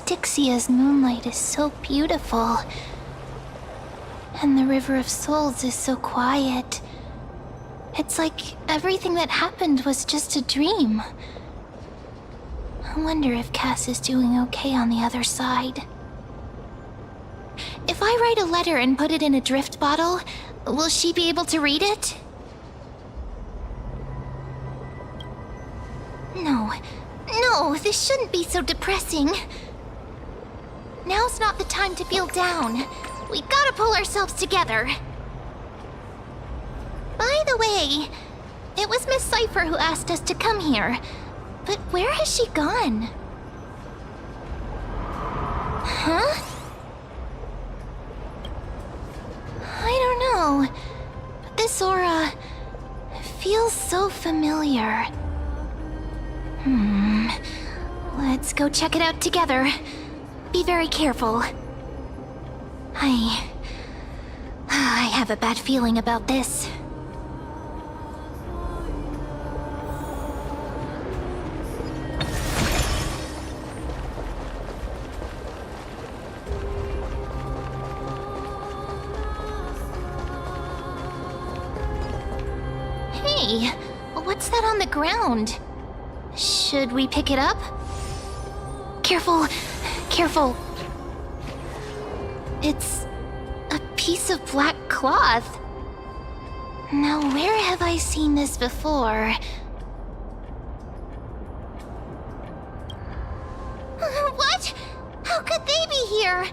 Styxia's moonlight is so beautiful. And the River of Souls is so quiet. It's like everything that happened was just a dream. I wonder if Cass is doing okay on the other side. If I write a letter and put it in a drift bottle, will she be able to read it? No, this shouldn't be so depressing. Now's not the time to feel down. We gotta pull ourselves together. By the way, it was Miss Cypher who asked us to come here. But where has she gone? Huh? I don't know. But this aura feels so familiar. Let's go check it out together. Be very careful. I have a bad feeling about this. Hey, what's that on the ground? Should we pick it up? Careful, careful. It's a piece of black cloth. Now, where have I seen this before? What? How could they be here?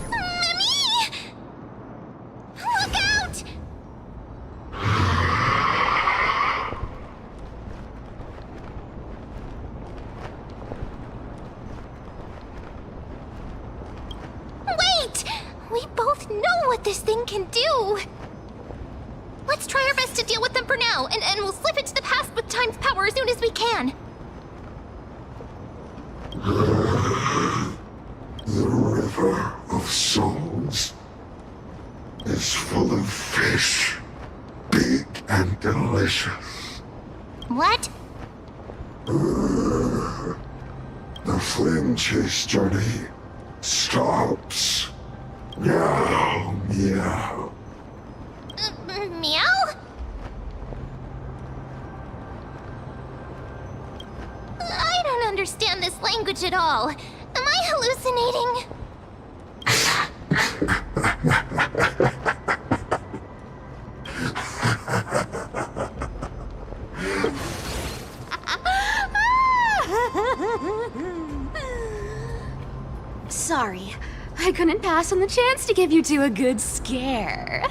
Mimi! Look out! We both know what this thing can do! Let's try our best to deal with them for now, and we'll slip into the past with Time's power as soon as we can. The River of Souls is full of fish, big and delicious. What? The flame chase journey stops. Meow, meow. Meow? I don't understand this language at all. Am I hallucinating? Sorry, I couldn't pass on the chance to give you two a good scare.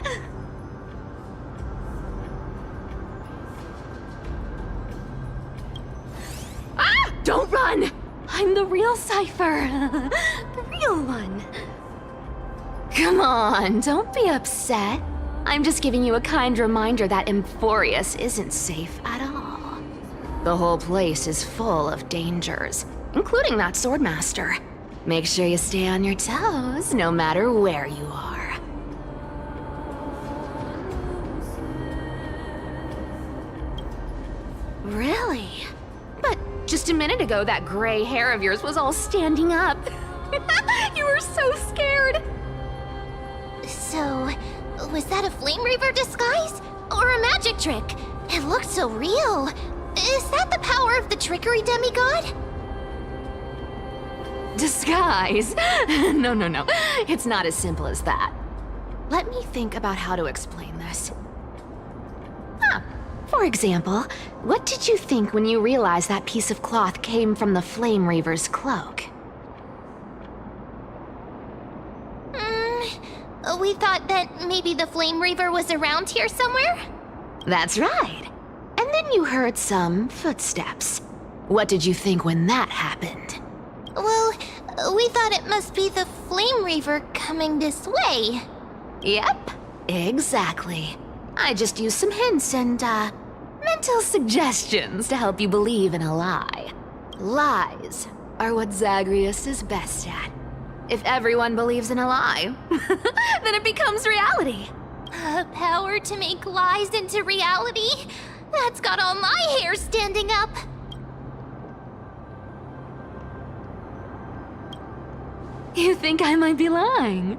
Ah! Don't run! I'm the real Cypher. The real one. Come on, don't be upset. I'm just giving you a kind reminder that Amphoreus isn't safe at all. The whole place is full of dangers, including that swordmaster. Make sure you stay on your toes, no matter where you are. Really? But just a minute ago, that gray hair of yours was all standing up. You were so scared. So, was that a Flame Reaver disguise? Or a magic trick? It looked so real. Is that the power of the trickery demigod? Disguise? No. It's not as simple as that. Let me think about how to explain this. For example, what did you think when you realized that piece of cloth came from the Flame Reaver's cloak? We thought that maybe the Flame Reaver was around here somewhere? That's right. And then you heard some footsteps. What did you think when that happened? Well, we thought it must be the Flame Reaver coming this way. Yep, exactly. I just used some hints and, mental suggestions to help you believe in a lie. Lies are what Zagreus is best at. If everyone believes in a lie, then it becomes reality. Power to make lies into reality? That's got all my hair standing up. You think I might be lying?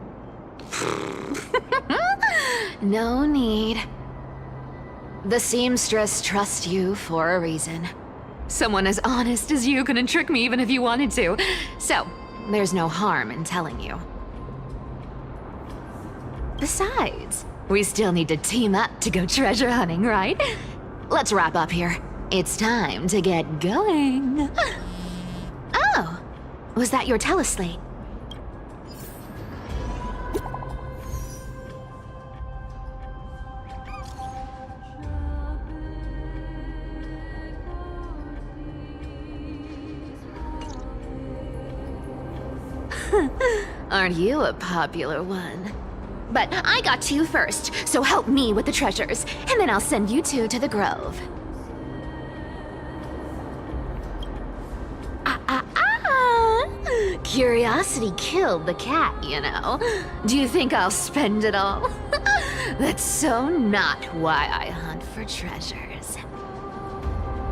No need. The seamstress trusts you for a reason. Someone as honest as you couldn't trick me even if you wanted to. So, there's no harm in telling you. Besides, we still need to team up to go treasure hunting, right? Let's wrap up here. It's time to get going. Oh, was that your teleslate? Aren't you a popular one? But I got to you first, so help me with the treasures, and then I'll send you two to the grove. Curiosity killed the cat, you know. Do you think I'll spend it all? That's so not why I hunt for treasures.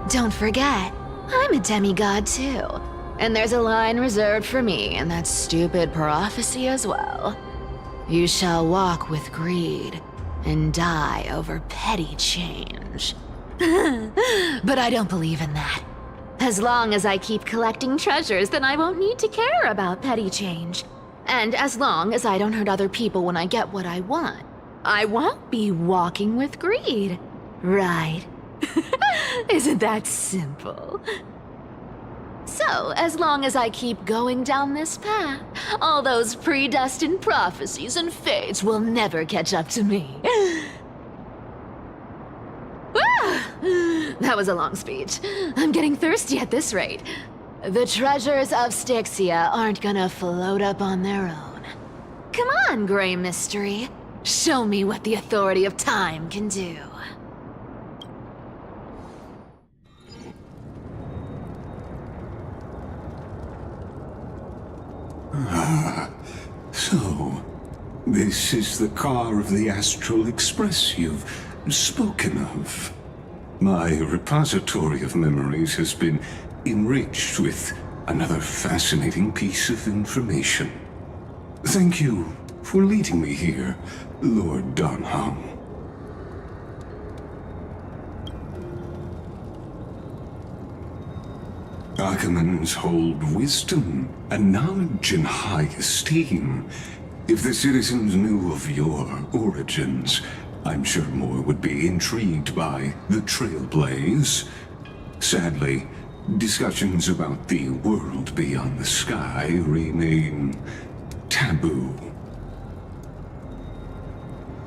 Don't forget, I'm a demigod too. And there's a line reserved for me in that stupid prophecy as well. You shall walk with greed and die over petty change. But I don't believe in that. As long as I keep collecting treasures, then I won't need to care about petty change. And as long as I don't hurt other people when I get what I want, I won't be walking with greed. Right? Isn't that simple? So, as long as I keep going down this path, all those predestined prophecies and fates will never catch up to me. That was a long speech. I'm getting thirsty at this rate. The treasures of Styxia aren't gonna float up on their own. Come on, Grey Mystery. Show me what the authority of time can do. So, this is the car of the Astral Express you've spoken of. My repository of memories has been enriched with another fascinating piece of information. Thank you for leading me here, Lord Donham. Archimans hold wisdom and knowledge in high esteem. If the citizens knew of your origins, I'm sure more would be intrigued by the Trailblaze. Sadly, discussions about the world beyond the sky remain taboo.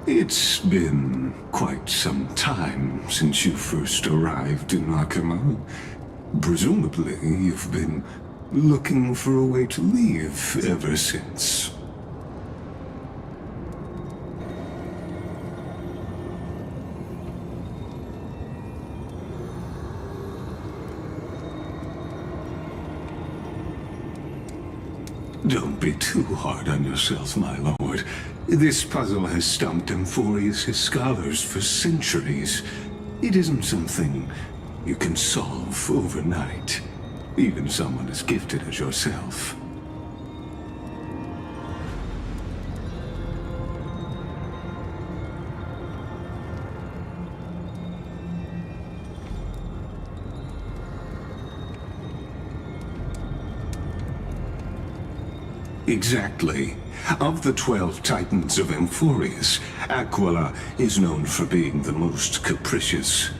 It's been quite some time since you first arrived in Akima. Presumably, you've been looking for a way to leave ever since. Don't be too hard on yourself, my lord. This puzzle has stumped Amphoreus' scholars for centuries. It isn't something you can solve overnight, even someone as gifted as yourself. Exactly. Of the 12 titans of Amphoreus, Aquila is known for being the most capricious.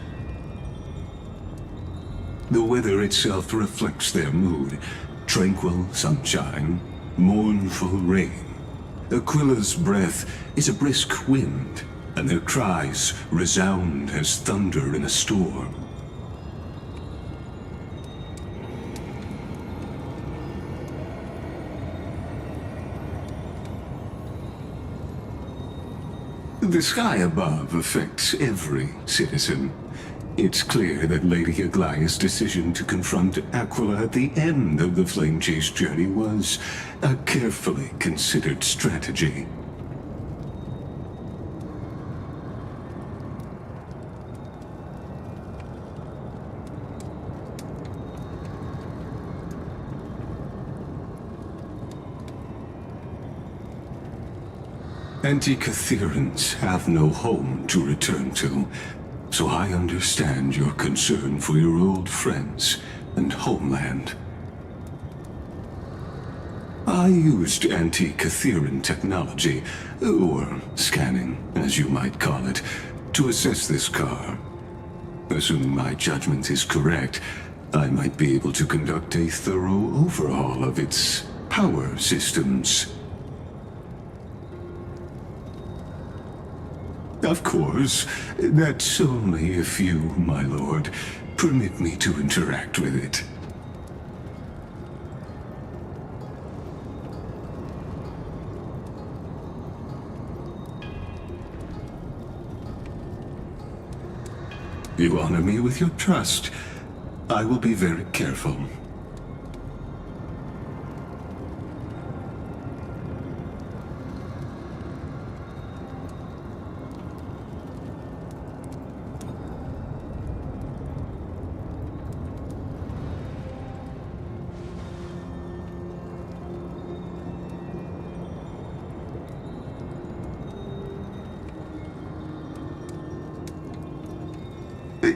The weather itself reflects their mood. Tranquil sunshine, mournful rain. Aquila's breath is a brisk wind, and their cries resound as thunder in a storm. The sky above affects every citizen. It's clear that Lady Aglaya's decision to confront Aquila at the end of the Flame Chase journey was a carefully considered strategy. Anti-Catherians have no home to return to, so I understand your concern for your old friends and homeland. I used anti-Catherian technology, or scanning, as you might call it, to assess this car. Assuming my judgment is correct, I might be able to conduct a thorough overhaul of its power systems. Of course, that's only if you, my lord, permit me to interact with it. You honor me with your trust. I will be very careful.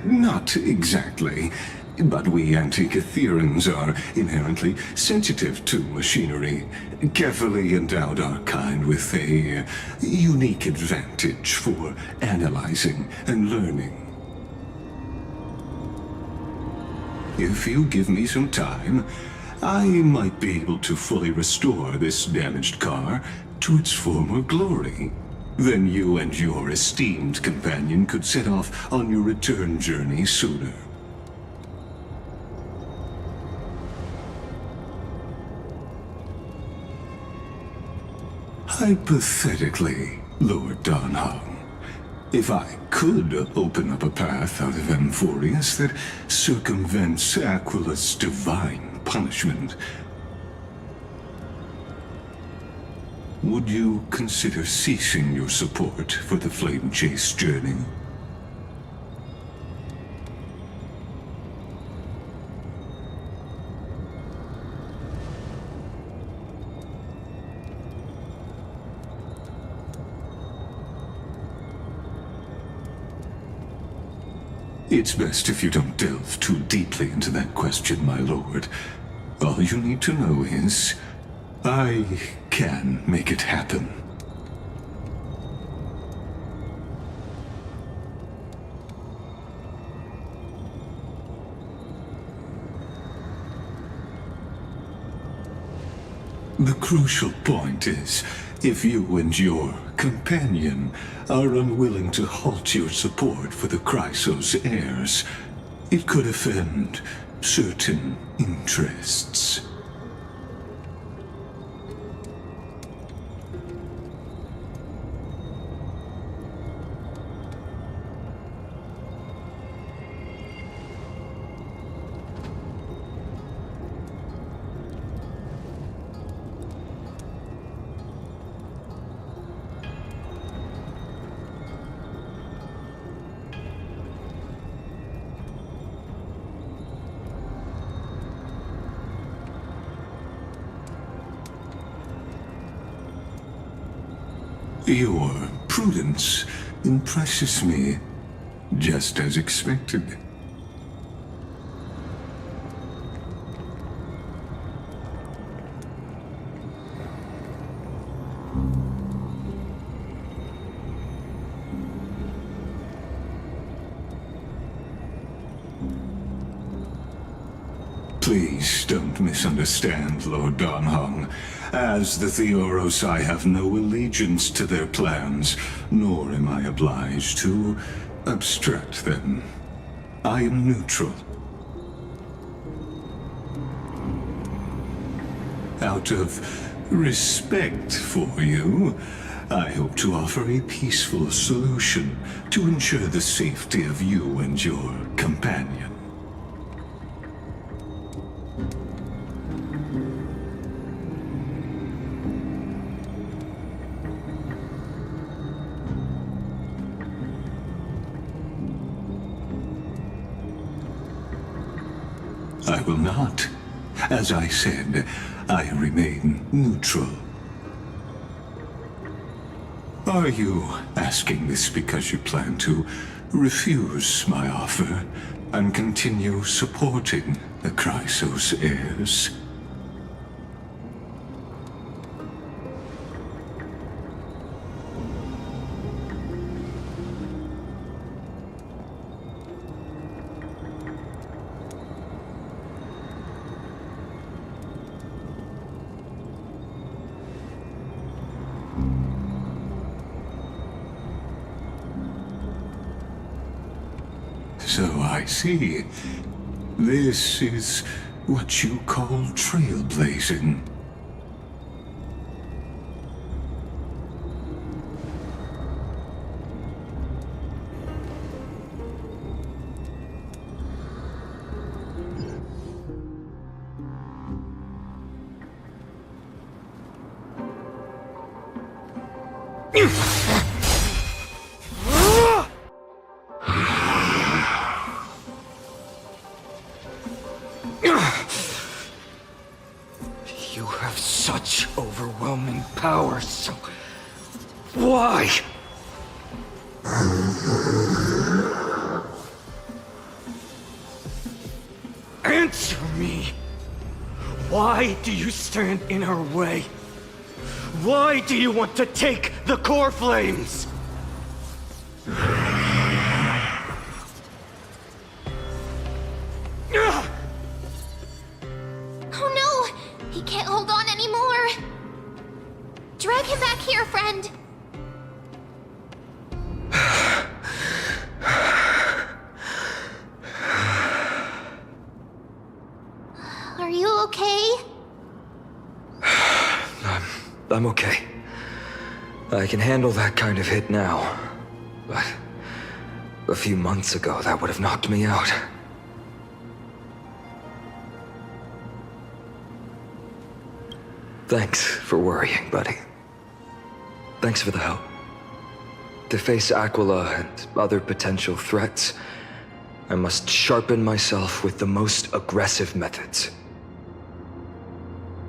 Not exactly, but we anti-Catherians are inherently sensitive to machinery, carefully endowed our kind with a unique advantage for analyzing and learning. If you give me some time, I might be able to fully restore this damaged car to its former glory. Then you and your esteemed companion could set off on your return journey sooner. Hypothetically, Lord Donhong, if I could open up a path out of Amphoreus that circumvents Aquila's divine punishment, would you consider ceasing your support for the Flame Chase journey? It's best if you don't delve too deeply into that question, my lord. All you need to know is, I can make it happen. The crucial point is, if you and your companion are unwilling to halt your support for the Chrysos heirs, it could offend certain interests. Your prudence impresses me, just as expected. Please don't misunderstand, Lord Donhong. As the Theoros, I have no allegiance to their plans, nor am I obliged to obstruct them. I am neutral. Out of respect for you, I hope to offer a peaceful solution to ensure the safety of you and your companion. I will not. As I said, I remain neutral. Are you asking this because you plan to refuse my offer and continue supporting the Chrysos heirs? So I see. This is what you call trailblazing. You have such overwhelming power, so why? Answer me! Why do you stand in her way? Why do you want to take the core flames? Oh no! He can't hold on anymore! Drag him back here, friend! Are you okay? I'm okay. I can handle that kind of hit now. But a few months ago, that would have knocked me out. Thanks for worrying, buddy. Thanks for the help. To face Aquila and other potential threats, I must sharpen myself with the most aggressive methods.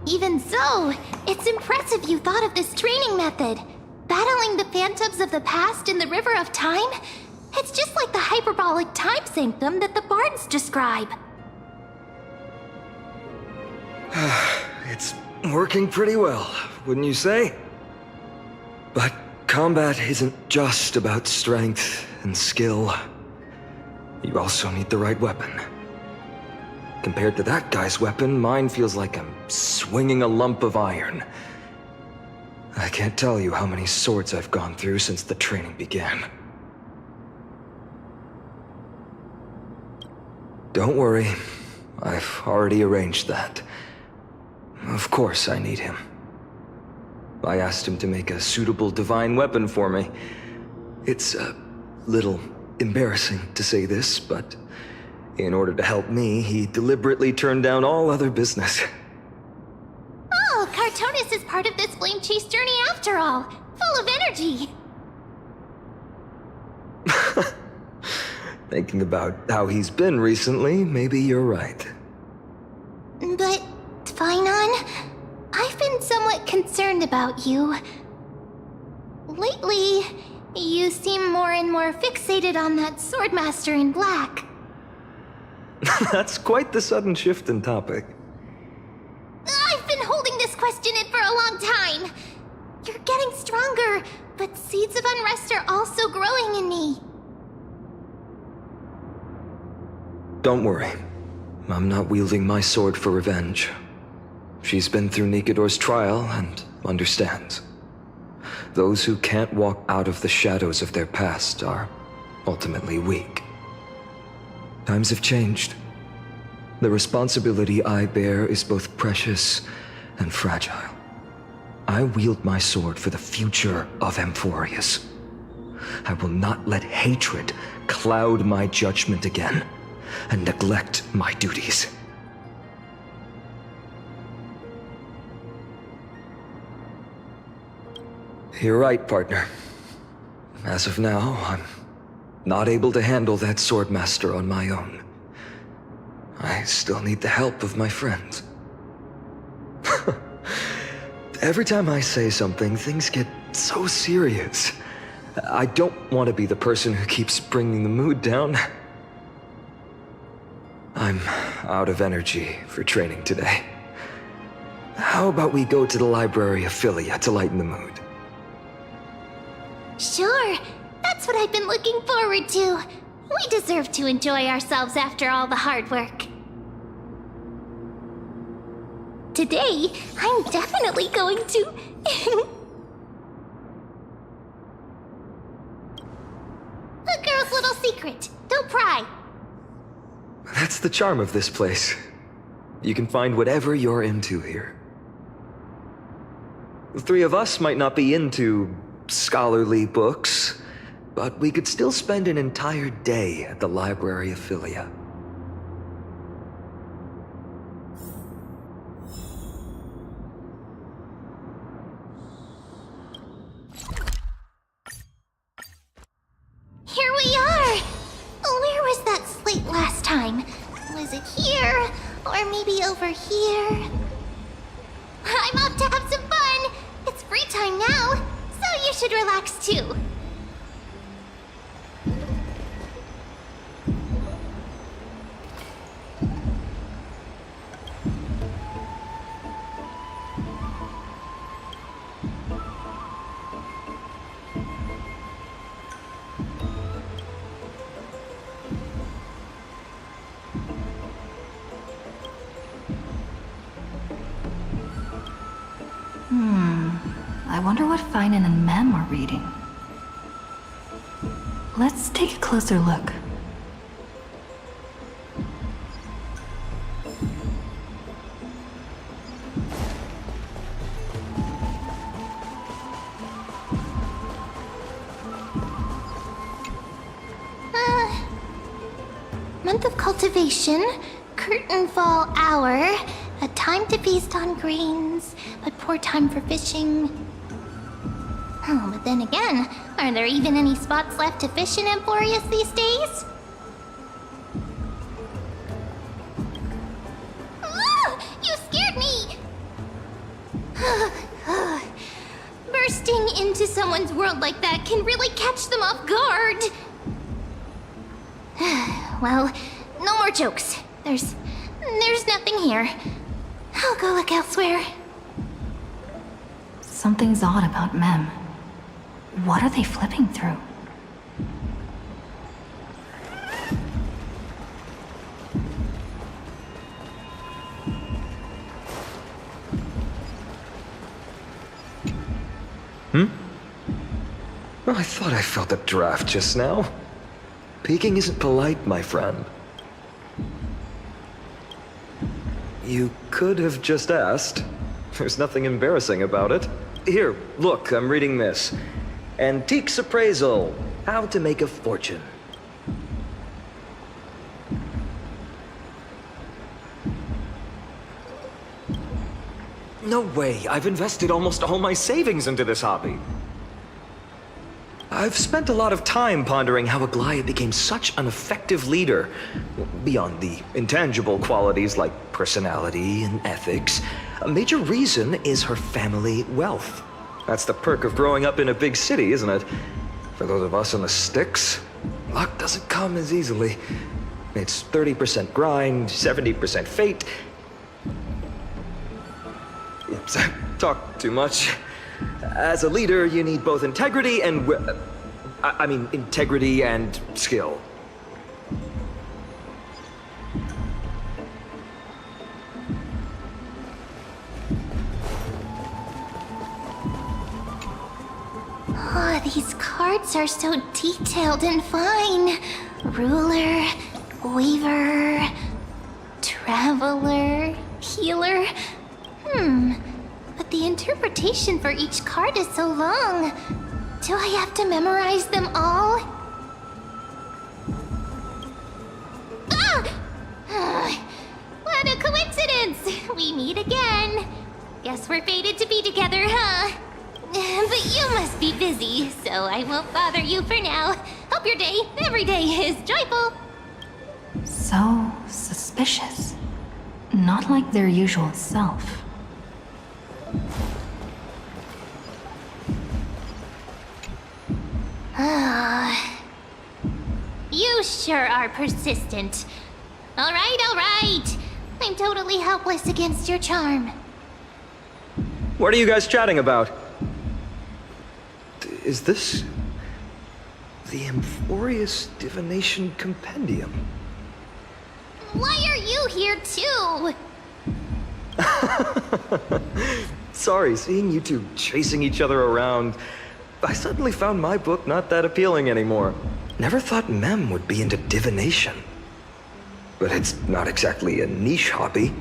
Even so, it's impressive you thought of this training method. Battling the phantoms of the past in the River of Time? It's just like the hyperbolic time sanctum that the bards describe. It's working pretty well, wouldn't you say? But combat isn't just about strength and skill. You also need the right weapon. Compared to that guy's weapon, mine feels like I'm swinging a lump of iron. I can't tell you how many swords I've gone through since the training began. Don't worry, I've already arranged that. Of course I need him. I asked him to make a suitable divine weapon for me. It's a little embarrassing to say this, but in order to help me, he deliberately turned down all other business. Oh, Cartonis is part of this flame chase journey after all. Full of energy. Thinking about how he's been recently, maybe you're right. But, Tvinon, I've been somewhat concerned about you. Lately, you seem more and more fixated on that Swordmaster in black. That's quite the sudden shift in topic. I've been holding this question in for a long time. You're getting stronger, but seeds of unrest are also growing in me. Don't worry. I'm not wielding my sword for revenge. She's been through Nikador's trial and understands. Those who can't walk out of the shadows of their past are ultimately weak. Times have changed. The responsibility I bear is both precious and fragile. I wield my sword for the future of Amphoreus. I will not let hatred cloud my judgment again and neglect my duties. You're right, partner. As of now, I'm not able to handle that Swordmaster on my own. I still need the help of my friends. Every time I say something, things get so serious. I don't want to be the person who keeps bringing the mood down. I'm out of energy for training today. How about we go to the library of Philia to lighten the mood? Sure, that's what I've been looking forward to. We deserve to enjoy ourselves after all the hard work. Today, I'm definitely going to... A girl's little secret. Don't pry. That's the charm of this place. You can find whatever you're into here. The three of us might not be into scholarly books, but we could still spend an entire day at the library of Philia. Here we are! Where was that slate last time? Was it here? Or maybe over here? I'm off to have some fun! It's free time now, so you should relax too. I wonder what Finan and Mem are reading. Let's take a closer look. Month of cultivation, curtain fall hour, a time to feast on grains, but poor time for fishing. Oh, but then again, are there even any spots left to fish in Amphoreus these days? Ah, you scared me! Bursting into someone's world like that can really catch them off guard. Well, no more jokes. There's nothing here. I'll go look elsewhere. Something's odd about Mem. What are they flipping through? Well, I thought I felt a draft just now. Peeking isn't polite, my friend. You could have just asked. There's nothing embarrassing about it. Here, look, I'm reading this. Antiques Appraisal. How to Make a Fortune. No way. I've invested almost all my savings into this hobby. I've spent a lot of time pondering how Aglaia became such an effective leader. Beyond the intangible qualities like personality and ethics, a major reason is her family wealth. That's the perk of growing up in a big city, isn't it? For those of us in the sticks, luck doesn't come as easily. It's 30% grind, 70% fate. Oops, I talk too much. As a leader, you need both integrity and integrity and skill. Oh, these cards are so detailed and fine. Ruler, weaver, traveler, healer. But the interpretation for each card is so long. Do I have to memorize them all? What a coincidence! We meet again. Guess we're fated to be together, huh? But you must be busy, so I won't bother you for now. Hope your day, every day, is joyful. So suspicious. Not like their usual self. You sure are persistent. All right. I'm totally helpless against your charm. What are you guys chatting about? Is this the Amphoreus Divination Compendium? Why are you here too? Sorry, seeing you two chasing each other around, I suddenly found my book not that appealing anymore. Never thought Mem would be into divination. But it's not exactly a niche hobby,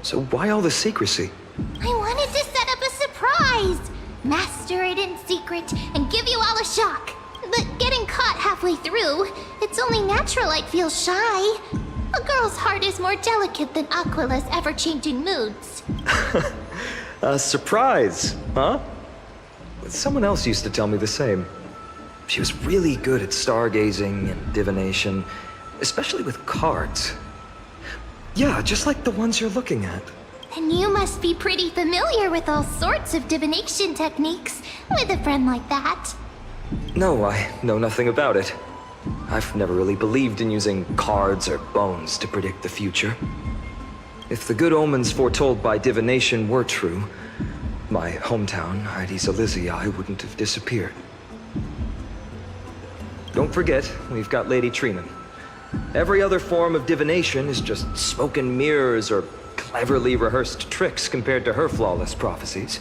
so why all the secrecy? I wanted to set up a surprise! Master it in secret and give you all a shock. But getting caught halfway through, it's only natural I'd feel shy. A girl's heart is more delicate than Aquila's ever-changing moods. A surprise, huh? Someone else used to tell me the same. She was really good at stargazing and divination, especially with cards. Yeah, just like the ones you're looking at. Then you must be pretty familiar with all sorts of divination techniques, with a friend like that. No, I know nothing about it. I've never really believed in using cards or bones to predict the future. If the good omens foretold by divination were true, my hometown, Hydes Elysiae, wouldn't have disappeared. Don't forget, we've got Lady Trina. Every other form of divination is just smoke and mirrors or cleverly rehearsed tricks compared to her flawless prophecies.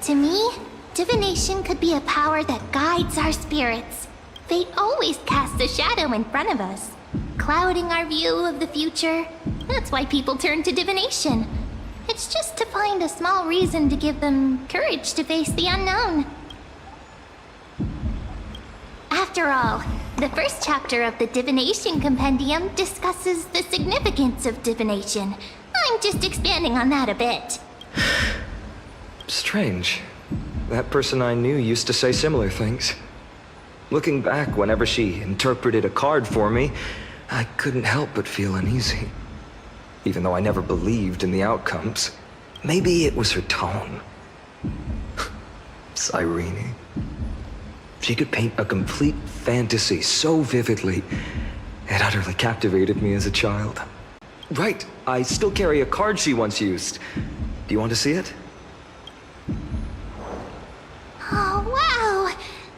To me, divination could be a power that guides our spirits. Fate always casts a shadow in front of us, clouding our view of the future. That's why people turn to divination. It's just to find a small reason to give them courage to face the unknown. After all, the first chapter of the Divination Compendium discusses the significance of divination. I'm just expanding on that a bit. Strange. That person I knew used to say similar things. Looking back, whenever she interpreted a card for me, I couldn't help but feel uneasy. Even though I never believed in the outcomes. Maybe it was her tone. Cyrene. She could paint a complete fantasy so vividly, it utterly captivated me as a child. Right, I still carry a card she once used. Do you want to see it? Oh, wow!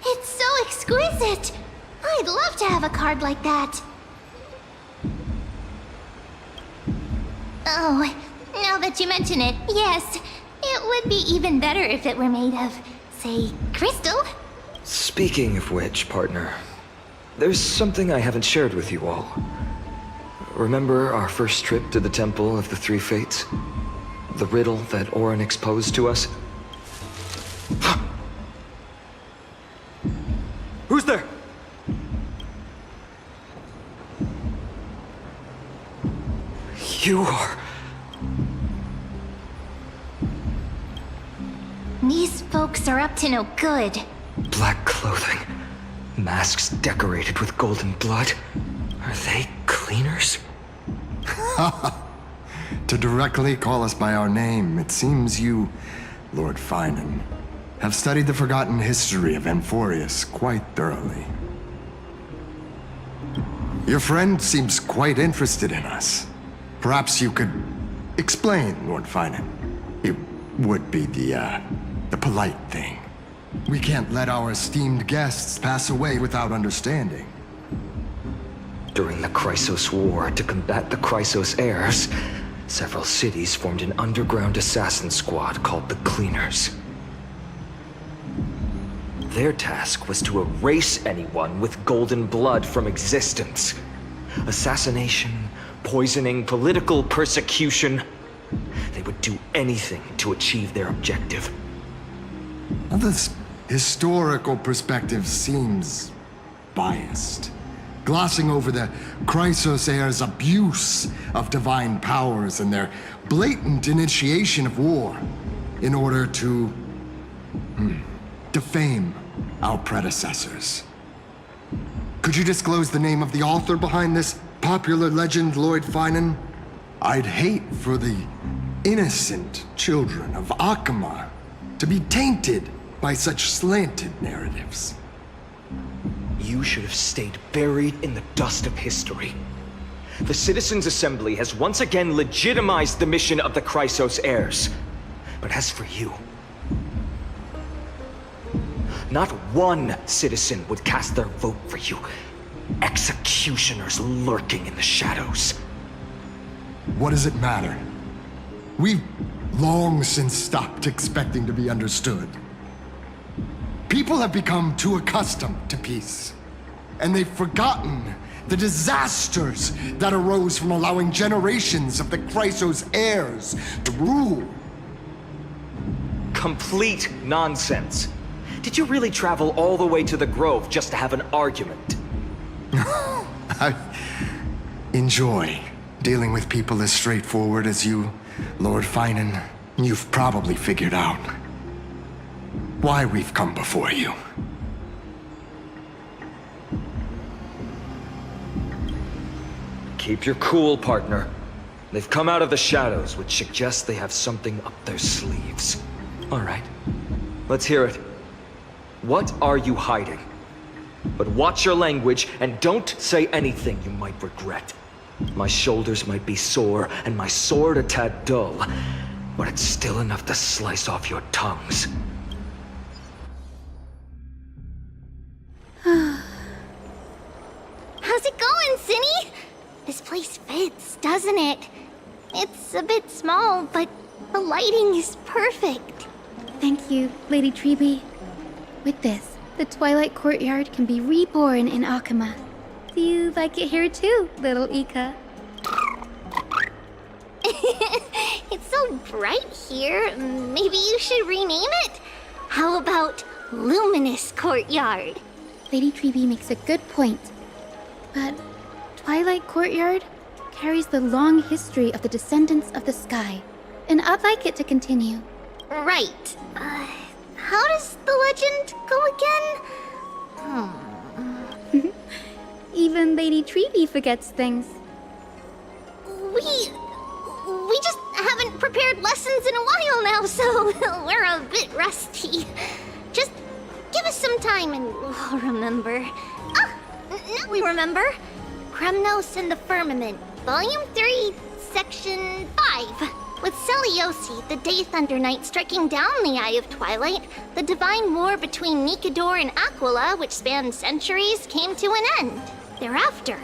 It's so exquisite! I'd love to have a card like that. Oh, now that you mention it, yes. It would be even better if it were made of, say, crystal? Speaking of which, partner, there's something I haven't shared with you all. Remember our first trip to the Temple of the Three Fates? The riddle that Oryx posed to us? Who's there? You are... These folks are up to no good. Black clothing, masks decorated with golden blood. Are they cleaners? To directly call us by our name, it seems you, Lord Finan, have studied the forgotten history of Amphoreus quite thoroughly. Your friend seems quite interested in us. Perhaps you could explain, Lord Finan. It would be the polite thing. We can't let our esteemed guests pass away without understanding. During the Chrysos War, to combat the Chrysos heirs, several cities formed an underground assassin squad called the Cleaners. Their task was to erase anyone with golden blood from existence. Assassination, poisoning, political persecution. They would do anything to achieve their objective. Now, this historical perspective seems biased, glossing over the Chrysos heirs' abuse of divine powers and their blatant initiation of war in order to defame our predecessors. Could you disclose the name of the author behind this popular legend, Lord Finan? I'd hate for the innocent children of Akama to be tainted by such slanted narratives. You should have stayed buried in the dust of history. The Citizens' Assembly has once again legitimized the mission of the Chrysos heirs. But as for you, not one citizen would cast their vote for you. Executioners lurking in the shadows. What does it matter? We've long since stopped expecting to be understood. People have become too accustomed to peace, and they've forgotten the disasters that arose from allowing generations of the Chrysos heirs to rule. Complete nonsense. Did you really travel all the way to the Grove just to have an argument? I enjoy dealing with people as straightforward as you, Lord Finan. You've probably figured out why we've come before you. Keep your cool, partner. They've come out of the shadows, which suggests they have something up their sleeves. All right, let's hear it. What are you hiding? But watch your language and don't say anything you might regret. My shoulders might be sore and my sword a tad dull, but it's still enough to slice off your tongues. How's it going, Cinny? This place fits, doesn't it? It's a bit small, but the lighting is perfect. Thank you, Lady Treeby. With this, the Twilight Courtyard can be reborn in Akama. Do you like it here too, little Ika? It's so bright here, maybe you should rename it? How about Luminous Courtyard? Lady Treeby makes a good point. But Twilight Courtyard carries the long history of the descendants of the sky, and I'd like it to continue. Right. How does the legend go again? Even Lady Treeby forgets things. We just haven't prepared lessons in a while now, so we're a bit rusty. Just give us some time and we'll remember. Now we remember. Kremnos and the Firmament, Volume 3, Section 5. With Seliosi, the Day Thunder Knight, striking down the Eye of Twilight, the divine war between Nikador and Aquila, which spanned centuries, came to an end. Thereafter,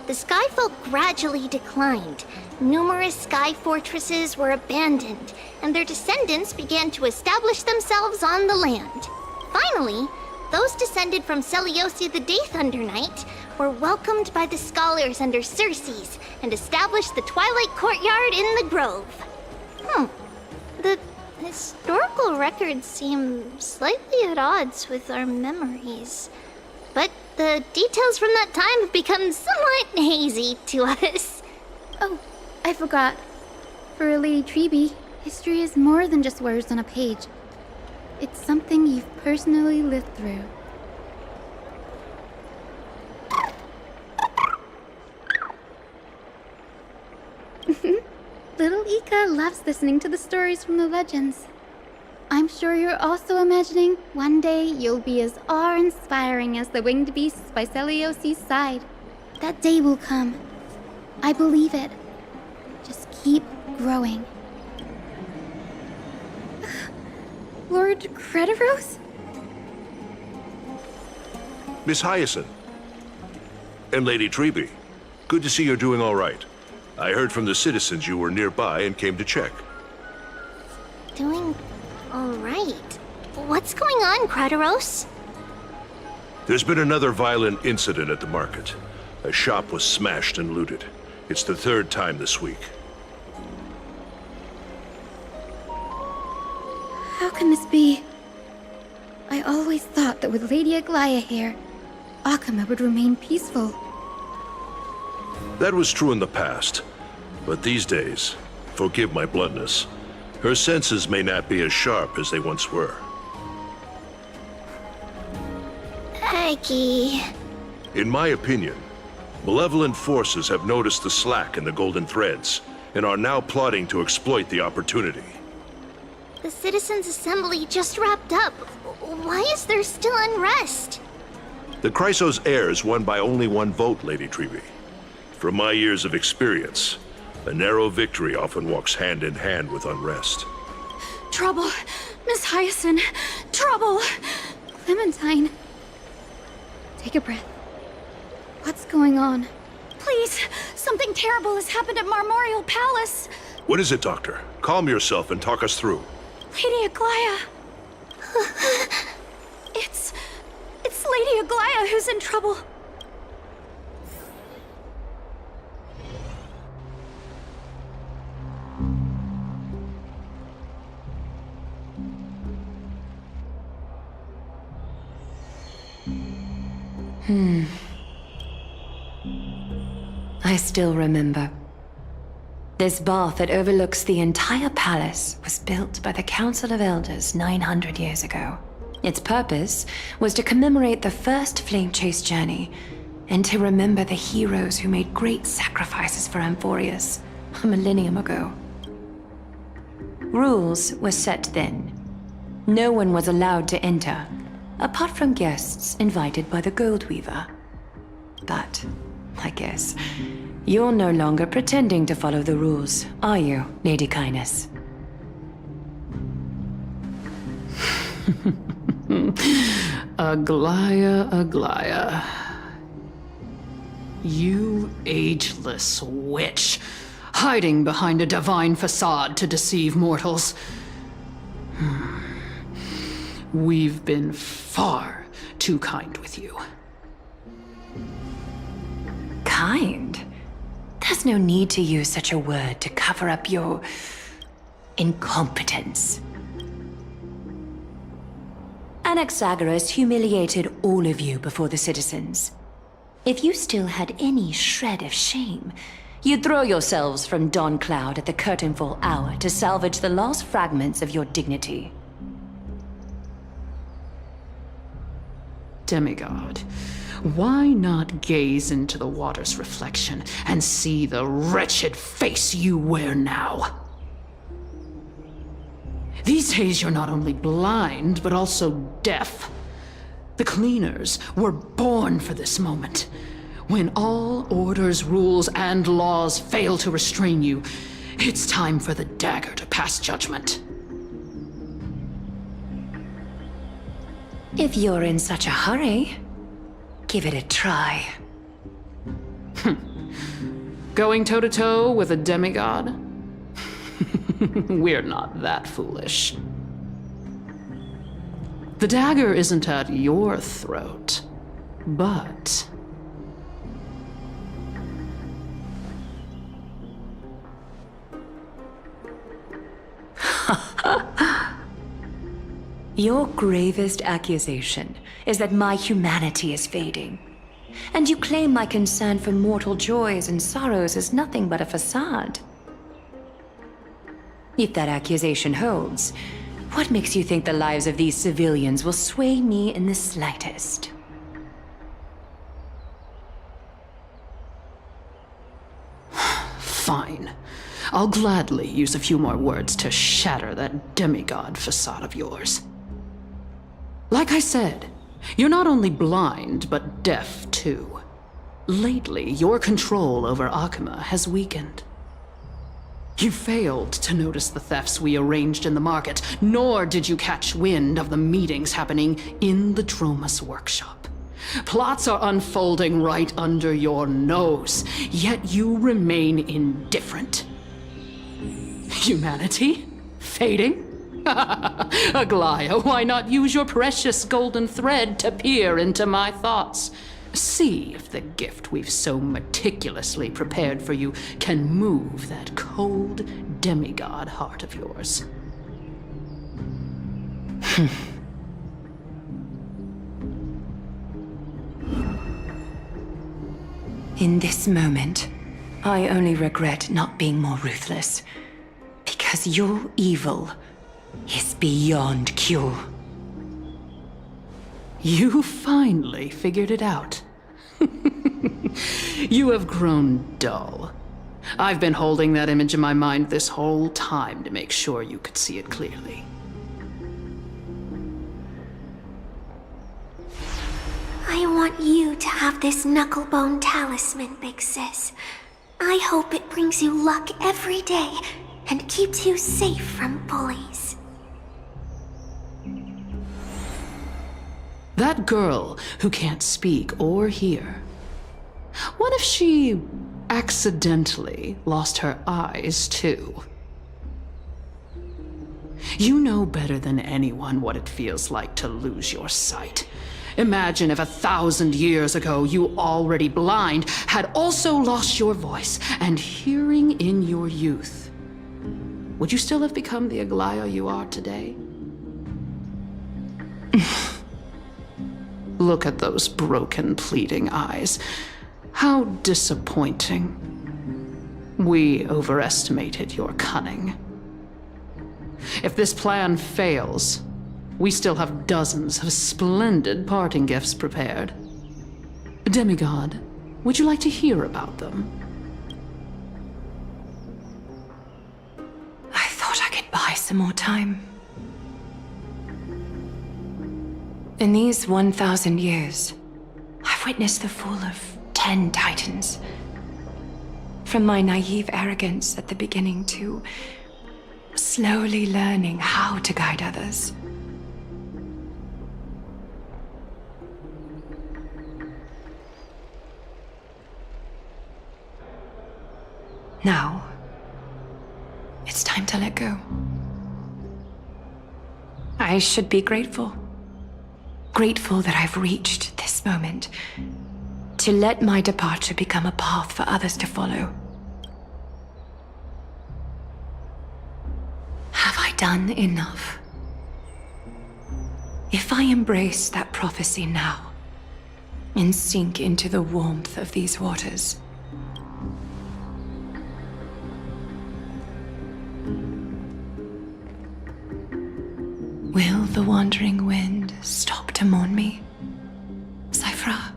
the Skyfolk gradually declined. Numerous sky fortresses were abandoned, and their descendants began to establish themselves on the land. Finally, those descended from Seliosi the Day Thunder Knight were welcomed by the scholars under Circes and established the Twilight Courtyard in the Grove. The historical records seem slightly at odds with our memories, but the details from that time have become somewhat hazy to us. Oh, I forgot. For Lady Treeby, history is more than just words on a page. It's something you've personally lived through. Little Ika loves listening to the stories from the legends. I'm sure you're also imagining one day you'll be as awe-inspiring as the winged beasts by Celiosi's side. That day will come. I believe it. Just keep growing. Lord Crediros? Miss Hyacinth. And Lady Treeby. Good to see you're doing all right. I heard from the citizens you were nearby and came to check. Doing all right. What's going on, Crediros? There's been another violent incident at the market. A shop was smashed and looted. It's the third time this week. How can this be? I always thought that with Lady Aglaya here, Akama would remain peaceful. That was true in the past. But these days, forgive my bluntness, her senses may not be as sharp as they once were. Aggie. In my opinion, malevolent forces have noticed the slack in the golden threads and are now plotting to exploit the opportunity. The citizens' assembly just wrapped up. Why is there still unrest? The Chrysos heirs won by only one vote, Lady Treevee. From my years of experience, a narrow victory often walks hand in hand with unrest. Trouble! Miss Hyacinth! Trouble! Clementine. Take a breath. What's going on? Please! Something terrible has happened at Marmorial Palace! What is it, Doctor? Calm yourself and talk us through. Lady Aglaya! It's Lady Aglaya who's in trouble. I still remember. This bath that overlooks the entire palace was built by the Council of Elders 900 years ago. Its purpose was to commemorate the first flame chase journey, and to remember the heroes who made great sacrifices for Amphoreus a millennium ago. Rules were set then. No one was allowed to enter, apart from guests invited by the Goldweaver. But, I guess, you're no longer pretending to follow the rules, are you, Lady Kindness? Aglaya, Aglaya. You ageless witch, hiding behind a divine facade to deceive mortals. We've been far too kind with you. Kind? There's no need to use such a word to cover up your incompetence. Anaxagoras humiliated all of you before the citizens. If you still had any shred of shame, you'd throw yourselves from dawn cloud at the curtainfall hour to salvage the last fragments of your dignity. Demigod, why not gaze into the water's reflection and see the wretched face you wear now? These days you're not only blind, but also deaf. The cleaners were born for this moment. When all orders, rules, and laws fail to restrain you, it's time for the dagger to pass judgment. If you're in such a hurry, give it a try. Going toe-to-toe with a demigod? We're not that foolish. The dagger isn't at your throat, but... Your gravest accusation is that my humanity is fading. And you claim my concern for mortal joys and sorrows is nothing but a facade. If that accusation holds, what makes you think the lives of these civilians will sway me in the slightest? Fine. I'll gladly use a few more words to shatter that demigod facade of yours. Like I said, you're not only blind, but deaf too. Lately, your control over Akima has weakened. You failed to notice the thefts we arranged in the market, nor did you catch wind of the meetings happening in the Dromus workshop. Plots are unfolding right under your nose, yet you remain indifferent. Humanity? Fading? Aglaya, why not use your precious golden thread to peer into my thoughts? See if the gift we've so meticulously prepared for you can move that cold demigod heart of yours. In this moment, I only regret not being more ruthless. Because your evil is beyond cure. You finally figured it out. You have grown dull. I've been holding that image in my mind this whole time to make sure you could see it clearly. want you to have this knucklebone talisman, Big Sis. I hope it brings you luck every day and keeps you safe from bullies. That girl who can't speak or hear. What if she accidentally lost her eyes, too? You know better than anyone what it feels like to lose your sight. Imagine if 1,000 years ago you, already blind, had also lost your voice and hearing in your youth. Would you still have become the Aglaya you are today? Look at those broken, pleading eyes. How disappointing. We overestimated your cunning. If this plan fails, we still have dozens of splendid parting gifts prepared. Demigod, would you like to hear about them? I thought I could buy some more time. In these 1,000 years, I've witnessed the fall of 10 titans. From my naive arrogance at the beginning to slowly learning how to guide others. Now, it's time to let go. I should be grateful. Grateful that I've reached this moment. To let my departure become a path for others to follow. Have I done enough? If I embrace that prophecy now, and sink into the warmth of these waters, will the wandering wind stop to mourn me, Cyphra?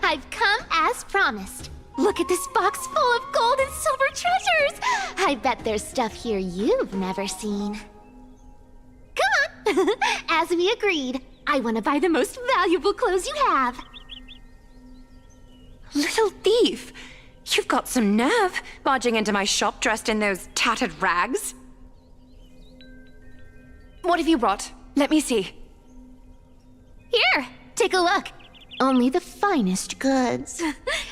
I've come as promised. Look at this box full of gold and silver treasures. I bet there's stuff here you've never seen. Come on. As we agreed, I want to buy the most valuable clothes you have. Little thief! You've got some nerve, barging into my shop dressed in those tattered rags. What have you brought? Let me see. Here, take a look. Only the finest goods.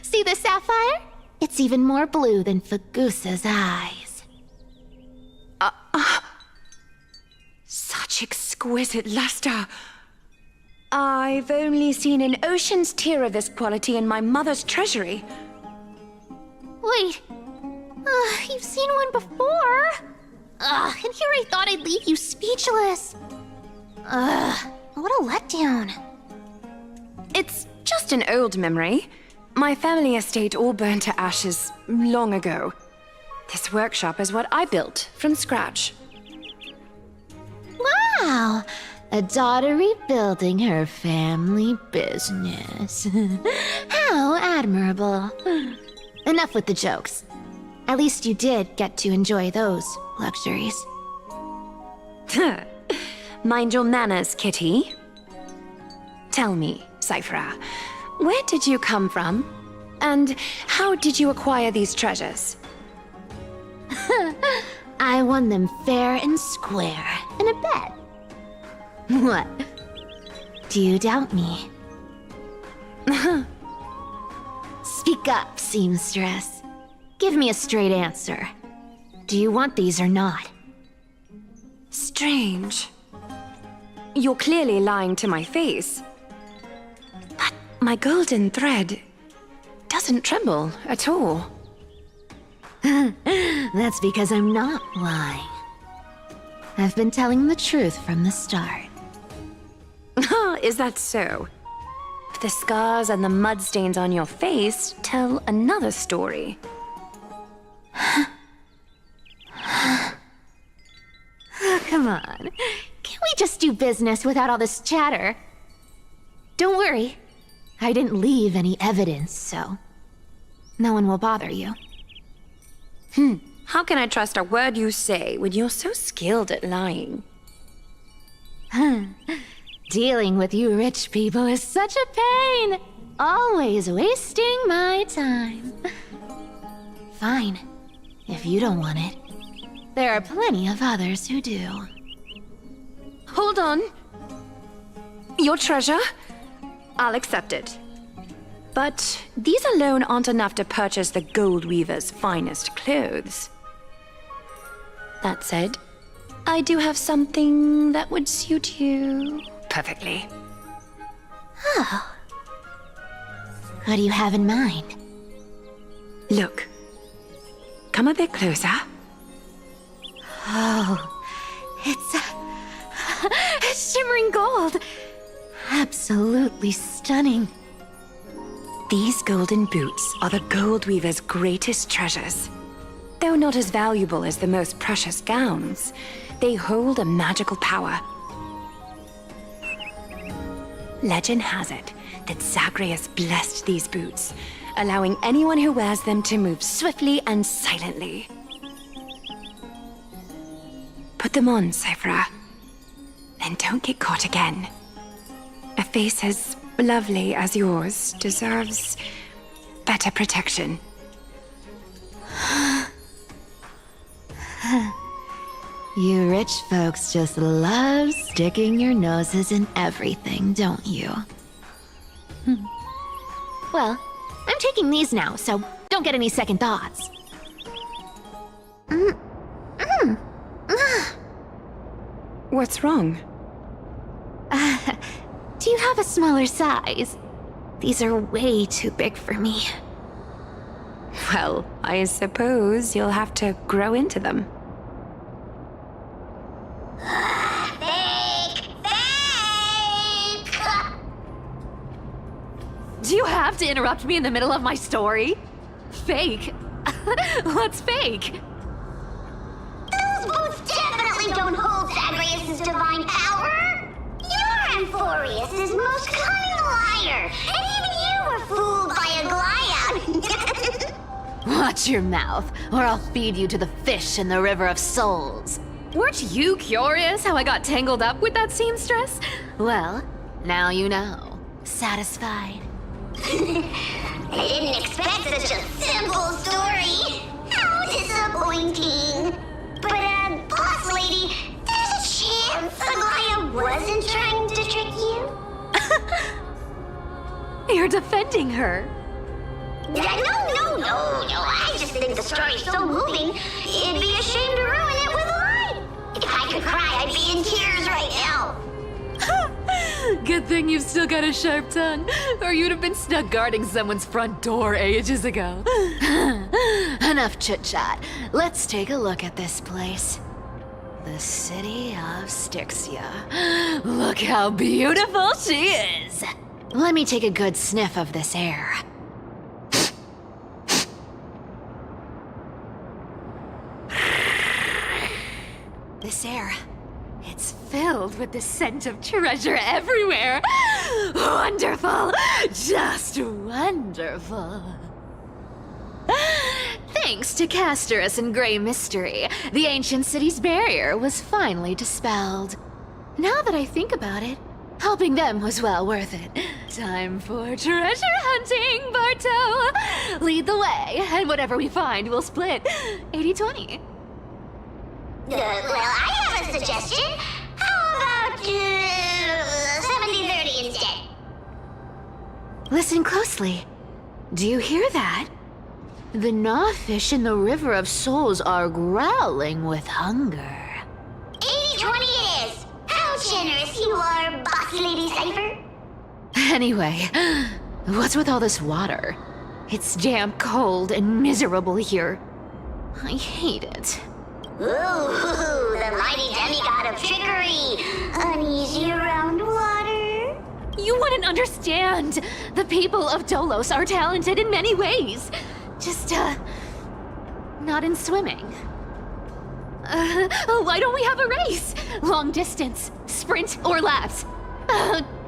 See the sapphire? It's even more blue than Fagusa's eyes. Such exquisite luster. I've only seen an ocean's tear of this quality in my mother's treasury. Wait. You've seen one before. And here I thought I'd leave you speechless. What a letdown. It's just an old memory. My family estate all burned to ashes long ago. This workshop is what I built from scratch. Wow! A daughter rebuilding her family business. How admirable. Enough with the jokes. At least you did get to enjoy those luxuries. Mind your manners, kitty. Tell me, Cyphra, where did you come from? And how did you acquire these treasures? I won them fair and square in a bet. What? Do you doubt me? Speak up, seamstress. Give me a straight answer. Do you want these or not? Strange. You're clearly lying to my face. But my golden thread doesn't tremble at all. That's because I'm not lying. I've been telling the truth from the start. Is that so? The scars and the mud stains on your face tell another story. Come on. Can't we just do business without all this chatter? Don't worry. I didn't leave any evidence, so no one will bother you. How can I trust a word you say when you're so skilled at lying? Dealing with you rich people is such a pain. Always wasting my time. Fine, if you don't want it. There are plenty of others who do. Hold on. Your treasure? I'll accept it. But these alone aren't enough to purchase the Gold Weaver's finest clothes. That said, I do have something that would suit you perfectly. Oh. What do you have in mind? Look. Come a bit closer. Oh, it's shimmering gold. Absolutely stunning. These golden boots are the Gold Weaver's greatest treasures. Though not as valuable as the most precious gowns, they hold a magical power. Legend has it that Zagreus blessed these boots, allowing anyone who wears them to move swiftly and silently. Put them on, Cyphera. Then don't get caught again. A face as lovely as yours deserves better protection. You rich folks just love sticking your noses in everything, don't you? Well, I'm taking these now, so don't get any second thoughts. What's wrong? Do you have a smaller size? These are way too big for me. Well, I suppose you'll have to grow into them. Fake! Fake! Do you have to interrupt me in the middle of my story? Fake? What's fake? Those boots definitely don't hold Zagreus' divine power! You're Amphoreus' most cunning liar, and even you were fooled by a Glyad! Watch your mouth, or I'll feed you to the fish in the River of Souls. Weren't you curious how I got tangled up with that seamstress? Well, now you know. Satisfied? I didn't expect such a simple story. How disappointing. But, boss lady, there's a chance Aglaia wasn't trying to trick you? You're defending her. No. I just think the story's so moving, it'd be a shame to ruin it with a lie. If I could cry, I'd be in tears right now. Good thing you've still got a sharp tongue, or you'd have been stuck guarding someone's front door ages ago. Enough chit-chat. Let's take a look at this place. The city of Styxia. Look how beautiful she is. Let me take a good sniff of this air. This air, it's filled with the scent of treasure everywhere. Wonderful, just wonderful. Thanks to Castorus and Grey Mystery, the ancient city's barrier was finally dispelled. Now that I think about it, helping them was well worth it. Time for treasure hunting, Barto! Lead the way, and whatever we find, we'll split 80-20. Well, I have a suggestion. How about 70-30 instead? Listen closely. Do you hear that? The gnawfish in the River of Souls are growling with hunger. 80-20 it is. How generous you are, Boss Lady Cypher. Anyway, what's with all this water? It's damp, cold, and miserable here. I hate it. Ooh, the mighty demigod of trickery. Uneasy around water. You wouldn't understand. The people of Dolos are talented in many ways. Just, not in swimming. Why don't we have a race? Long distance, sprint, or laps?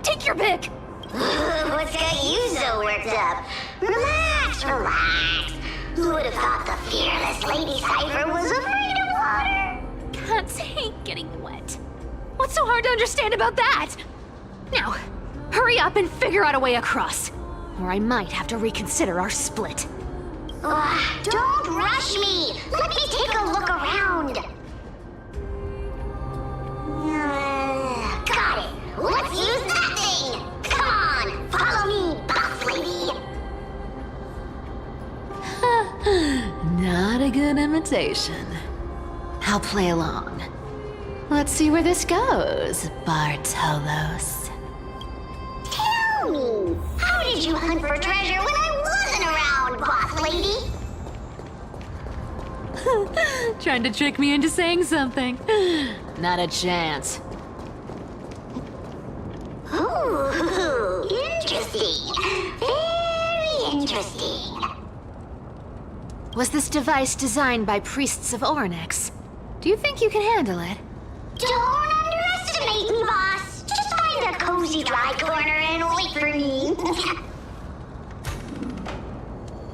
Take your pick. What's got you so worked up? Relax, relax. Who would have thought the fearless Lady Cypher was afraid of water? Can't take getting wet. What's so hard to understand about that? Now, hurry up and figure out a way across. Or I might have to reconsider our split. Don't rush me! Let me take a look around! Got it! Let's use that thing! Come on! Follow me, boss lady! Not a good imitation. I'll play along. Let's see where this goes, Bartolos. Tell me, how did you hunt for treasure when I wasn't around, boss lady? Trying to trick me into saying something. Not a chance. Ooh, interesting. Very interesting. Was this device designed by priests of Ornyx? Do you think you can handle it? Don't underestimate me, boss. Just find a cozy dry corner and wait for me.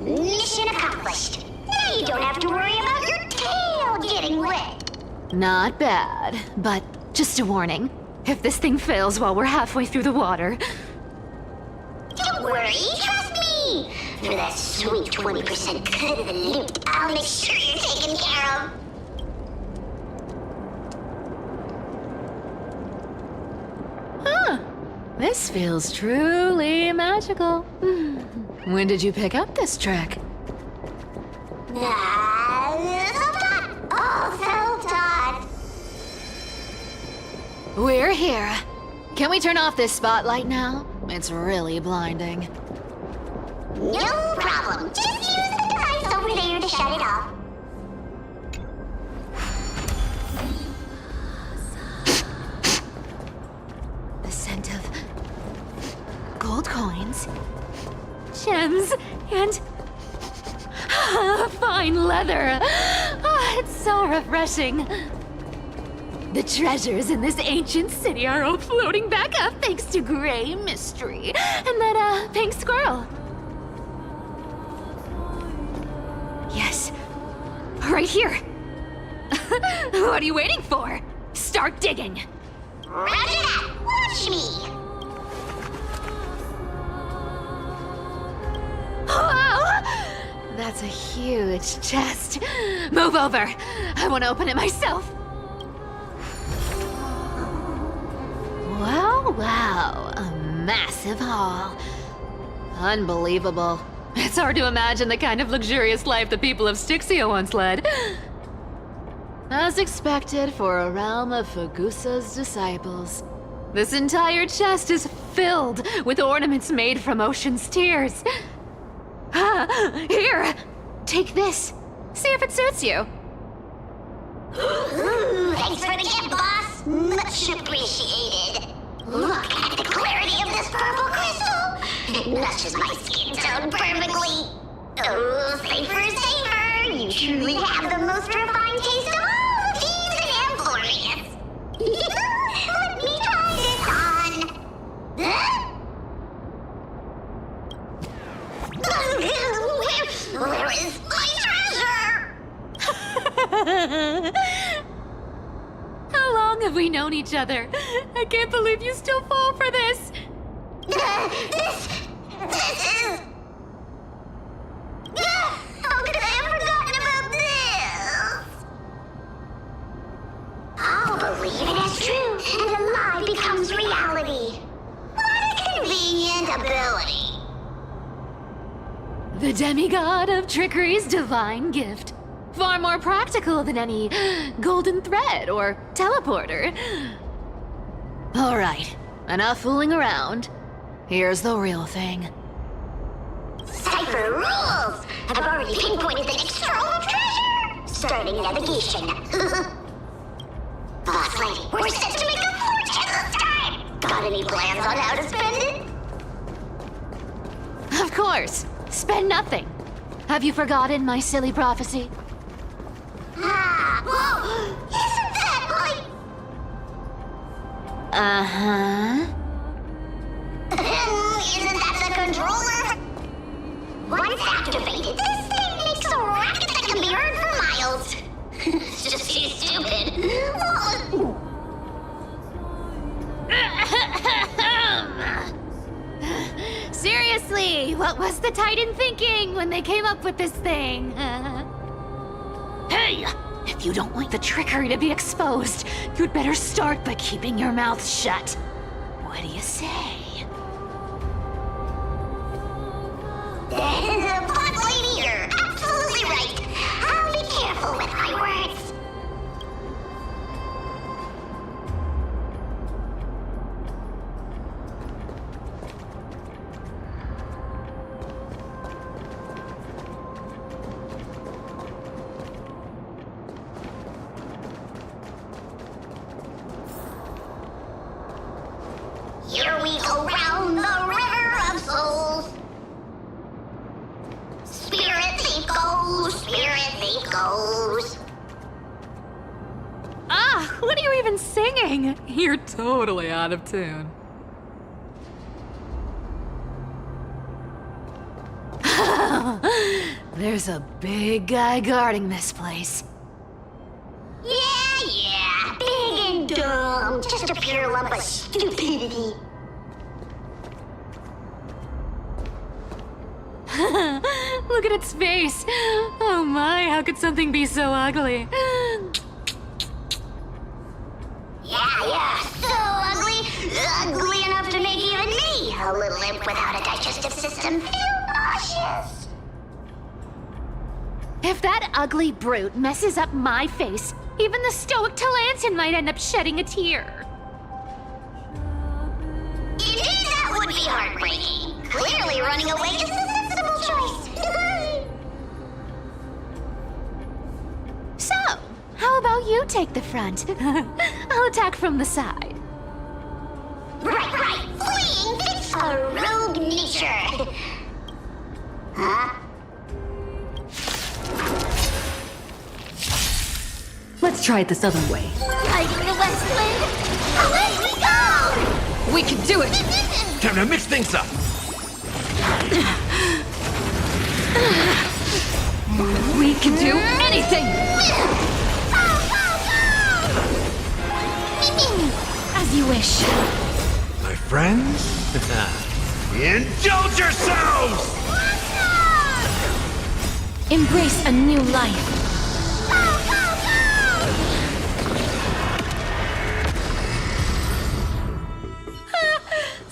Mission accomplished. Now you don't have to worry about your tail getting wet. Not bad, but just a warning. If this thing fails while we're halfway through the water... Don't worry, trust me. For that sweet 20% cut of the loot, I'll make sure you're taken care of. This feels truly magical. When did you pick up this trick? Self-taught. All self-taught. We're here. Can we turn off this spotlight now? It's really blinding. No problem. Just use the device over there to shut it off. The scent of gold coins, gems, and fine leather. It's so refreshing. The treasures in this ancient city are all floating back up thanks to Grey Mystery and that pink squirrel. Yes, right here. What are you waiting for? Start digging. Roger that. Watch me. Wow! That's a huge chest. Move over. I want to open it myself. Wow, a massive haul. Unbelievable. It's hard to imagine the kind of luxurious life the people of Styxia once led. As expected for a realm of Fagusa's disciples. This entire chest is filled with ornaments made from ocean's tears. Here, take this. See if it suits you. Ooh, thanks for the gift, boss. Much appreciated. Look at the clarity of this purple crystal. It matches my skin tone perfectly. Oh, safer, safer. You truly have the most refined taste of all the thieves in Amphoreus. Let me try this on. Huh? Where is my treasure? How long have we known each other? I can't believe you still fall for this. This is... How could I have forgotten about this? I'll believe it as true, and a lie becomes reality. What a convenient ability. The demigod of trickery's divine gift. Far more practical than any golden thread or teleporter. All right, enough fooling around. Here's the real thing. Cypher rules! I've already pinpointed the next trove of treasure! Starting navigation. Boss lady, we're set to make a fortune this time! Got any plans on how to spend it? Of course, spend nothing. Have you forgotten my silly prophecy? Whoa! Isn't that like... Uh-huh. Exactly! What was the Titan thinking when they came up with this thing? Hey! If you don't want the trickery to be exposed, you'd better start by keeping your mouth shut. What do you say? Pot lady, you're absolutely right. I'll be careful with my words. Here we go round the river of souls. Spirit thief goes, spirit thief goes. Ah, what are you even singing? You're totally out of tune. There's a big guy guarding this place. Yeah, big and dumb, just a pure lump of stupidity. Look at its face. Oh my, how could something be so ugly? Yeah, so ugly. Ugly enough to make even me, a little imp without a digestive system, feel nauseous. If that ugly brute messes up my face, even the stoic Talantin might end up shedding a tear. Indeed, that would be heartbreaking. Clearly running away is the sensible choice. So, how about you take the front? I'll attack from the side. Right. Fleeing fits a rogue nature. Huh? Let's try it this other way. Riding the west wind, away we go! We can do it! Time to mix things up! We can do anything! As you wish. My friends, indulge yourselves! Embrace a new life.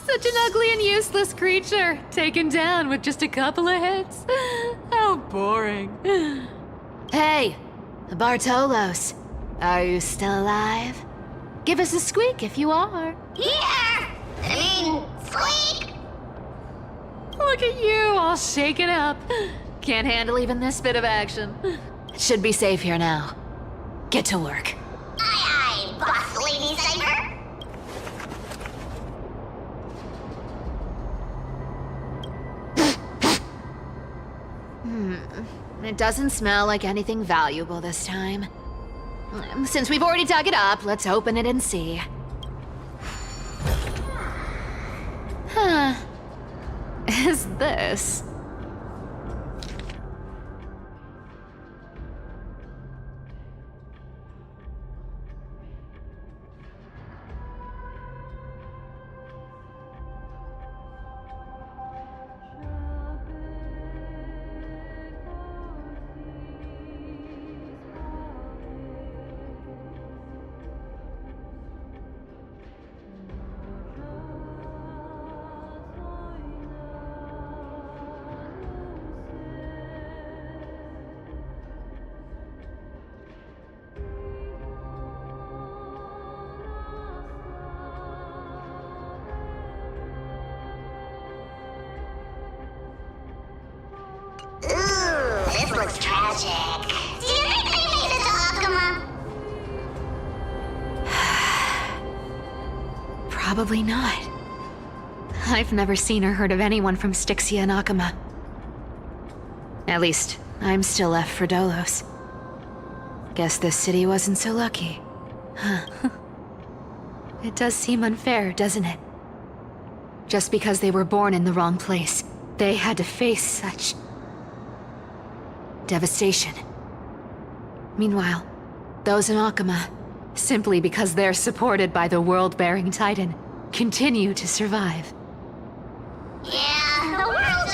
Such an ugly and useless creature, taken down with just a couple of hits. How boring. Hey, Bartolos, are you still alive? Give us a squeak if you are. Squeak! Look at you, all shaken up. Can't handle even this bit of action. It should be safe here now. Get to work. Aye, boss lady Cypher. It doesn't smell like anything valuable this time. Since we've already dug it up, let's open it and see. Huh. Is this? This looks tragic. Do you think they made it to Akuma? Probably not. I've never seen or heard of anyone from Styxia and Akuma. At least, I'm still left for Dolos. Guess this city wasn't so lucky. Huh. It does seem unfair, doesn't it? Just because they were born in the wrong place, they had to face such devastation. Meanwhile, those in Akuma, simply because they're supported by the world-bearing Titan, continue to survive. Yeah, the world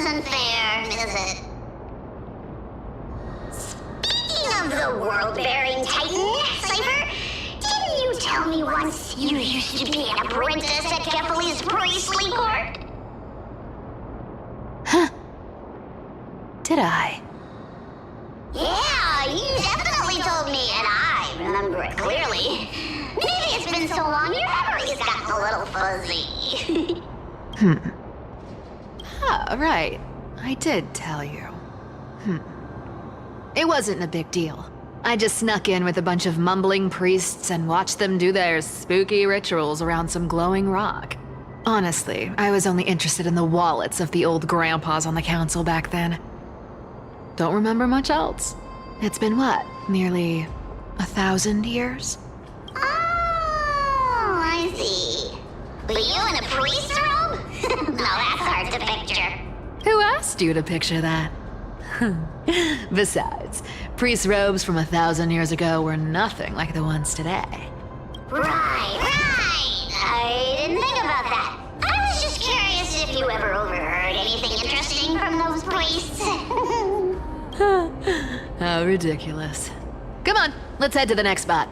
isn't fair, is it? Speaking of the world-bearing titan, Cypher, didn't you tell me once you used to be an apprentice at Kephal's priestly court? Did I? Yeah, you definitely told me, and I remember it clearly. Maybe it's been so long your memory's gotten a little fuzzy. Ah, right. I did tell you. It wasn't a big deal. I just snuck in with a bunch of mumbling priests and watched them do their spooky rituals around some glowing rock. Honestly, I was only interested in the wallets of the old grandpas on the council back then. Don't remember much else. It's been what, nearly 1,000 years? Oh, I see. But you in a priest's robe? Now that's hard to picture. Who asked you to picture that? Besides, priest robes from 1,000 years ago were nothing like the ones today. Right. I didn't think about that. I was just curious if you ever overheard anything interesting from those priests. How ridiculous. Come on, let's head to the next spot.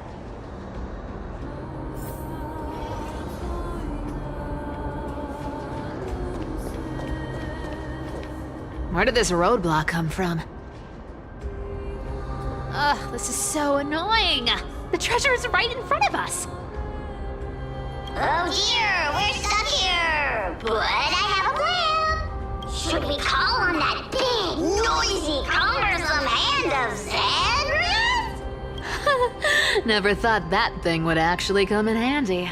Where did this roadblock come from? Ugh, this is so annoying. The treasure is right in front of us. Oh dear, we're stuck here. But I have a plan. Should we call on that big, noisy, cumbersome hand of Xandrias? Never thought that thing would actually come in handy.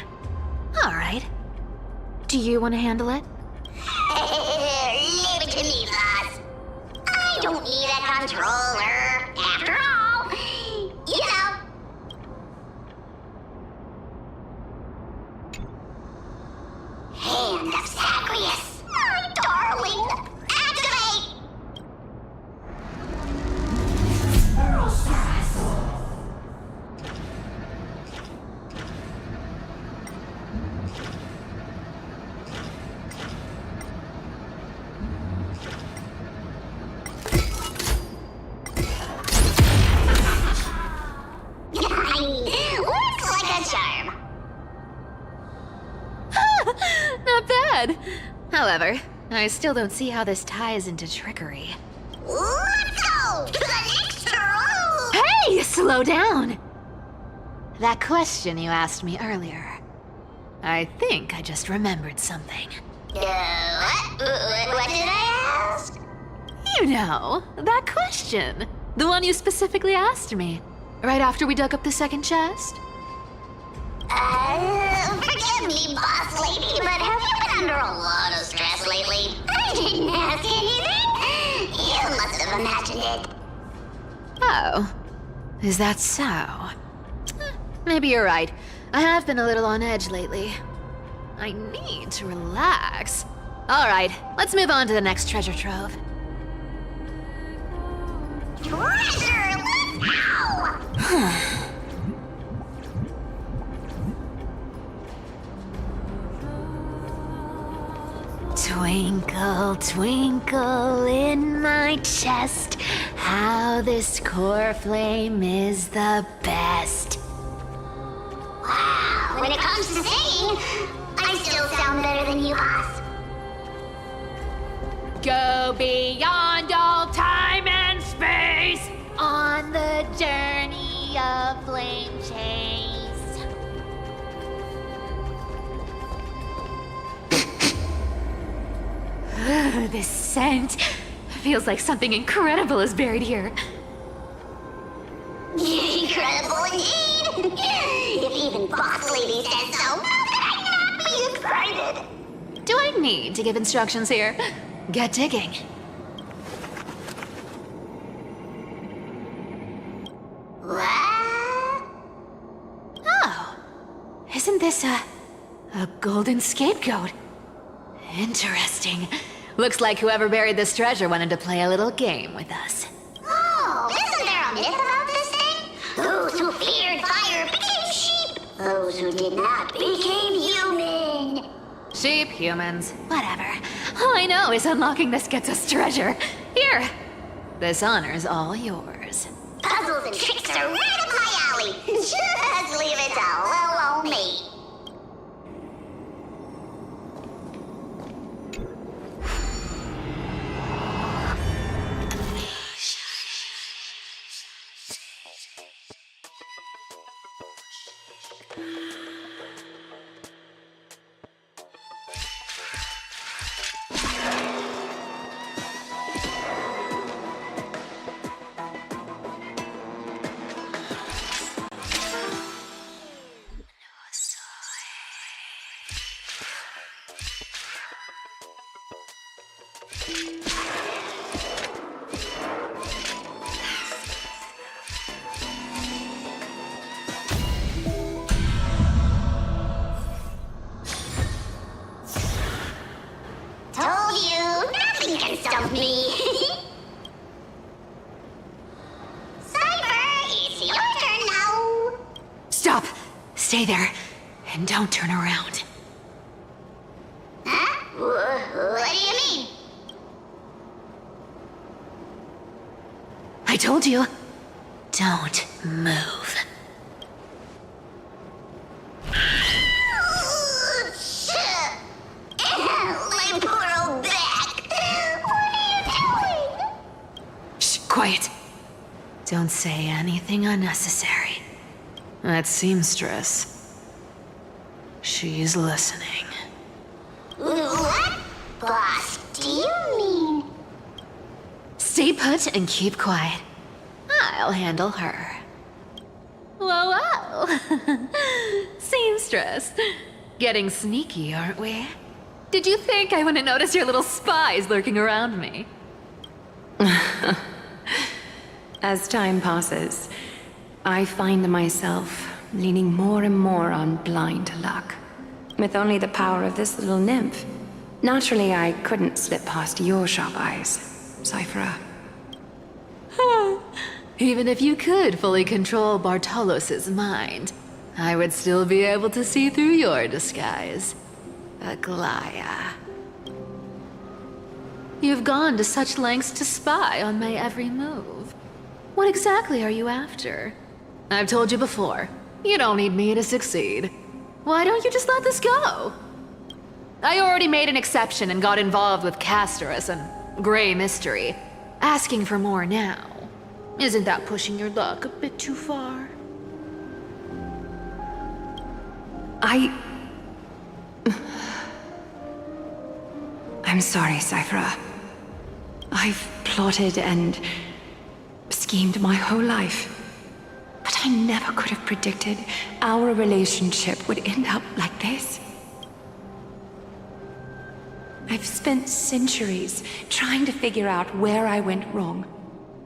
All right. Do you want to handle it? Leave it to me, boss. I don't need a controller. After all, you know. Hand of Zagreus. My darling. Activate! Looks like a charm. Not bad. However, I still don't see how this ties into trickery. Let's go to the next room. Hey, slow down! That question you asked me earlier. I think I just remembered something. What? What did I ask? You know, that question. The one you specifically asked me. Right after we dug up the second chest. Forgive me, boss lady, but have you been under a lot of stress lately? I didn't ask anything. You must have imagined it. Oh, is that so? Maybe you're right. I have been a little on edge lately. I need to relax. All right, let's move on to the next treasure trove. Treasure, let's go! Twinkle, twinkle in my chest, how this core flame is the best. Wow, when it comes to singing, I still sound better than you, boss. Go beyond all time and space on the journey of flame chase. This scent feels like something incredible is buried here. Incredible indeed! If even Boss Lady said so, how could I not be excited? Do I need to give instructions here? Get digging. What? Oh, isn't this a golden scapegoat? Interesting. Looks like whoever buried this treasure wanted to play a little game with us. Oh, isn't there a myth about this thing? Those who feared fire became sheep. Those who did not became human. Sheep, humans, whatever. All I know is unlocking this gets us treasure. Here, this honor's all yours. Puzzles and tricks are right up my alley. Just leave it to little old me. Told you, nothing can stop me. Cyber, it's your turn now. Stop! Stay there, and don't turn around. Huh? What do you mean? I told you, don't move. My poor old back. What are you doing? Shh, quiet. Don't say anything unnecessary. That seamstress. She's listening. What? Boss, do you mean? Stay put and keep quiet. I'll handle her. Whoa, whoa! Seamstress. Getting sneaky, aren't we? Did you think I wouldn't notice your little spies lurking around me? As time passes, I find myself leaning more and more on blind luck. With only the power of this little nymph, naturally I couldn't slip past your sharp eyes, Cyphera. Even if you could fully control Bartolos's mind, I would still be able to see through your disguise. Aglaya. You've gone to such lengths to spy on my every move. What exactly are you after? I've told you before, you don't need me to succeed. Why don't you just let this go? I already made an exception and got involved with Castorus and Grey Mystery. Asking for more now. Isn't that pushing your luck a bit too far? I'm sorry, Cyphera. I've plotted and schemed my whole life. But I never could have predicted our relationship would end up like this. I've spent centuries trying to figure out where I went wrong,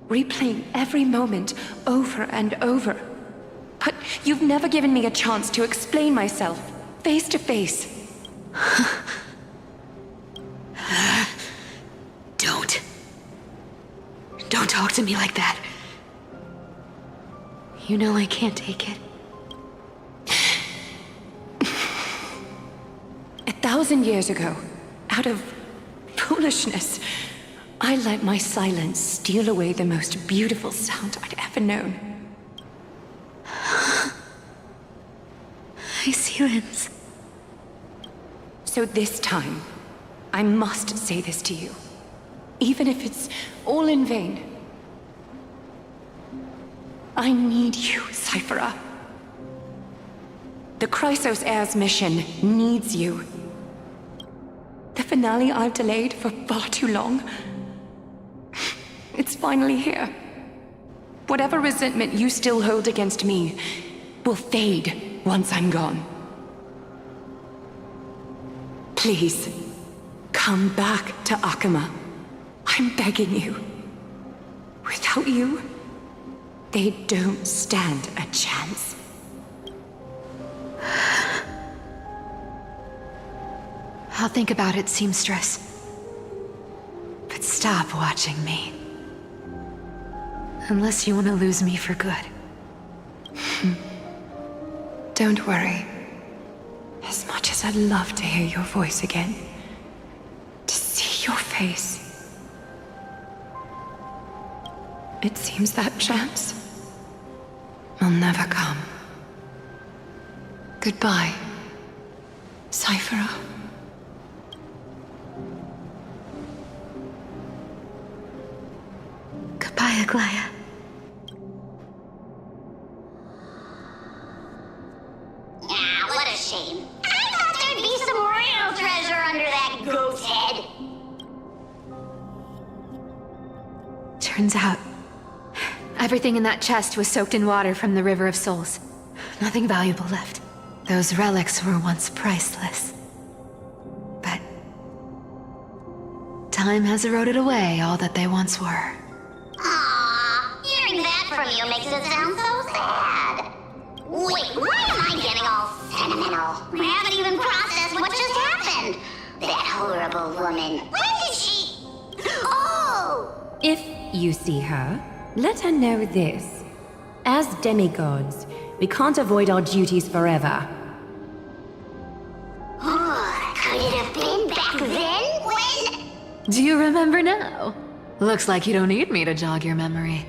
replaying every moment over and over. But you've never given me a chance to explain myself, face to face. Don't talk to me like that. You know I can't take it. 1,000 years ago, out of foolishness, I let my silence steal away the most beautiful sound I'd ever known. My silence. So this time, I must say this to you, even if it's all in vain. I need you, Cyphera. The Chrysos Heir's mission needs you. The finale I've delayed for far too long. It's finally here. Whatever resentment you still hold against me will fade once I'm gone. Please, come back to Akama. I'm begging you. Without you, they don't stand a chance. I'll think about it, seamstress. But stop watching me. Unless you want to lose me for good. Don't worry. As much as I'd love to hear your voice again, to see face. It seems that chance will never come. Goodbye, Cyphera. Goodbye, Aglaya. Ah, what a shame. I thought there'd be some real treasure under that goat's head. Turns out, everything in that chest was soaked in water from the River of Souls. Nothing valuable left. Those relics were once priceless. But time has eroded away all that they once were. Aww, hearing that from you makes it sound so sad. Wait, why am I getting all sentimental? I haven't even processed what just happened. That horrible woman. When did she... Oh! If you see her, let her know this. As demigods, we can't avoid our duties forever. Oh, could it have been back then when... Do you remember now? Looks like you don't need me to jog your memory.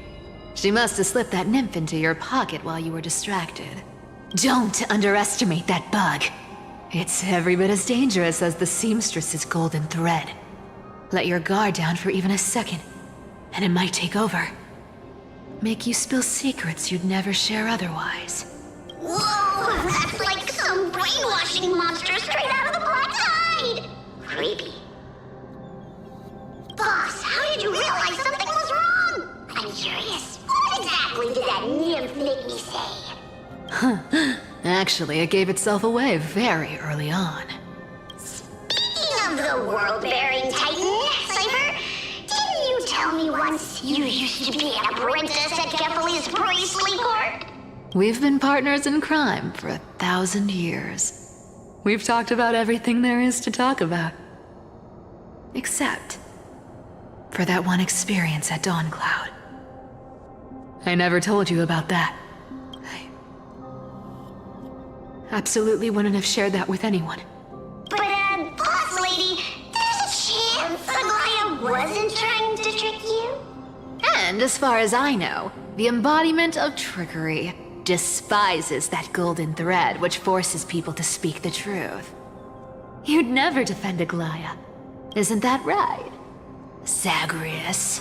She must have slipped that nymph into your pocket while you were distracted. Don't underestimate that bug. It's every bit as dangerous as the seamstress's golden thread. Let your guard down for even a second, and it might take over. Make you spill secrets you'd never share otherwise. Whoa, that's like some brainwashing monster straight out of the Black Tide! Creepy. Boss, how did you realize something was wrong? I'm curious. What exactly did that nymph make me say? Actually, it gave itself away very early on. Speaking of the world-bearing titan, Cypher, didn't you tell me once you used to be an apprentice at Kefali's priestly court? We've been partners in crime for 1,000 years. We've talked about everything there is to talk about. Except for that one experience at Dawncloud. I never told you about that. I absolutely wouldn't have shared that with anyone. But, boss lady, there's a chance Aglaya wasn't trying to trick you? And as far as I know, the embodiment of trickery despises that golden thread which forces people to speak the truth. You'd never defend Aglaya. Isn't that right, Zagreus?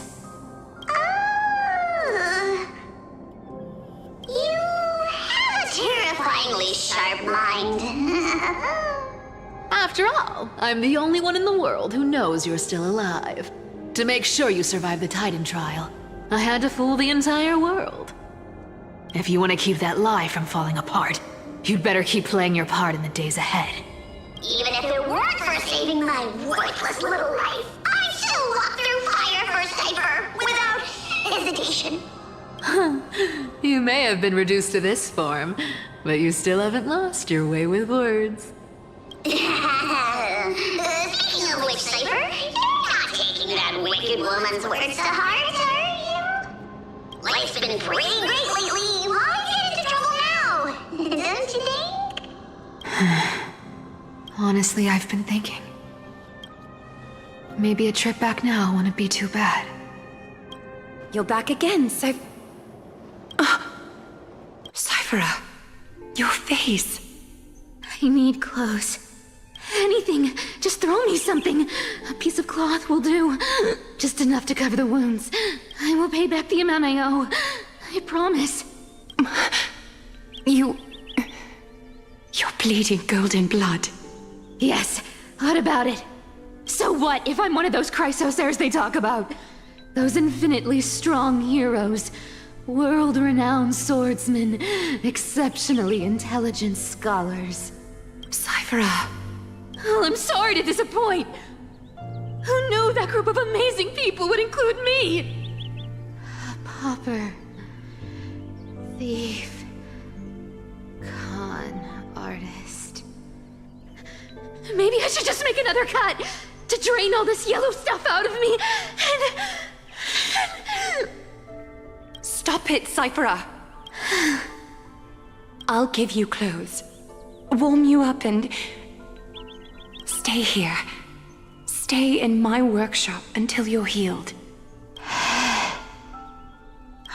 You have a terrifyingly sharp mind. After all, I'm the only one in the world who knows you're still alive. To make sure you survive the Titan trial, I had to fool the entire world. If you want to keep that lie from falling apart, you'd better keep playing your part in the days ahead. Even if it weren't for saving my worthless little life, I'd still walk through fire for Cypher without hesitation. You may have been reduced to this form, but you still haven't lost your way with words. Speaking of which, Cypher, you're not taking that wicked woman's words to heart, are you? Life's been pretty great lately. Why get into trouble now? Don't you think? Honestly, I've been thinking. Maybe a trip back now wouldn't be too bad. You're back again, Cyphera, your face. I need clothes. Anything. Just throw me something. A piece of cloth will do. Just enough to cover the wounds. I will pay back the amount I owe. I promise. You're bleeding golden blood. Yes, what about it? So what if I'm one of those Chrysosairs they talk about? Those infinitely strong heroes. World-renowned swordsmen. Exceptionally intelligent scholars. Cyphera. Oh, I'm sorry to disappoint. Who knew that group of amazing people would include me? A pauper. Thief. Con artist. Maybe I should just make another cut to drain all this yellow stuff out of me and... Stop it, Cyphera. I'll give you clothes. Warm you up and... Stay here. Stay stay in my workshop until you're healed.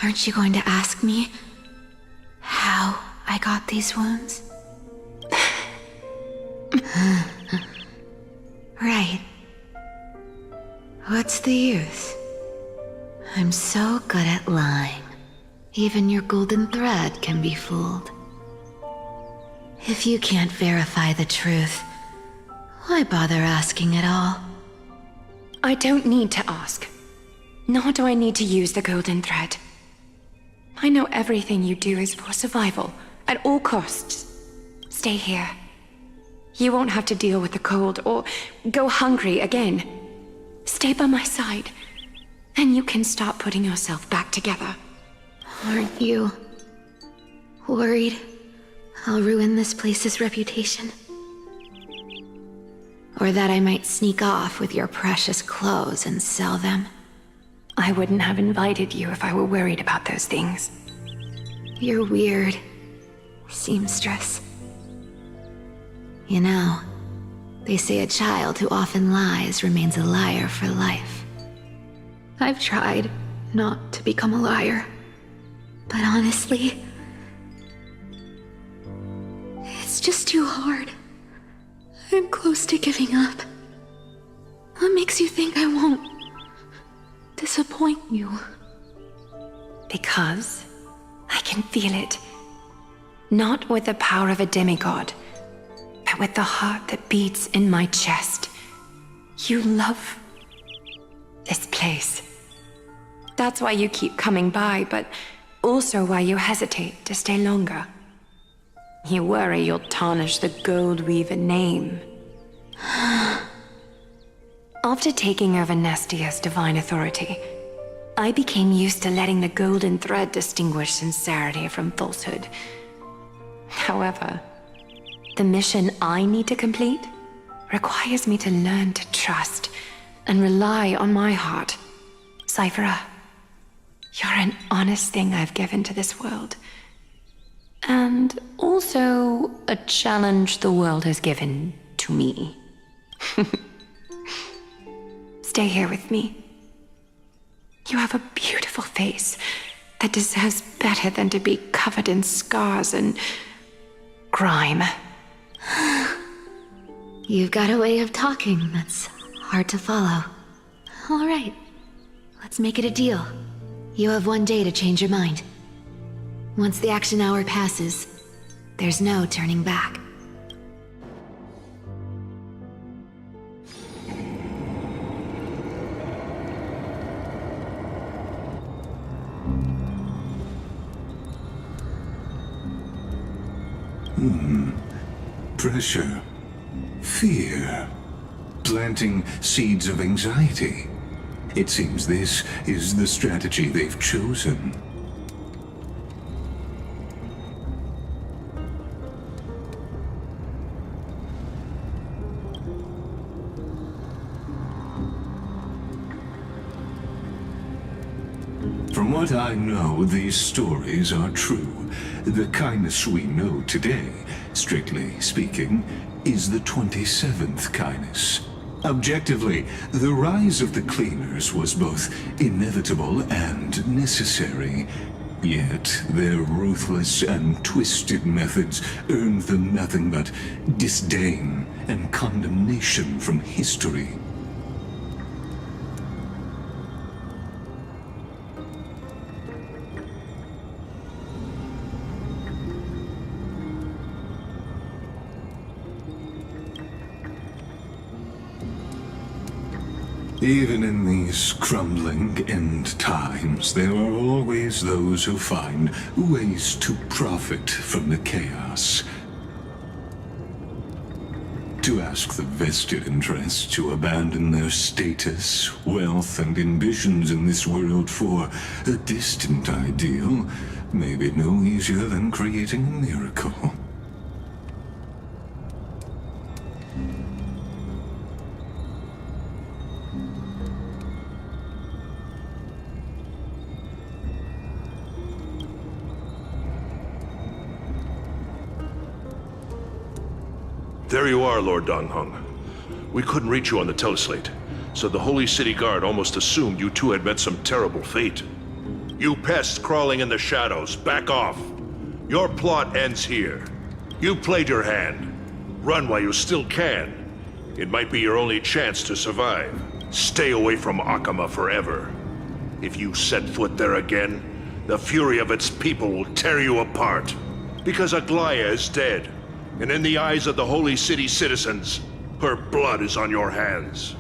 Aren't you going to ask me how I got these wounds? Right. What's the use? I'm so good at lying. Even your golden thread can be fooled. If you can't verify the truth, why bother asking at all? I don't need to ask. Nor do I need to use the golden thread. I know everything you do is for survival, at all costs. Stay here. You won't have to deal with the cold or go hungry again. Stay by my side, and you can start putting yourself back together. Aren't you worried I'll ruin this place's reputation? Or that I might sneak off with your precious clothes and sell them? I wouldn't have invited you if I were worried about those things. You're weird, seamstress. You know, they say a child who often lies remains a liar for life. I've tried not to become a liar, but honestly, it's just too hard. I'm close to giving up. What makes you think I won't disappoint you? Because I can feel it. Not with the power of a demigod, but with the heart that beats in my chest. You love this place. That's why you keep coming by, but also why you hesitate to stay longer. You worry you'll tarnish the Gold Weaver name. After taking over Nestia's divine authority, I became used to letting the golden thread distinguish sincerity from falsehood. However, the mission I need to complete requires me to learn to trust and rely on my heart. Cyphera, you're an honest thing I've given to this world. And also a challenge the world has given to me. Stay here with me. You have a beautiful face that deserves better than to be covered in scars and grime. You've got a way of talking that's hard to follow. All right, let's make it a deal. You have 1 day to change your mind. Once the action hour passes, there's no turning back. Pressure. Fear. Planting seeds of anxiety. It seems this is the strategy they've chosen. From what I know, these stories are true. The kindness we know today, strictly speaking, is the 27th kindness. Objectively, the rise of the Cleaners was both inevitable and necessary. Yet, their ruthless and twisted methods earned them nothing but disdain and condemnation from history. Even in these crumbling end times, there are always those who find ways to profit from the chaos. To ask the vested interests to abandon their status, wealth, and ambitions in this world for a distant ideal may be no easier than creating a miracle. There you are, Lord Donghong. We couldn't reach you on the teleslate. so the Holy City Guard almost assumed you two had met some terrible fate. You pests crawling in the shadows, back off. Your plot ends here. You played your hand. Run while you still can. It might be your only chance to survive. Stay away from Akama forever. If you set foot there again, the fury of its people will tear you apart. Because Aglaya is dead, and in the eyes of the Holy City citizens, her blood is on your hands.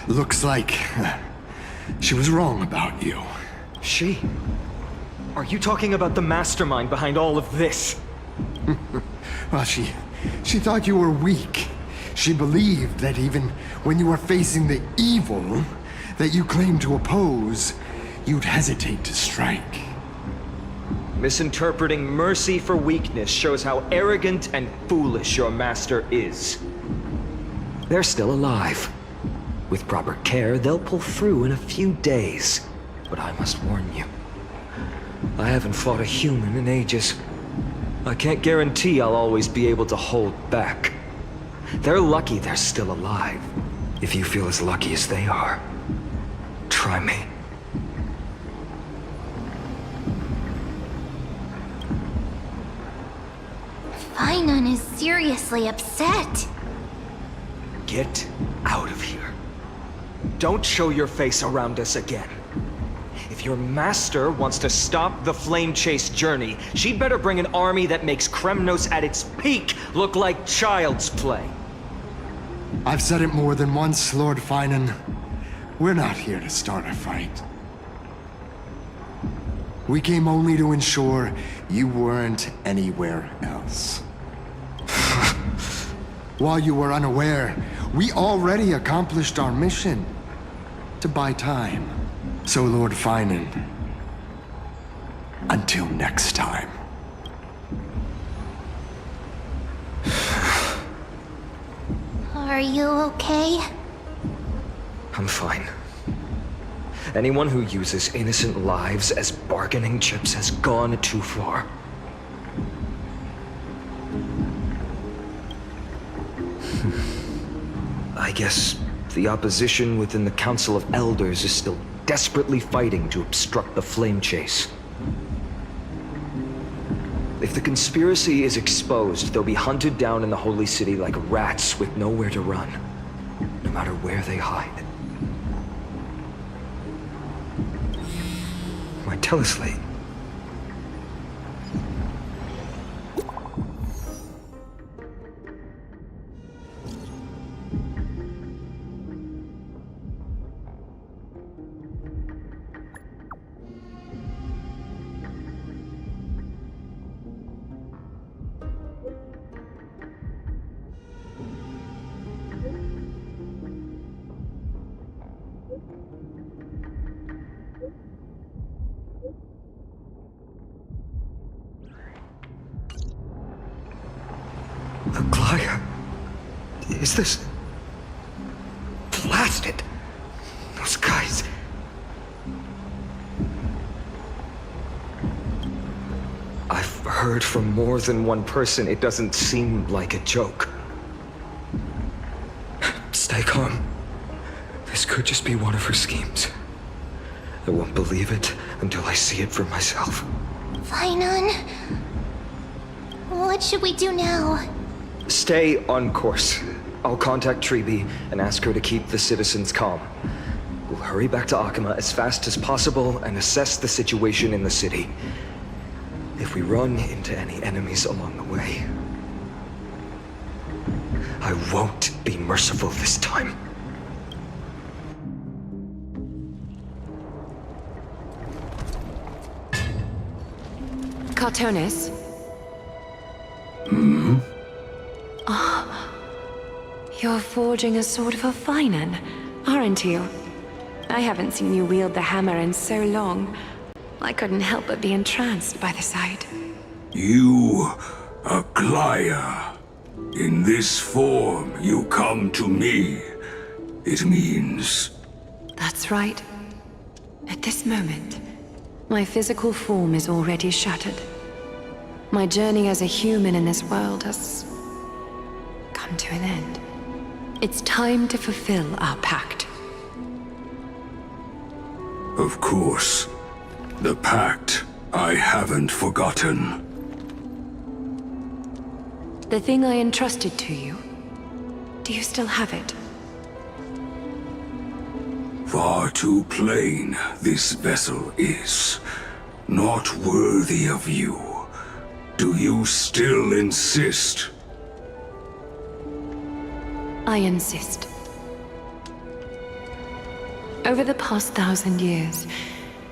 Looks like she was wrong about you. She? Are you talking about the mastermind behind all of this? Well, she thought you were weak. She believed that even when you were facing the evil that you claimed to oppose, you'd hesitate to strike. Misinterpreting mercy for weakness shows how arrogant and foolish your master is. They're still alive. With proper care, they'll pull through in a few days. But I must warn you, I haven't fought a human in ages. I can't guarantee I'll always be able to hold back. They're lucky they're still alive. If you feel as lucky as they are, try me. Bygone is seriously upset. Get out of here. Don't show your face around us again. If your master wants to stop the Flame Chase journey, she'd better bring an army that makes Kremnos at its peak look like child's play. I've said it more than once, Lord Finan. We're not here to start a fight. We came only to ensure you weren't anywhere else. While you were unaware, we already accomplished our mission to buy time. So, Lord Finan, until next time. Are you okay? I'm fine. Anyone who uses innocent lives as bargaining chips has gone too far. I guess the opposition within the Council of Elders is still desperately fighting to obstruct the Flame Chase. If the conspiracy is exposed, they'll be hunted down in the Holy City like rats with nowhere to run, no matter where they hide. Why, tell us, Late. Aglaya? Is this... blasted? Those guys... I've heard from more than one person it doesn't seem like a joke. Stay calm. This could just be one of her schemes. I won't believe it until I see it for myself. Finan, what should we do now? Stay on course. I'll contact Treeby and ask her to keep the citizens calm. We'll hurry back to Akama as fast as possible and assess the situation in the city. If we run into any enemies along the way, I won't be merciful this time. Cartonis? You're forging a sword for Finan, aren't you? I haven't seen you wield the hammer in so long. I couldn't help but be entranced by the sight. You, Aglaya. In this form, you come to me. It means... That's right. At this moment, my physical form is already shattered. My journey as a human in this world has come to an end. It's time to fulfill our pact. Of course. The pact. I haven't forgotten. The thing I entrusted to you, do you still have it? Far too plain this vessel is. Not worthy of you. Do you still insist? I insist. Over the past 1,000 years,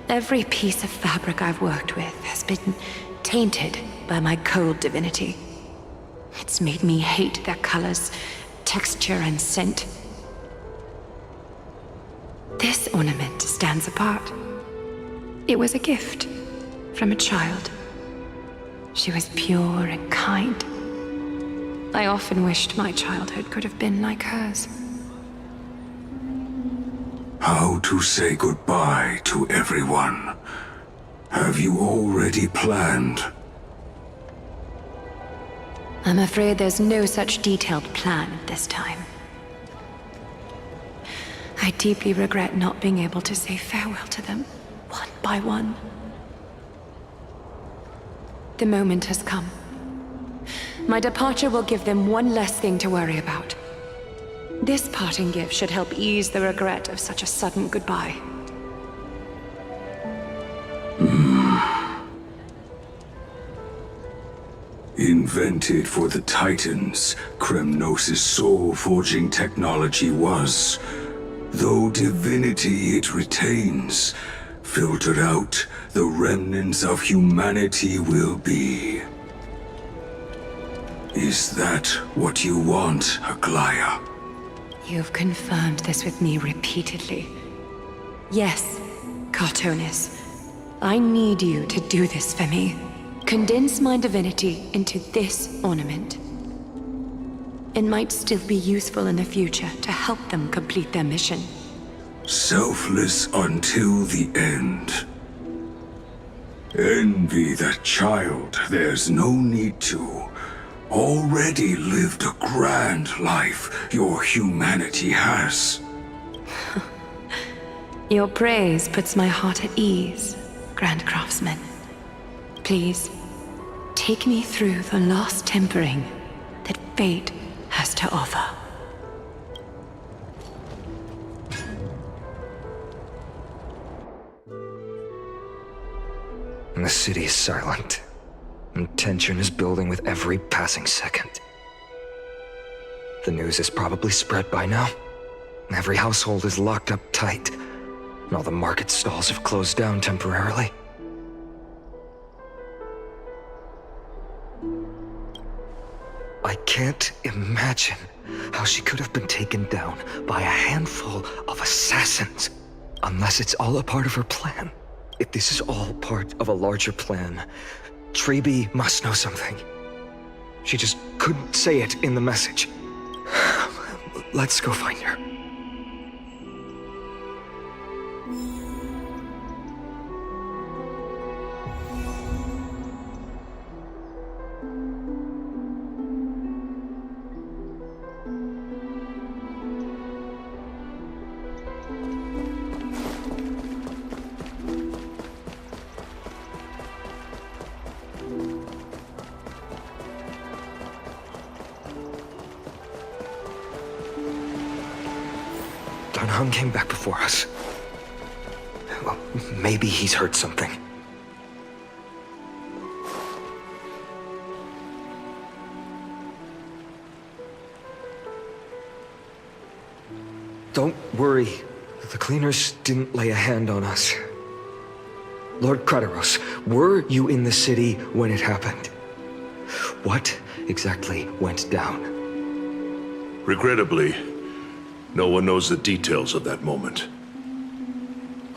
every piece of fabric I've worked with has been tainted by my cold divinity. It's made me hate their colors, texture, and scent. This ornament stands apart. It was a gift from a child. She was pure and kind. I often wished my childhood could have been like hers. How to say goodbye to everyone? Have you already planned? I'm afraid there's no such detailed plan at this time. I deeply regret not being able to say farewell to them, one by one. The moment has come. My departure will give them one less thing to worry about. This parting gift should help ease the regret of such a sudden goodbye. Invented for the Titans, Kremnos' soul-forging technology was. Though divinity it retains, filtered out, the remnants of humanity will be. Is that what you want, Aglaya? You've confirmed this with me repeatedly. Yes, Cartonis. I need you to do this for me. Condense my divinity into this ornament. It might still be useful in the future to help them complete their mission. Selfless until the end. Envy that child, there's no need to. Already lived a grand life your humanity has. Your praise puts my heart at ease, Grand Craftsman. Please, take me through the last tempering that fate has to offer. The city is silent, and tension is building with every passing second. The news is probably spread by now. Every household is locked up tight, and all the market stalls have closed down temporarily. I can't imagine how she could have been taken down by a handful of assassins, unless it's all a part of her plan. If this is all part of a larger plan, Trailblaze must know something. She just couldn't say it in the message. Let's go find her. Darnham came back before us. Well, maybe he's heard something. Don't worry. The cleaners didn't lay a hand on us. Lord Krateros, were you in the city when it happened? What exactly went down? Regrettably, no one knows the details of that moment.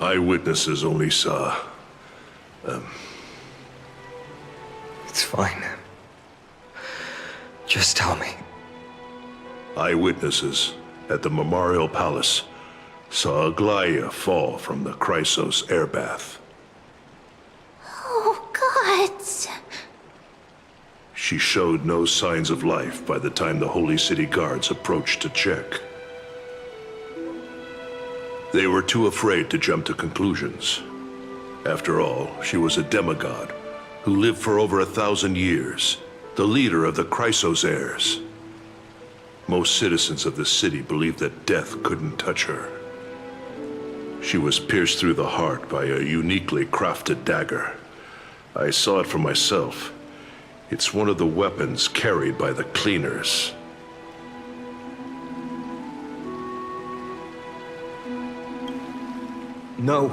Eyewitnesses only saw... It's fine. Just tell me. Eyewitnesses at the Memorial Palace saw Aglaya fall from the Chrysos airbath. Oh, gods. She showed no signs of life by the time the Holy City guards approached to check. They were too afraid to jump to conclusions. After all, she was a demigod who lived for over 1,000 years, the leader of the Chrysos heirs. Most citizens of the city believed that death couldn't touch her. She was pierced through the heart by a uniquely crafted dagger. I saw it for myself. It's one of the weapons carried by the cleaners. No,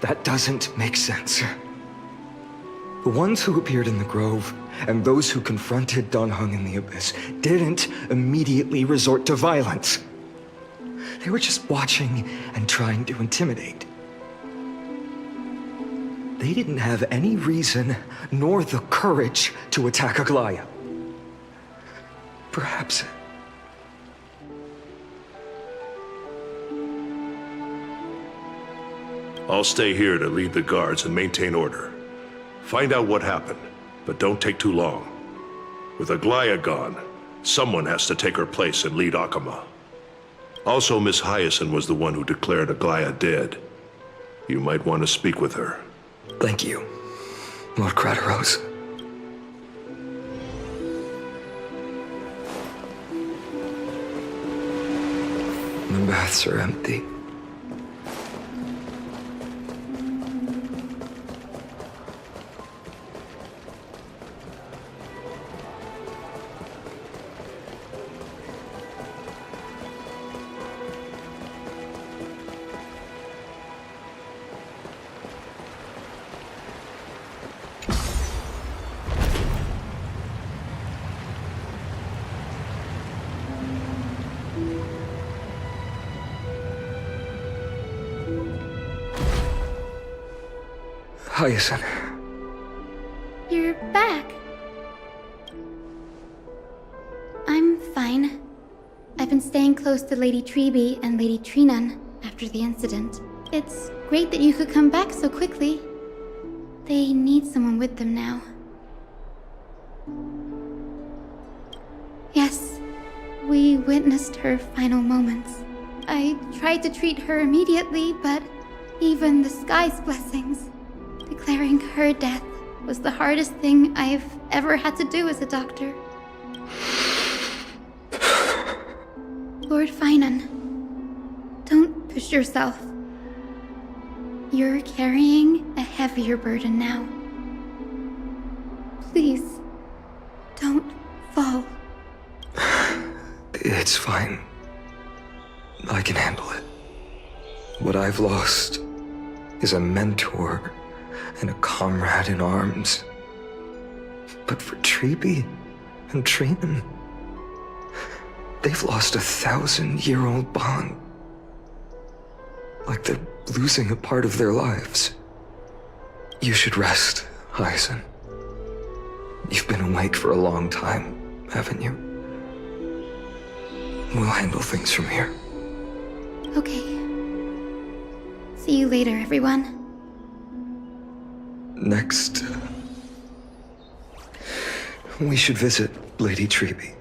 that doesn't make sense. The ones who appeared in the grove and those who confronted Dan Heng in the abyss didn't immediately resort to violence. They were just watching and trying to intimidate. They didn't have any reason nor the courage to attack Aglaya. Perhaps... I'll stay here to lead the guards and maintain order. Find out what happened, but don't take too long. With Aglaya gone, someone has to take her place and lead Akama. Also, Miss Hyacinth was the one who declared Aglaya dead. You might want to speak with her. Thank you, Lord Crateros. The baths are empty. Hyacinth. You're back. I'm fine. I've been staying close to Lady Treeby and Lady Trinan after the incident. It's great that you could come back so quickly. They need someone with them now. Yes, we witnessed her final moments. I tried to treat her immediately, but even the sky's blessings. Declaring her death was the hardest thing I've ever had to do as a doctor. Lord Finan, don't push yourself. You're carrying a heavier burden now. Please, don't fall. It's fine. I can handle it. What I've lost is a mentor and a comrade in arms. But for Treeby and Trinan, they've lost 1,000-year-old bond. Like they're losing a part of their lives. You should rest, Hyacinth. You've been awake for a long time, haven't you? We'll handle things from here. Okay. See you later, everyone. Next, we should visit Lady Treeby.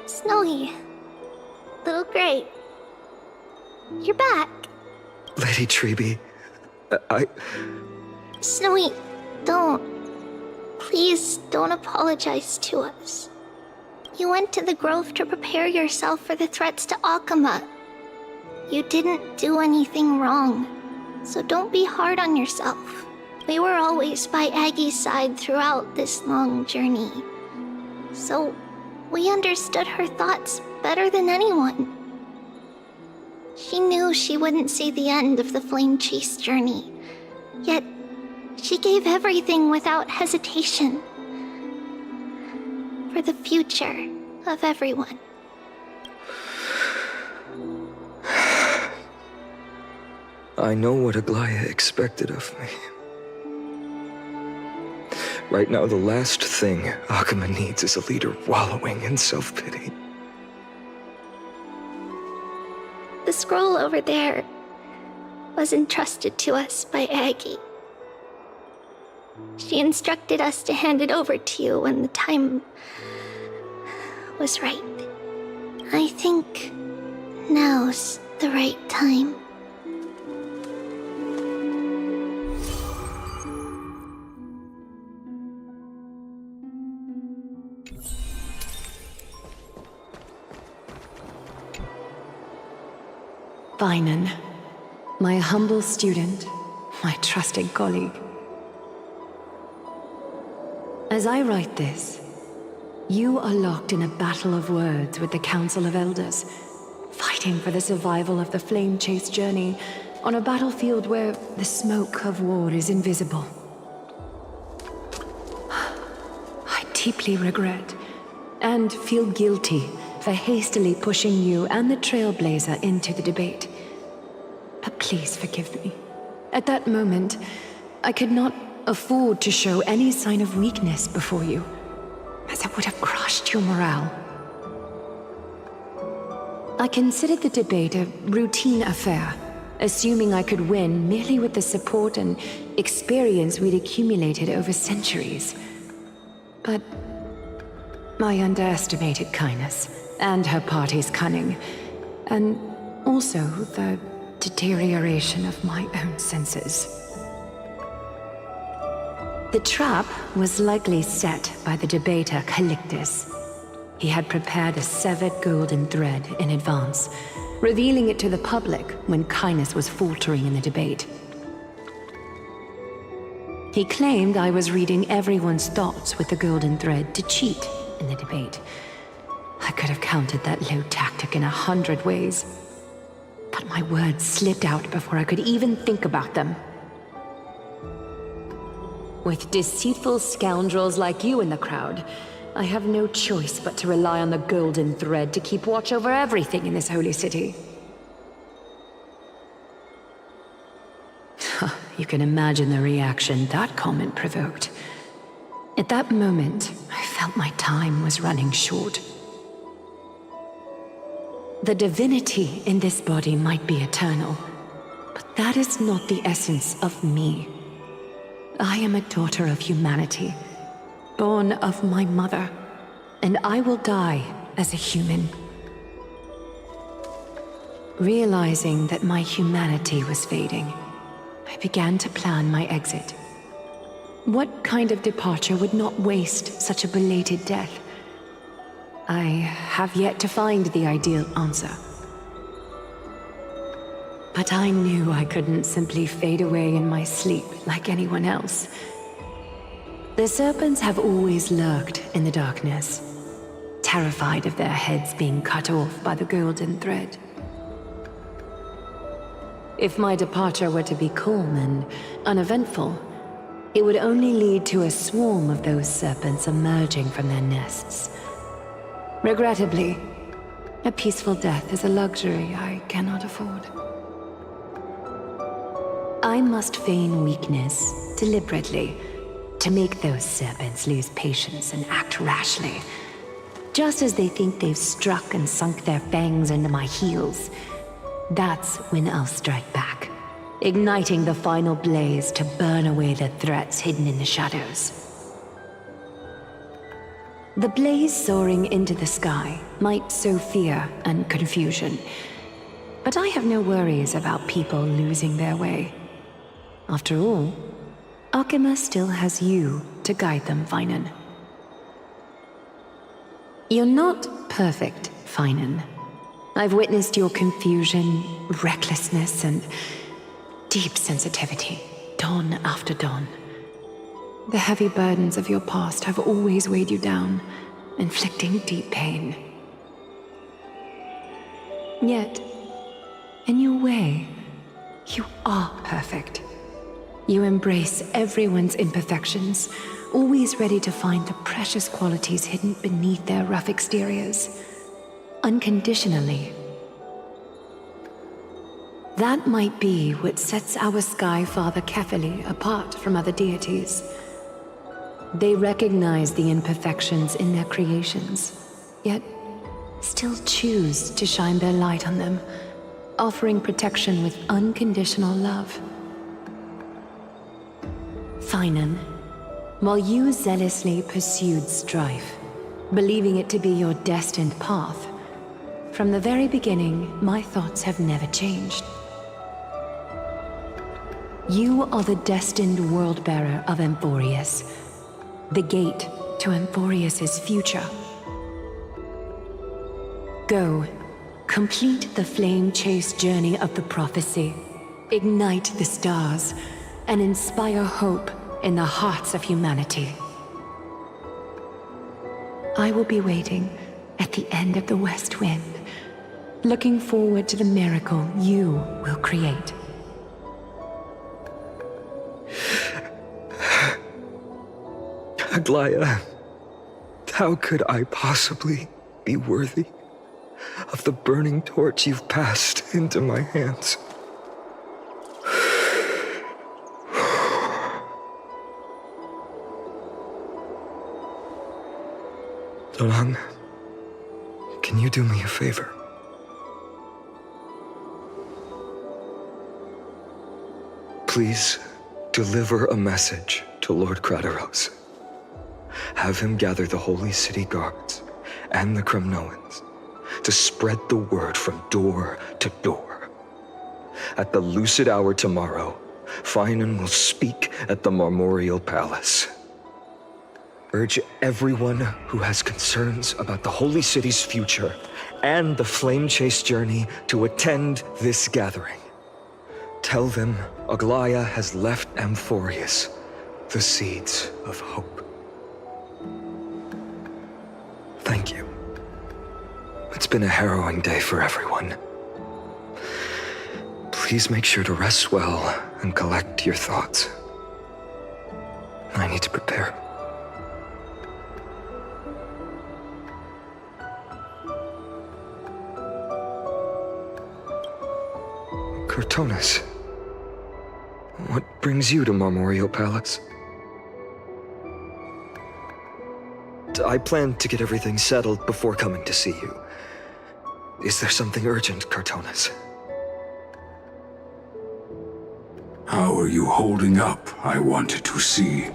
Snowy. Little Gray. You're back. Lady Treeby, Snowy, don't. Please don't apologize to us. You went to the grove to prepare yourself for the threats to Akama. You didn't do anything wrong, so don't be hard on yourself. We were always by Aggie's side throughout this long journey. So, we understood her thoughts better than anyone. She knew she wouldn't see the end of the flame chase journey. Yet, she gave everything without hesitation. For the future of everyone. I know what Aglaya expected of me. Right now, the last thing Akuma needs is a leader wallowing in self-pity. The scroll over there was entrusted to us by Aggie. She instructed us to hand it over to you when the time was right. I think now's the right time. Bygone, my humble student, my trusted colleague. As I write this, you are locked in a battle of words with the Council of Elders, fighting for the survival of the Flame Chase journey on a battlefield where the smoke of war is invisible. I deeply regret and feel guilty for hastily pushing you and the Trailblazer into the debate. But please forgive me. At that moment, I could not afford to show any sign of weakness before you, as it would have crushed your morale. I considered the debate a routine affair, assuming I could win merely with the support and experience we'd accumulated over centuries. But I underestimated Kindness and her party's cunning, and also the deterioration of my own senses. The trap was likely set by the debater Calictus. He had prepared a severed golden thread in advance, revealing it to the public when Kindness was faltering in the debate. He claimed I was reading everyone's thoughts with the golden thread to cheat in the debate. I could have countered that low tactic in 100 ways, but my words slipped out before I could even think about them. With deceitful scoundrels like you in the crowd, I have no choice but to rely on the golden thread to keep watch over everything in this holy city. You can imagine the reaction that comment provoked. At that moment, I felt my time was running short. The divinity in this body might be eternal, but that is not the essence of me. I am a daughter of humanity, born of my mother, and I will die as a human. Realizing that my humanity was fading, I began to plan my exit. What kind of departure would not waste such a belated death? I have yet to find the ideal answer. But I knew I couldn't simply fade away in my sleep like anyone else. The serpents have always lurked in the darkness, terrified of their heads being cut off by the golden thread. If my departure were to be calm and uneventful, it would only lead to a swarm of those serpents emerging from their nests. Regrettably, a peaceful death is a luxury I cannot afford. I must feign weakness deliberately to make those serpents lose patience and act rashly. Just as they think they've struck and sunk their fangs into my heels, that's when I'll strike back, igniting the final blaze to burn away the threats hidden in the shadows. The blaze soaring into the sky might sow fear and confusion, but I have no worries about people losing their way. After all, Akuma still has you to guide them, Bygone. You're not perfect, Bygone. I've witnessed your confusion, recklessness, and deep sensitivity, dawn after dawn. The heavy burdens of your past have always weighed you down, inflicting deep pain. Yet, In your way, you are perfect. You embrace everyone's imperfections, always ready to find the precious qualities hidden beneath their rough exteriors. Unconditionally. That might be what sets our Sky Father Kefili apart from other deities. They recognize the imperfections in their creations, yet still choose to shine their light on them, offering protection with unconditional love. Finan, while you zealously pursued strife, believing it to be your destined path, from the very beginning, my thoughts have never changed. You are the destined world-bearer of Amphoreus, the gate to Amphoreus' future. Go, complete the flame-chase journey of the prophecy, ignite the stars, and inspire hope in the hearts of humanity. I will be waiting at the end of the West Wind, looking forward to the miracle you will create. Aglaya, how could I possibly be worthy of the burning torch you've passed into my hands? Dorang, can you do me a favor? Please deliver a message to Lord Krateros. Have him gather the Holy City guards and the Kremnoans to spread the word from door to door. At the lucid hour tomorrow, Finan will speak at the Marmorial Palace. Urge everyone who has concerns about the Holy City's future and the Flame Chase journey to attend this gathering. Tell them Aglaya has left Amphoreus the seeds of hope. Thank you. It's been a harrowing day for everyone. Please make sure to rest well and collect your thoughts. I need to prepare. Cortonis, what brings you to Marmorial Palace? I planned to get everything settled before coming to see you. Is there something urgent, Cortonis? How are you holding up, I wanted to see.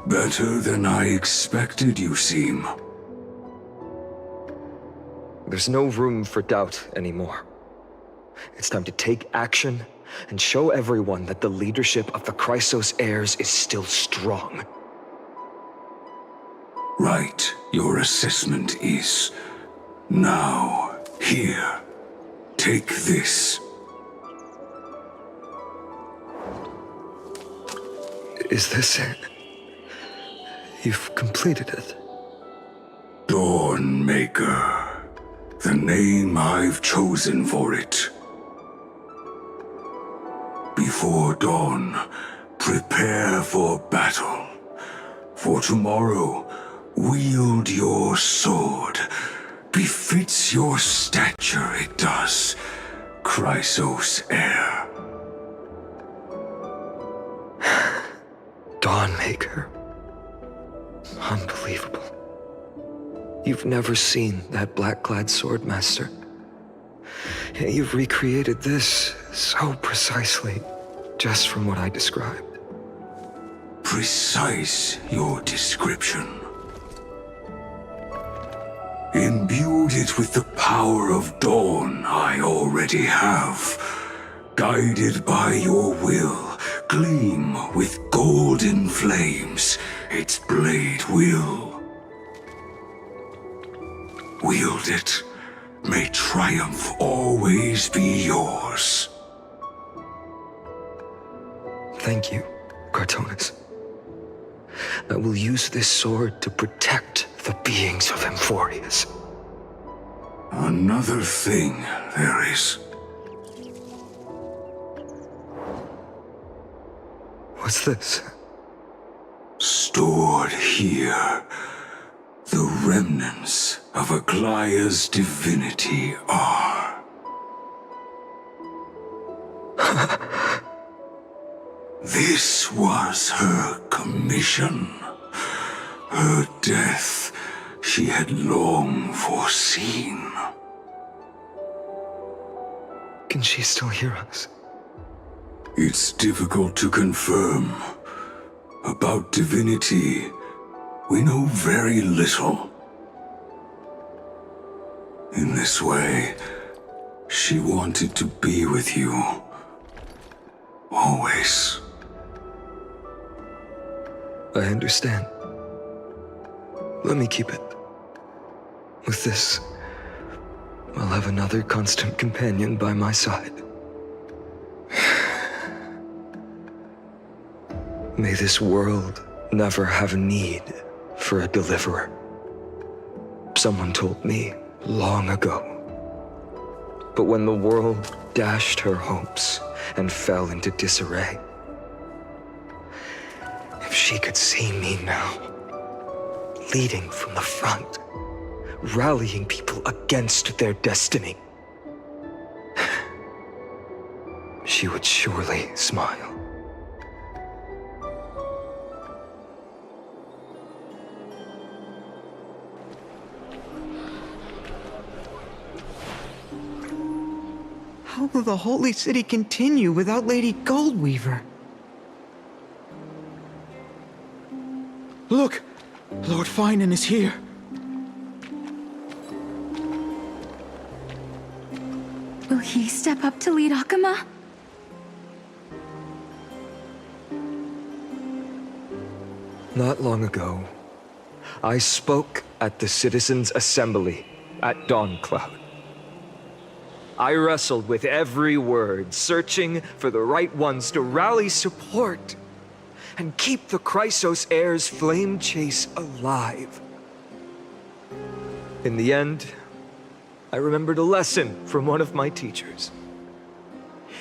Better than I expected, you seem. There's no room for doubt anymore. It's time to take action and show everyone that the leadership of the Chrysos heirs is still strong. Right, your assessment is. Now, here. Take this. Is this it? You've completed it. Dawnmaker. The name I've chosen for it. Before dawn, prepare for battle. For tomorrow, wield your sword. Befits your stature, it does. Chrysos heir. Dawnmaker. Unbelievable. You've never seen that black-clad swordmaster. Yet you've recreated this so precisely, just from what I described. Precise, your description. Imbued it with the power of dawn I already have. Guided by your will, gleam with golden flames, its blade will. Wield it, may triumph always be yours. Thank you, Cortonis. I will use this sword to protect the beings of Amphoreus. Another thing there is. What's this? Stored here, the remnants of Aglaya's divinity are. This was her commission. Her death she had long foreseen. Can she still hear us? It's difficult to confirm. About divinity, we know very little. In this way, she wanted to be with you. Always. I understand. Let me keep it. With this, I'll have another constant companion by my side. May this world never have need for a deliverer. Someone told me long ago. But when the world dashed her hopes and fell into disarray, if she could see me now, leading from the front, rallying people against their destiny, she would surely smile. How will the Holy City continue without Lady Goldweaver? Look! Lord Finan is here. Will he step up to lead Akama? Not long ago, I spoke at the Citizens' Assembly at Dawncloud. I wrestled with every word, searching for the right ones to rally support and keep the Chrysos heir's flame chase alive. In the end, I remembered a lesson from one of my teachers.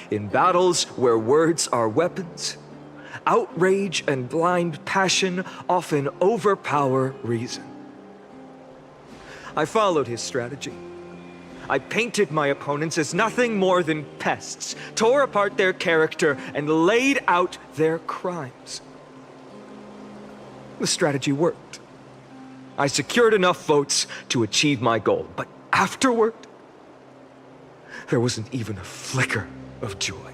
In battles where words are weapons, outrage and blind passion often overpower reason. I followed his strategy. I painted my opponents as nothing more than pests, tore apart their character, and laid out their crimes. The strategy worked. I secured enough votes to achieve my goal, but afterward, there wasn't even a flicker of joy.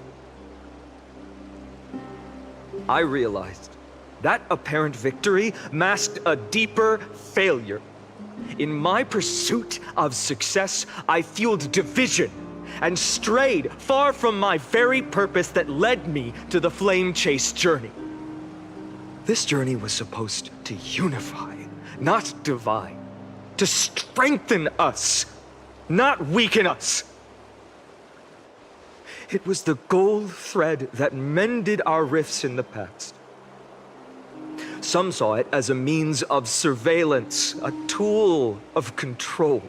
I realized that apparent victory masked a deeper failure. In my pursuit of success, I fueled division and strayed far from my very purpose that led me to the flame chase journey. This journey was supposed to unify, not divide, to strengthen us, not weaken us. It was the gold thread that mended our rifts in the past. Some saw it as a means of surveillance, a tool of control.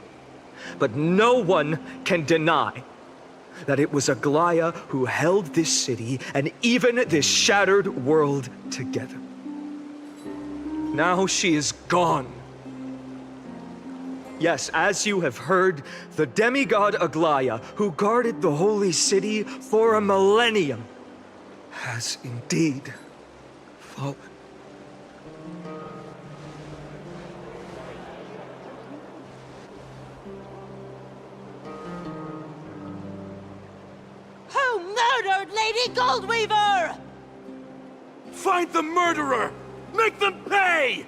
But no one can deny that it was Aglaya who held this city and even this shattered world together. Now she is gone. Yes, as you have heard, the demigod Aglaya, who guarded the holy city for a millennium, has indeed fallen. Who murdered Lady Goldweaver? Find the murderer! Make them pay!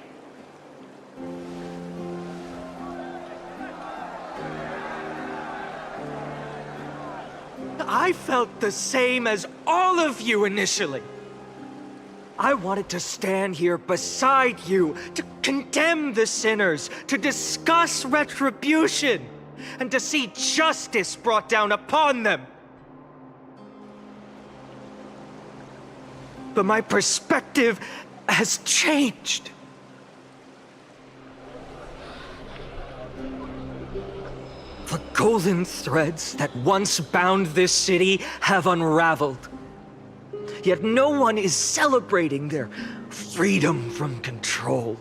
I felt the same as all of you initially. I wanted to stand here beside you, to condemn the sinners, to discuss retribution, and to see justice brought down upon them. But my perspective has changed. The golden threads that once bound this city have unraveled. Yet no one is celebrating their freedom from control.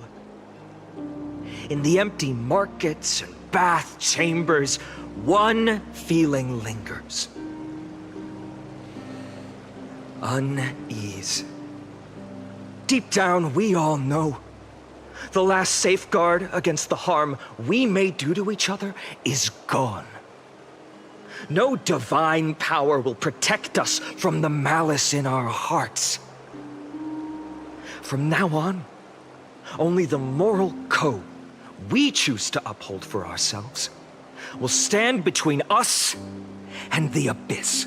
In the empty markets and bath chambers, one feeling lingers. Unease. Deep down, we all know the last safeguard against the harm we may do to each other is gone. No divine power will protect us from the malice in our hearts. From now on, only the moral code we choose to uphold for ourselves will stand between us and the abyss.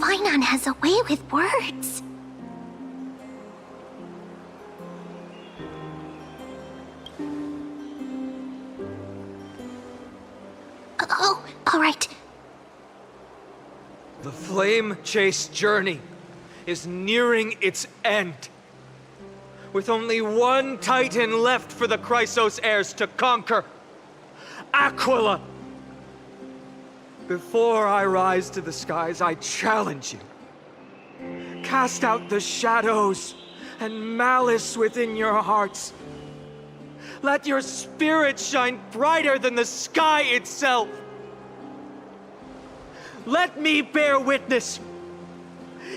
Bygone has a way with words. Oh, all right. The flame-chased journey is nearing its end. With only one Titan left for the Chrysos heirs to conquer, Aquila. Before I rise to the skies, I challenge you. Cast out the shadows and malice within your hearts. Let your spirit shine brighter than the sky itself. Let me bear witness.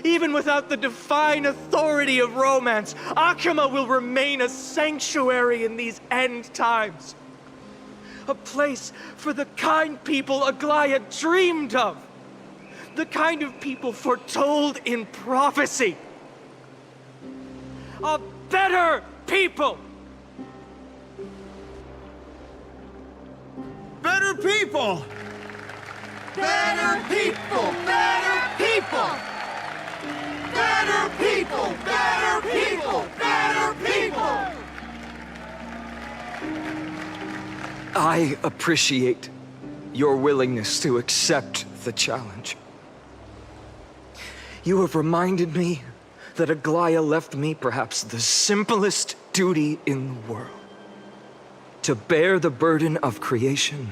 Even without the divine authority of romance, Akima will remain a sanctuary in these end times. A place for the kind people Aglaya dreamed of. The kind of people foretold in prophecy. A better people! Better people! Better people! Better people! Better people! Better people! Better people! I appreciate your willingness to accept the challenge. You have reminded me that Aglaya left me perhaps the simplest duty in the world. To bear the burden of creation,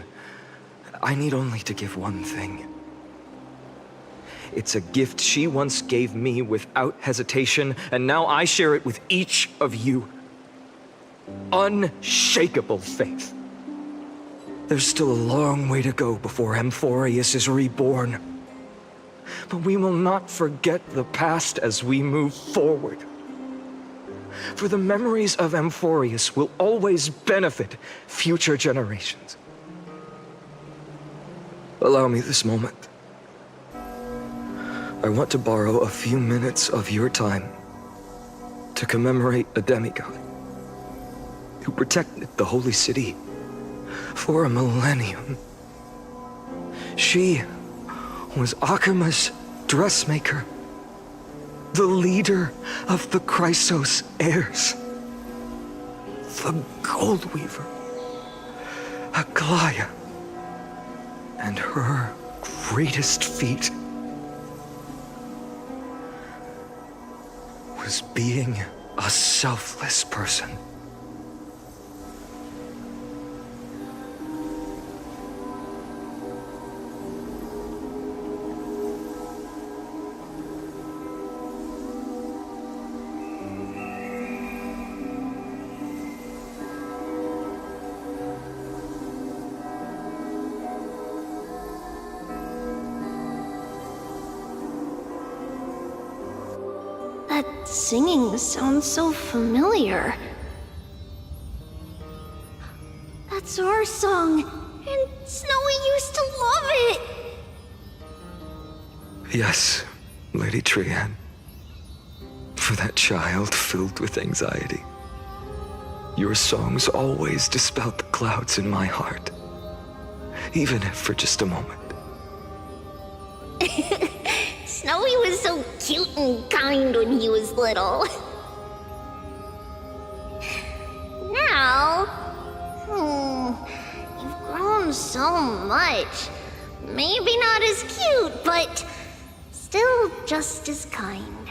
I need only to give one thing. It's a gift she once gave me without hesitation, and now I share it with each of you. Unshakable faith. There's still a long way to go before Amphoreus is reborn. But we will not forget the past as we move forward. For the memories of Amphoreus will always benefit future generations. Allow me this moment. I want to borrow a few minutes of your time to commemorate a demigod who protected the holy city for a millennium. She was Akima's dressmaker, the leader of the Chrysos heirs, the Gold Weaver, Aglaya, and her greatest feat was being a selfless person. That singing sounds so familiar. That's our song, and Snowy used to love it! Yes, Lady Trian. For that child filled with anxiety. Your songs always dispelled the clouds in my heart. Even if for just a moment. Snowy was so cute and kind when he was little. Now, you've grown so much. Maybe not as cute, but still just as kind.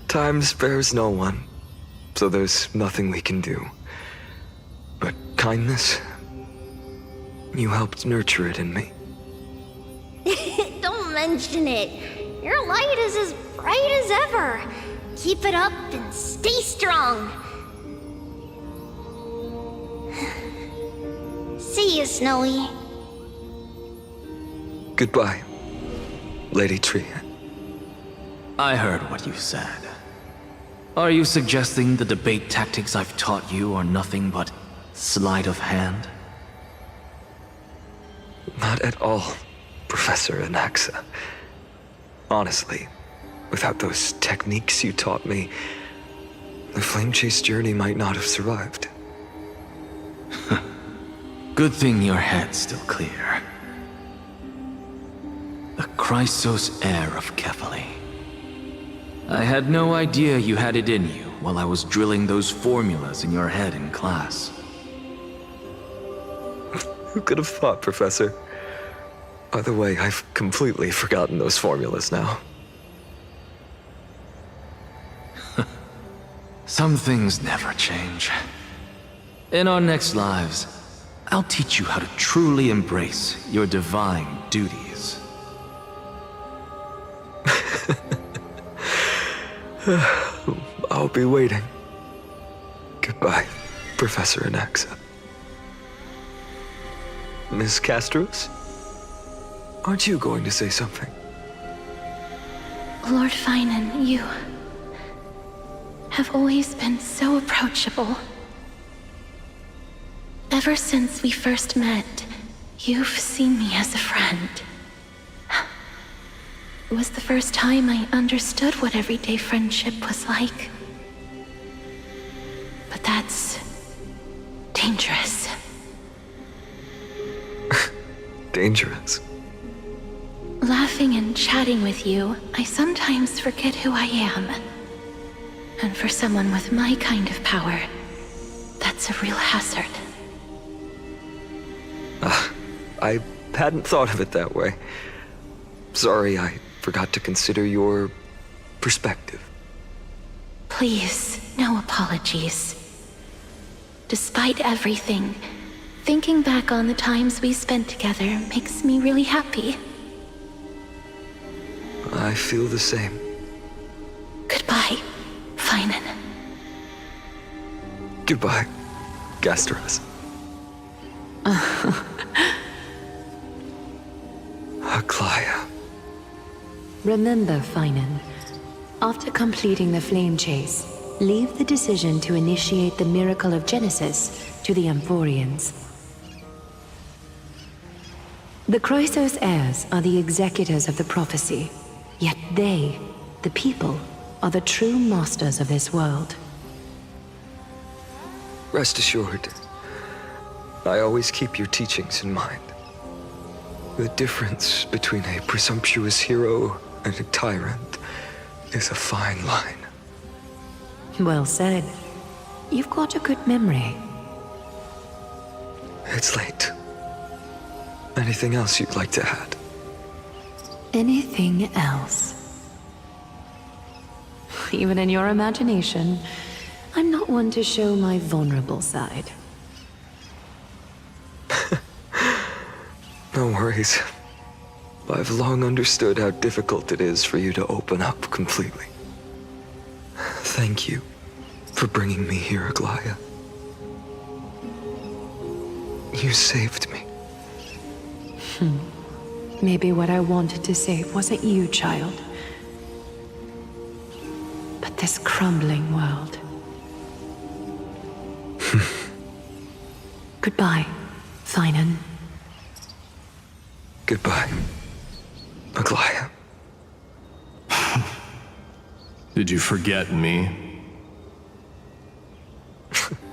Time spares no one, so there's nothing we can do. kindness. You helped nurture it in me. Don't mention it. Your light is as bright as ever. Keep it up and stay strong. See you, Snowy. Goodbye, Lady Tree. I heard what you said. Are you suggesting the debate tactics I've taught you are nothing but sleight of hand? Not at all, Professor Anaxa. Honestly, without those techniques you taught me, the Flame Chase journey might not have survived. Good thing your head's still clear. The Chrysos heir of Kefali. I had no idea you had it in you while I was drilling those formulas in your head in class. Who could have thought, Professor? By the way, I've completely forgotten those formulas now. Some things never change. In our next lives, I'll teach you how to truly embrace your divine duties. I'll be waiting. Goodbye, Professor Anaxa. Miss Castros? Aren't you going to say something? Lord Finan, you have always been so approachable. Ever since we first met, you've seen me as a friend. It was the first time I understood what everyday friendship was like. But that's dangerous. Dangerous? Laughing and chatting with you, I sometimes forget who I am. And for someone with my kind of power, that's a real hazard. I hadn't thought of it that way. Sorry, I forgot to consider your perspective. Please, no apologies. Despite everything, thinking back on the times we spent together makes me really happy. I feel the same. Goodbye, Finan. Goodbye, Gastras. Aglaya. Remember, Finan, after completing the flame chase, leave the decision to initiate the miracle of Genesis to the Amphoreans. The Chrysos heirs are the executors of the prophecy, yet they, the people, are the true masters of this world. Rest assured, I always keep your teachings in mind. The difference between a presumptuous hero and a tyrant is a fine line. Well said. You've got a good memory. It's late. Anything else you'd like to add? Anything else? Even in your imagination, I'm not one to show my vulnerable side. No worries. I've long understood how difficult it is for you to open up completely. Thank you for bringing me here, Aglaya. You saved me. Maybe what I wanted to save wasn't you, child, but this crumbling world. Goodbye, Finan. Goodbye, Aglaya. Did you forget me?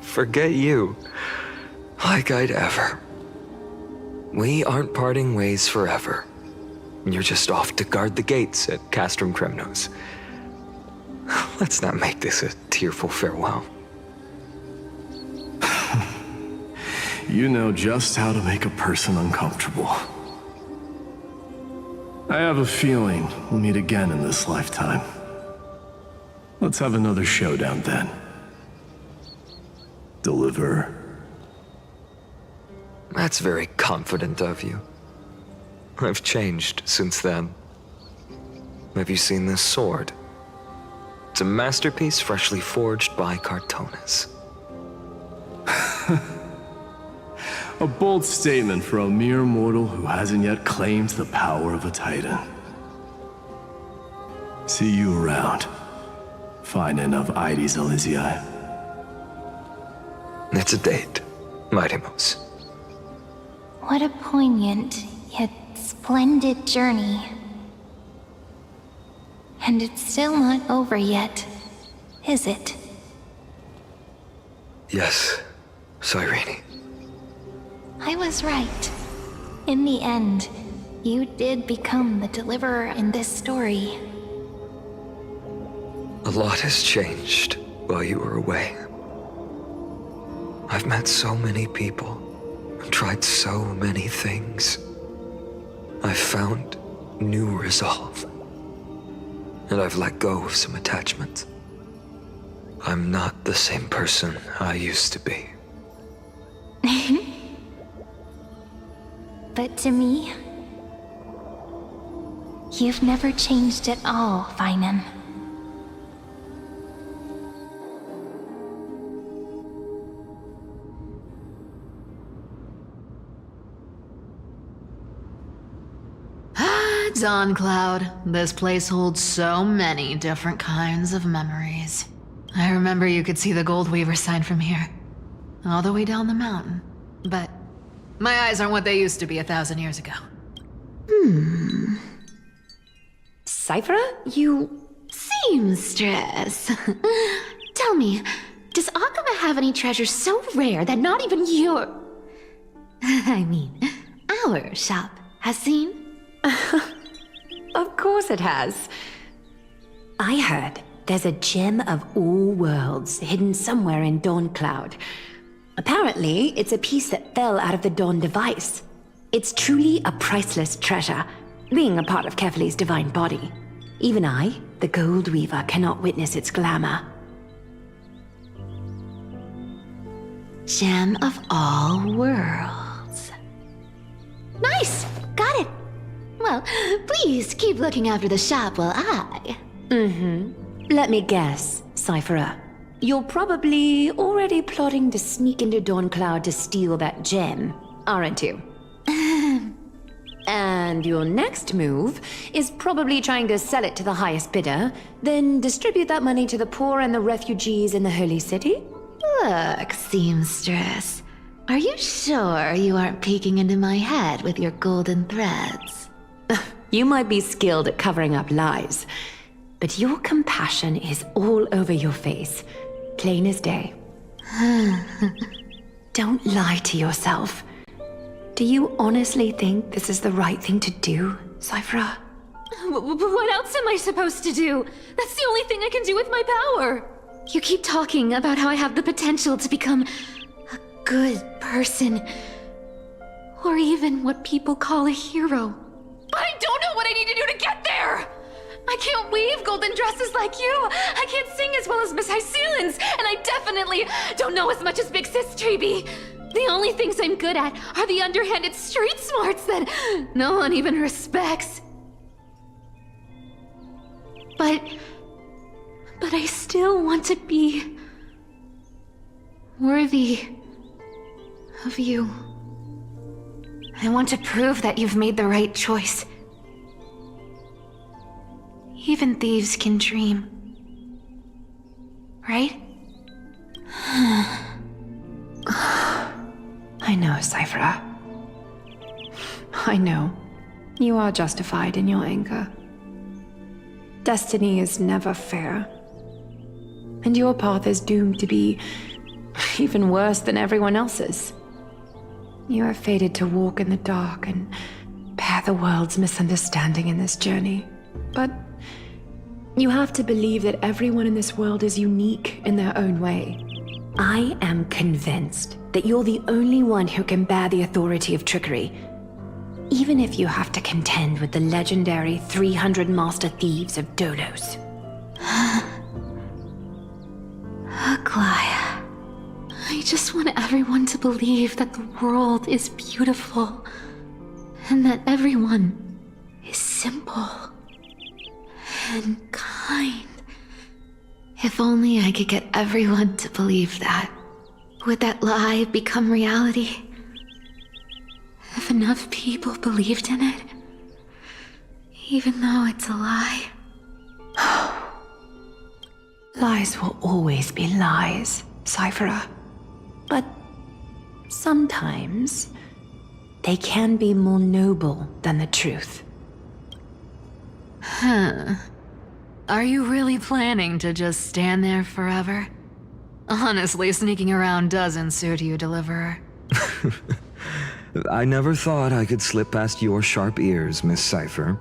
Forget you? Like I'd ever. We aren't parting ways forever. You're just off to guard the gates at Castrum Kremnos. Let's not make this a tearful farewell. You know just how to make a person uncomfortable. I have a feeling we'll meet again in this lifetime. Let's have another showdown then. Deliver That's very confident of you. I've changed since then. Have you seen this sword? It's a masterpiece freshly forged by Cartonis. A bold statement for a mere mortal who hasn't yet claimed the power of a titan. See you around. Finan of Ides Elysiae. It's a date, Mightymoose. What a poignant, yet splendid journey. And it's still not over yet, is it? Yes, Cyrene. I was right. In the end, you did become the deliverer in this story. A lot has changed while you were away. I've met so many people, and tried so many things. I've found new resolve. And I've let go of some attachment. I'm not the same person I used to be. But to me, you've never changed at all, Finan. Dawn Cloud. This place holds so many different kinds of memories. I remember you could see the Gold Weaver sign from here, all the way down the mountain. But my eyes aren't what they used to be 1,000 years ago. Cyphera, you... Seamstress. Tell me, does Akama have any treasures so rare that not even your... I mean, our shop has seen? Of course it has. I heard there's a gem of all worlds hidden somewhere in Dawn Cloud. Apparently, it's a piece that fell out of the Dawn device. It's truly a priceless treasure, being a part of Kefali's divine body. Even I, the Gold Weaver, cannot witness its glamour. Gem of all worlds. Nice! Got it! Well, please keep looking after the shop while I... Let me guess, Cyphera. You're probably already plotting to sneak into Dawn Cloud to steal that gem, aren't you? And your next move is probably trying to sell it to the highest bidder, then distribute that money to the poor and the refugees in the Holy City? Look, seamstress. Are you sure you aren't peeking into my head with your golden threads? You might be skilled at covering up lies, but your compassion is all over your face, plain as day. Don't lie to yourself. Do you honestly think this is the right thing to do, Cyphera? What else am I supposed to do? That's the only thing I can do with my power. You keep talking about how I have the potential to become a good person, or even what people call a hero. But I don't know what I need to do to get there! I can't weave golden dresses like you! I can't sing as well as Miss Hyceelins! And I definitely don't know as much as Big Sis Treby! The only things I'm good at are the underhanded street smarts that no one even respects. But I still want to be worthy of you. I want to prove that you've made the right choice. Even thieves can dream. Right? I know, Cyphera. I know. You are justified in your anger. Destiny is never fair. And your path is doomed to be even worse than everyone else's. You are fated to walk in the dark and bear the world's misunderstanding in this journey. But you have to believe that everyone in this world is unique in their own way. I am convinced that you're the only one who can bear the authority of trickery, even if you have to contend with the legendary 300 master thieves of Dolos. Aglaya, I just want everyone to believe that the world is beautiful and that everyone is simple and kind. If only I could get everyone to believe that. Would that lie become reality? If enough people believed in it, even though it's a lie. Lies will always be lies, Cyphera. But sometimes they can be more noble than the truth. Huh. Are you really planning to just stand there forever? Honestly, sneaking around doesn't suit you, Deliverer. I never thought I could slip past your sharp ears, Miss Cypher.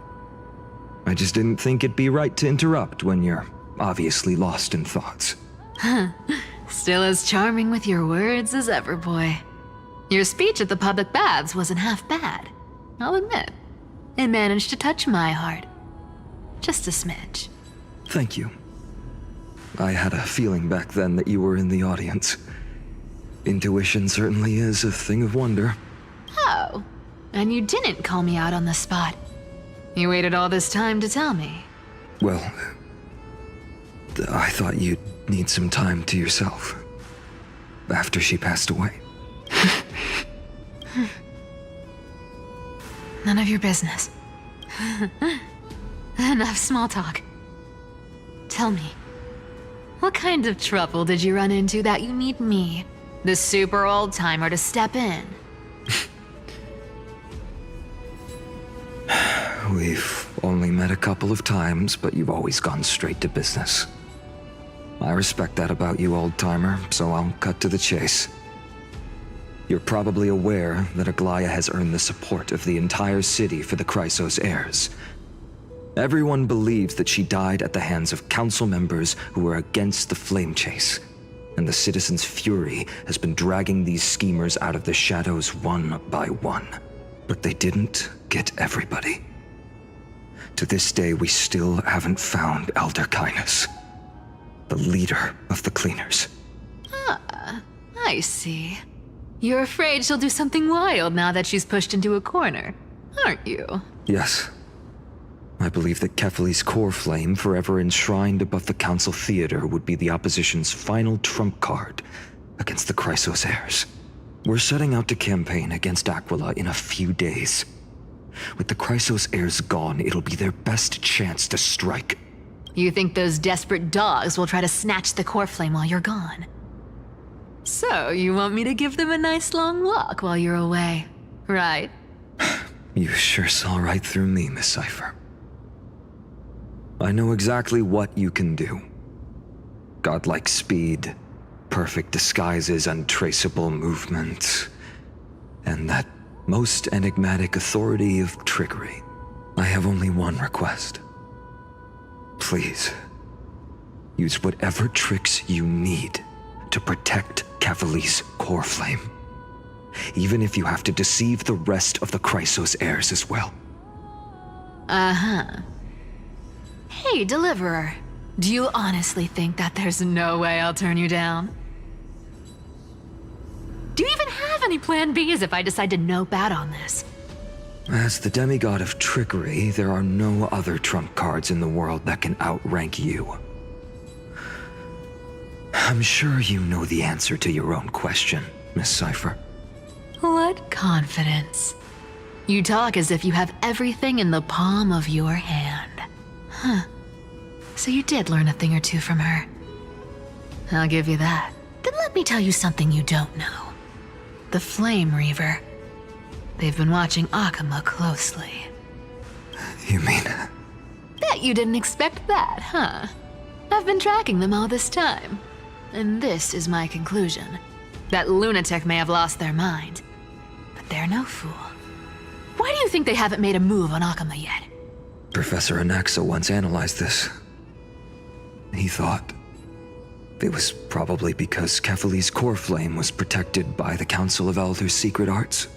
I just didn't think it'd be right to interrupt when you're obviously lost in thoughts. Huh. Still as charming with your words as ever, boy. Your speech at the public baths wasn't half bad. I'll admit. It managed to touch my heart. Just a smidge. Thank you. I had a feeling back then that you were in the audience. Intuition certainly is a thing of wonder. Oh, and you didn't call me out on the spot. You waited all this time to tell me. Well, I thought you'd need some time to yourself. After she passed away. None of your business. Enough small talk. Tell me, what kind of trouble did you run into that you need me, the super old-timer, to step in? We've only met a couple of times, but you've always gone straight to business. I respect that about you, old-timer, so I'll cut to the chase. You're probably aware that Aglaya has earned the support of the entire city for the Chrysos heirs. Everyone believes that she died at the hands of council members who were against the flame chase, and the citizens' fury has been dragging these schemers out of the shadows one by one. But they didn't get everybody. To this day, we still haven't found Elder Kynus, the leader of the cleaners. Ah, I see. You're afraid she'll do something wild now that she's pushed into a corner, aren't you? Yes. I believe that Kefali's core flame, forever enshrined above the council theater, would be the opposition's final trump card against the Chrysos heirs. We're setting out to campaign against Aquila in a few days. With the Chrysos heirs gone, it'll be their best chance to strike. You think those desperate dogs will try to snatch the core flame while you're gone? So, you want me to give them a nice long walk while you're away, right? You sure saw right through me, Miss Cypher. I know exactly what you can do. Godlike speed, perfect disguises, untraceable movement, and that most enigmatic authority of trickery. I have only one request. Please, use whatever tricks you need to protect Kefali's core flame. Even if you have to deceive the rest of the Chrysos heirs as well. Uh-huh. Hey, Deliverer. Do you honestly think that there's no way I'll turn you down? Do you even have any plan Bs if I decide to nope out on this? As the demigod of trickery, there are no other trump cards in the world that can outrank you. I'm sure you know the answer to your own question, Miss Cypher. What confidence. You talk as if you have everything in the palm of your hand. Huh. So you did learn a thing or two from her. I'll give you that. Then let me tell you something you don't know. The Flame Reaver. They've been watching Akama closely. You mean... Bet you didn't expect that, huh? I've been tracking them all this time. And this is my conclusion. That lunatic may have lost their mind, but they're no fool. Why do you think they haven't made a move on Akama yet? Professor Anaxa once analyzed this. He thought it was probably because Kefali's core flame was protected by the Council of Elders' secret arts.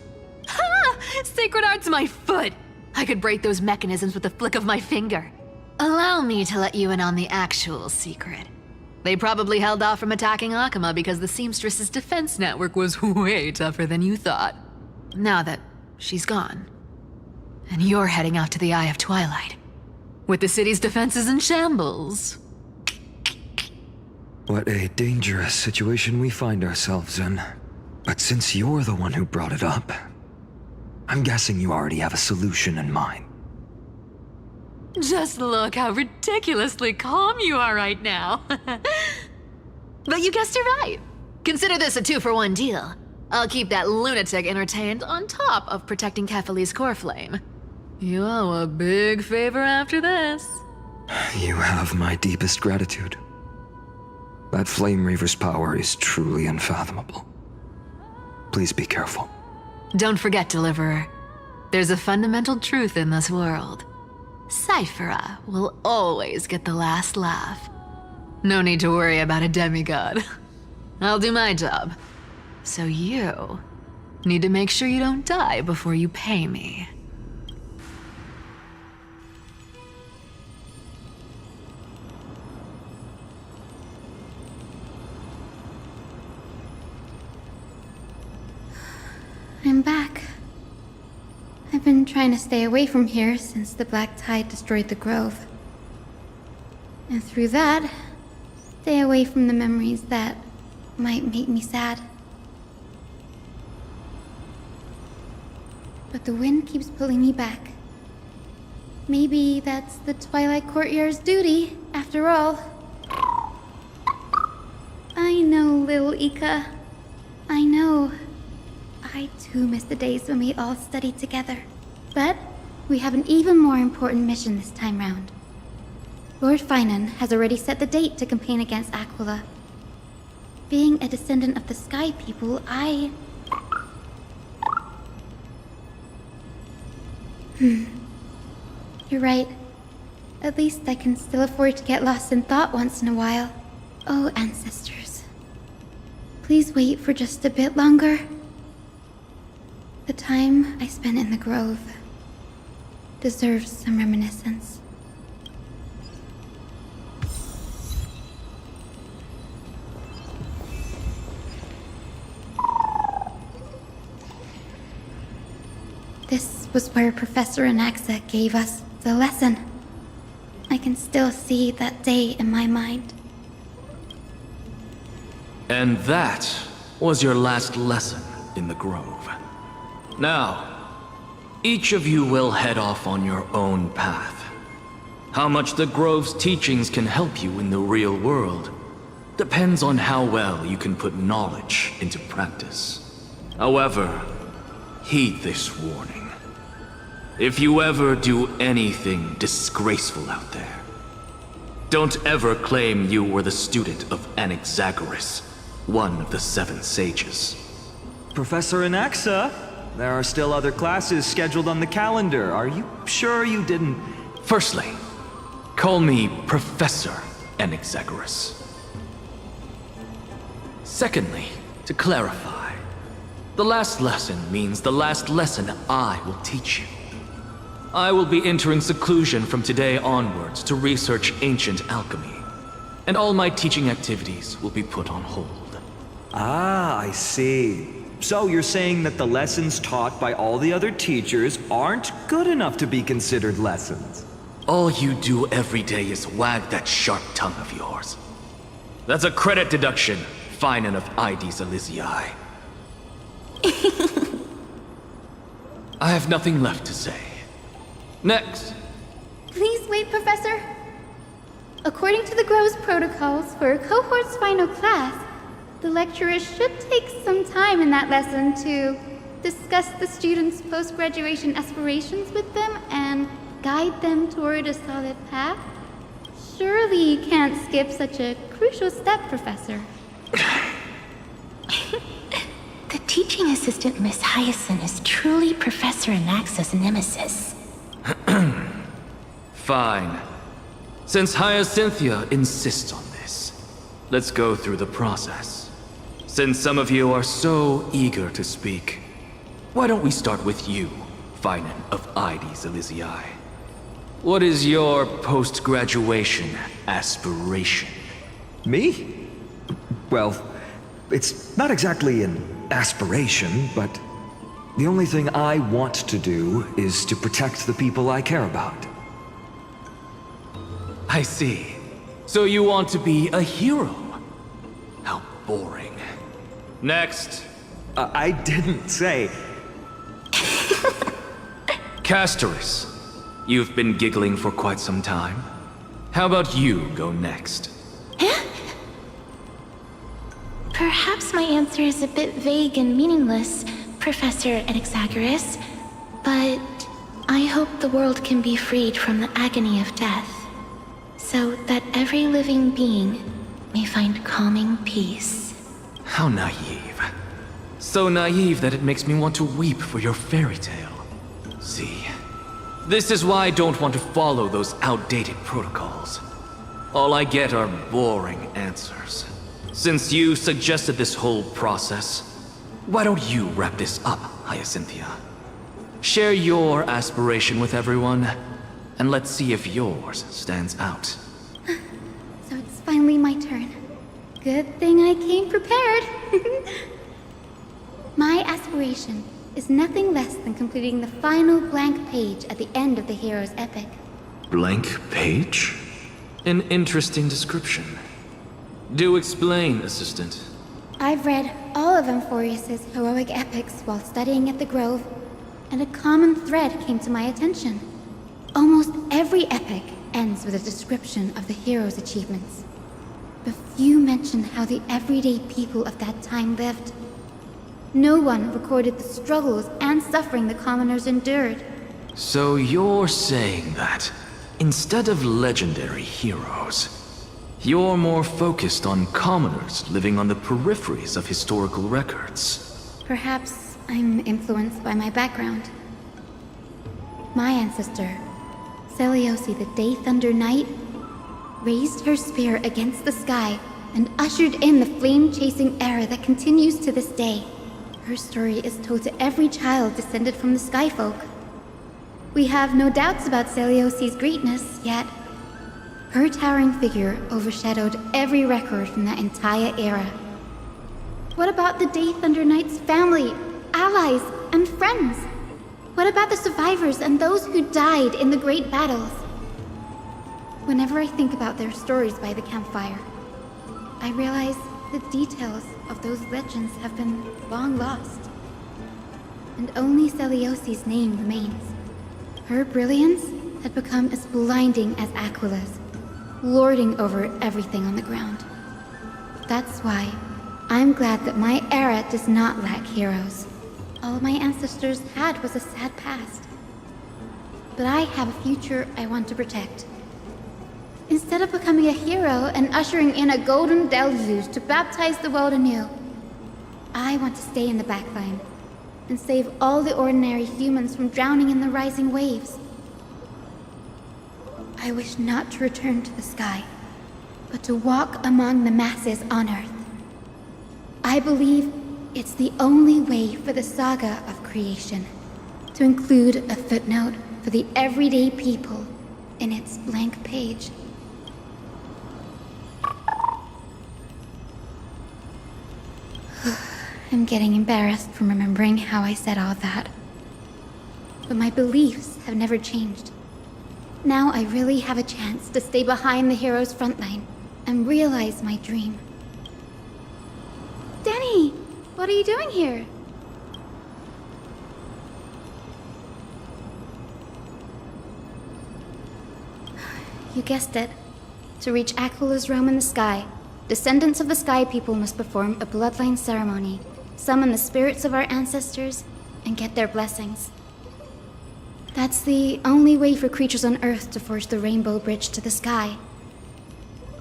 Ha! Secret arts my foot! I could break those mechanisms with the flick of my finger. Allow me to let you in on the actual secret. They probably held off from attacking Akama because the Seamstress's defense network was way tougher than you thought. Now that she's gone, and you're heading out to the Eye of Twilight, with the city's defenses in shambles. What a dangerous situation we find ourselves in. But since you're the one who brought it up, I'm guessing you already have a solution in mind. Just look how ridiculously calm you are right now. But you guessed it right. Consider this a 2-for-1 deal. I'll keep that lunatic entertained on top of protecting Kefali's core flame. You owe a big favor after this. You have my deepest gratitude. That Flame Reaver's power is truly unfathomable. Please be careful. Don't forget, Deliverer. There's a fundamental truth in this world. Cyphera will always get the last laugh. No need to worry about a demigod. I'll do my job. So you need to make sure you don't die before you pay me. I'm back. I've been trying to stay away from here since the Black Tide destroyed the grove. And through that, stay away from the memories that might make me sad. But the wind keeps pulling me back. Maybe that's the Twilight Courtyard's duty, after all. I know, little Ika. I know. I too miss the days when we all studied together. But we have an even more important mission this time round. Lord Finan has already set the date to campaign against Aquila. Being a descendant of the Sky People, You're right. At least I can still afford to get lost in thought once in a while. Oh, ancestors. Please wait for just a bit longer. The time I spent in the grove deserves some reminiscence. This was where Professor Anaxa gave us the lesson. I can still see that day in my mind. And that was your last lesson in the Grove. Now, each of you will head off on your own path. How much the Grove's teachings can help you in the real world depends on how well you can put knowledge into practice. However, heed this warning. If you ever do anything disgraceful out there, don't ever claim you were the student of Anaxagoras, one of the 7 sages. Professor Anaxa, there are still other classes scheduled on the calendar. Are you sure you didn't... Firstly, call me Professor Anaxagoras. Secondly, to clarify, the last lesson means the last lesson I will teach you. I will be entering seclusion from today onwards to research ancient alchemy, and all my teaching activities will be put on hold. Ah, I see. So you're saying that the lessons taught by all the other teachers aren't good enough to be considered lessons? All you do every day is wag that sharp tongue of yours. That's a credit deduction, Finan of Ides Elysiae. I have nothing left to say. Next. Please wait, Professor. According to the Grove's protocols for a cohort's final class, the lecturer should take some time in that lesson to discuss the students' post-graduation aspirations with them and guide them toward a solid path. Surely you can't skip such a crucial step, Professor. The teaching assistant, Miss Hyacinth, is truly Professor Anaxa's nemesis. Fine. Since Hyacinthia insists on this, let's go through the process. Since some of you are so eager to speak, why don't we start with you, Finan of Ides Elysiae? What is your post-graduation aspiration? Me? Well, it's not exactly an aspiration, but the only thing I want to do is to protect the people I care about. I see. So you want to be a hero? How boring. Next. I didn't say... Castoris, you've been giggling for quite some time. How about you go next? Perhaps my answer is a bit vague and meaningless, Professor Anaxagoras, but I hope the world can be freed from the agony of death, so that every living being may find calming peace. How naive. So naive that it makes me want to weep for your fairy tale. See, this is why I don't want to follow those outdated protocols. All I get are boring answers. Since you suggested this whole process, why don't you wrap this up, Hyacinthia? Share your aspiration with everyone, and let's see if yours stands out. So it's finally my turn. Good thing I came prepared. My aspiration is nothing less than completing the final blank page at the end of the hero's epic. Blank page? An interesting description. Do explain, Assistant. I've read all of Amphoreus' heroic epics while studying at the Grove, and a common thread came to my attention. Almost every epic ends with a description of the hero's achievements. But few mention how the everyday people of that time lived. No one recorded the struggles and suffering the commoners endured. So you're saying that, instead of legendary heroes, you're more focused on commoners living on the peripheries of historical records. Perhaps I'm influenced by my background. My ancestor, Seliosi the Day Thunder Knight, raised her spear against the sky and ushered in the flame-chasing era that continues to this day. Her story is told to every child descended from the Skyfolk. We have no doubts about Seliosi's greatness, yet her towering figure overshadowed every record from that entire era. What about the Day Thunder Knight's family, allies, and friends? What about the survivors and those who died in the great battles? Whenever I think about their stories by the campfire, I realize the details of those legends have been long lost. And only Seliosi's name remains. Her brilliance had become as blinding as Aquila's, lording over everything on the ground. That's why I'm glad that my era does not lack heroes. All my ancestors had was a sad past. But I have a future I want to protect. Instead of becoming a hero and ushering in a golden deluge to baptize the world anew, I want to stay in the backline and save all the ordinary humans from drowning in the rising waves. I wish not to return to the sky, but to walk among the masses on Earth. I believe it's the only way for the saga of creation to include a footnote for the everyday people in its blank page. I'm getting embarrassed from remembering how I said all that. But my beliefs have never changed. Now I really have a chance to stay behind the hero's front line and realize my dream. Danny, what are you doing here? You guessed it. To reach Aquila's realm in the sky, descendants of the Sky People must perform a bloodline ceremony, summon the spirits of our ancestors, and get their blessings. That's the only way for creatures on Earth to forge the rainbow bridge to the sky.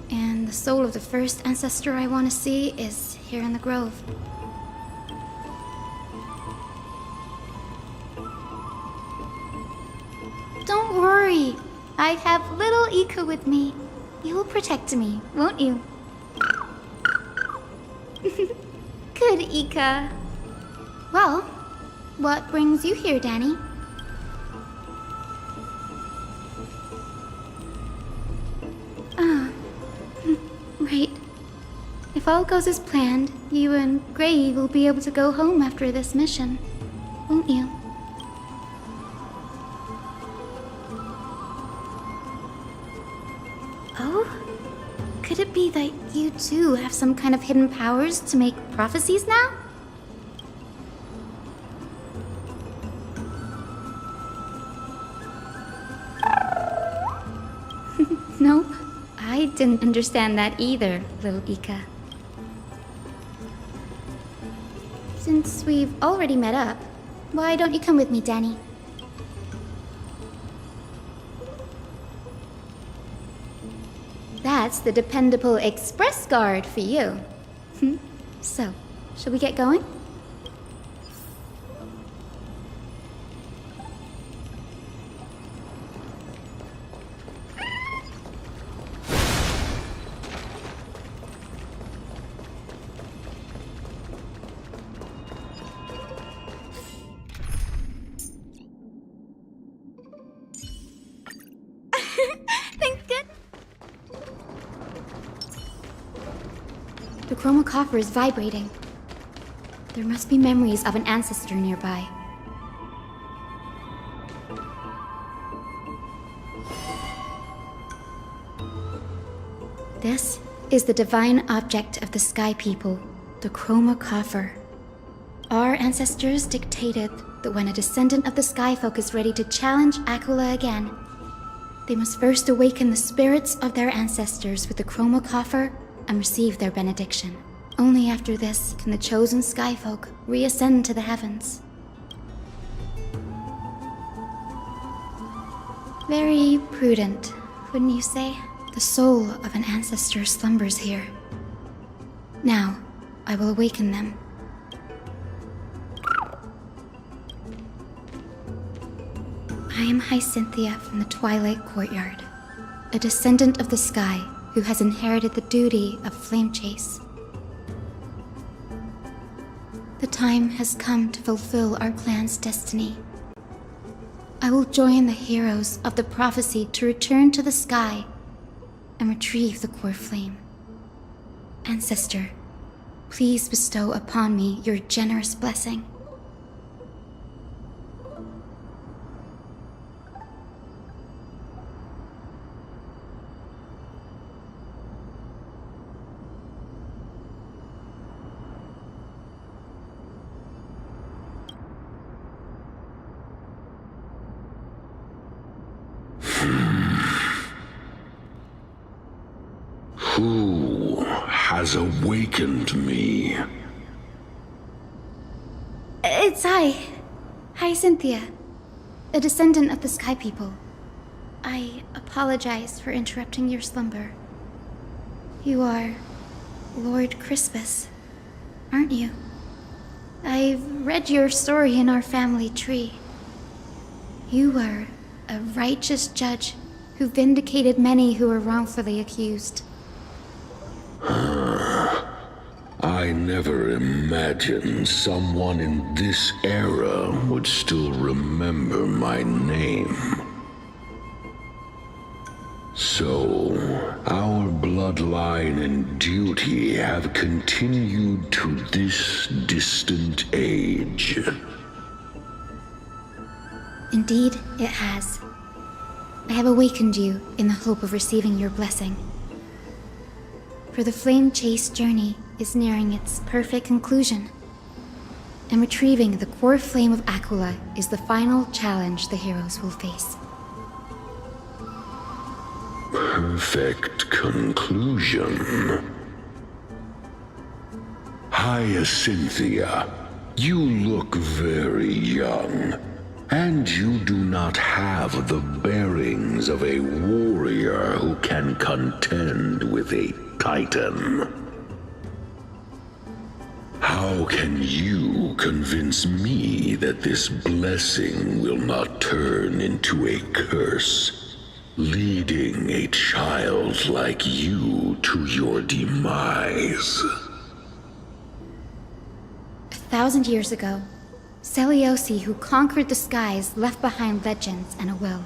And the soul of the first ancestor I want to see is here in the Grove. Don't worry. I have little Ika with me. You'll protect me, won't you? Good, Ika. Well, what brings you here, Danny? Ah, right. all goes as planned, you and Gray will be able to go home after this mission, won't you? Oh? Could it be that you too have some kind of hidden powers to make prophecies now? Nope. I didn't understand that either, little Ika. Since we've already met up, why don't you come with me, Danny? That's the dependable express guard for you. So, shall we get going? The chroma coffer is vibrating. There must be memories of an ancestor nearby. This is the divine object of the Sky People, the chroma coffer. Our ancestors dictated that when a descendant of the Sky Folk is ready to challenge Aquila again, they must first awaken the spirits of their ancestors with the chroma coffer and receive their benediction. Only after this can the chosen Skyfolk reascend to the heavens. Very prudent, wouldn't you say? The soul of an ancestor slumbers here. Now, I will awaken them. I am Hyacinthia from the Twilight Courtyard, a descendant of the sky who has inherited the duty of flame chase. The time has come to fulfill our clan's destiny. I will join the heroes of the prophecy to return to the sky and retrieve the core flame. Ancestor, please bestow upon me your generous blessing. Who has awakened me? It's Hyacinthia, a descendant of the Sky People. I apologize for interrupting your slumber. You are Lord Crispus, aren't you? I've read your story in our family tree. You were a righteous judge who vindicated many who were wrongfully accused. I never imagined someone in this era would still remember my name. So, our bloodline and duty have continued to this distant age. Indeed, it has. I have awakened you in the hope of receiving your blessing. For the flame chase journey is nearing its perfect conclusion, and retrieving the core flame of Aquila is the final challenge the heroes will face. Perfect conclusion. Hyacinthia, you look very young, and you do not have the bearings of a warrior who can contend with a Titan. How can you convince me that this blessing will not turn into a curse, leading a child like you to your demise? 1,000 years ago, Seliosi, who conquered the skies, left behind legends and a will,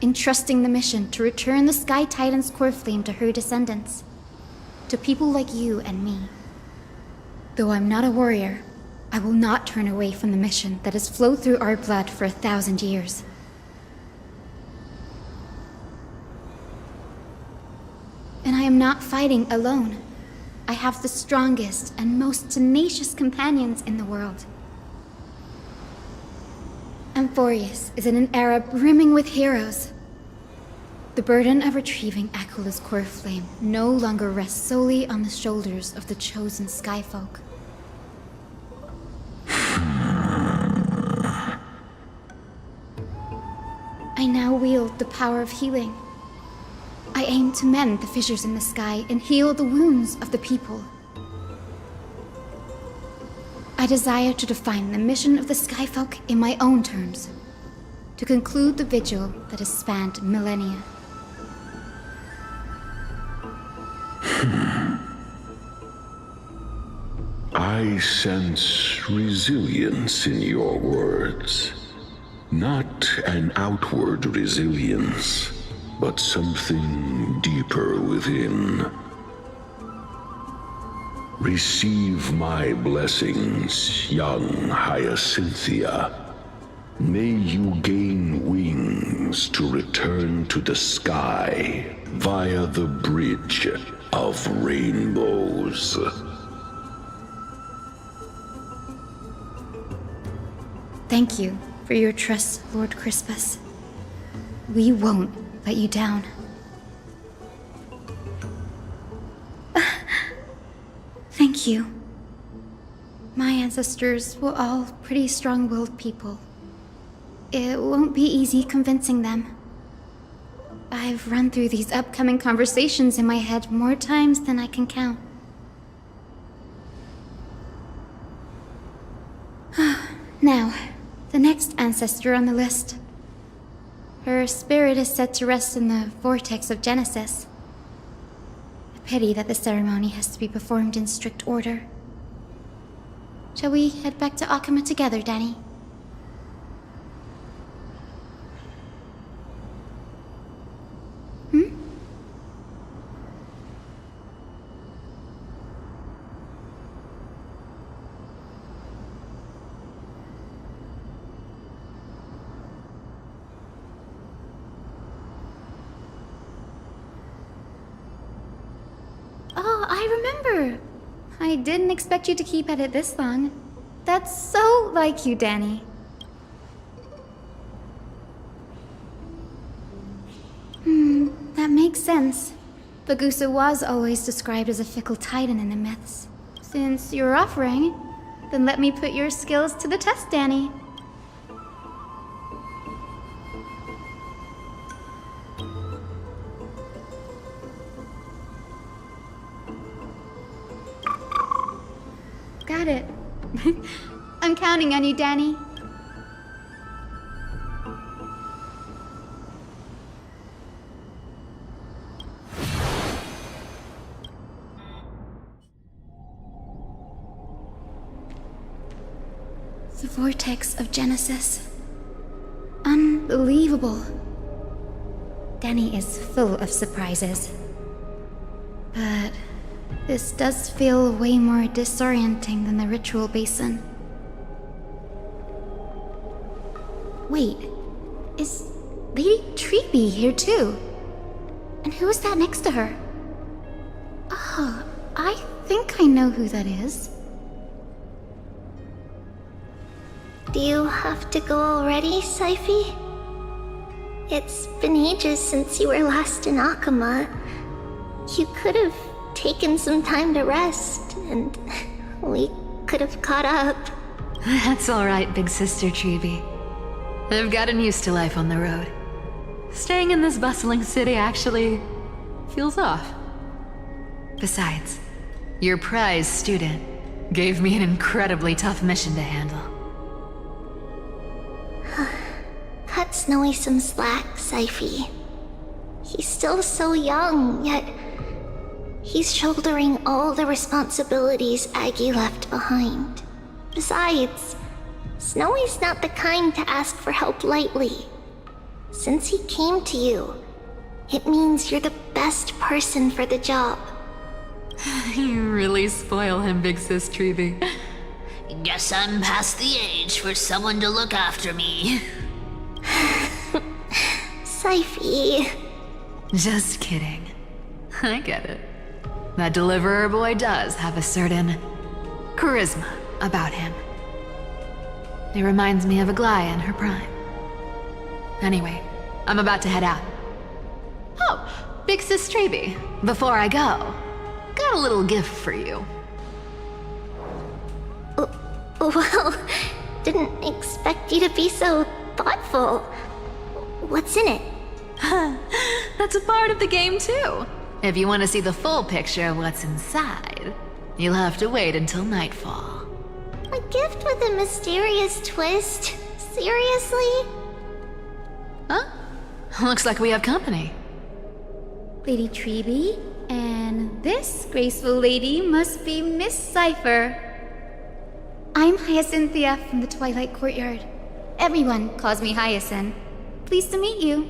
entrusting the mission to return the Sky Titan's core flame to her descendants. to people like you and me. Though I'm not a warrior, I will not turn away from the mission that has flowed through our blood for 1,000 years. And I am not fighting alone. I have the strongest and most tenacious companions in the world. Amphoreus is in an era brimming with heroes. The burden of retrieving Aquilah's core flame no longer rests solely on the shoulders of the chosen Skyfolk. I now wield the power of healing. I aim to mend the fissures in the sky and heal the wounds of the people. I desire to define the mission of the Skyfolk in my own terms, to conclude the vigil that has spanned millennia. I sense resilience in your words. Not an outward resilience, but something deeper within. Receive my blessings, young Hyacinthia. May you gain wings to return to the sky via the bridge of rainbows. Thank you for your trust, Lord Crispus. We won't let you down. Thank you. My ancestors were all pretty strong-willed people. It won't be easy convincing them. I've run through these upcoming conversations in my head more times than I can count. Now, the next ancestor on the list. Her spirit is said to rest in the vortex of Genesis. A pity that the ceremony has to be performed in strict order. Shall we head back to Akama together, Danny? Oh, I remember! I didn't expect you to keep at it this long. That's so like you, Danny. That makes sense. Bagusa was always described as a fickle titan in the myths. Since you're offering, then let me put your skills to the test, Danny. Got it. I'm counting on you, Danny. The vortex of Genesis. Unbelievable. Danny is full of surprises. But this does feel way more disorienting than the ritual basin. Wait, is Lady Treeby here too? And who is that next to her? Oh, I think I know who that is. Do you have to go already, Syphi? It's been ages since you were last in Akama. You could have taken some time to rest, and we could have caught up. That's all right, big sister Treeby. I've gotten used to life on the road. Staying in this bustling city actually feels off. Besides, your prize student gave me an incredibly tough mission to handle. Cut Snowy some slack, Syphi. He's still so young, yet he's shouldering all the responsibilities Aggie left behind. Besides, Snowy's not the kind to ask for help lightly. Since he came to you, it means you're the best person for the job. You really spoil him, Big Sis Treeby. Guess I'm past the age for someone to look after me. Syphie. Just kidding. I get it. That deliverer boy does have a certain charisma about him. It reminds me of Aglaia in her prime. Anyway, I'm about to head out. Oh, Big Sis Treeby, before I go, got a little gift for you. Well, didn't expect you to be so thoughtful. What's in it? That's a part of the game too. If you want to see the full picture of what's inside, you'll have to wait until nightfall. A gift with a mysterious twist? Seriously? Huh? Looks like we have company. Lady Treeby, and this graceful lady must be Miss Cypher. I'm Hyacinthia from the Twilight Courtyard. Everyone calls me Hyacinth. Pleased to meet you.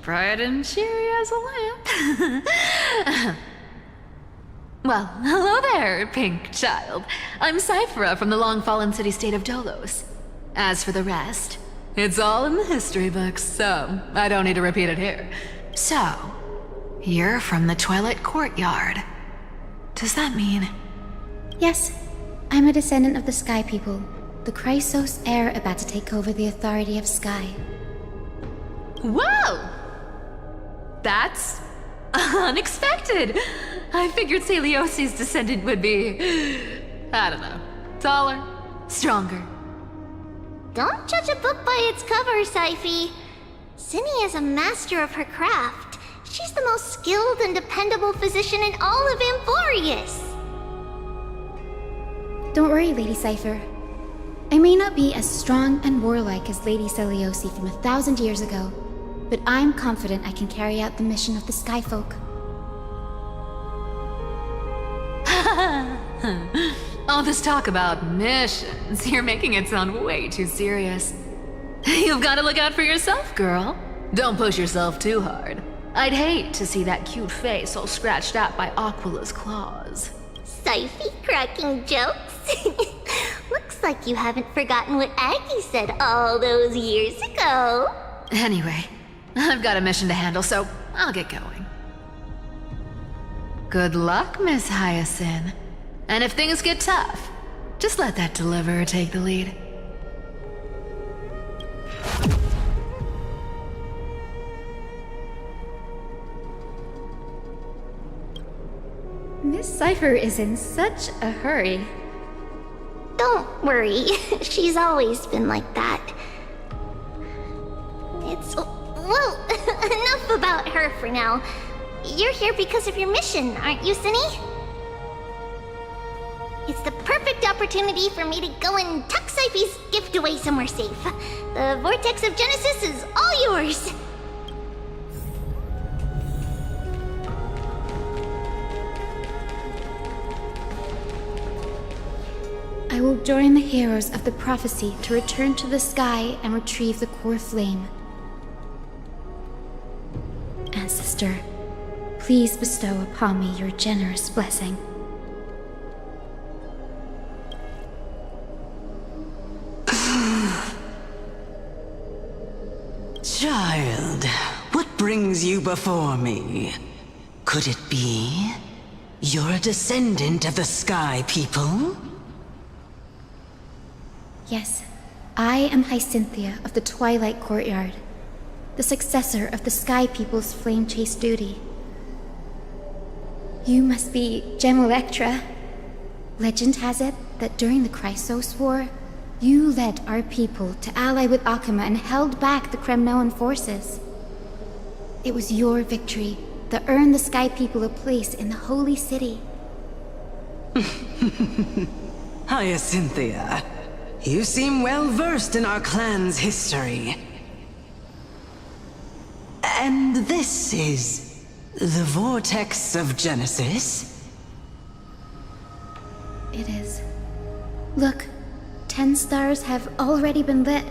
Bright and cheery as a lamp. Well, hello there, pink child. I'm Cyphera from the long-fallen city-state of Dolos. As for the rest, it's all in the history books, so I don't need to repeat it here. So, you're from the Twilight Courtyard. Does that mean... Yes, I'm a descendant of the Sky People, the Chrysos heir about to take over the authority of Sky. Whoa! That's unexpected. I figured Celiosi's descendant would be, I don't know, taller, stronger. Don't judge a book by its cover, Syphie. Cinny is a master of her craft. She's the most skilled and dependable physician in all of Amphoreus. Don't worry, Lady Cypher. I may not be as strong and warlike as Lady Celiosi from 1,000 years ago, but I'm confident I can carry out the mission of the Skyfolk. All this talk about missions, you're making it sound way too serious. You've got to look out for yourself, girl. Don't push yourself too hard. I'd hate to see that cute face all scratched out by Aquila's claws. Syphie cracking jokes? Looks like you haven't forgotten what Aggie said all those years ago. Anyway, I've got a mission to handle, so I'll get going. Good luck, Miss Hyacinth. And if things get tough, just let that deliverer take the lead. Miss Cypher is in such a hurry. Don't worry, she's always been like that. Well, enough about her for now. You're here because of your mission, aren't you, Cinny? It's the perfect opportunity for me to go and tuck Syphie's gift away somewhere safe. The Vortex of Genesis is all yours. I will join the heroes of the prophecy to return to the sky and retrieve the core flame. Ancestor, please bestow upon me your generous blessing. Child, what brings you before me? Could it be you're a descendant of the Sky People? Yes, I am Hyacinthia of the Twilight Courtyard, the successor of the Sky People's Flame Chase duty. You must be Gem Electra. Legend has it that during the Chrysos War, you led our people to ally with Akama and held back the Kremnoan forces. It was your victory that earned the Sky People a place in the Holy City. Hyacinthia, you seem well versed in our clan's history. And this is the Vortex of Genesis? It is. Look, 10 stars have already been lit.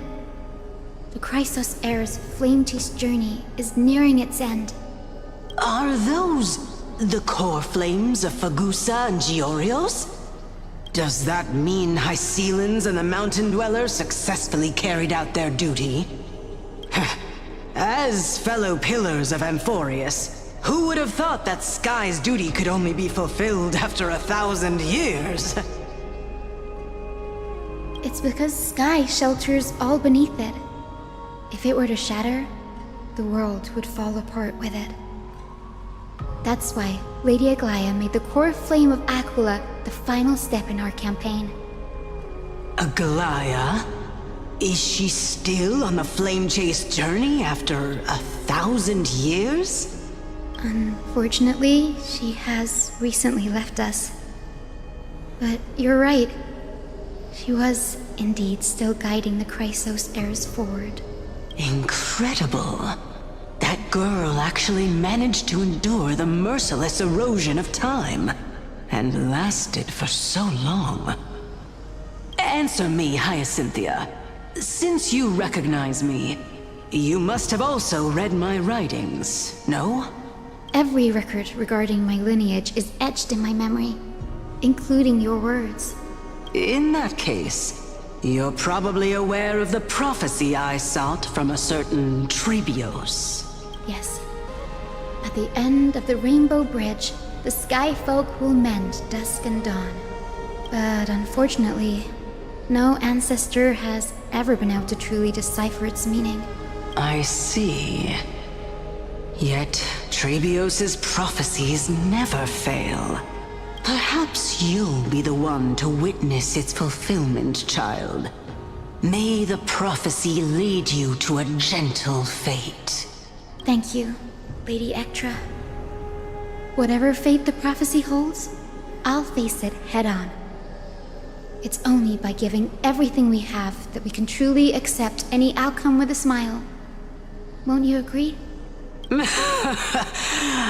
The Chrysos heir's flame-chased journey is nearing its end. Are those the core flames of Fagusa and Giorios? Does that mean Hycelans and the Mountain Dwellers successfully carried out their duty? As fellow pillars of Amphoreus, who would have thought that Sky's duty could only be fulfilled after 1,000 years? It's because Sky shelters all beneath it. If it were to shatter, the world would fall apart with it. That's why Lady Aglaia made the core flame of Aquila the final step in our campaign. Aglaia? Is she still on the flame chase journey after 1,000 years? Unfortunately, she has recently left us. But you're right. She was indeed still guiding the Chrysos heirs forward. Incredible. That girl actually managed to endure the merciless erosion of time, and lasted for so long. Answer me, Hyacinthia. Since you recognize me, you must have also read my writings, no? Every record regarding my lineage is etched in my memory, including your words. In that case, you're probably aware of the prophecy I sought from a certain Trebios. Yes. At the end of the Rainbow Bridge, the Sky Folk will mend dusk and dawn. But unfortunately, no ancestor has ever been able to truly decipher its meaning. I see. Yet, Trebios' prophecies never fail. Perhaps you'll be the one to witness its fulfillment, child. May the prophecy lead you to a gentle fate. Thank you, Lady Ectra. Whatever fate the prophecy holds, I'll face it head-on. It's only by giving everything we have that we can truly accept any outcome with a smile. Won't you agree?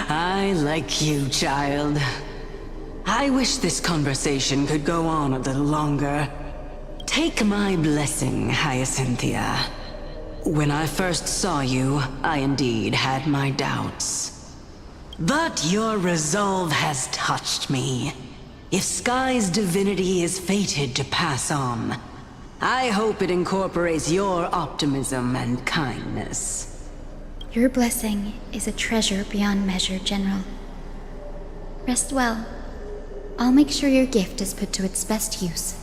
I like you, child. I wish this conversation could go on a little longer. Take my blessing, Hyacinthia. When I first saw you, I indeed had my doubts. But your resolve has touched me. If Sky's divinity is fated to pass on, I hope it incorporates your optimism and kindness. Your blessing is a treasure beyond measure, General. Rest well. I'll make sure your gift is put to its best use.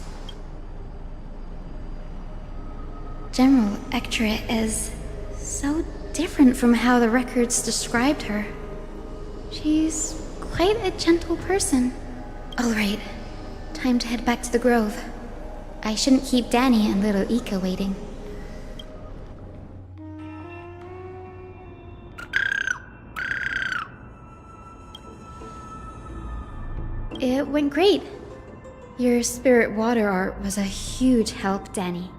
General Ectra is so different from how the records described her. She's quite a gentle person. All right, time to head back to the grove. I shouldn't keep Danny and little Ika waiting. It went great. Your spirit water art was a huge help, Danny.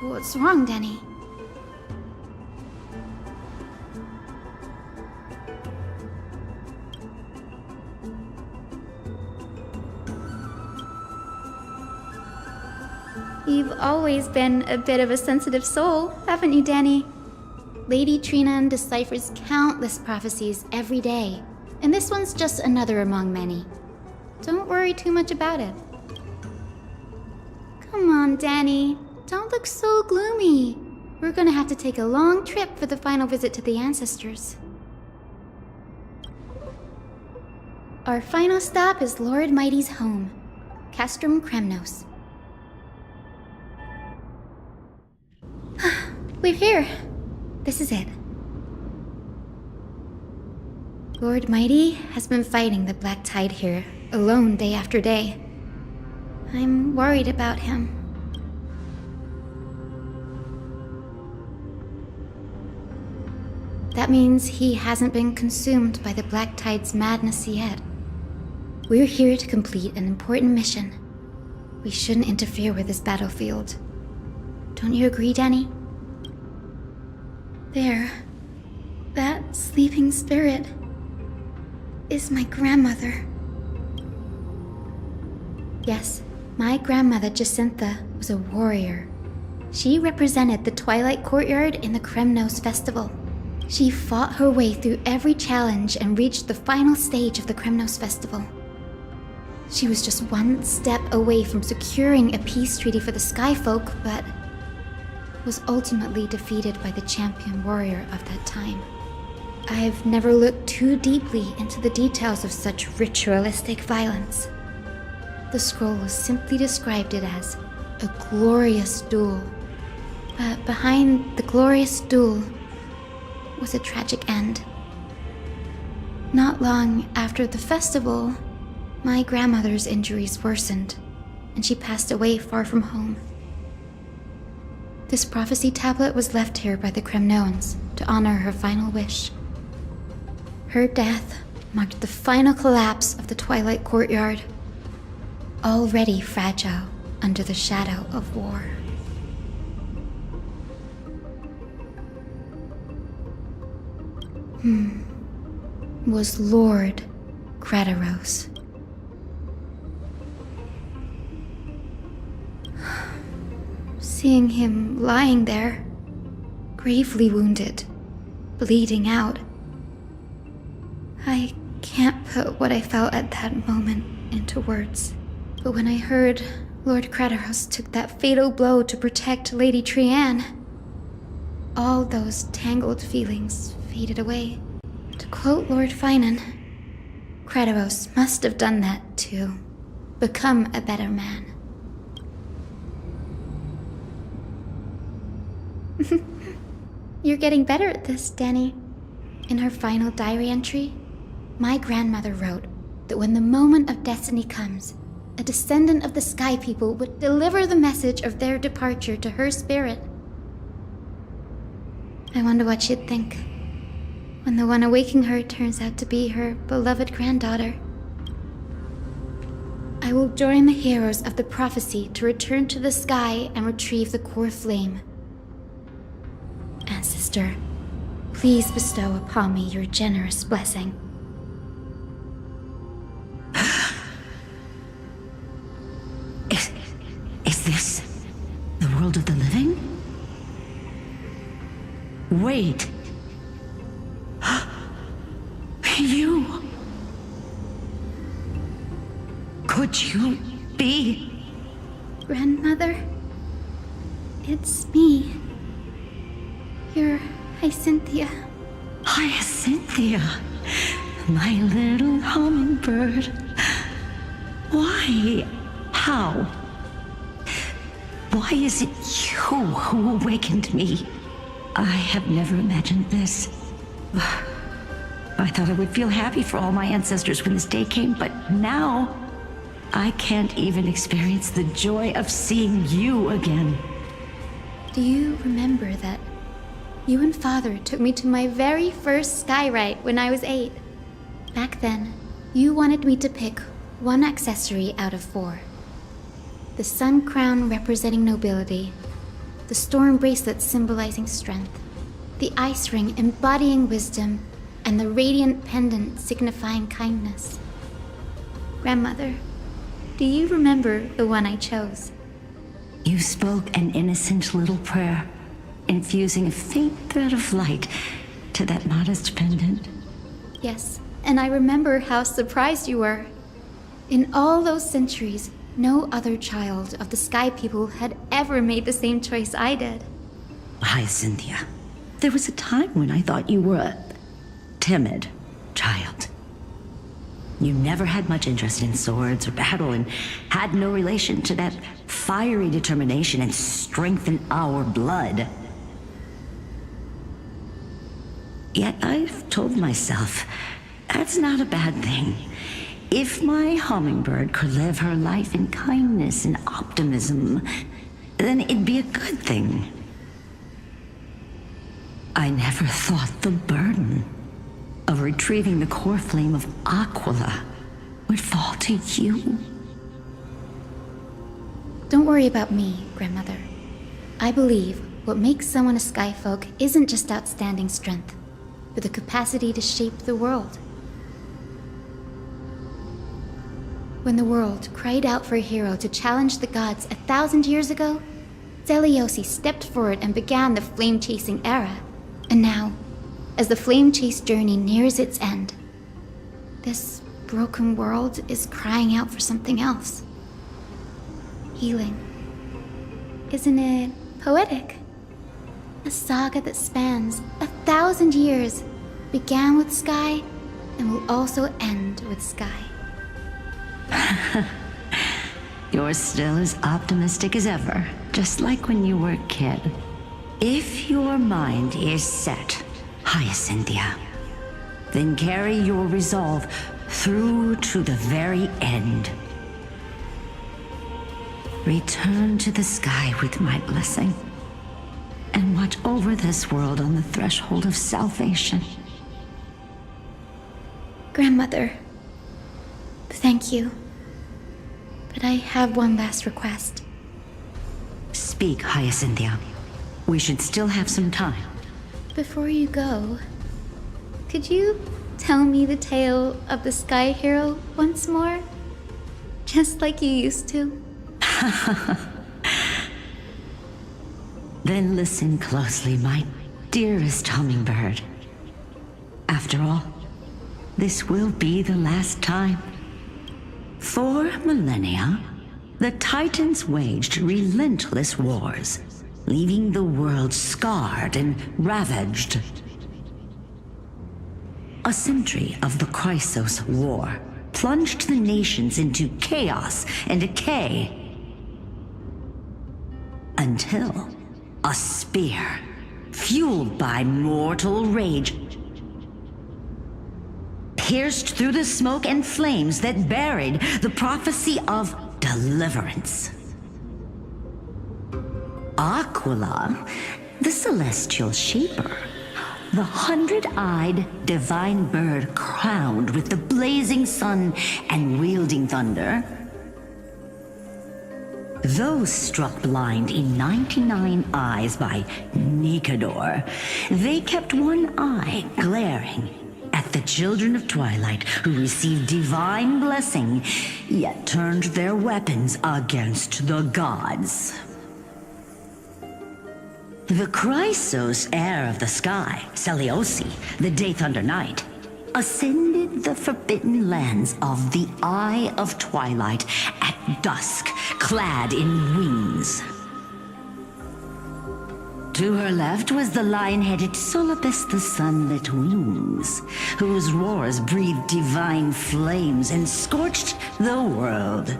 What's wrong, Danny? You've always been a bit of a sensitive soul, haven't you, Danny? Lady Trinan deciphers countless prophecies every day, and this one's just another among many. Don't worry too much about it. Come on, Danny. Don't look so gloomy. We're gonna have to take a long trip for the final visit to the ancestors. Our final stop is Lord Mighty's home, Castrum Kremnos. We're here. This is it. Lord Mighty has been fighting the Black Tide here, alone day after day. I'm worried about him. That means he hasn't been consumed by the Black Tide's madness yet. We're here to complete an important mission. We shouldn't interfere with this battlefield. Don't you agree, Danny? There. That sleeping spirit is my grandmother. Yes, My grandmother Jacintha was a warrior. She represented the Twilight Courtyard in the Kremnos Festival. She fought her way through every challenge and reached the final stage of the Kremnos Festival. She was just one step away from securing a peace treaty for the Skyfolk, but was ultimately defeated by the champion warrior of that time. I've never looked too deeply into the details of such ritualistic violence. The scroll simply described it as a glorious duel. But behind the glorious duel was a tragic end. Not long after the festival, my grandmother's injuries worsened, and she passed away far from home. This prophecy tablet was left here by the Kremnoans to honor her final wish. Her death marked the final collapse of the Twilight Courtyard, already fragile under the shadow of war. Was Lord Kratos. Seeing him lying there, gravely wounded, bleeding out, I can't put what I felt at that moment into words. But when I heard Lord Kratos took that fatal blow to protect Lady Trianne, all those tangled feelings faded away. To quote Lord Finan, Kratos must have done that to become a better man. You're getting better at this, Danny. In her final diary entry, my grandmother wrote that when the moment of destiny comes, a descendant of the Sky People would deliver the message of their departure to her spirit. I wonder what she'd think when the one awaking her turns out to be her beloved granddaughter. I will join the heroes of the prophecy to return to the sky and retrieve the core flame. Ancestor, please bestow upon me your generous blessing. Is this the world of the living? Wait. You... Could you be... Grandmother? It's me. You're Hyacinthia. Hyacinthia, my little hummingbird. Why? How? Why is it you who awakened me? I have never imagined this. I thought I would feel happy for all my ancestors when this day came, but now I can't even experience the joy of seeing you again. Do you remember that you and Father took me to my very first skyrite when I was 8? Back then, you wanted me to pick one accessory out of 4. The sun crown representing nobility, the storm bracelet symbolizing strength, the ice ring embodying wisdom, and the radiant pendant signifying kindness. Grandmother, do you remember the one I chose? You spoke an innocent little prayer, infusing a faint thread of light to that modest pendant. Yes, and I remember how surprised you were. In all those centuries, no other child of the Sky People had ever made the same choice I did. Hyacinthia, there was a time when I thought you were a timid child. You never had much interest in swords or battle and had no relation to that fiery determination and strength in our blood. Yet I've told myself, that's not a bad thing. If my hummingbird could live her life in kindness and optimism, then it'd be a good thing. I never thought the burden of retrieving the core flame of Aquila would fall to you. Don't worry about me, Grandmother. I believe what makes someone a Skyfolk isn't just outstanding strength, but the capacity to shape the world. When the world cried out for a hero to challenge the gods 1,000 years ago, Zeliosi stepped forward and began the flame-chasing era. And now, as the flame-chase journey nears its end, this broken world is crying out for something else. Healing. Isn't it poetic? A saga that spans 1,000 years began with Sky and will also end with Sky. You're still as optimistic as ever, just like when you were a kid. If your mind is set, Hyacinthia, then carry your resolve through to the very end. Return to the sky with my blessing, and watch over this world on the threshold of salvation. Grandmother, thank you. But I have one last request. Speak, Hyacinthia. We should still have some time. Before you go, could you tell me the tale of the Sky Hero once more? Just like you used to? Then listen closely, my dearest hummingbird. After all, this will be the last time. For millennia, the Titans waged relentless wars, leaving the world scarred and ravaged. A century of the Chrysos War plunged the nations into chaos and decay, until a spear, fueled by mortal rage, pierced through the smoke and flames that buried the prophecy of deliverance. Aquila, the celestial shaper, the 100-eyed divine bird crowned with the blazing sun and wielding thunder, those struck blind in 99 eyes by Nikedor, they kept one eye glaring at the children of Twilight who received divine blessing, yet turned their weapons against the gods. The Chrysos heir of the sky, Seliosi, the Day Thunder Knight, ascended the forbidden lands of the Eye of Twilight at dusk, clad in wings. To her left was the lion-headed Solibus the Sunlit Wings, whose roars breathed divine flames and scorched the world.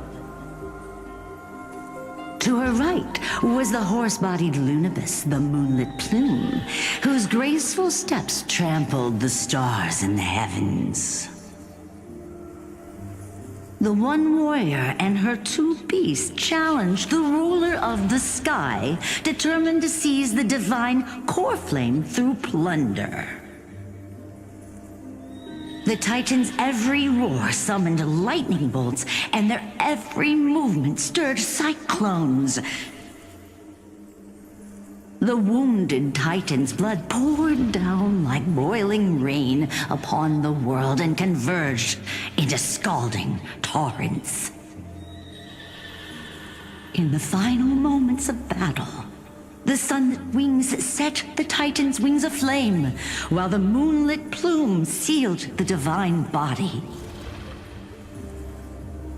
To her right was the horse-bodied Lunibus, the Moonlit Plume, whose graceful steps trampled the stars in the heavens. The one warrior and her two beasts challenged the ruler of the sky, determined to seize the divine core flame through plunder. The Titans' every roar summoned lightning bolts, and their every movement stirred cyclones. The wounded Titan's blood poured down like boiling rain upon the world and converged into scalding torrents. In the final moments of battle, the sunlit wings set the Titan's wings aflame, while the moonlit plume sealed the divine body.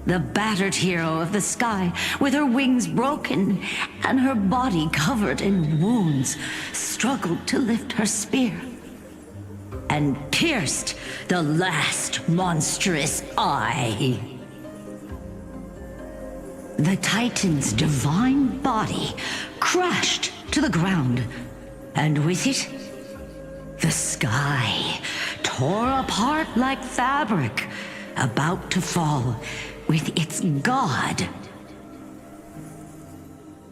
The battered hero of the sky, with her wings broken and her body covered in wounds, struggled to lift her spear and pierced the last monstrous eye. The Titan's divine body crashed to the ground, and with it, the sky tore apart like fabric, about to fall with its god.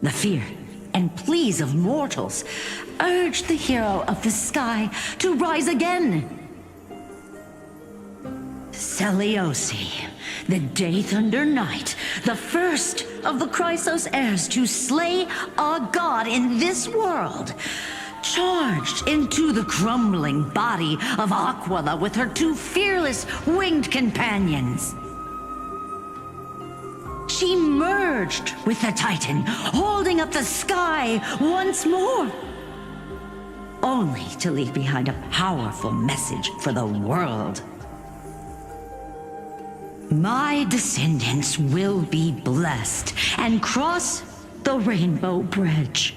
The fear and pleas of mortals urged the hero of the sky to rise again. Seliosi, the Day Thunder Knight, the first of the Chrysos heirs to slay a god in this world, charged into the crumbling body of Aquila with her two fearless winged companions. She merged with the Titan, holding up the sky once more. Only to leave behind a powerful message for the world. My descendants will be blessed and cross the Rainbow Bridge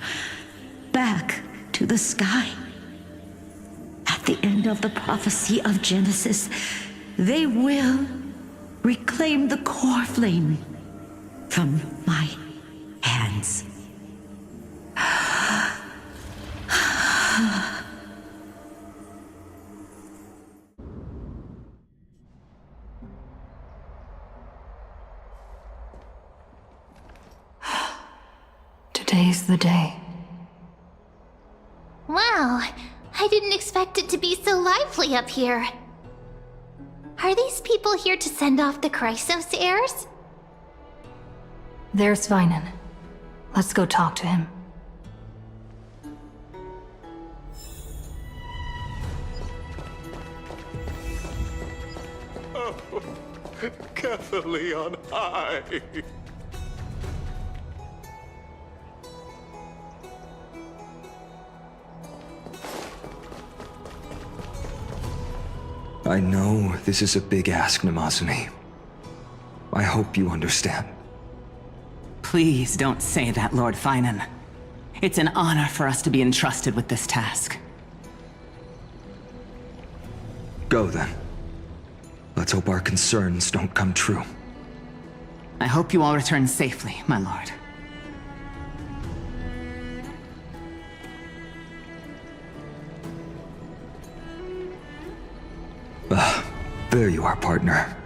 back to the sky. At the end of the prophecy of Genesis, they will reclaim the core flame from my hands. Today's the day. Wow, I didn't expect it to be so lively up here. Are these people here to send off the Chrysos heirs? There's Bygone. Let's go talk to him. Oh, carefully on high. I know this is a big ask, Namazuni. I hope you understand. Please don't say that, Lord Finan. It's an honor for us to be entrusted with this task. Go then. Let's hope our concerns don't come true. I hope you all return safely, my lord. There you are, partner.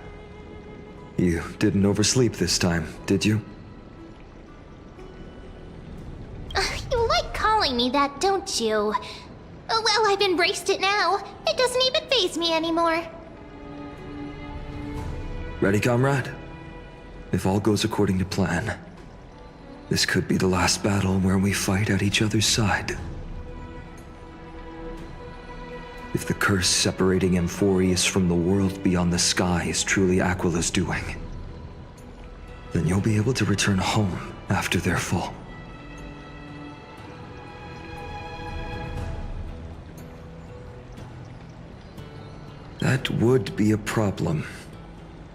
You didn't oversleep this time, did you? You like calling me that, don't you? Oh, well, I've embraced it now. It doesn't even faze me anymore. Ready, comrade? If all goes according to plan, this could be the last battle where we fight at each other's side. If the curse separating Amphoreus from the world beyond the sky is truly Aquila's doing, then you'll be able to return home after their fall. That would be a problem.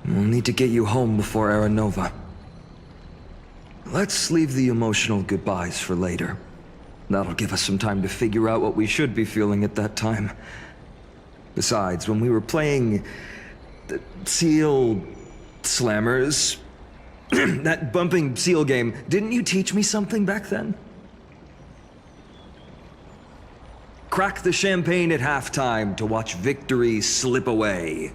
We'll need to get you home before Aranova. Let's leave the emotional goodbyes for later. That'll give us some time to figure out what we should be feeling at that time. Besides, when we were playing the Seal Slammers, that bumping seal game, didn't you teach me something back then? Crack the champagne at halftime to watch victory slip away.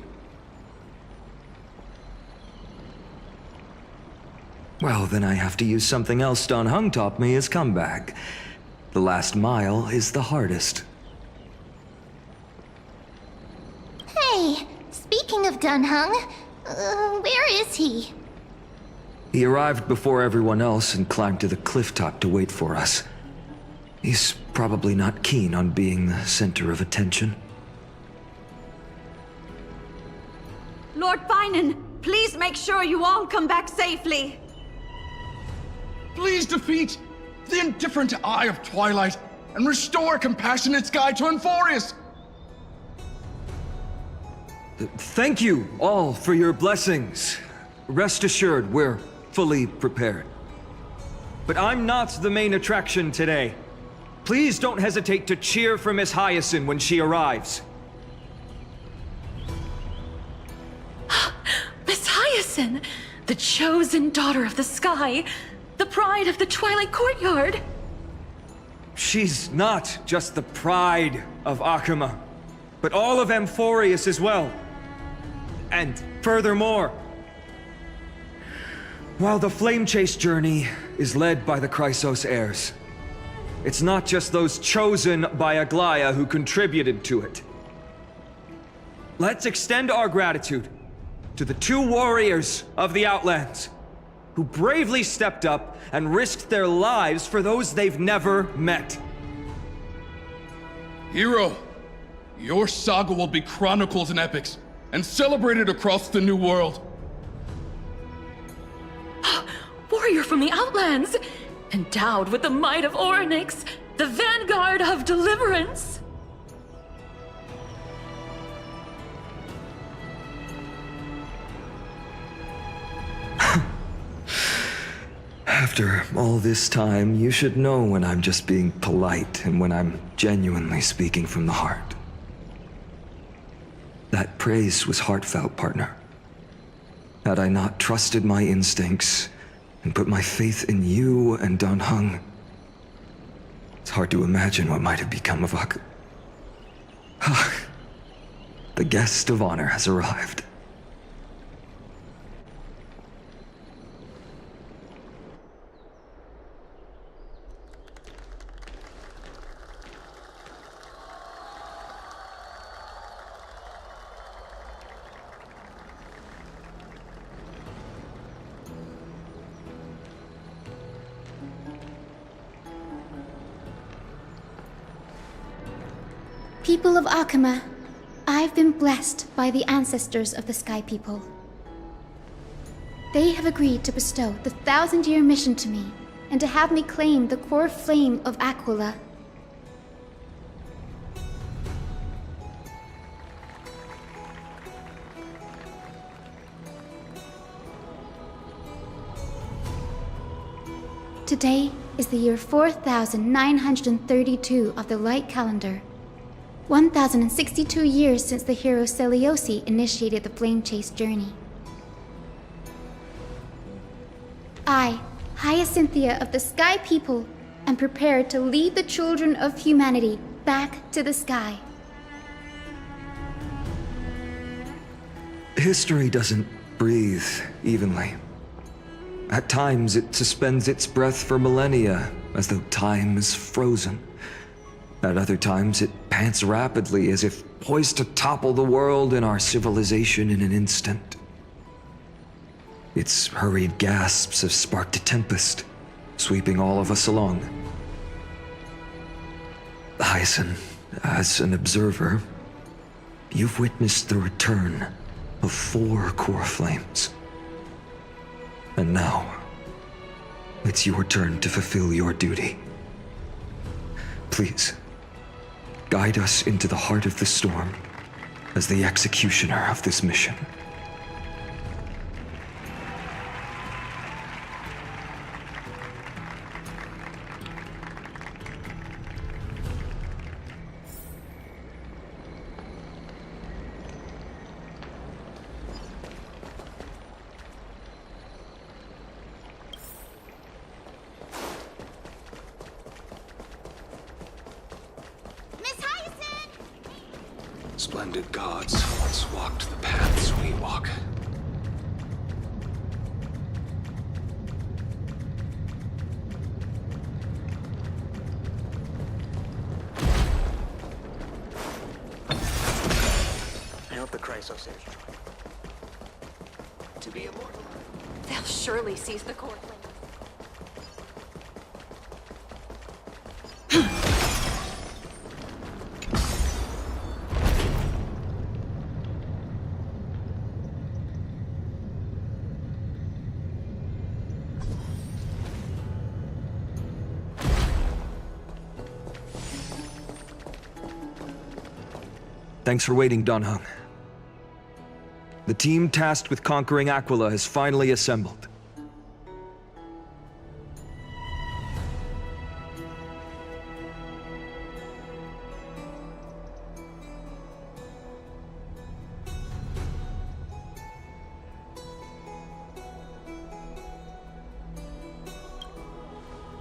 Well, then I have to use something else Don Hung taught me as comeback. The last mile is the hardest. Hey, speaking of Dunhung, where is he? He arrived before everyone else and climbed to the cliff top to wait for us. He's probably not keen on being the center of attention. Lord Finan, please make sure you all come back safely. Please defeat the indifferent Eye of Twilight and restore compassionate sky to Amphoreus. Thank you all for your blessings. Rest assured, we're fully prepared. But I'm not the main attraction today. Please don't hesitate to cheer for Miss Hyacinth when she arrives. Miss Hyacinth, the chosen daughter of the sky, the pride of the Twilight Courtyard. She's not just the pride of Akuma, but all of Amphoreus as well. And furthermore, while the Flame Chase journey is led by the Chrysos heirs, it's not just those chosen by Aglaya who contributed to it. Let's extend our gratitude to the 2 warriors of the Outlands who bravely stepped up and risked their lives for those they've never met. Hero, your saga will be chronicled in epics and celebrated across the New World. warrior from the Outlands, endowed with the might of Orynyx, the vanguard of deliverance. After all this time, you should know when I'm just being polite and when I'm genuinely speaking from the heart. That praise was heartfelt, partner. Had I not trusted my instincts and put my faith in you and Dan Heng, it's hard to imagine what might have become of Ak. The guest of honor has arrived. People of Akama, I've been blessed by the ancestors of the Sky People. They have agreed to bestow the 1,000-year mission to me, and to have me claim the core flame of Aquila. Today is the year 4932 of the Light Calendar. 1,062 years since the hero Seliosi initiated the Flame Chase journey. I, Hyacinthia of the Sky People, am prepared to lead the children of humanity back to the sky. History doesn't breathe evenly. At times, it suspends its breath for millennia, as though time is frozen. At other times, it pants rapidly, as if poised to topple the world and our civilization in an instant. Its hurried gasps have sparked a tempest, sweeping all of us along. Hyacinth, as an observer, you've witnessed the return of 4 core flames. And now, it's your turn to fulfill your duty. Please, guide us into the heart of the storm as the executioner of this mission. Splendid gods once walked the paths we walk. I hope the Chrysos is to be immortal. They'll surely seize the core flame. Thanks for waiting, Dan Heng. The team tasked with conquering Aquila has finally assembled.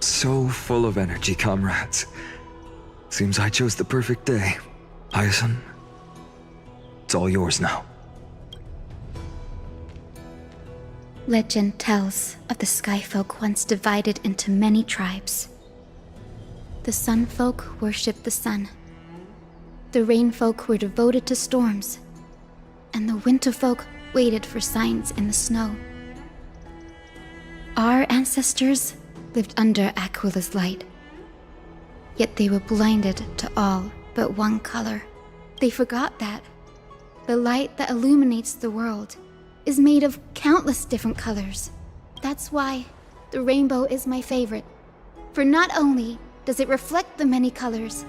So full of energy, comrades. Seems I chose the perfect day. Hyacinth, it's all yours now. Legend tells of the Skyfolk once divided into many tribes. The Sunfolk worshipped the sun. The Rainfolk were devoted to storms. And the Winterfolk waited for signs in the snow. Our ancestors lived under Aquila's light. Yet they were blinded to all but one color. They forgot that the light that illuminates the world is made of countless different colors. That's why the rainbow is my favorite. For not only does it reflect the many colors,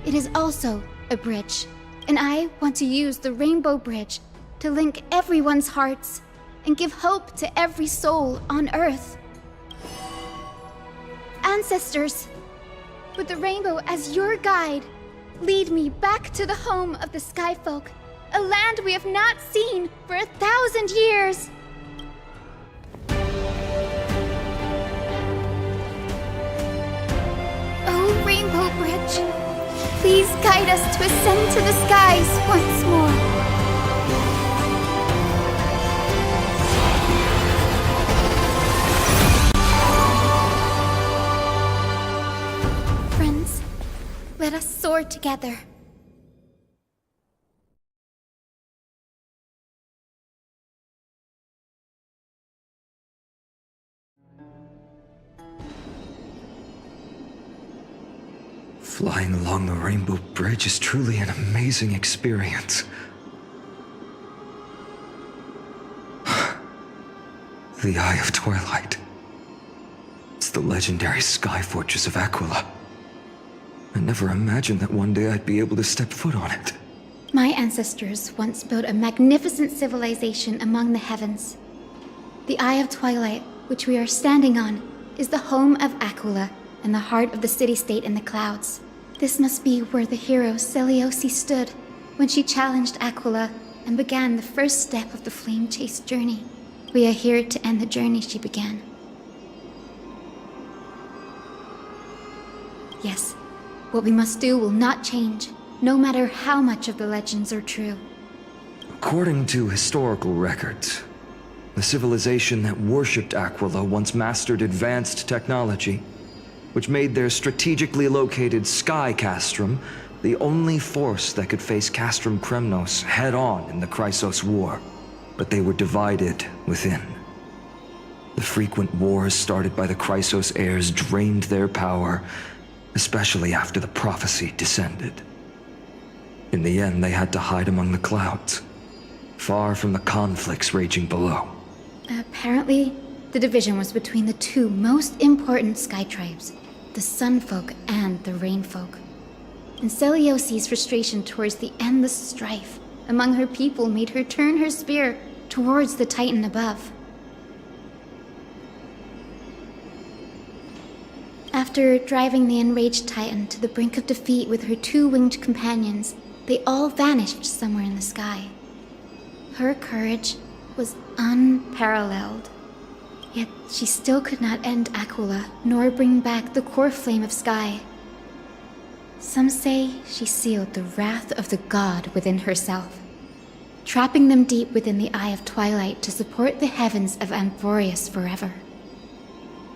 it is also a bridge. And I want to use the Rainbow Bridge to link everyone's hearts and give hope to every soul on Earth. Ancestors, with the rainbow as your guide, lead me back to the home of the Skyfolk, a land we have not seen for 1,000 years. Oh, Rainbow Bridge, please guide us to ascend to the skies once more. Friends, let us soar together. Flying along the Rainbow Bridge is truly an amazing experience. The Eye of Twilight. It's the legendary sky fortress of Aquila. I never imagined that one day I'd be able to step foot on it. My ancestors once built a magnificent civilization among the heavens. The Eye of Twilight, which we are standing on, is the home of Aquila and the heart of the city-state in the clouds. This must be where the hero Selioce stood when she challenged Aquila and began the first step of the flame chase journey. We are here to end the journey she began. Yes, what we must do will not change, no matter how much of the legends are true. According to historical records, the civilization that worshipped Aquila once mastered advanced technology, which made their strategically located Sky Castrum the only force that could face Castrum Kremnos head-on in the Chrysos War. But they were divided within. The frequent wars started by the Chrysos heirs drained their power, especially after the prophecy descended. In the end, they had to hide among the clouds, far from the conflicts raging below. Apparently, the division was between the two most important sky tribes, the Sunfolk and the Rainfolk. And Selioce's frustration towards the endless strife among her people made her turn her spear towards the Titan above. After driving the enraged Titan to the brink of defeat with her two winged companions, they all vanished somewhere in the sky. Her courage was unparalleled. Yet she still could not end Aquila, nor bring back the core flame of Sky. Some say she sealed the wrath of the god within herself, trapping them deep within the Eye of Twilight to support the heavens of Amphoreus forever.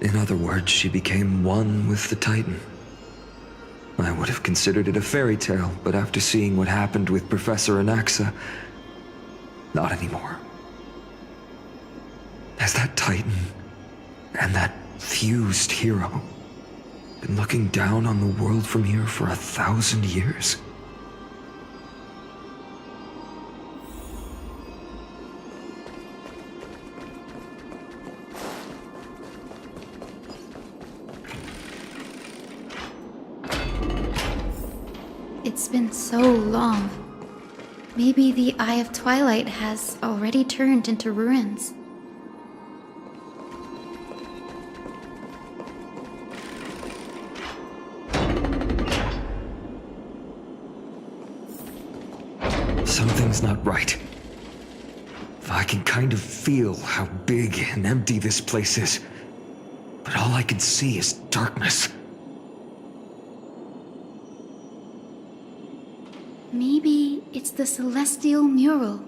In other words, she became one with the Titan. I would have considered it a fairy tale, but after seeing what happened with Professor Anaxa, not anymore. Has that Titan and that fused hero been looking down on the world from here for 1,000 years? It's been so long. Maybe the Eye of Twilight has already turned into ruins. Something's not right. I can kind of feel how big and empty this place is, but all I can see is darkness. Maybe it's the celestial mural.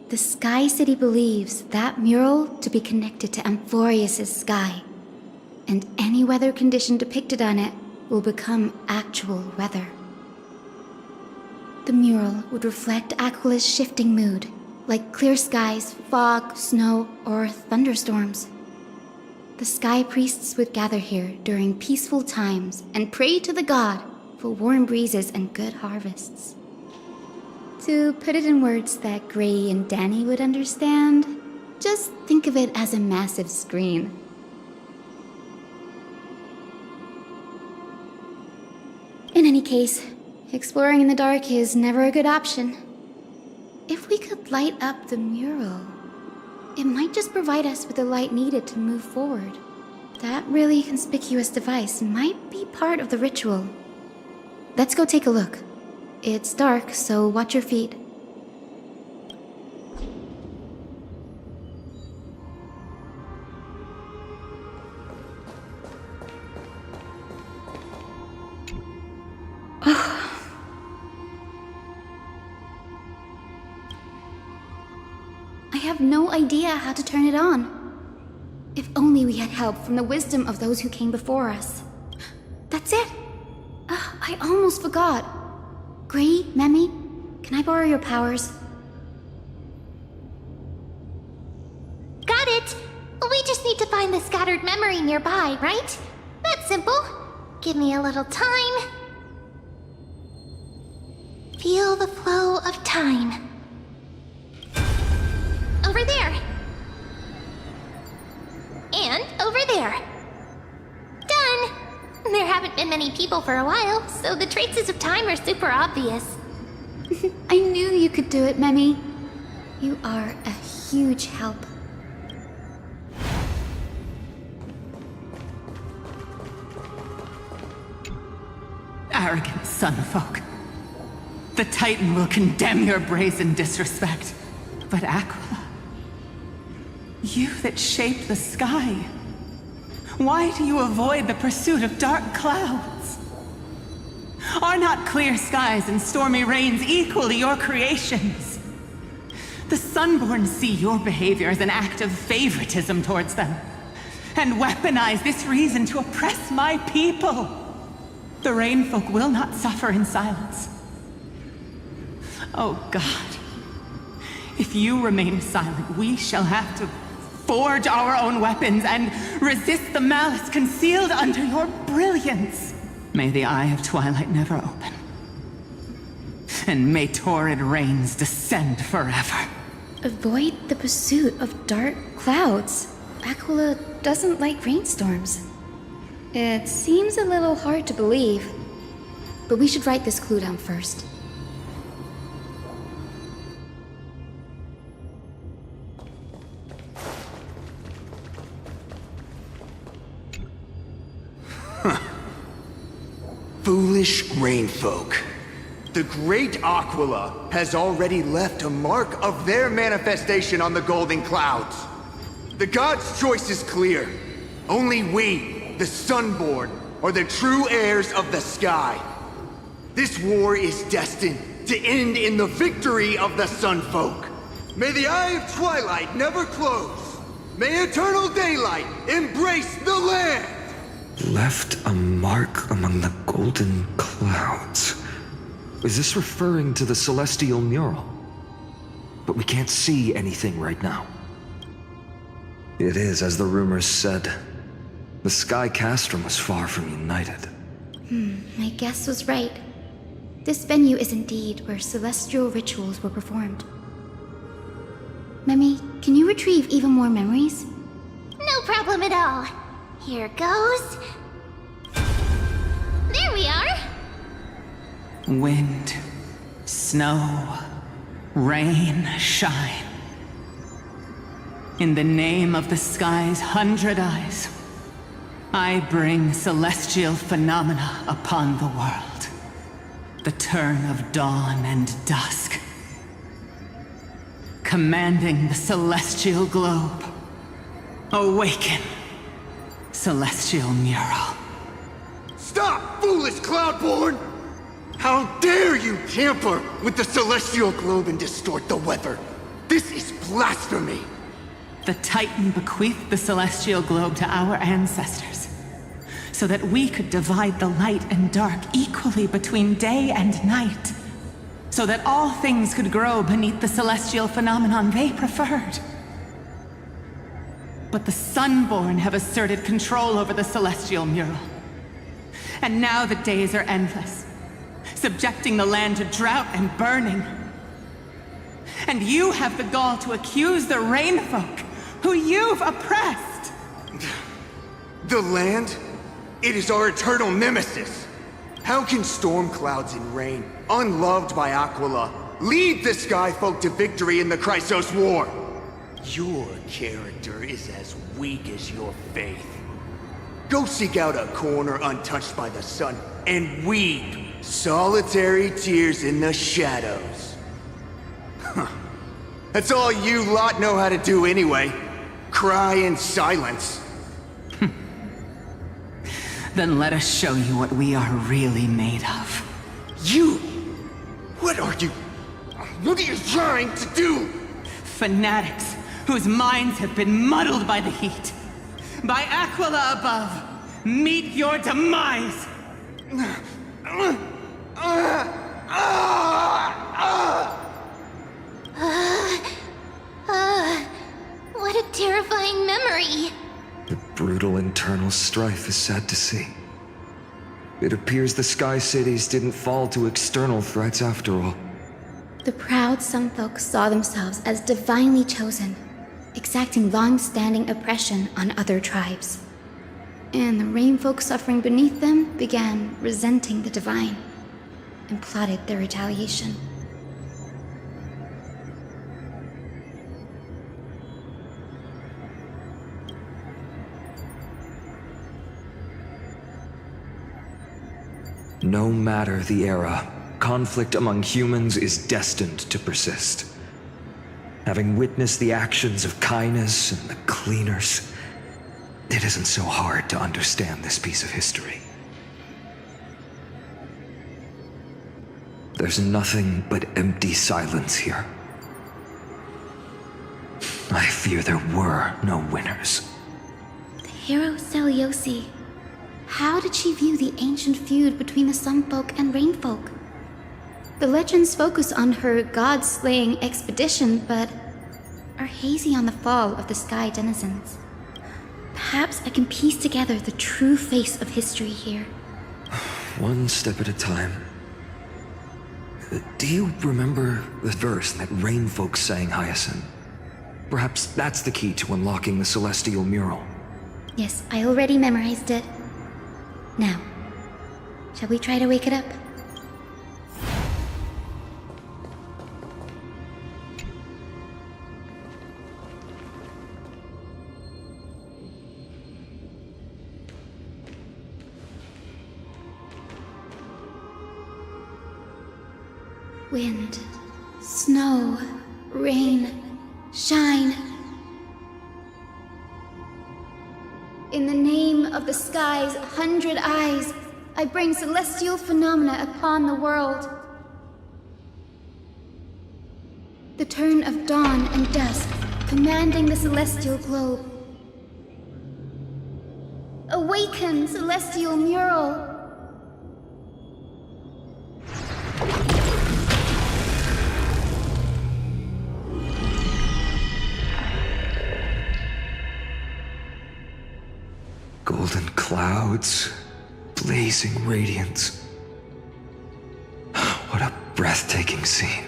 The Sky City believes that mural to be connected to Amphoreus' sky, and any weather condition depicted on it will become actual weather. The mural would reflect Aquila's shifting mood, like clear skies, fog, snow, or thunderstorms. The sky priests would gather here during peaceful times and pray to the god for warm breezes and good harvests. To put it in words that Gray and Danny would understand, just think of it as a massive screen, case, exploring in the dark is never a good option. If we could light up the mural, it might just provide us with the light needed to move forward. That really conspicuous device might be part of the ritual. Let's go take a look. It's dark, so watch your feet. I have no idea how to turn it on. If only we had help from the wisdom of those who came before us. That's it! I almost forgot. Gray, Memi, can I borrow your powers? Got it! We just need to find the scattered memory nearby, right? That's simple. Give me a little time. Feel the flow of time. Over there. And over there. Done! There haven't been many people for a while, so the traces of time are super obvious. I knew you could do it, Memi. You are a huge help. Arrogant sunfolk. The Titan will condemn your brazen disrespect. But Aquila, you that shape the sky, why do you avoid the pursuit of dark clouds? Are not clear skies and stormy rains equally your creations? The Sunborn see your behavior as an act of favoritism towards them, and weaponize this reason to oppress my people. The Rainfolk will not suffer in silence. Oh God, if you remain silent, we shall have to forge our own weapons and resist the malice concealed under your brilliance. May the Eye of Twilight never open. And may torrid rains descend forever. Avoid the pursuit of dark clouds. Aquila doesn't like rainstorms. It seems a little hard to believe, but we should write this clue down first. Foolish rainfolk. The great Aquila has already left a mark of their manifestation on the golden clouds. The gods' choice is clear. Only we, the Sunborn, are the true heirs of the sky. This war is destined to end in the victory of the Sunfolk. May the Eye of Twilight never close. May eternal daylight embrace the land! Left a mark among the golden clouds. Is this referring to the celestial mural? But we can't see anything right now. It is, as the rumors said. The Sky Castrum was far from united. My guess was right. This venue is indeed where celestial rituals were performed. Memi, can you retrieve even more memories? No problem at all. Here goes. There we are. Wind, snow, rain, shine. In the name of the sky's 100 eyes, I bring celestial phenomena upon the world. The turn of dawn and dusk. Commanding the celestial globe. Awaken, celestial mural. Stop, foolish Cloudborn! How dare you tamper with the celestial globe and distort the weather? This is blasphemy! The Titan bequeathed the celestial globe to our ancestors, so that we could divide the light and dark equally between day and night, so that all things could grow beneath the celestial phenomenon they preferred. But the Sunborn have asserted control over the celestial mural. And now the days are endless, subjecting the land to drought and burning. And you have the gall to accuse the Rainfolk, who you've oppressed! The land? It is our eternal nemesis. How can storm clouds and rain, unloved by Aquila, lead the Sky Folk to victory in the Chrysos War? Your character is as weak as your faith. Go seek out a corner untouched by the sun and weep solitary tears in the shadows. That's all you lot know how to do anyway. Cry in silence. Then let us show you what we are really made of. You? What are you? What are you trying to do? Fanatics whose minds have been muddled by the heat. By Aquila above, meet your demise! What a terrifying memory! The brutal internal strife is sad to see. It appears the Sky Cities didn't fall to external threats after all. The proud Sun Folk saw themselves as divinely chosen, exacting long-standing oppression on other tribes. And the Rain Folk suffering beneath them began resenting the divine, and plotted their retaliation. No matter the era, conflict among humans is destined to persist. Having witnessed the actions of Kindness and the Cleaners, it isn't so hard to understand this piece of history. There's nothing but empty silence here. I fear there were no winners. The hero Seliosi. How did she view the ancient feud between the Sun Folk and Rain Folk? The legends focus on her god-slaying expedition, but are hazy on the fall of the Sky Denizens. Perhaps I can piece together the true face of history here. One step at a time. Do you remember the verse that Rain Folk sang, Hyacinth? Perhaps that's the key to unlocking the Celestial Mural. Yes, I already memorized it. Now, shall we try to wake it up? Wind, snow, rain, shine. In the name of the sky's 100 eyes, I bring celestial phenomena upon the world. The turn of dawn and dusk, commanding the celestial globe. Awaken, celestial mural! Golden clouds, blazing radiance. What a breathtaking scene.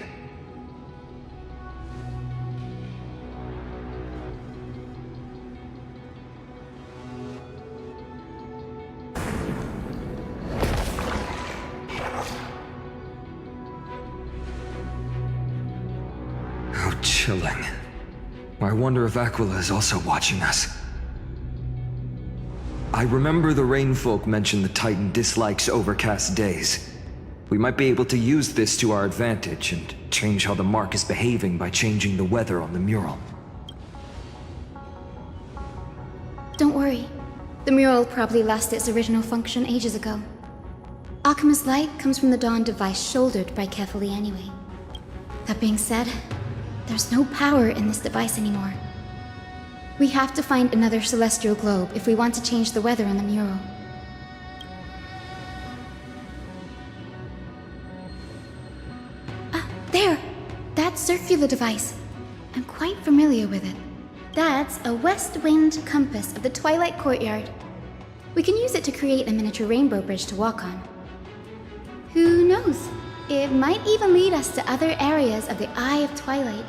How chilling. I wonder if Aquila is also watching us. I remember the Rain Folk mentioned the Titan dislikes overcast days. We might be able to use this to our advantage and change how the mark is behaving by changing the weather on the mural. Don't worry. The mural probably lost its original function ages ago. Alchemist's light comes from the Dawn device shouldered by carefully anyway. That being said, there's no power in this device anymore. We have to find another celestial globe if we want to change the weather on the mural. Ah, there! That circular device. I'm quite familiar with it. That's a west wind compass of the Twilight Courtyard. We can use it to create a miniature rainbow bridge to walk on. Who knows? It might even lead us to other areas of the Eye of Twilight.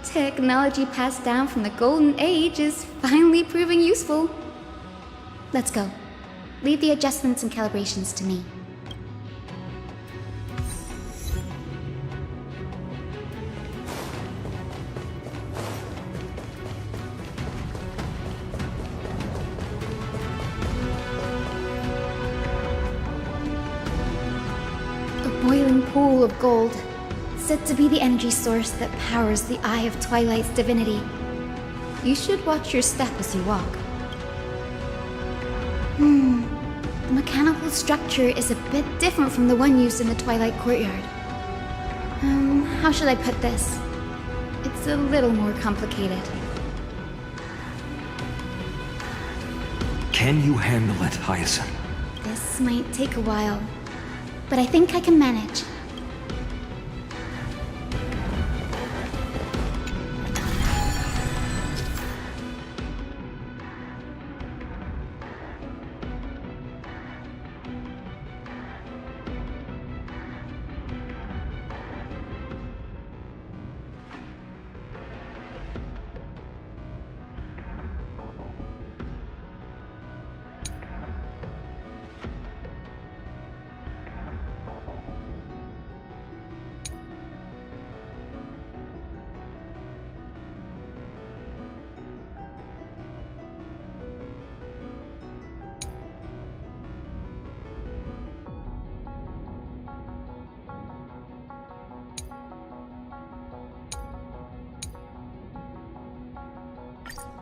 Technology passed down from the Golden Age is finally proving useful. Let's go. Leave the adjustments and calibrations to me. pool of gold, said to be the energy source that powers the Eye of Twilight's divinity. You should watch your step as you walk. The mechanical structure is a bit different from the one used in the Twilight Courtyard. How should I put this? It's a little more complicated. Can you handle it, Hyacinth? This might take a while, but I think I can manage.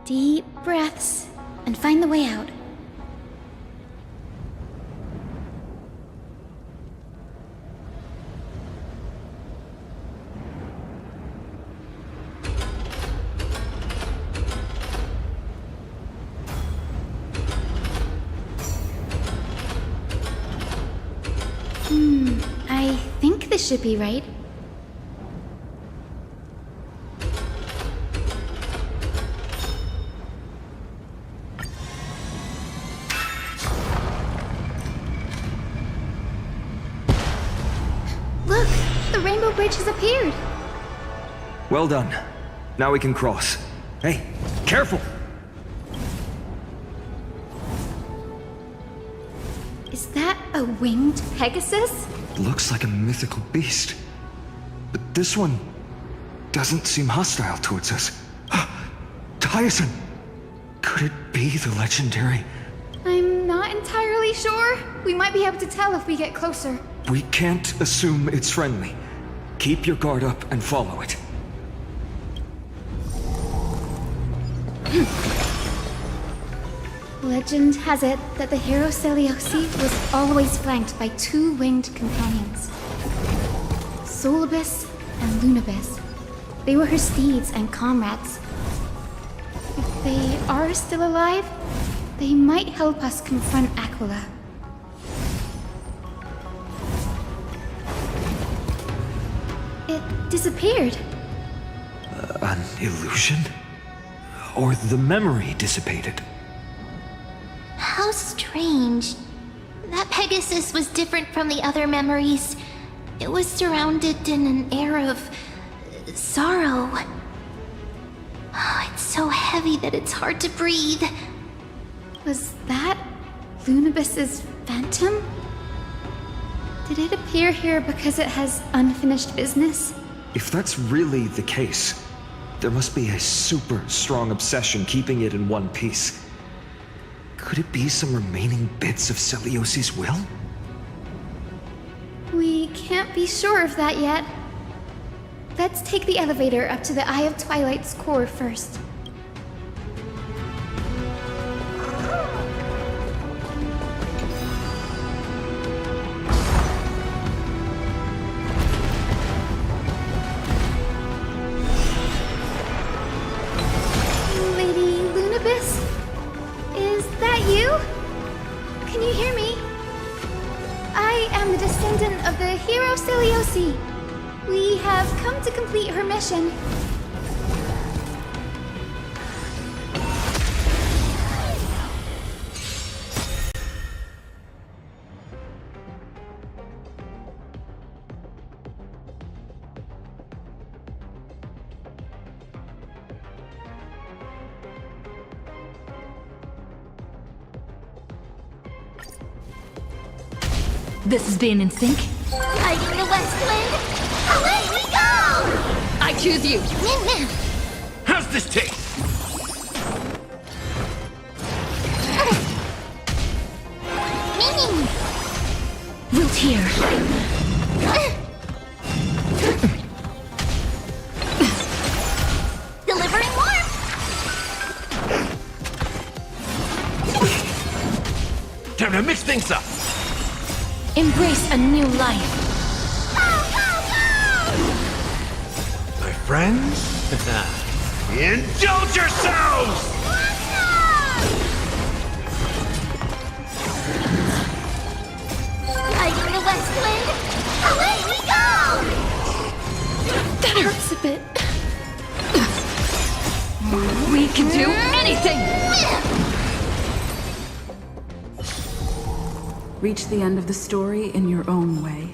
Deep breaths, and find the way out. I think this should be right. Look, the rainbow bridge has appeared. Well done. Now we can cross. Hey, careful! Is that a winged Pegasus? Looks like a mythical beast. But this one doesn't seem hostile towards us. Hyacinth! Could it be the legendary? I'm not entirely sure. We might be able to tell if we get closer. We can't assume it's friendly. Keep your guard up and follow it. Legend has it that the hero Celiosi was always flanked by two winged companions, Solibus and Lunibus. They were her steeds and comrades. If they are still alive, they might help us confront Aquila. It disappeared. An illusion? Or the memory dissipated? How strange. That Pegasus was different from the other memories. It was surrounded in an air of sorrow. Oh, it's so heavy that it's hard to breathe. Was that Lunibus's phantom? Did it appear here because it has unfinished business? If that's really the case, there must be a super strong obsession keeping it in one piece. Could it be some remaining bits of Celiosi's will? We can't be sure of that yet. Let's take the elevator up to the Eye of Twilight's core first. Lady Lunibus? Is that you? Can you hear me? I am the descendant of the hero Celiosi. We have come to complete her mission. This is being in sync. Lighting the west wind, away we go! I choose you. How's this taste? Meaning. Wilt here. Time to mix things up! Embrace a new life. My friends? Indulge yourselves! Lighting the west wind, away we go! That hurts a bit. We can do anything! Reach the end of the story in your own way.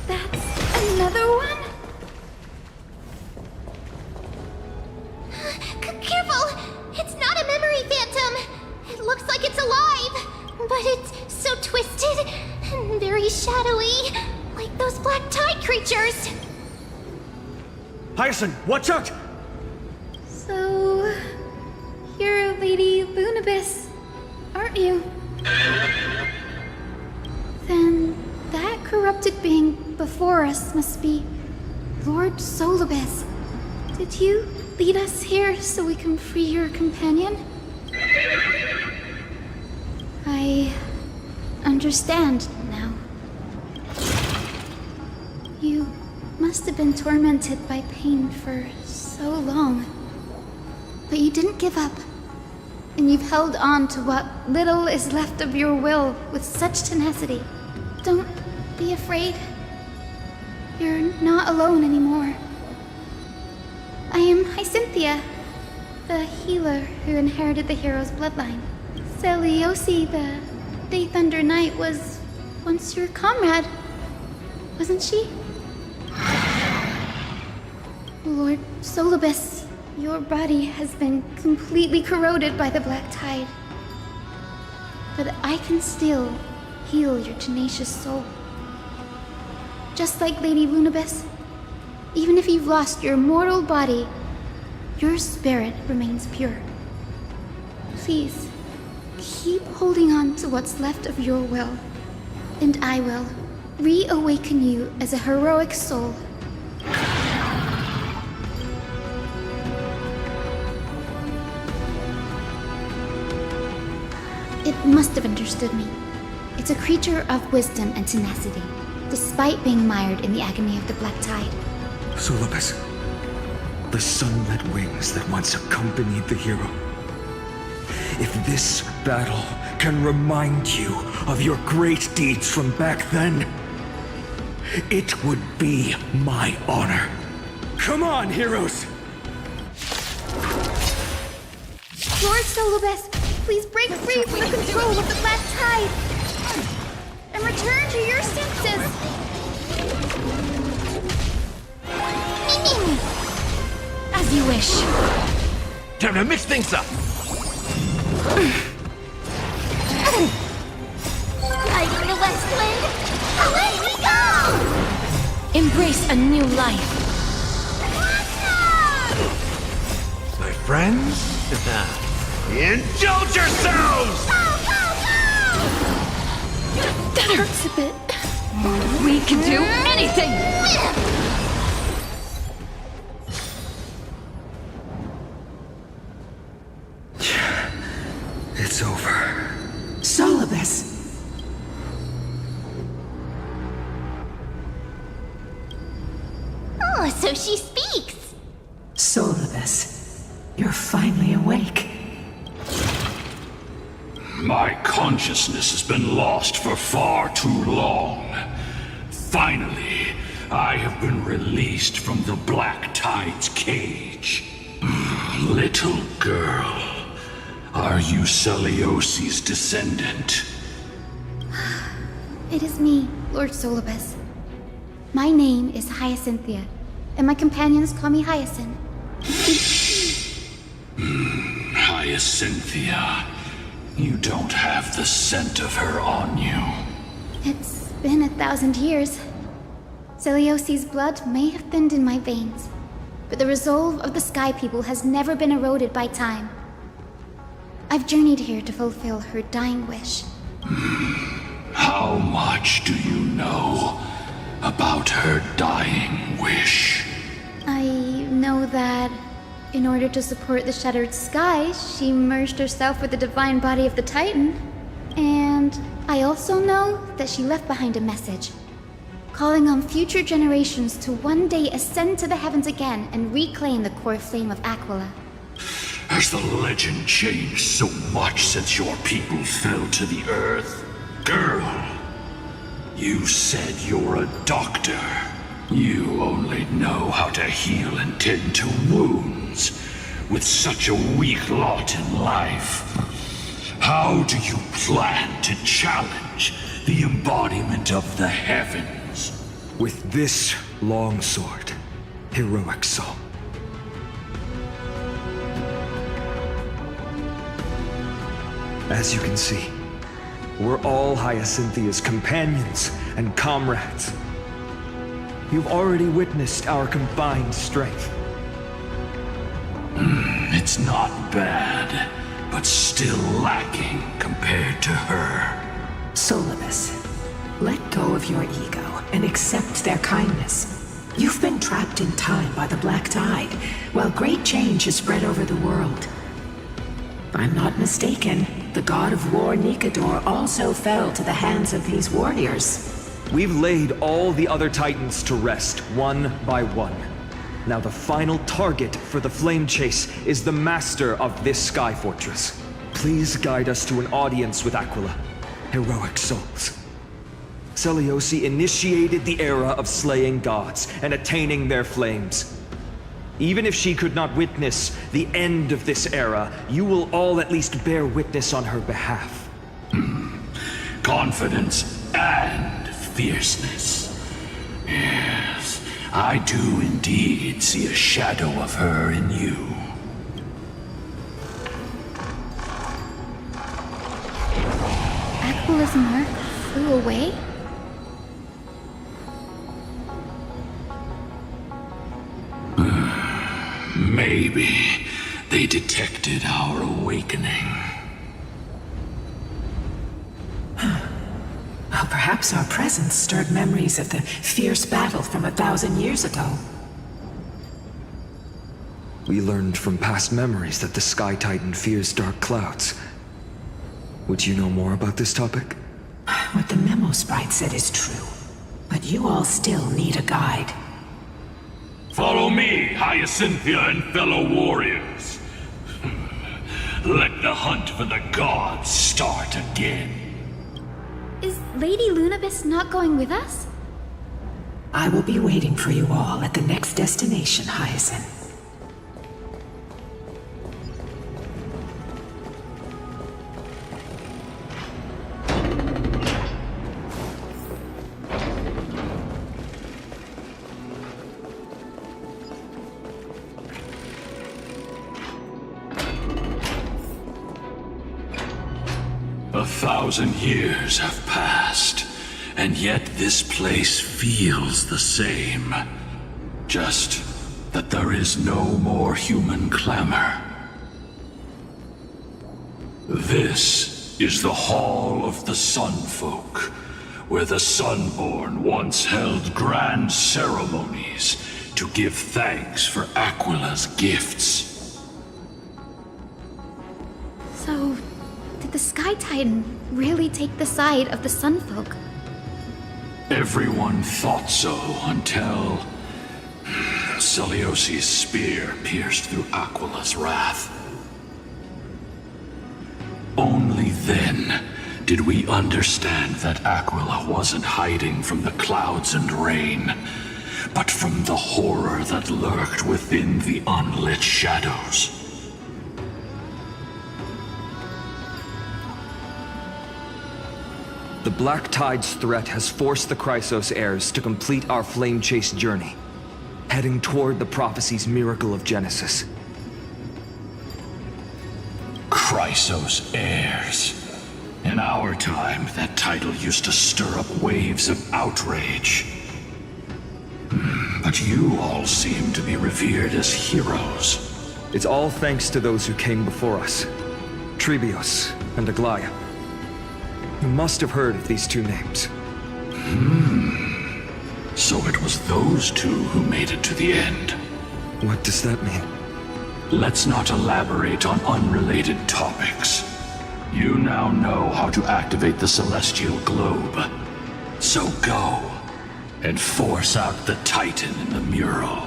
That's another one? Careful! It's not a memory phantom! It looks like it's alive, but it's so twisted and very shadowy, like those black tide creatures. Hyacinth, watch out! So, you're Lady Lunabis, aren't you? Then that corrupted being before us must be Lord Solibus. Did you lead us here so we can free your companion? I understand now. You must have been tormented by pain for so long. But you didn't give up. And you've held on to what little is left of your will with such tenacity. Don't be afraid. You're not alone anymore. I am Hyacinthia, the healer who inherited the hero's bloodline. Celiosi, the Day Thunder Knight, was once your comrade, wasn't she? Lord Solibus, your body has been completely corroded by the black tide. But I can still heal your tenacious soul. Just like Lady Lunabis, even if you've lost your mortal body, your spirit remains pure. Please, keep holding on to what's left of your will, and I will reawaken you as a heroic soul. It must have understood me. It's a creature of wisdom and tenacity, despite being mired in the agony of the black tide. Solibus, the sunlit wings that once accompanied the hero. If this battle can remind you of your great deeds from back then, it would be my honor. Come on, heroes! Lord Solibus, please break free from the control of the black tide and return to your senses. As you wish. Time to mix things up! Lighting the west wind, away we go! Embrace a new life. My friends? Indulge yourselves! That hurts a bit. We can do anything! It's over. Solibus! Oh, so she speaks! Solibus, you're finally awake. My consciousness has been lost for far too long. Finally, I have been released from the Black Tide's cage. Little girl, are you Celiosi's descendant? It is me, Lord Solibus. My name is Hyacinthia, and my companions call me Hyacinth. Hyacinthia, you don't have the scent of her on you. It's been 1,000 years. Celiosi's blood may have thinned in my veins, but the resolve of the Sky People has never been eroded by time. I've journeyed here to fulfill her dying wish. How much do you know about her dying wish? I know that in order to support the shattered sky, she merged herself with the divine body of the Titan. And I also know that she left behind a message, calling on future generations to one day ascend to the heavens again and reclaim the core flame of Aquila. Has the legend changed so much since your people fell to the earth? Girl, you said you're a doctor. You only know how to heal and tend to wounds. With such a weak lot in life, how do you plan to challenge the embodiment of the heavens? With this long sword, heroic soul. As you can see, we're all Hyacinthia's companions and comrades. You've already witnessed our combined strength. It's not bad, but still lacking compared to her. Solibus, let go of your ego and accept their kindness. You've been trapped in time by the Black Tide, while great change has spread over the world. If I'm not mistaken, the god of war Nikador also fell to the hands of these warriors. We've laid all the other titans to rest, one by one. Now the final target for the flame chase is the master of this sky fortress. Please guide us to an audience with Aquila. Heroic souls. Selioci initiated the era of slaying gods and attaining their flames. Even if she could not witness the end of this era, you will all at least bear witness on her behalf. Confidence and fierceness. Yes, I do indeed see a shadow of her in you. Aquila's mark flew away? Maybe they detected our awakening. Well, perhaps our presence stirred memories of the fierce battle from 1,000 years ago. We learned from past memories that the Sky Titan fears dark clouds. Would you know more about this topic? What the memo sprite said is true, but you all still need a guide. Follow me, Hyacinthia and fellow warriors. Let the hunt for the gods start again. Is Lady Lunabis not going with us? I will be waiting for you all at the next destination, Hyacinth. Thousand years have passed, and yet this place feels the same. Just that there is no more human clamor. This is the Hall of the Sunfolk, where the Sunborn once held grand ceremonies to give thanks for Aquila's gifts. So, did the Sky Titan really take the side of the Sunfolk? Everyone thought so until Seliosi's spear pierced through Aquila's wrath. Only then did we understand that Aquila wasn't hiding from the clouds and rain, but from the horror that lurked within the unlit shadows. The Black Tide's threat has forced the Chrysos heirs to complete our flame chase journey, heading toward the prophecy's miracle of Genesis. Chrysos heirs. In our time, that title used to stir up waves of outrage. But you all seem to be revered as heroes. It's all thanks to those who came before us. Trebios and Aglaia. You must have heard of these two names. So it was those two who made it to the end. What does that mean? Let's not elaborate on unrelated topics. You now know how to activate the celestial globe. So go and force out the Titan in the mural.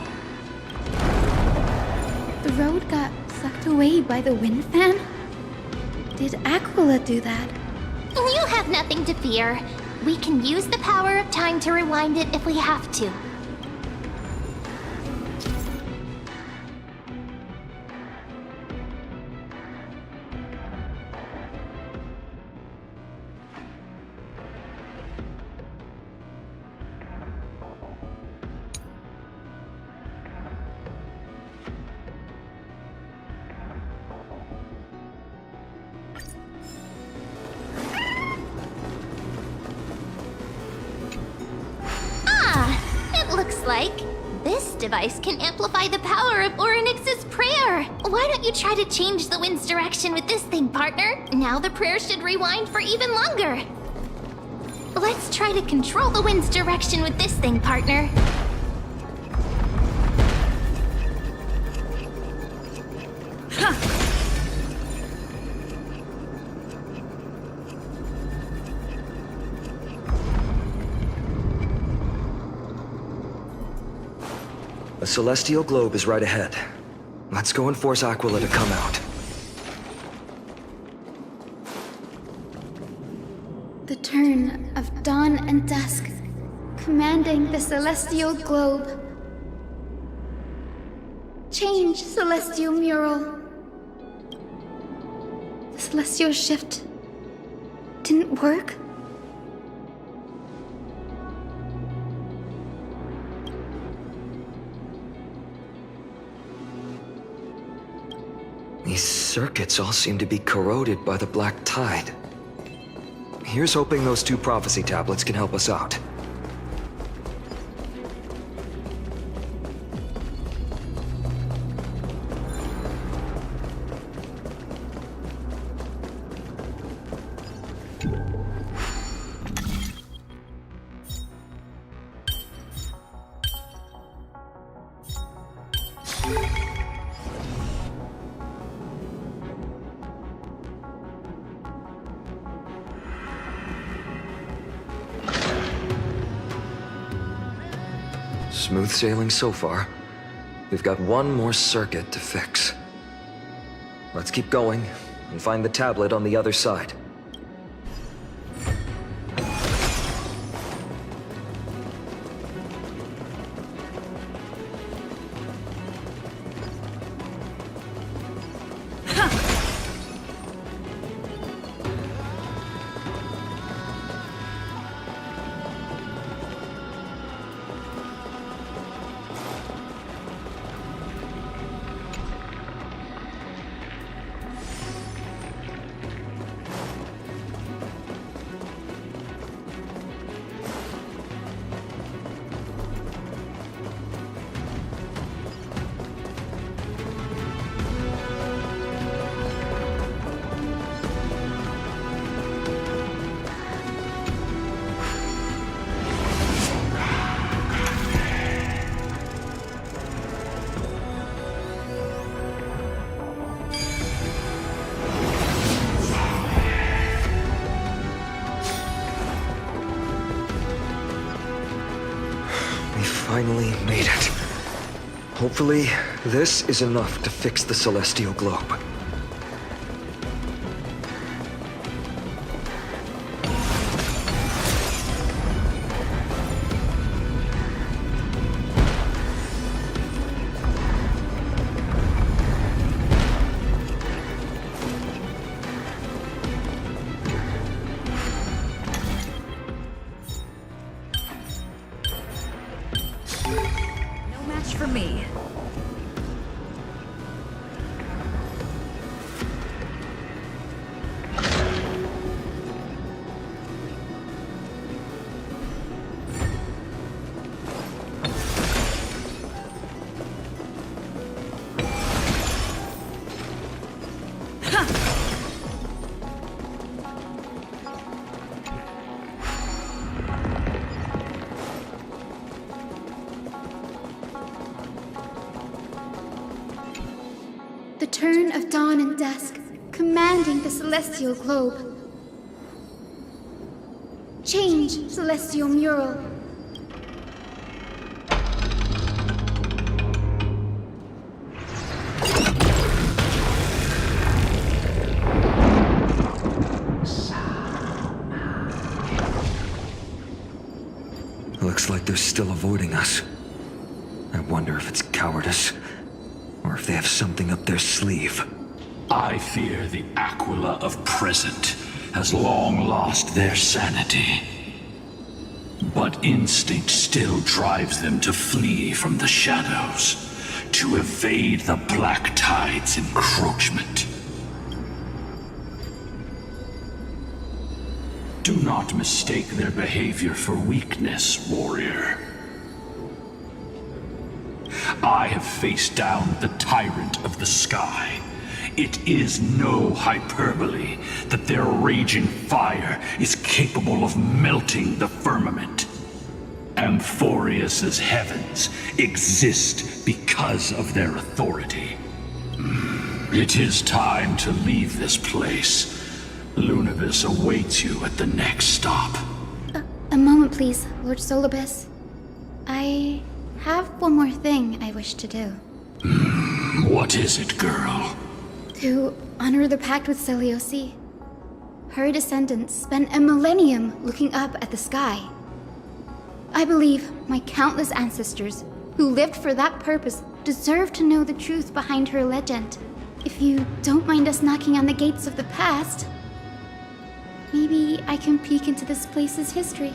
The road got sucked away by the wind fan? Did Aquila do that? You have nothing to fear. We can use the power of time to rewind it if we have to. Looks like this device can amplify the power of Orynyx's prayer. Why don't you try to change the wind's direction with this thing, partner? Now the prayer should rewind for even longer. Let's try to control the wind's direction with this thing, partner. The celestial globe is right ahead. Let's go and force Aquila to come out. The turn of dawn and dusk, commanding the celestial globe. Change, celestial mural. The celestial shift didn't work? These circuits all seem to be corroded by the black tide. Here's hoping those 2 prophecy tablets can help us out. Smooth sailing so far. We've got one more circuit to fix. Let's keep going and find the tablet on the other side. Finally made it. Hopefully, this is enough to fix the celestial globe. For me. The turn of dawn and dusk, commanding the celestial globe. Change, celestial mural. Looks like they're still avoiding us. I wonder if it's cowardice, or if they have something up their sleeve. I fear the Aquila of present has long lost their sanity. But instinct still drives them to flee from the shadows, to evade the Black Tide's encroachment. Do not mistake their behavior for weakness, warrior. I have faced down the tyrant of the sky. It is no hyperbole that their raging fire is capable of melting the firmament. Amphoreus's heavens exist because of their authority. It is time to leave this place. Lunavis awaits you at the next stop. A moment, please, Lord Solibus. I have one more thing I wish to do. What is it, girl? To honor the pact with Selioci. Her descendants spent a millennium looking up at the sky. I believe my countless ancestors who lived for that purpose deserve to know the truth behind her legend. If you don't mind us knocking on the gates of the past, maybe I can peek into this place's history.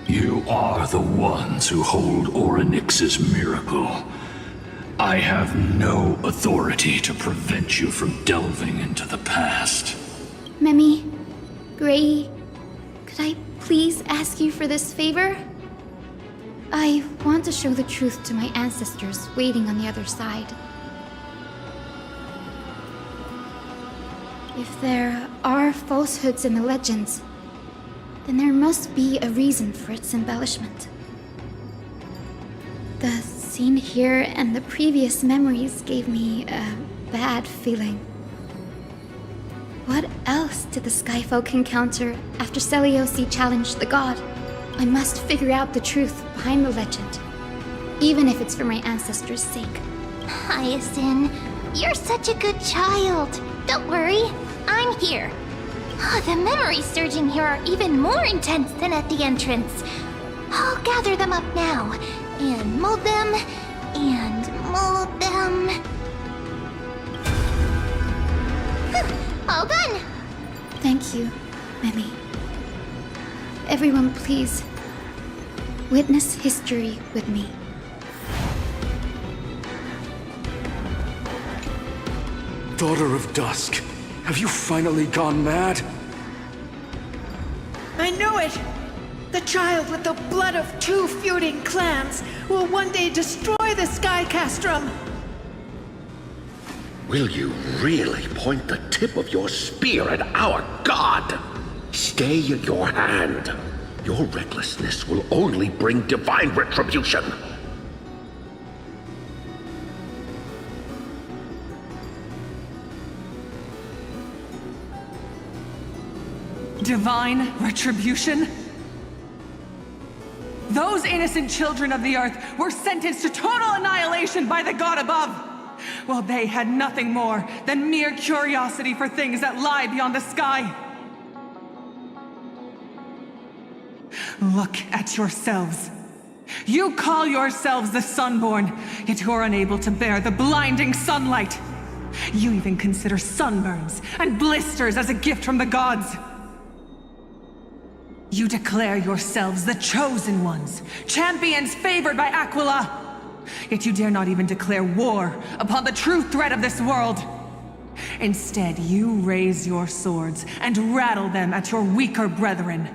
You are the ones who hold Orynyx's miracle. I have no authority to prevent you from delving into the past. Memi, Gray, could I please ask you for this favor? I want to show the truth to my ancestors waiting on the other side. If there are falsehoods in the legends, then there must be a reason for its embellishment. The scene here and the previous memories gave me a bad feeling. What else did the Skyfolk encounter after Selioci challenged the god? I must figure out the truth behind the legend, even if it's for my ancestors' sake. Hyacinth, you're such a good child. Don't worry, I'm here. The memories surging here are even more intense than at the entrance. I'll gather them up now, and mold them, All done! Thank you, Memi. Everyone, please, witness history with me. Daughter of Dusk, have you finally gone mad? I knew it! The child with the blood of two feuding clans will one day destroy the Sky Castrum! Will you really point the tip of your spear at our god? Stay your hand. Your recklessness will only bring divine retribution. Divine retribution? Those innocent children of the Earth were sentenced to total annihilation by the god above, while they had nothing more than mere curiosity for things that lie beyond the sky. Look at yourselves. You call yourselves the Sunborn, yet you're unable to bear the blinding sunlight. You even consider sunburns and blisters as a gift from the gods. You declare yourselves the chosen ones, champions favored by Aquila. Yet you dare not even declare war upon the true threat of this world. Instead, you raise your swords and rattle them at your weaker brethren.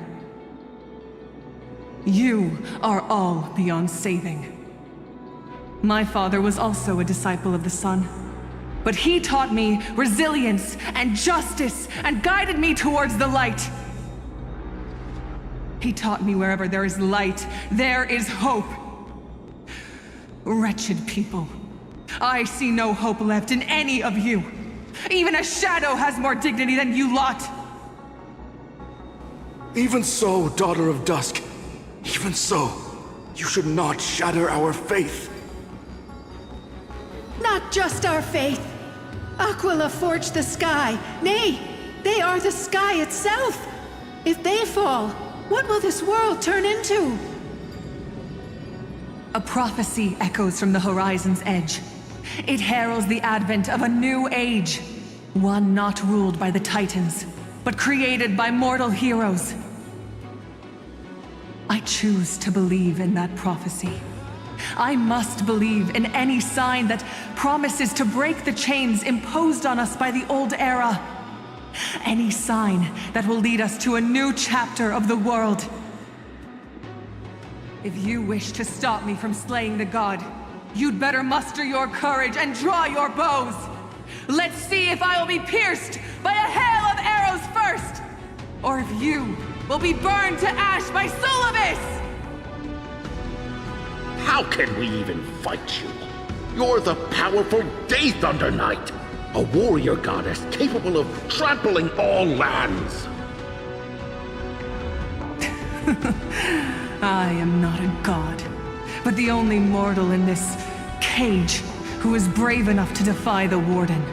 You are all beyond saving. My father was also a disciple of the sun, but he taught me resilience and justice and guided me towards the light. He taught me wherever there is light, there is hope. Wretched people, I see no hope left in any of you. Even a shadow has more dignity than you lot. Even so, Daughter of Dusk, even so, you should not shatter our faith. Not just our faith. Aquila forged the sky. Nay, they are the sky itself. If they fall, what will this world turn into? A prophecy echoes from the horizon's edge. It heralds the advent of a new age. One not ruled by the Titans, but created by mortal heroes. I choose to believe in that prophecy. I must believe in any sign that promises to break the chains imposed on us by the old era. Any sign that will lead us to a new chapter of the world. If you wish to stop me from slaying the god, you'd better muster your courage and draw your bows. Let's see if I will be pierced by a hail of arrows first, or if you will be burned to ash by Solibus! How can we even fight you? You're the powerful Day Thunder Knight, a warrior goddess capable of trampling all lands. I am not a god, but the only mortal in this cage who is brave enough to defy the Warden.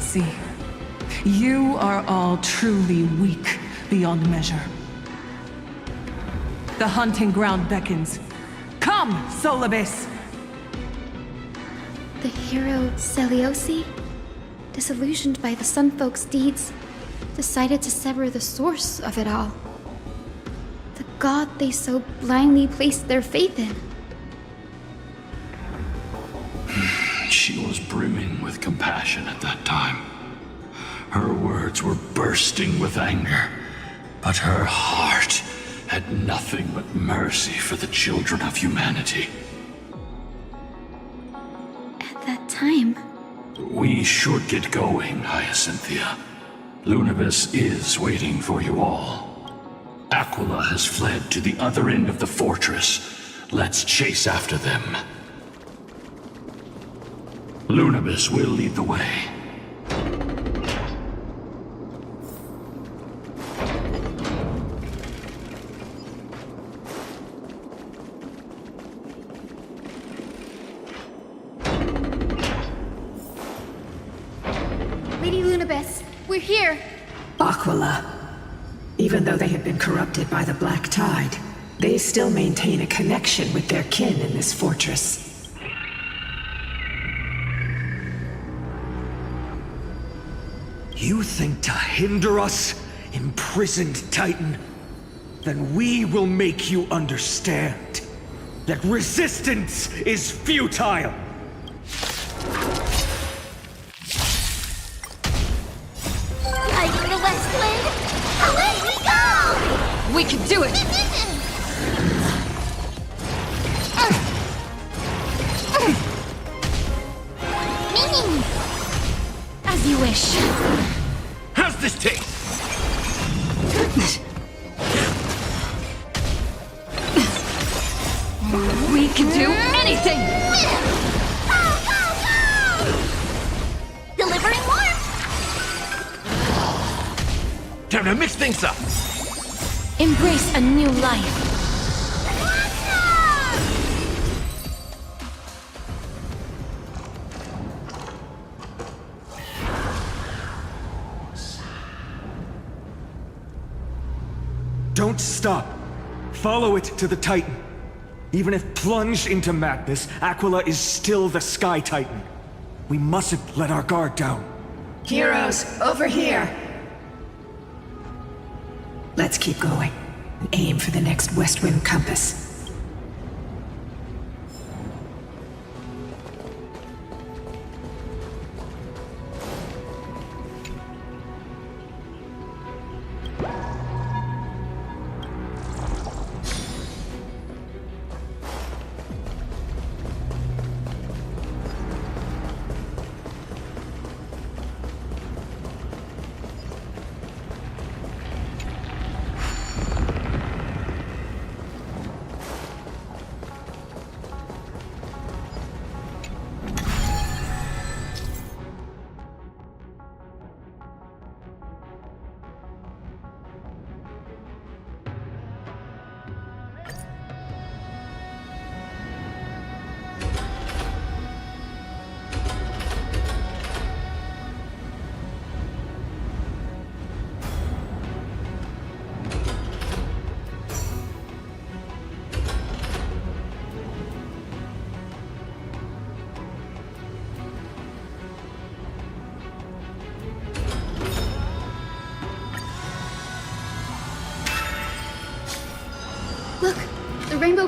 See, you are all truly weak beyond measure. The hunting ground beckons. Come, Solibus! The hero Seliosi, disillusioned by the Sunfolk's deeds, decided to sever the source of it all. The god they so blindly placed their faith in. She was brimming with compassion at that time. Her words were bursting with anger, but her heart had nothing but mercy for the children of humanity. At that time... We should get going, Hyacinthia. Lunibus is waiting for you all. Aquila has fled to the other end of the fortress. Let's chase after them. Lunibus will lead the way. Lady Lunibus, we're here! Aquila. Even though they have been corrupted by the Black Tide, they still maintain a connection with their kin in this fortress. You think to hinder us, imprisoned Titan? Then we will make you understand that resistance is futile! Fighting the West Wind, away we go! We can do it! As you wish. How's this taste? We can do anything! Delivering warmth! Time to mix things up. Embrace a new life. Don't stop. Follow it to the Titan. Even if plunged into madness, Aquila is still the Sky Titan. We mustn't let our guard down. Heroes, over here! Let's keep going and aim for the next west wind compass.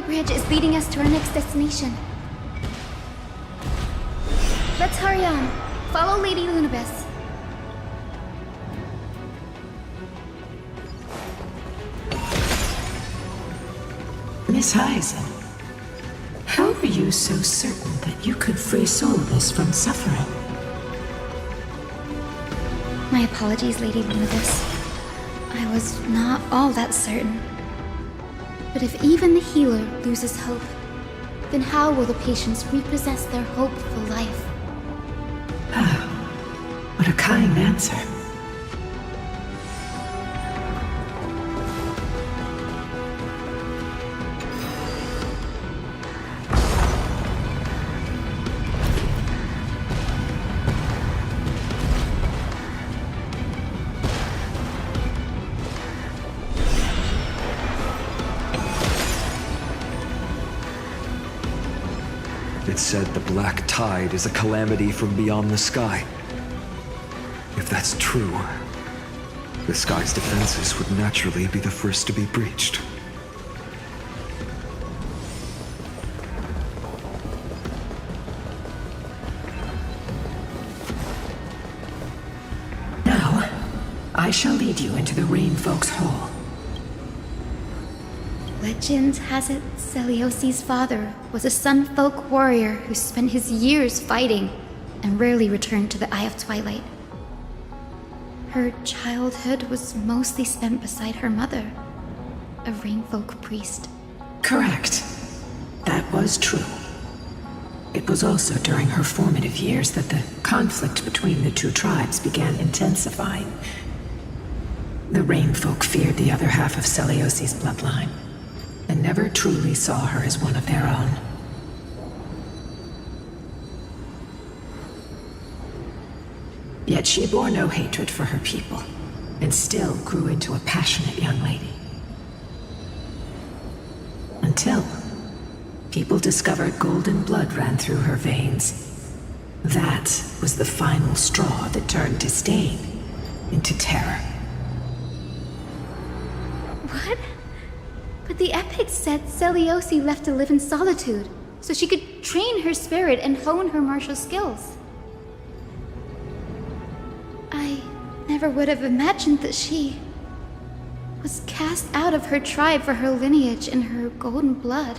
bridge is leading us to our next destination. Let's hurry on. Follow Lady Lunabis. Miss Hyacinth, how are you so certain that you could free Solibus from suffering? My apologies, Lady Lunabis. I was not all that certain. But if even the healer loses hope, then how will the patients repossess their hope for life? Ah, what a kind answer. It said the black tide is a calamity from beyond the sky. If that's true, the sky's defenses would naturally be the first to be breached. Now, I shall lead you into the Rain Folk's Hall. Legend has it Celiosi's father was a Sun Folk warrior who spent his years fighting and rarely returned to the Eye of Twilight. Her childhood was mostly spent beside her mother, a Rainfolk priest. Correct. That was true. It was also during her formative years that the conflict between the two tribes began intensifying. The Rainfolk feared the other half of Celiosi's bloodline, and never truly saw her as one of their own. Yet she bore no hatred for her people, and still grew into a passionate young lady. Until people discovered golden blood ran through her veins. That was the final straw that turned disdain into terror. What? But the epics said Celiosi left to live in solitude, so she could train her spirit and hone her martial skills. I never would have imagined that she was cast out of her tribe for her lineage and her golden blood.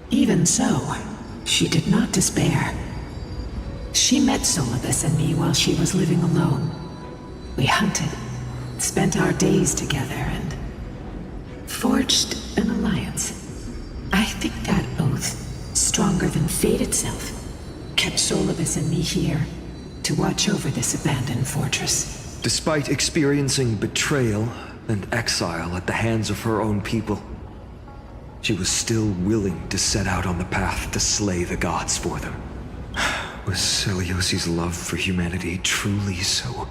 Even so, she did not despair. She met Solibus and me while she was living alone. We hunted, spent our days together, and forged an alliance. I think that oath, stronger than fate itself, kept Solibus and me here to watch over this abandoned fortress. Despite experiencing betrayal and exile at the hands of her own people, she was still willing to set out on the path to slay the gods for them. Was Celiosi's love for humanity truly so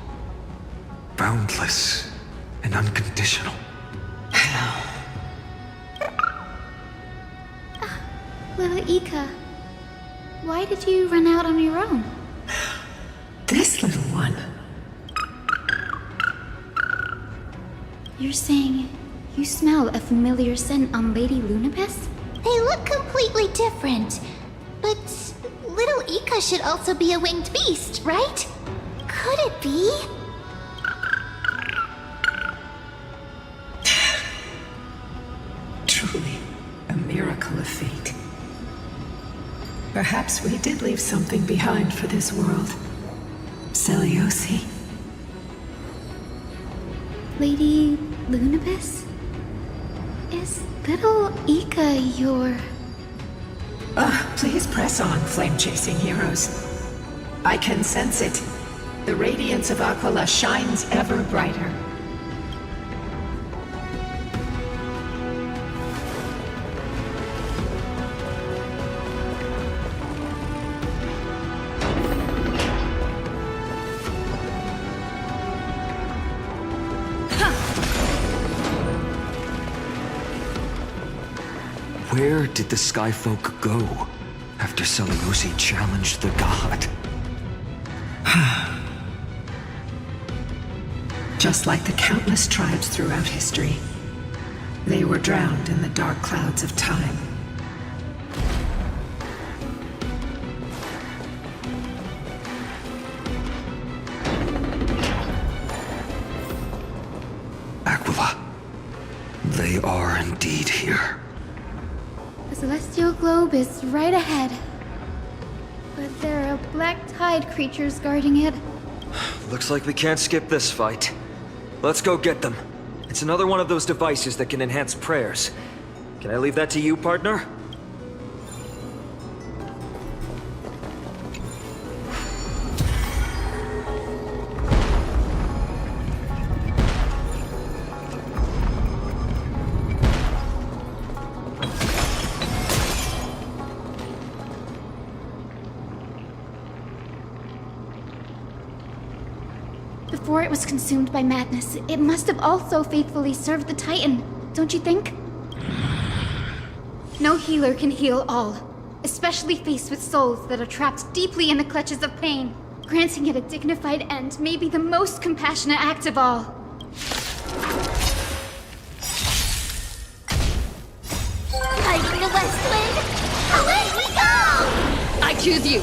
boundless and unconditional? Little Ika, why did you run out on your own? This little one. You're saying you smell a familiar scent on Lady Lunabis? They look completely different. But little Ika should also be a winged beast, right? Could it be? Truly, a miracle of fate. Perhaps we did leave something behind for this world. Celiosi. Lady Lunabis? Is little Ika your... Please press on, flame-chasing heroes. I can sense it. The radiance of Aquila shines ever brighter. Where did the Skyfolk go after Celiosi challenged the god? Just like the countless tribes throughout history, they were drowned in the dark clouds of time. globe is right ahead. But there are black tide creatures guarding it. Looks like we can't skip this fight. Let's go get them. It's another one of those devices that can enhance prayers. Can I leave that to you, partner? Before it was consumed by madness, it must have also faithfully served the Titan, don't you think? No healer can heal all, especially faced with souls that are trapped deeply in the clutches of pain. Granting it a dignified end may be the most compassionate act of all. Fighting the west wind, away we go! I choose you.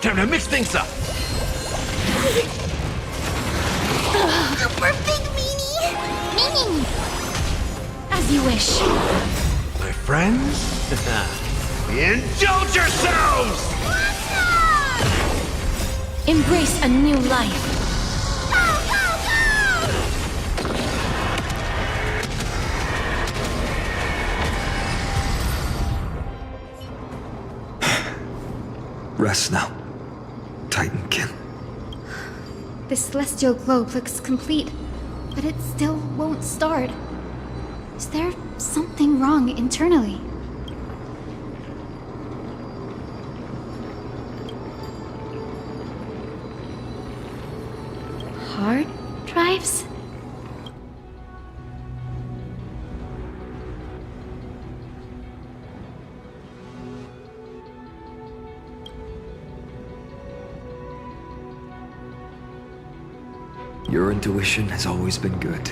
Time to mix things up. Super big meanie! As you wish. My friends, indulge yourselves! Embrace a new life. Rest now, Titankin. The celestial globe looks complete, but it still won't start. Is there something wrong internally? Hard drives? Your intuition has always been good.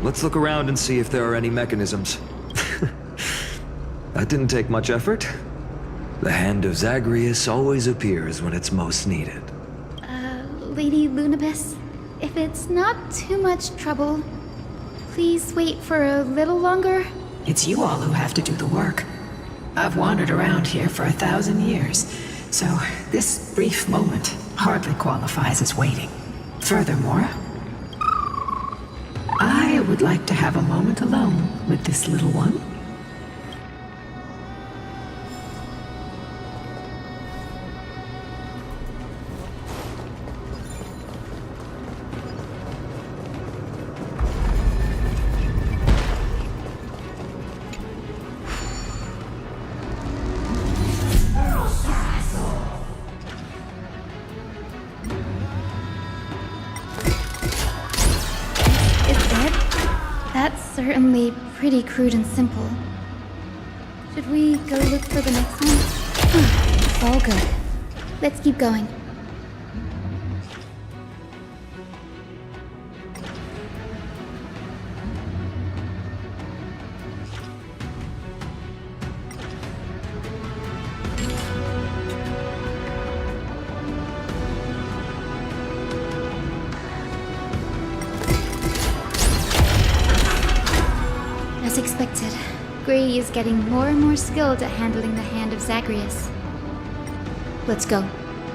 Let's look around and see if there are any mechanisms. That didn't take much effort. The hand of Zagreus always appears when it's most needed. Lady Lunabis, if it's not too much trouble, please wait for a little longer. It's you all who have to do the work. I've wandered around here for 1,000 years, so this brief moment hardly qualifies as waiting. Furthermore, I would like to have a moment alone with this little one. Certainly pretty crude and simple. Should we go look for the next one? All good. Let's keep going. As expected, Grady is getting more and more skilled at handling the hand of Zagreus. Let's go.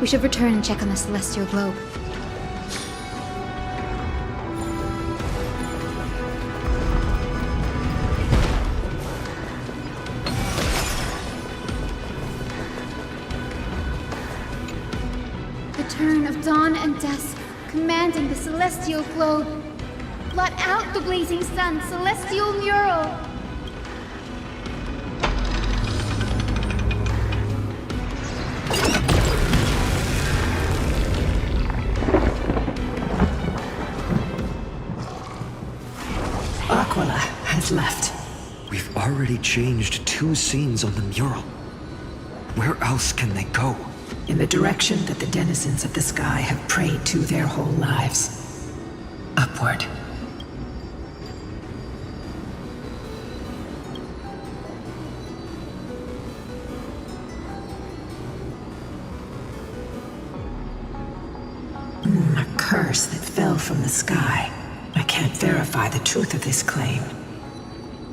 We should return and check on the celestial globe. The turn of dawn and dusk, commanding the celestial globe. Blot out the blazing sun, celestial mural! Aquila has left. We've already changed 2 scenes on the mural. Where else can they go? In the direction that the denizens of the sky have prayed to their whole lives. Upward. A curse that fell from the sky. I can't verify the truth of this claim.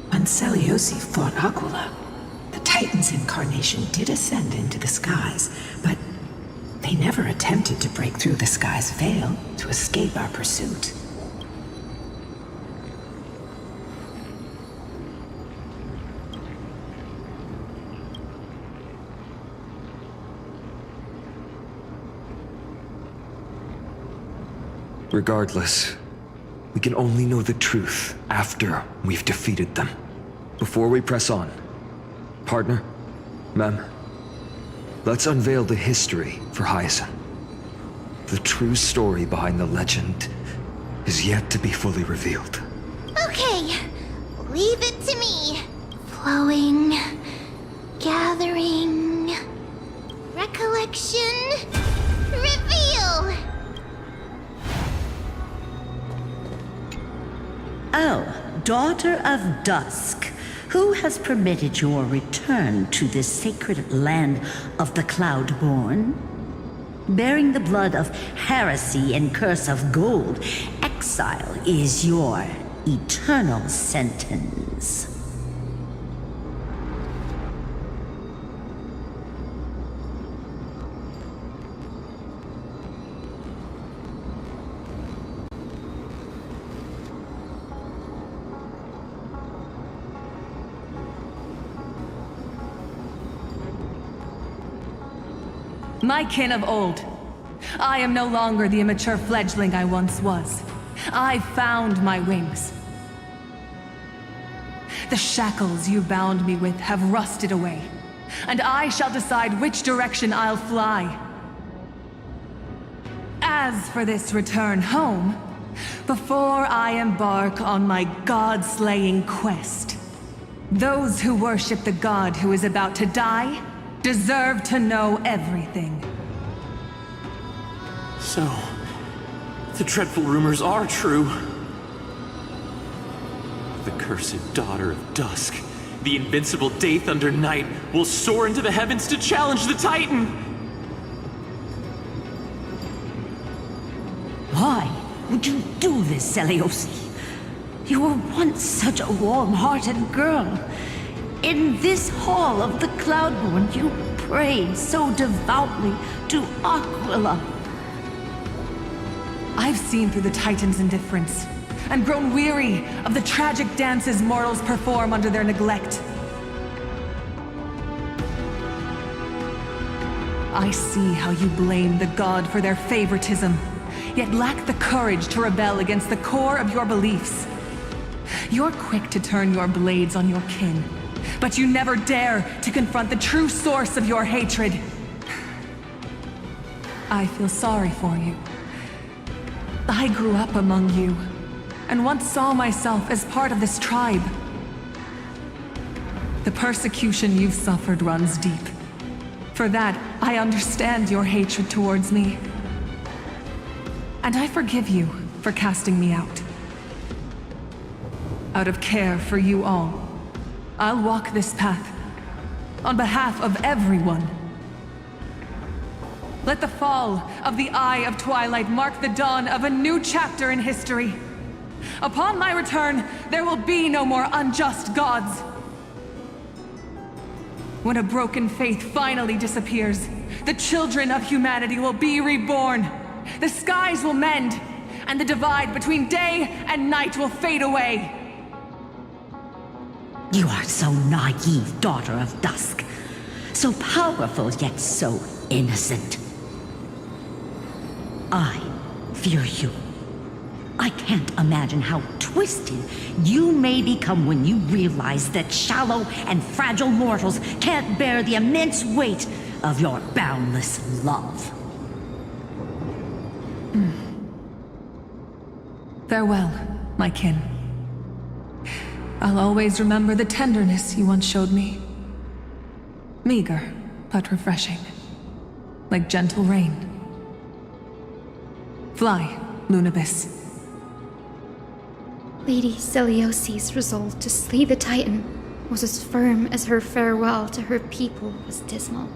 When Seliosi fought Aquila, the Titan's incarnation did ascend into the skies, but they never attempted to break through the sky's veil to escape our pursuit. Regardless, we can only know the truth after we've defeated them. Before we press on, partner, Mem, let's unveil the history for Hyacinth. The true story behind the legend is yet to be fully revealed. Okay, leave it to me. Flowing, gathering, recollection, reveal! Oh, Daughter of Dusk, who has permitted your return to this sacred land of the Cloudborn? Bearing the blood of heresy and curse of gold, exile is your eternal sentence. My kin of old, I am no longer the immature fledgling I once was. I found my wings. The shackles you bound me with have rusted away, and I shall decide which direction I'll fly. As for this return home, before I embark on my god-slaying quest, those who worship the god who is about to die deserve to know everything. So, the dreadful rumors are true. The cursed Daughter of Dusk, the invincible Day Thunder Knight, will soar into the heavens to challenge the Titan! Why would you do this, Seliosi? You were once such a warm-hearted girl. In this hall of the Cloudborn, you prayed so devoutly to Aquila. I've seen through the Titan's indifference, and grown weary of the tragic dances mortals perform under their neglect. I see how you blame the god for their favoritism, yet lack the courage to rebel against the core of your beliefs. You're quick to turn your blades on your kin, but you never dare to confront the true source of your hatred. I feel sorry for you. I grew up among you, and once saw myself as part of this tribe. The persecution you've suffered runs deep. For that, I understand your hatred towards me. And I forgive you for casting me out. Out of care for you all, I'll walk this path, on behalf of everyone. Let the fall of the Eye of Twilight mark the dawn of a new chapter in history. Upon my return, there will be no more unjust gods. When a broken faith finally disappears, the children of humanity will be reborn. The skies will mend, and the divide between day and night will fade away. You are so naive, Daughter of Dusk. So powerful, yet so innocent. I fear you. I can't imagine how twisted you may become when you realize that shallow and fragile mortals can't bear the immense weight of your boundless love. Farewell, my kin. I'll always remember the tenderness you once showed me. Meager, but refreshing. Like gentle rain. Fly, Lunabis. Lady Celiosi's resolve to slay the Titan was as firm as her farewell to her people was dismal.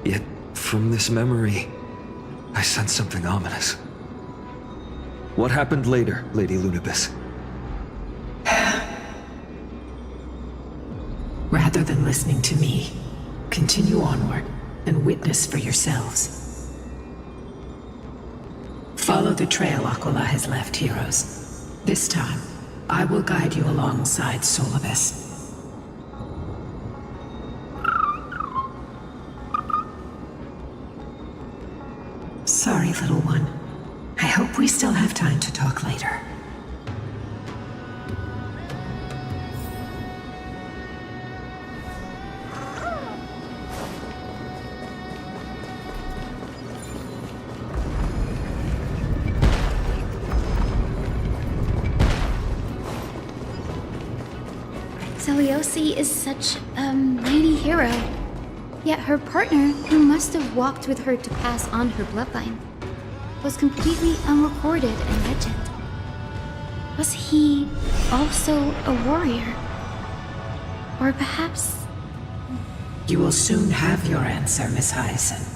Yet, from this memory, I sense something ominous. What happened later, Lady Lunibus? Rather than listening to me, continue onward and witness for yourselves. Follow the trail Aquila has left, heroes. This time, I will guide you alongside Solibus. Sorry, little one. I hope we still have time to talk later. Seliosi is such a mighty hero. Yet her partner, who must have walked with her to pass on her bloodline, was completely unrecorded in legend. Was he also a warrior? Or perhaps... You will soon have your answer, Miss Hyacinth.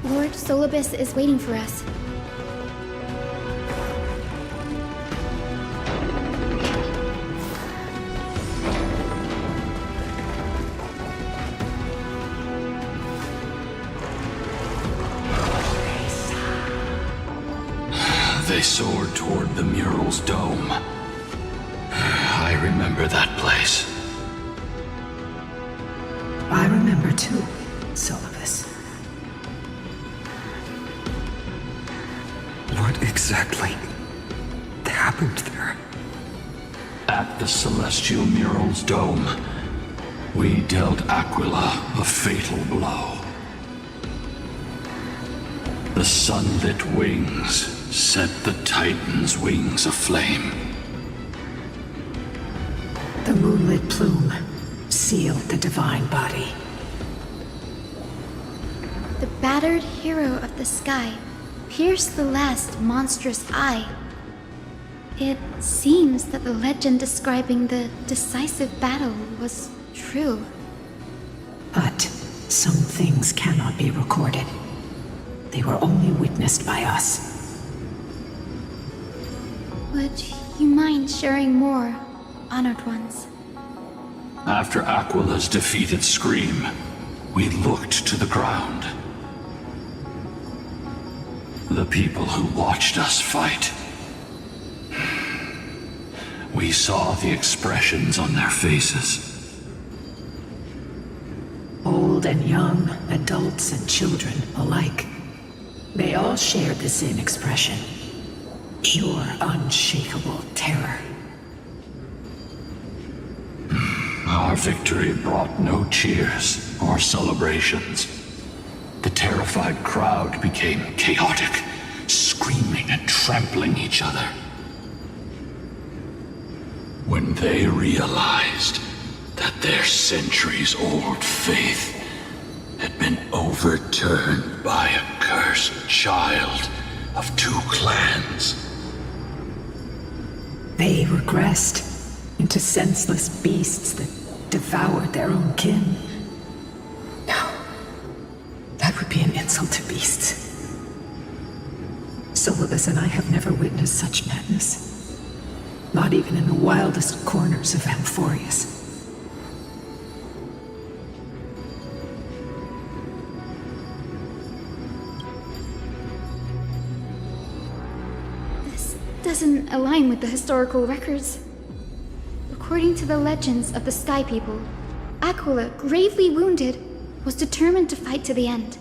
Lord Solibus is waiting for us. They soared toward the mural's dome. I remember that place. I remember too, Solibus. What exactly happened there? At the celestial mural's dome, we dealt Aquila a fatal blow. The sunlit wings set the Titan's wings aflame. The moonlit plume sealed the divine body. The battered hero of the sky pierced the last monstrous eye. It seems that the legend describing the decisive battle was true. But some things cannot be recorded. They were only witnessed by us. Would you mind sharing more, honored ones? After Aquila's defeated scream, we looked to the ground. The people who watched us fight. We saw the expressions on their faces. Old and young, adults and children alike. They all shared the same expression. Pure, unshakable terror. Our victory brought no cheers or celebrations. The terrified crowd became chaotic, screaming and trampling each other. When they realized that their centuries-old faith had been overturned by a cursed child of two clans. They regressed into senseless beasts that devoured their own kin. No, that would be an insult to beasts. Solibus and I have never witnessed such madness. Not even in the wildest corners of Amphoreus. This doesn't align with the historical records. According to the legends of the Sky People, Aquila, gravely wounded, was determined to fight to the end.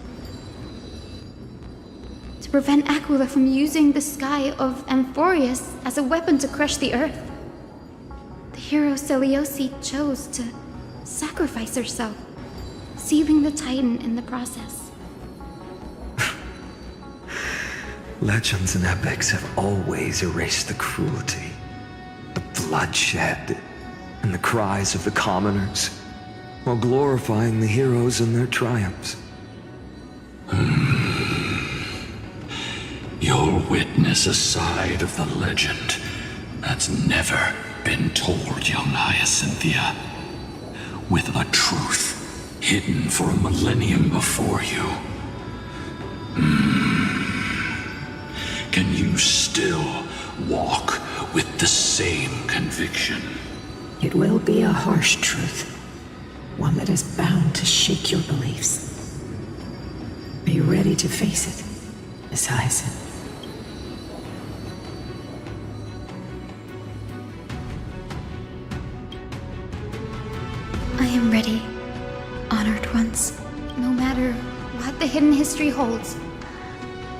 To prevent Aquila from using the sky of Amphoreus as a weapon to crush the earth, the hero Seliosi chose to sacrifice herself, sealing the Titan in the process. Legends and epics have always erased the cruelty, the bloodshed, and the cries of the commoners, while glorifying the heroes and their triumphs. You'll witness a side of the legend that's never been told, young Hyacinthia, with a truth hidden for a millennium before you. Can you still walk with the same conviction? It will be a harsh truth. One that is bound to shake your beliefs. Are you ready to face it, Miss Hyacinth? I am ready, honored ones. No matter what the hidden history holds,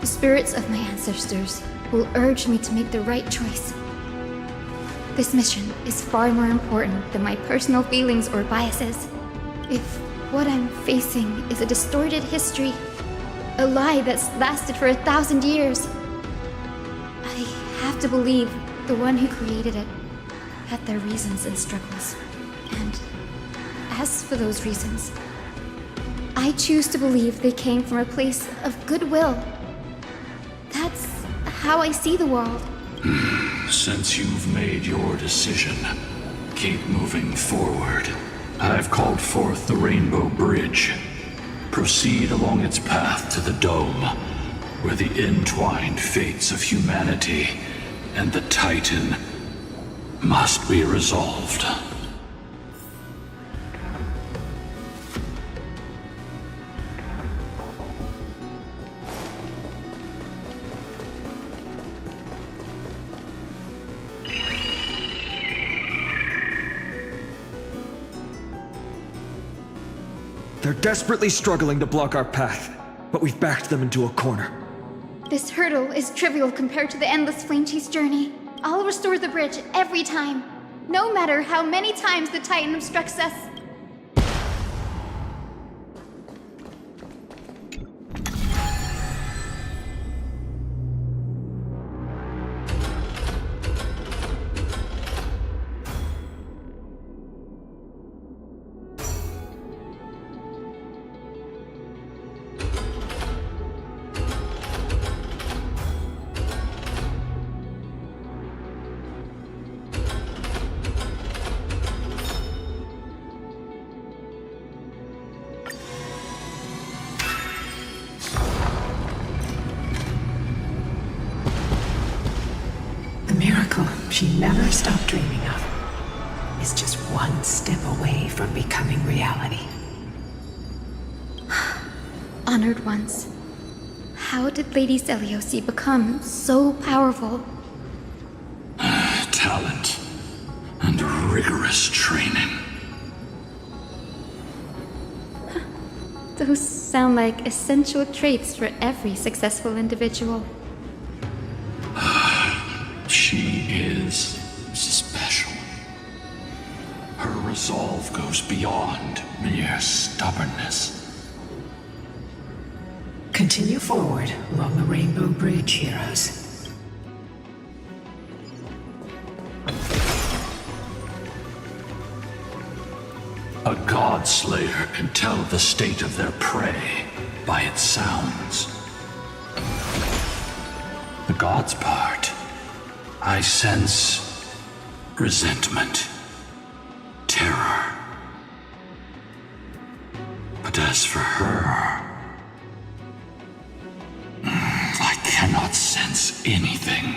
the spirits of my ancestors will urge me to make the right choice. This mission is far more important than my personal feelings or biases. If what I'm facing is a distorted history, a lie that's lasted for 1,000 years, I have to believe the one who created it had their reasons and struggles. And as for those reasons, I choose to believe they came from a place of goodwill. That's how I see the world. Since you've made your decision, keep moving forward. I've called forth the Rainbow Bridge. Proceed along its path to the Dome, where the entwined fates of humanity and the Titan must be resolved. They're desperately struggling to block our path, but we've backed them into a corner. This hurdle is trivial compared to the endless flame chase journey. I'll restore the bridge every time, no matter how many times the Titan obstructs us. She never stopped dreaming of is just one step away from becoming reality. Honored ones, how did Lady Seliosi become so powerful? Talent and rigorous training. Those sound like essential traits for every successful individual. She is special. Her resolve goes beyond mere stubbornness. Continue forward along the Rainbow Bridge, heroes. A god slayer can tell the state of their prey by its sounds. The god's part, I sense resentment, terror. But as for her, I cannot sense anything.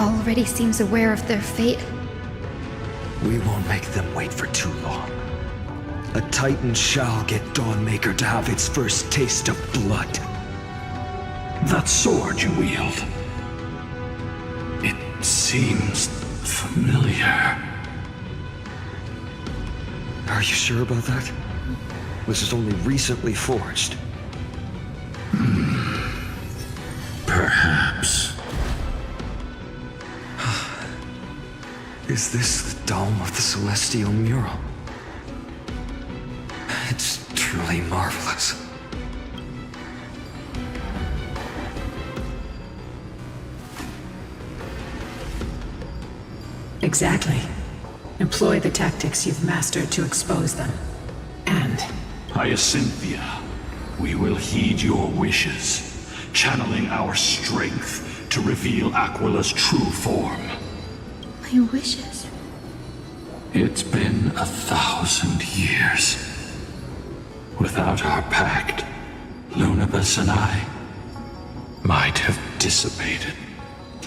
Already seems aware of their fate. We won't make them wait for too long. A Titan shall get Dawnmaker to have its first taste of blood. That sword you wield, it seems familiar. Are you sure about that? This is only recently forged. Perhaps. Is this the dome of the Celestial Mural? It's truly marvelous. Exactly. Employ the tactics you've mastered to expose them. And... Hyacinthia, we will heed your wishes, channeling our strength to reveal Aquila's true form. My wishes? It's been 1,000 years. Without our pact, Lunabus and I might have dissipated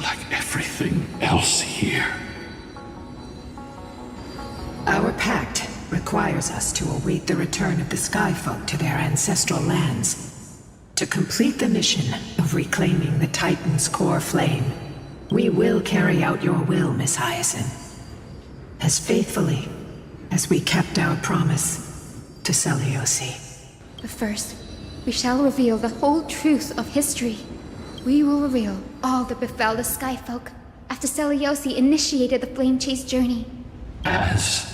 like everything else here. Our pact requires us to await the return of the Skyfolk to their ancestral lands. To complete the mission of reclaiming the Titan's core flame, we will carry out your will, Miss Hyacinth. As faithfully as we kept our promise to Seliosi. But first, we shall reveal the whole truth of history. We will reveal all that befell the Skyfolk after Seliosi initiated the Flame Chase journey. As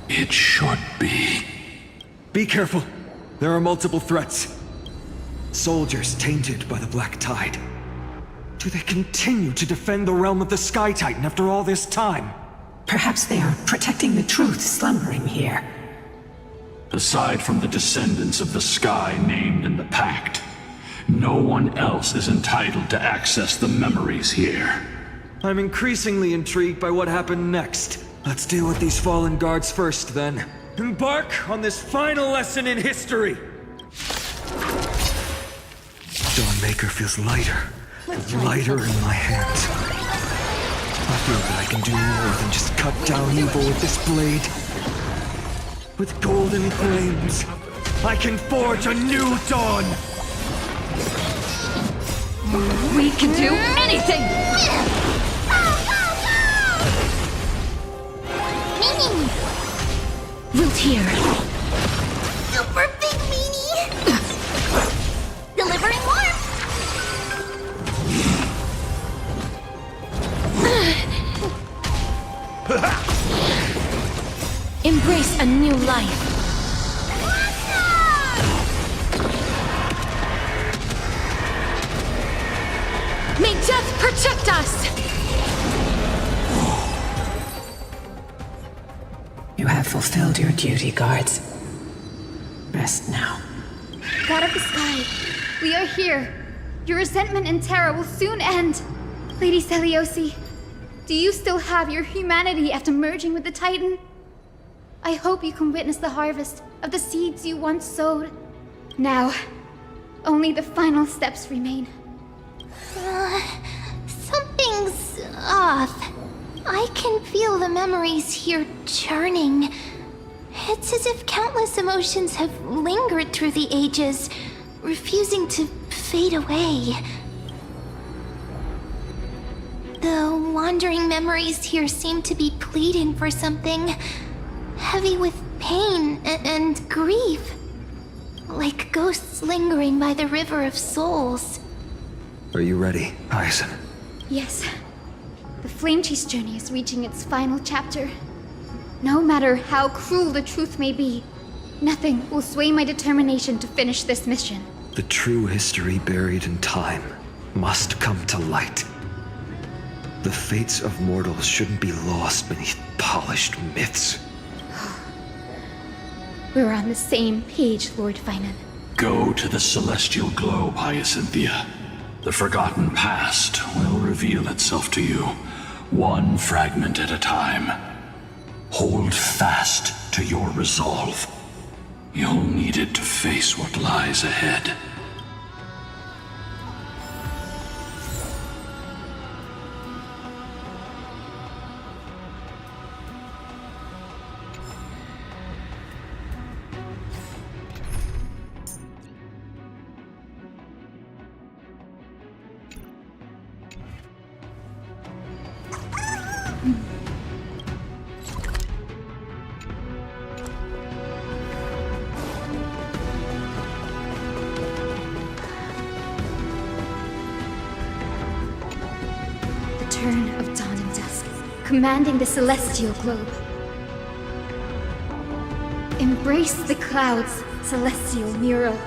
it should be. Be careful. There are multiple threats. Soldiers tainted by the Black Tide. Do they continue to defend the realm of the Sky Titan after all this time? Perhaps they are protecting the truth slumbering here. Aside from the descendants of the sky named in the pact, no one else is entitled to access the memories here. I'm increasingly intrigued by what happened next. Let's deal with these fallen guards first, then. Embark on this final lesson in history! Dawnmaker feels lighter. Lighter in my hands. I feel that I can do more than just cut down evil with this blade. With golden flames, I can forge a new dawn! We can do anything! Meanie! Root here. Super big meanie! Delivering warmth! Embrace a new life. May death protect us! You have fulfilled your duty, guards. Rest now. God of the Sky, we are here. Your resentment and terror will soon end. Lady Seliosi, do you still have your humanity after merging with the Titan? I hope you can witness the harvest of the seeds you once sowed. Now, only the final steps remain. Something's off. I can feel the memories here churning. It's as if countless emotions have lingered through the ages, refusing to fade away. The wandering memories here seem to be pleading for something, heavy with pain and grief, like ghosts lingering by the River of Souls. Are you ready, Hyacinth? Yes. The Flame Chase journey is reaching its final chapter. No matter how cruel the truth may be, nothing will sway my determination to finish this mission. The true history buried in time must come to light. The fates of mortals shouldn't be lost beneath polished myths. We're on the same page, Lord Finan. Go to the celestial globe, Hyacinthia. The forgotten past will reveal itself to you, one fragment at a time. Hold fast to your resolve. You'll need it to face what lies ahead. Turn of dawn and dusk, commanding the celestial globe. Embrace the clouds, celestial mural.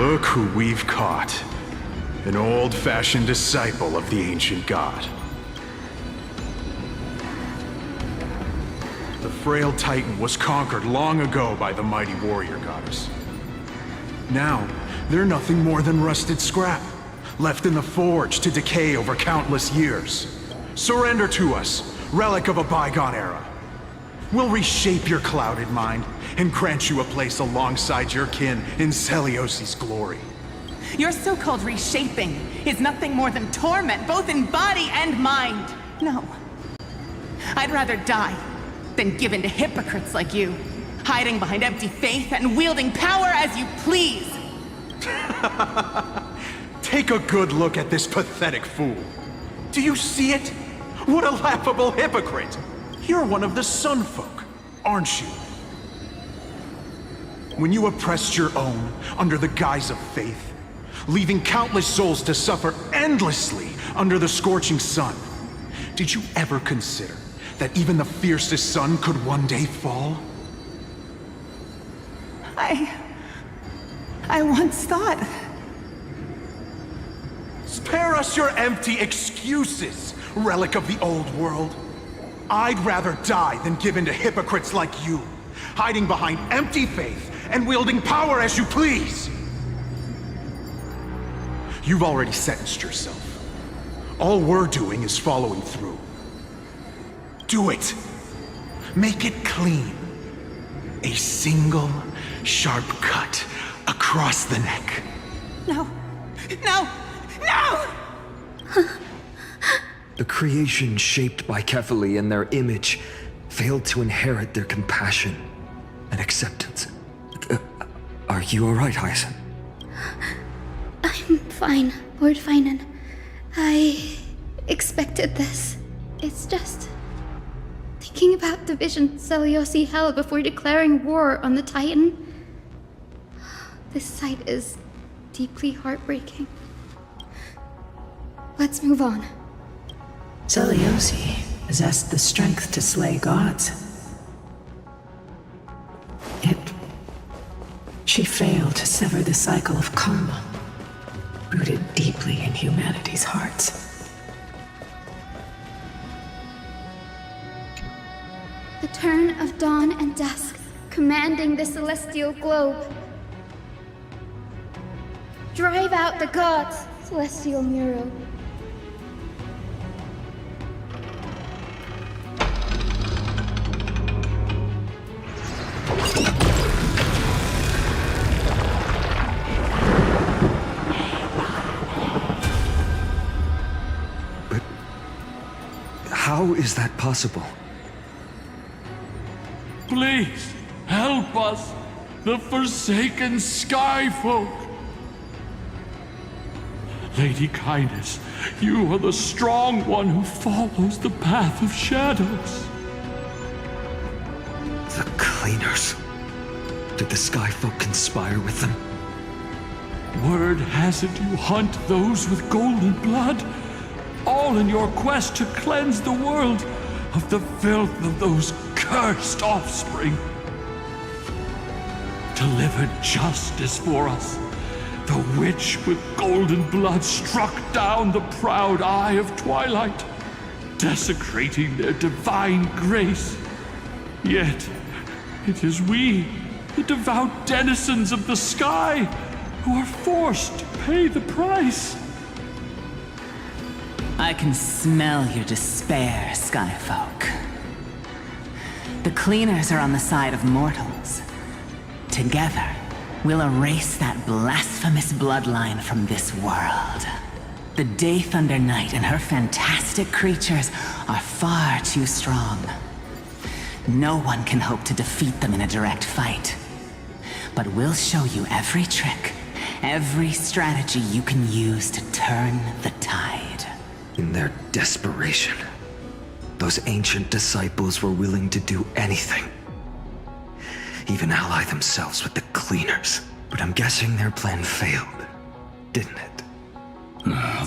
Look who we've caught. An old-fashioned disciple of the ancient god. The frail Titan was conquered long ago by the mighty warrior goddess. Now, they're nothing more than rusted scrap, left in the forge to decay over countless years. Surrender to us, relic of a bygone era. We'll reshape your clouded mind and grant you a place alongside your kin in Celiosi's glory. Your so-called reshaping is nothing more than torment, both in body and mind. No. I'd rather die than give in to hypocrites like you, hiding behind empty faith and wielding power as you please. Take a good look at this pathetic fool. Do you see it? What a laughable hypocrite! You're one of the Sun Folk, aren't you? When you oppressed your own under the guise of faith, leaving countless souls to suffer endlessly under the scorching sun, did you ever consider that even the fiercest sun could one day fall? I once thought... Spare us your empty excuses, relic of the old world. I'd rather die than give in to hypocrites like you, hiding behind empty faith and wielding power as you please. You've already sentenced yourself. All we're doing is following through. Do it. Make it clean. A single, sharp cut across the neck. No. No! No! The creation shaped by Kefali and their image failed to inherit their compassion and acceptance. Are you alright, Hyacinth? I'm fine, Lord Finan. I expected this. It's just... thinking about the vision Celiosi held before declaring war on the Titan. This sight is deeply heartbreaking. Let's move on. Celiosi possessed the strength to slay gods. Yet, she failed to sever the cycle of karma, rooted deeply in humanity's hearts. The turn of dawn and dusk, commanding the celestial globe. Drive out the gods, celestial Muro. But how is that possible? Please, help us, the forsaken sky folk. Lady Kindness, you are the strong one who follows the path of shadows. The Cleaners. Did the Sky Folk conspire with them? Word has it you hunt those with golden blood, all in your quest to cleanse the world of the filth of those cursed offspring. Delivered justice for us. The witch with golden blood struck down the proud eye of twilight, desecrating their divine grace. Yet, it is we, the devout denizens of the sky, who are forced to pay the price. I can smell your despair, Skyfolk. The Cleaners are on the side of mortals. Together, we'll erase that blasphemous bloodline from this world. The Day Thunder Knight and her fantastic creatures are far too strong. No one can hope to defeat them in a direct fight. But we'll show you every trick, every strategy you can use to turn the tide. In their desperation, those ancient disciples were willing to do anything. Even ally themselves with the Cleaners. But I'm guessing their plan failed, didn't it?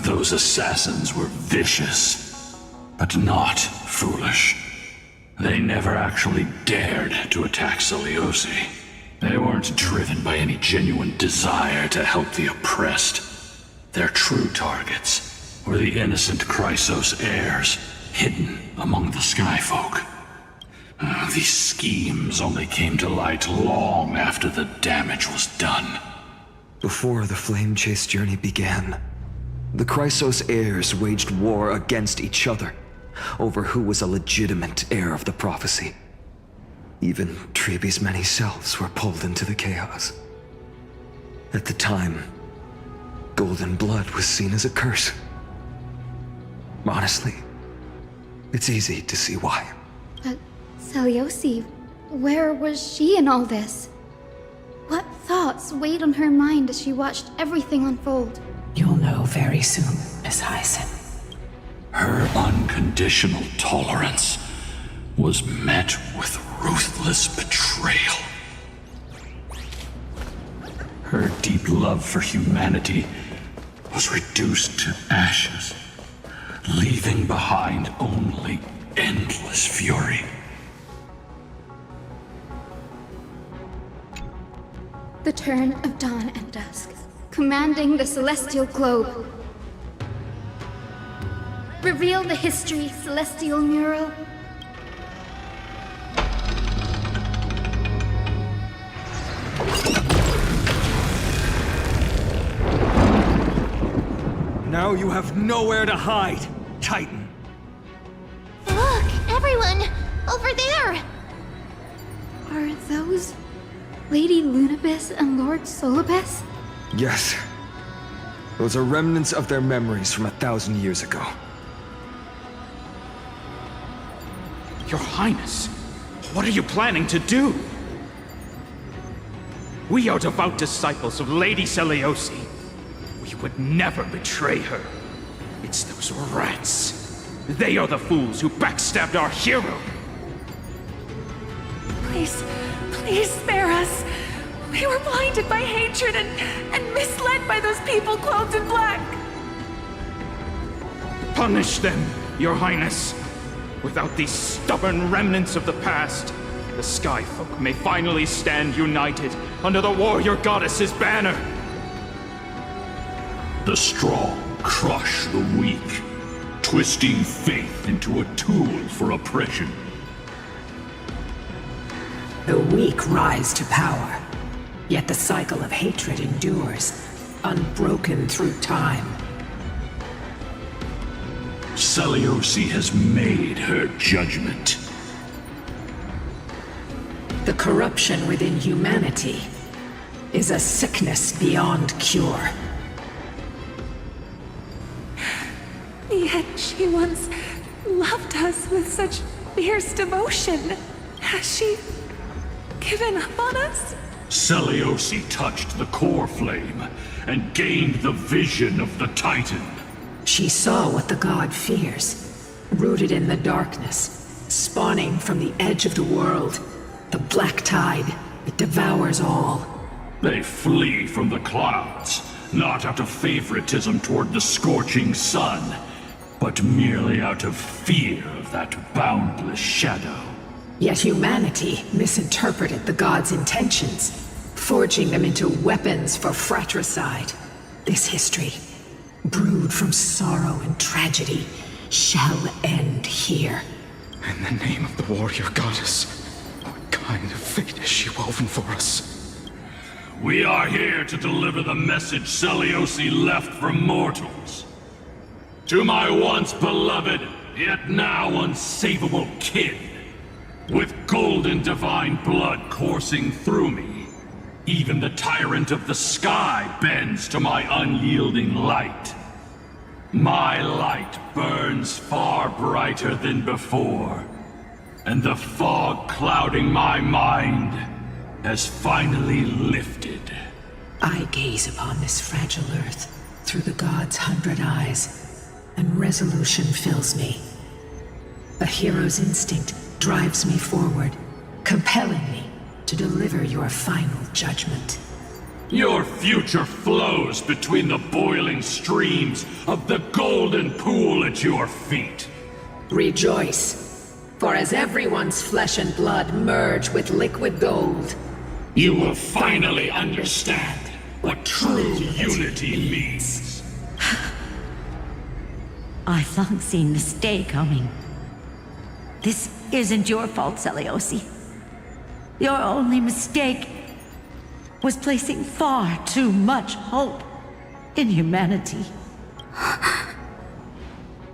Those assassins were vicious, but not foolish. They never actually dared to attack Celiosi. They weren't driven by any genuine desire to help the oppressed. Their true targets were the innocent Chrysos heirs, hidden among the Skyfolk. These schemes only came to light long after the damage was done. Before the Flame Chase journey began, the Chrysos heirs waged war against each other over who was a legitimate heir of the prophecy. Even Treeby's many selves were pulled into the chaos. At the time, golden blood was seen as a curse. Honestly, it's easy to see why. But Seliosi, where was she in all this? What thoughts weighed on her mind as she watched everything unfold? You'll know very soon, Miss Hyacinth. Her unconditional tolerance was met with ruthless betrayal. Her deep love for humanity was reduced to ashes, leaving behind only endless fury. The turn of dawn and dusk, commanding the celestial globe. Reveal the history, celestial mural. Now you have nowhere to hide, Titan. Look, everyone! Over there! Are those Lady Lunabis and Lord Solibus? Yes. Those are remnants of their memories from 1,000 years ago. Your Highness, what are you planning to do? We are devout disciples of Lady Seliosi. We would never betray her. It's those rats. They are the fools who backstabbed our hero. Please, please spare us. We were blinded by hatred and misled by those people clothed in black. Punish them, Your Highness. Without these stubborn remnants of the past, the Skyfolk may finally stand united under the warrior goddess's banner. The strong crush the weak, twisting faith into a tool for oppression. The weak rise to power, yet the cycle of hatred endures, unbroken through time. Seliosi has made her judgment. The corruption within humanity is a sickness beyond cure. Yet she once loved us with such fierce devotion. Has she given up on us? Seliosi touched the core flame and gained the vision of the Titan. She saw what the god fears, rooted in the darkness, spawning from the edge of the world. The black tide, it devours all. They flee from the clouds, not out of favoritism toward the scorching sun, but merely out of fear of that boundless shadow. Yet humanity misinterpreted the god's intentions, forging them into weapons for fratricide. This history, brewed from sorrow and tragedy, shall end here. In the name of the warrior goddess, what kind of fate has she woven for us? We are here to deliver the message Seliosi left for mortals. To my once beloved, yet now unsavable kin. With golden divine blood coursing through me, even the tyrant of the sky bends to my unyielding light. My light burns far brighter than before, and the fog clouding my mind has finally lifted. I gaze upon this fragile earth through the god's 100 eyes, and resolution fills me. A hero's instinct drives me forward, compelling me to deliver your final judgment. Your future flows between the boiling streams of the golden pool at your feet. Rejoice, for as everyone's flesh and blood merge with liquid gold, You will finally understand what true unity means. I've long seen this day coming. This isn't your fault, Seliosi. Your only mistake was placing far too much hope in humanity.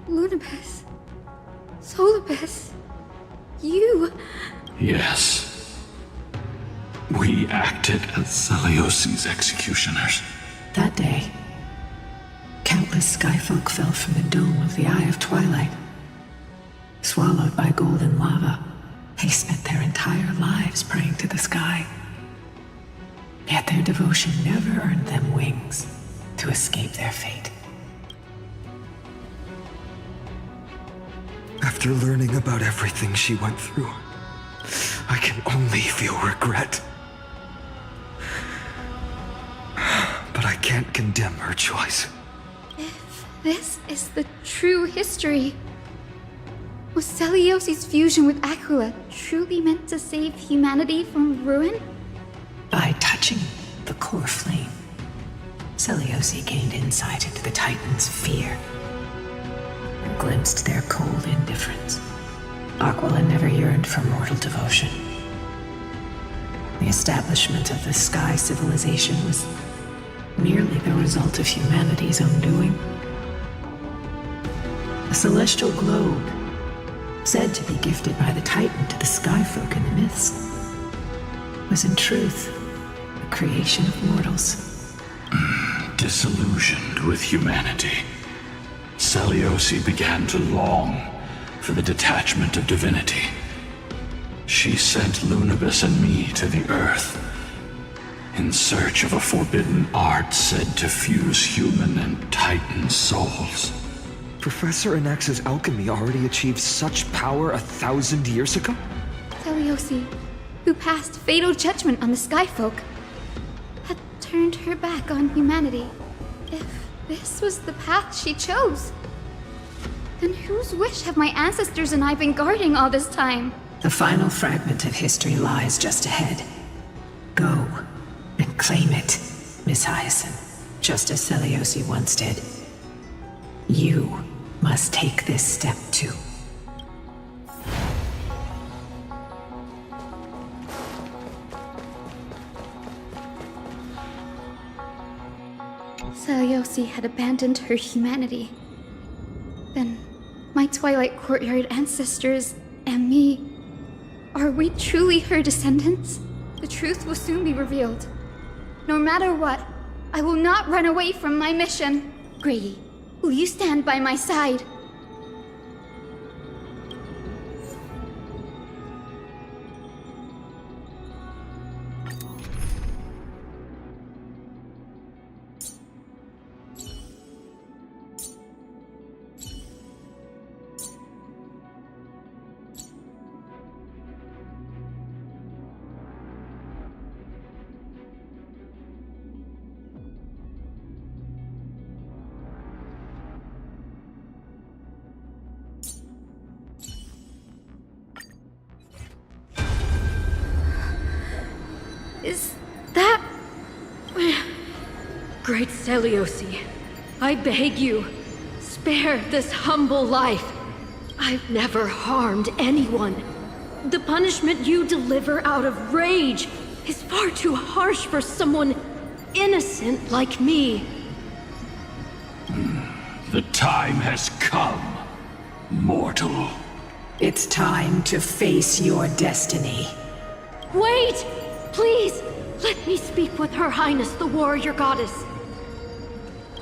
Lunabes. Solibes. You... Yes. We acted as Seliosi's executioners. That day, countless skyfolk fell from the dome of the Eye of Twilight. Swallowed by golden lava, they spent their entire lives praying to the sky. Yet their devotion never earned them wings to escape their fate. After learning about everything she went through, I can only feel regret. But I can't condemn her choice. If this is the true history, was Seliosi's fusion with Aquila truly meant to save humanity from ruin? By touching the core flame, Seliosi gained insight into the Titans' fear and glimpsed their cold indifference. Aquila never yearned for mortal devotion. The establishment of the Sky Civilization was merely the result of humanity's own doing. A celestial globe, said to be gifted by the Titan to the Skyfolk in the myths, was in truth a creation of mortals. Disillusioned with humanity, Seliosi began to long for the detachment of divinity. She sent Lunabes and me to the Earth in search of a forbidden art said to fuse human and Titan souls. Professor Anax's alchemy already achieved such power 1,000 years ago? Seliosi, who passed fatal judgment on the Skyfolk, had turned her back on humanity. If this was the path she chose, then whose wish have my ancestors and I been guarding all this time? The final fragment of history lies just ahead. Go and claim it, Miss Hyacinth, just as Seliosi once did. You must take this step too. Seliosi had abandoned her humanity. Then, my Twilight Courtyard ancestors and me, are we truly her descendants? The truth will soon be revealed. No matter what, I will not run away from my mission. Grady, will you stand by my side? Is that... Great Seliosi, I beg you, spare this humble life. I've never harmed anyone. The punishment you deliver out of rage is far too harsh for someone innocent like me. The time has come, mortal. It's time to face your destiny. Wait! Please, let me speak with Her Highness the Warrior Goddess.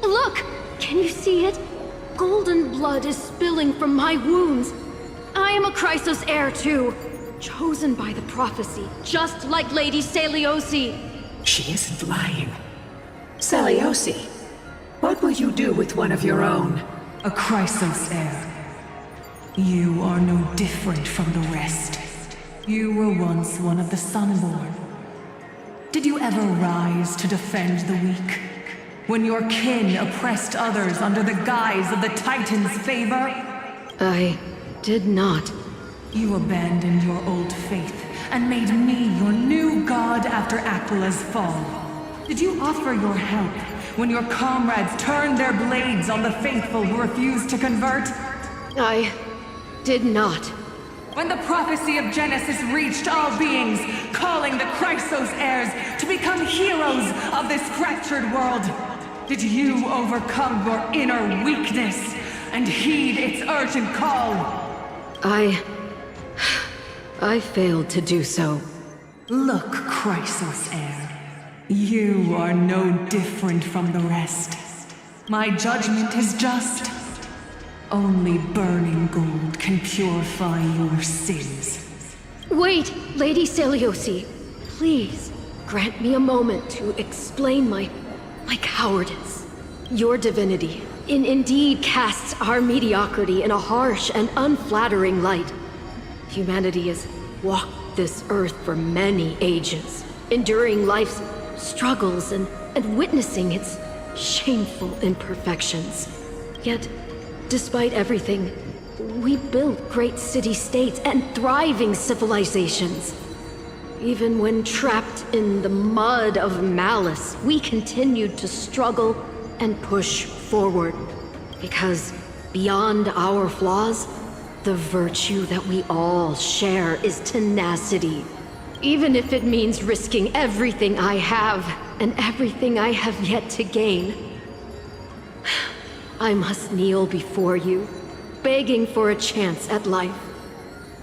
Look! Can you see it? Golden blood is spilling from my wounds. I am a Chrysos heir too, chosen by the prophecy, just like Lady Seliosi. She isn't lying. Seliosi, what will you do with one of your own? A Chrysos heir. You are no different from the rest. You were once one of the Sunborn. Did you ever rise to defend the weak? When your kin oppressed others under the guise of the Titan's favor? I did not. You abandoned your old faith and made me your new god after Aquila's fall? Did you offer your help when your comrades turned their blades on the faithful who refused to convert? I did not. When the prophecy of Genesis reached all beings, calling the Chrysos heirs to become heroes of this fractured world, did you overcome your inner weakness and heed its urgent call? I failed to do so. Look, Chrysos heir, you are no different from the rest. My judgment is just. Only burning gold can purify your sins. Wait, Lady Seliosi. Please, grant me a moment to explain my cowardice. Your divinity indeed casts our mediocrity in a harsh and unflattering light. Humanity has walked this earth for many ages, enduring life's struggles and witnessing its shameful imperfections. Yet, despite everything, we built great city-states and thriving civilizations. Even when trapped in the mud of malice, we continued to struggle and push forward. Because beyond our flaws, the virtue that we all share is tenacity. Even if it means risking everything I have and everything I have yet to gain. I must kneel before you, begging for a chance at life.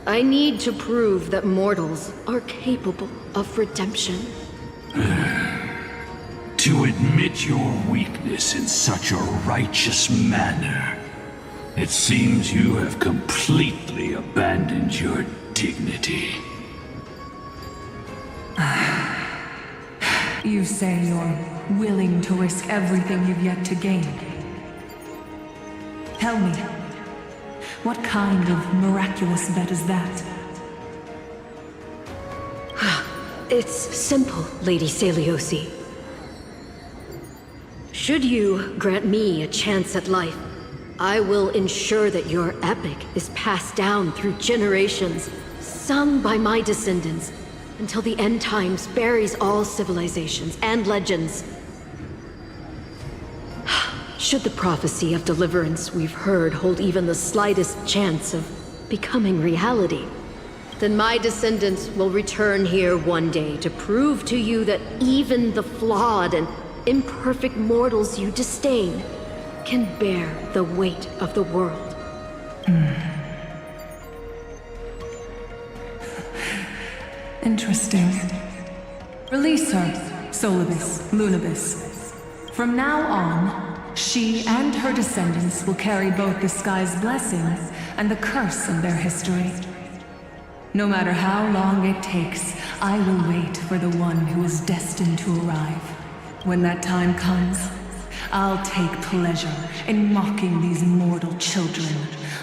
I need to prove that mortals are capable of redemption. To admit your weakness in such a righteous manner, it seems you have completely abandoned your dignity. You say you're willing to risk everything you've yet to gain. Tell me, what kind of miraculous bet is that? It's simple, Lady Seliosi. Should you grant me a chance at life, I will ensure that your epic is passed down through generations, sung by my descendants, until the end times buries all civilizations and legends. Should the prophecy of deliverance we've heard hold even the slightest chance of becoming reality, then my descendants will return here one day to prove to you that even the flawed and imperfect mortals you disdain can bear the weight of the world. Interesting. Release her, Solibus, Lunibus. From now on, she and her descendants will carry both the sky's blessing and the curse of their history. No matter how long it takes, I will wait for the one who is destined to arrive. When that time comes, I'll take pleasure in mocking these mortal children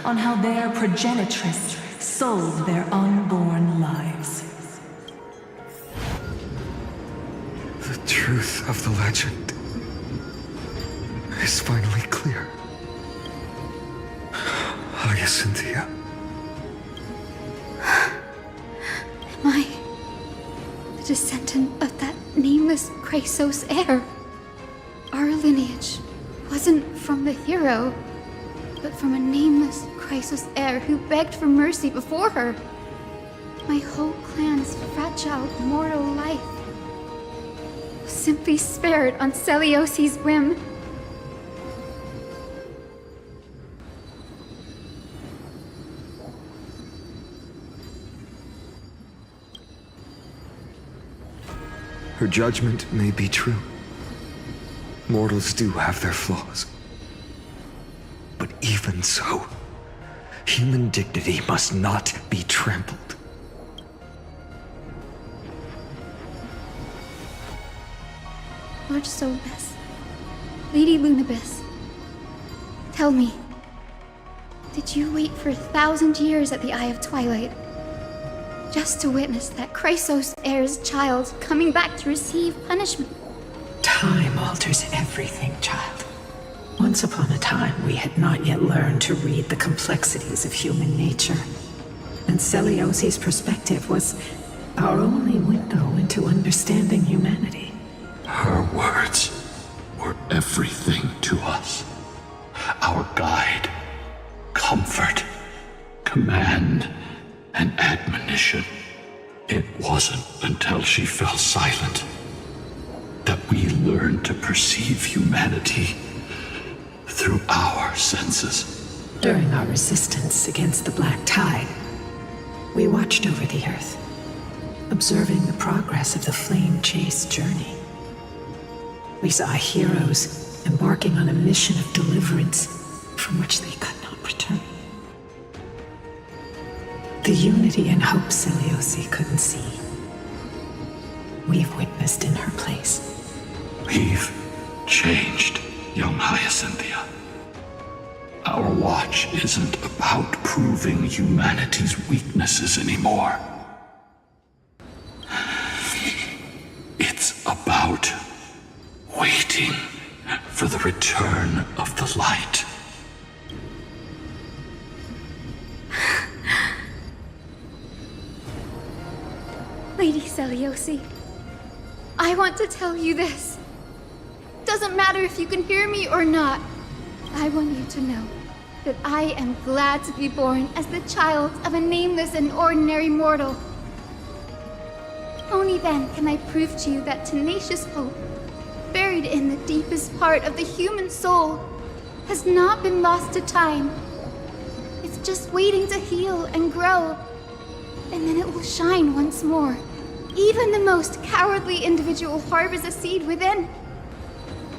on how their progenitress sold their unborn lives. The truth of the legend is finally clear. Hyacinthia. Am I the descendant of that nameless Chrysos heir? Our lineage wasn't from the hero, but from a nameless Chrysos heir who begged for mercy before her. My whole clan's fragile mortal life was simply spared on Seliosi's whim. Her judgment may be true. Mortals do have their flaws. But even so, human dignity must not be trampled. Lord Solibus, Lady Lunibus, tell me, did you wait for 1,000 years at the Eye of Twilight just to witness that Chrysos heir's child coming back to receive punishment? Time alters everything, child. Once upon a time, we had not yet learned to read the complexities of human nature. And Seliosi's perspective was Our only window into understanding humanity. Her words were everything to us. Our guide, comfort, command, and admonition. It wasn't until she fell silent that we learned to perceive humanity through our senses. During our resistance against the Black Tide, we watched over the Earth, observing the progress of the flame-chased journey. We saw heroes embarking on a mission of deliverance from which they could not return. The unity and hope Seliosi couldn't see, we've witnessed in her place. We've changed, young Hyacinthia. Our watch isn't about proving humanity's weaknesses anymore. It's about waiting for the return of the light. Lady Seliosi, I want to tell you this. Doesn't matter if you can hear me or not. I want you to know that I am glad to be born as the child of a nameless and ordinary mortal. Only then can I prove to you that tenacious hope, buried in the deepest part of the human soul, has not been lost to time. It's just waiting to heal and grow, and then it will shine once more. Even the most cowardly individual harbors a seed within.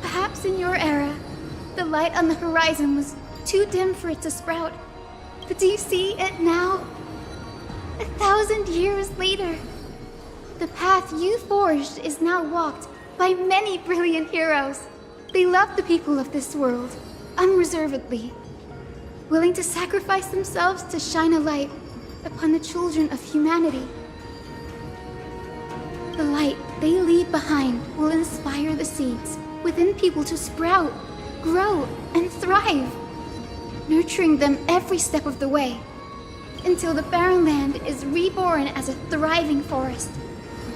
Perhaps in your era, the light on the horizon was too dim for it to sprout. But do you see it now? 1,000 years later, the path you forged is now walked by many brilliant heroes. They love the people of this world, unreservedly, willing to sacrifice themselves to shine a light upon the children of humanity. The light they leave behind will inspire the seeds within people to sprout, grow, and thrive, nurturing them every step of the way, until the barren land is reborn as a thriving forest,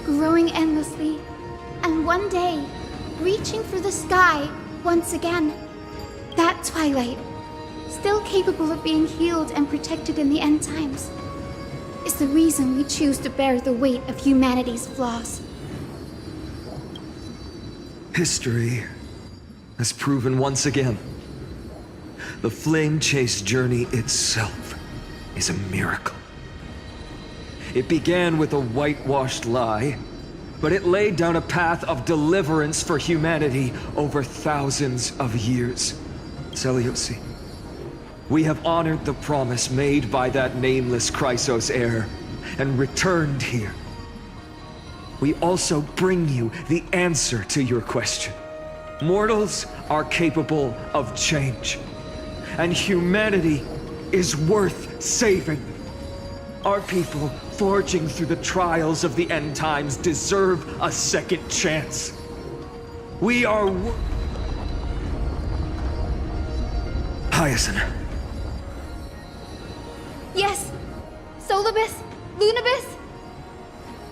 growing endlessly, and one day, reaching for the sky once again. That twilight, still capable of being healed and protected in the end times, is the reason we choose to bear the weight of humanity's flaws. History has proven once again, the flame-chased journey itself is a miracle. It began with a whitewashed lie, but it laid down a path of deliverance for humanity over thousands of years. Seliosi, we have honored the promise made by that nameless Chrysos heir and returned here. We also bring you the answer to your question. Mortals are capable of change, and humanity is worth saving. Our people, forging through the trials of the end times, deserve a second chance. We are Hyacinth. Yes! Solibus? Lunibus?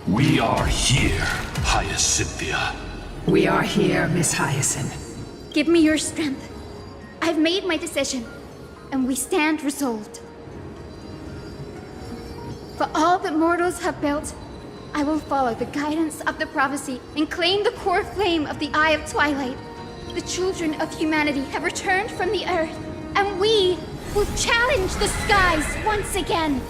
We are here, Hyacinthia. We are here, Miss Hyacinth. Give me your strength. I've made my decision, and we stand resolved. For all that mortals have built, I will follow the guidance of the prophecy and claim the core flame of the Eye of Twilight. The children of humanity have returned from the earth, and we will challenge the skies once again.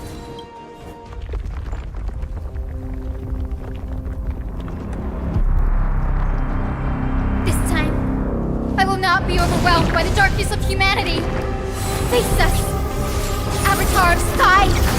This time, I will not be overwhelmed by the darkness of humanity. Face us, Avatar of Sky!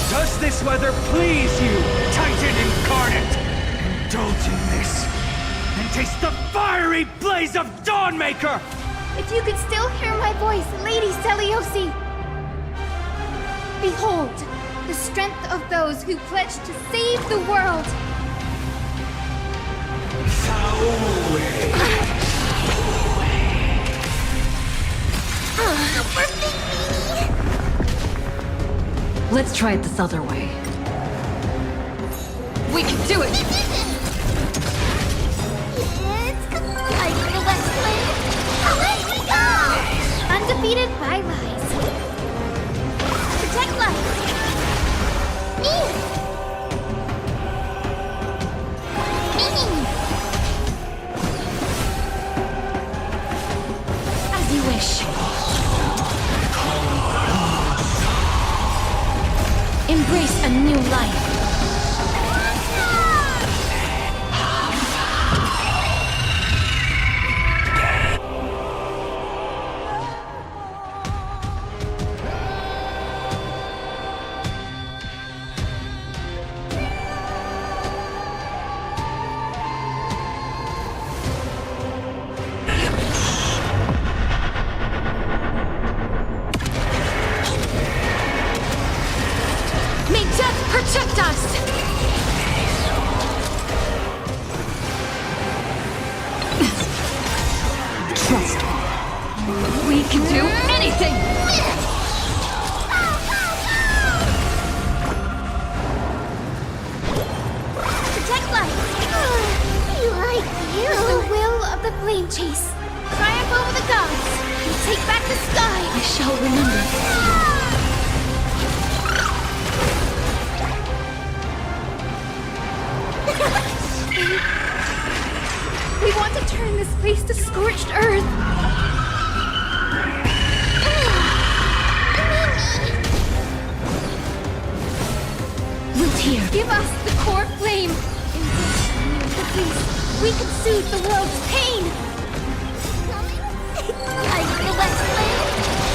Does this weather please you, Titan? Maker! If you could still hear my voice, Lady Seliosi! Behold, the strength of those who pledge to save the world! Let's try it this other way. We can do it! Away we go! Undefeated by lies. Protect life. Me! As you wish. Embrace a new life. May death protect us! Trust me. We can do anything! Protect life! We like you! The will of the flame chase. Triumph over the gods. We take back the sky. I shall remember. We want to turn this place to scorched earth. Root here. Give us the core flame. In this place, we can soothe the world's pain. Like the west flame.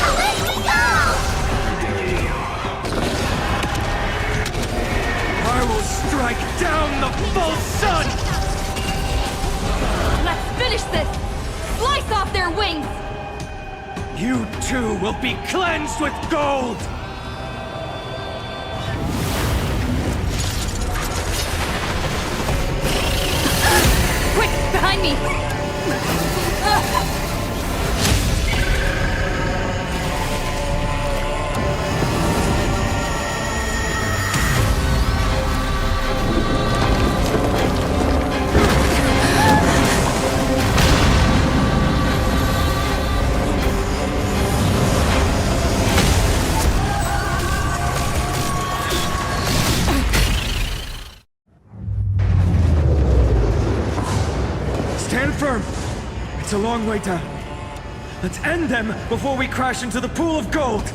Away we go! I will strike down the false sun! Let's finish this! Slice off their wings! You too will be cleansed with gold! Quick, behind me! Stand firm! It's a long way down. Let's end them before we crash into the pool of gold!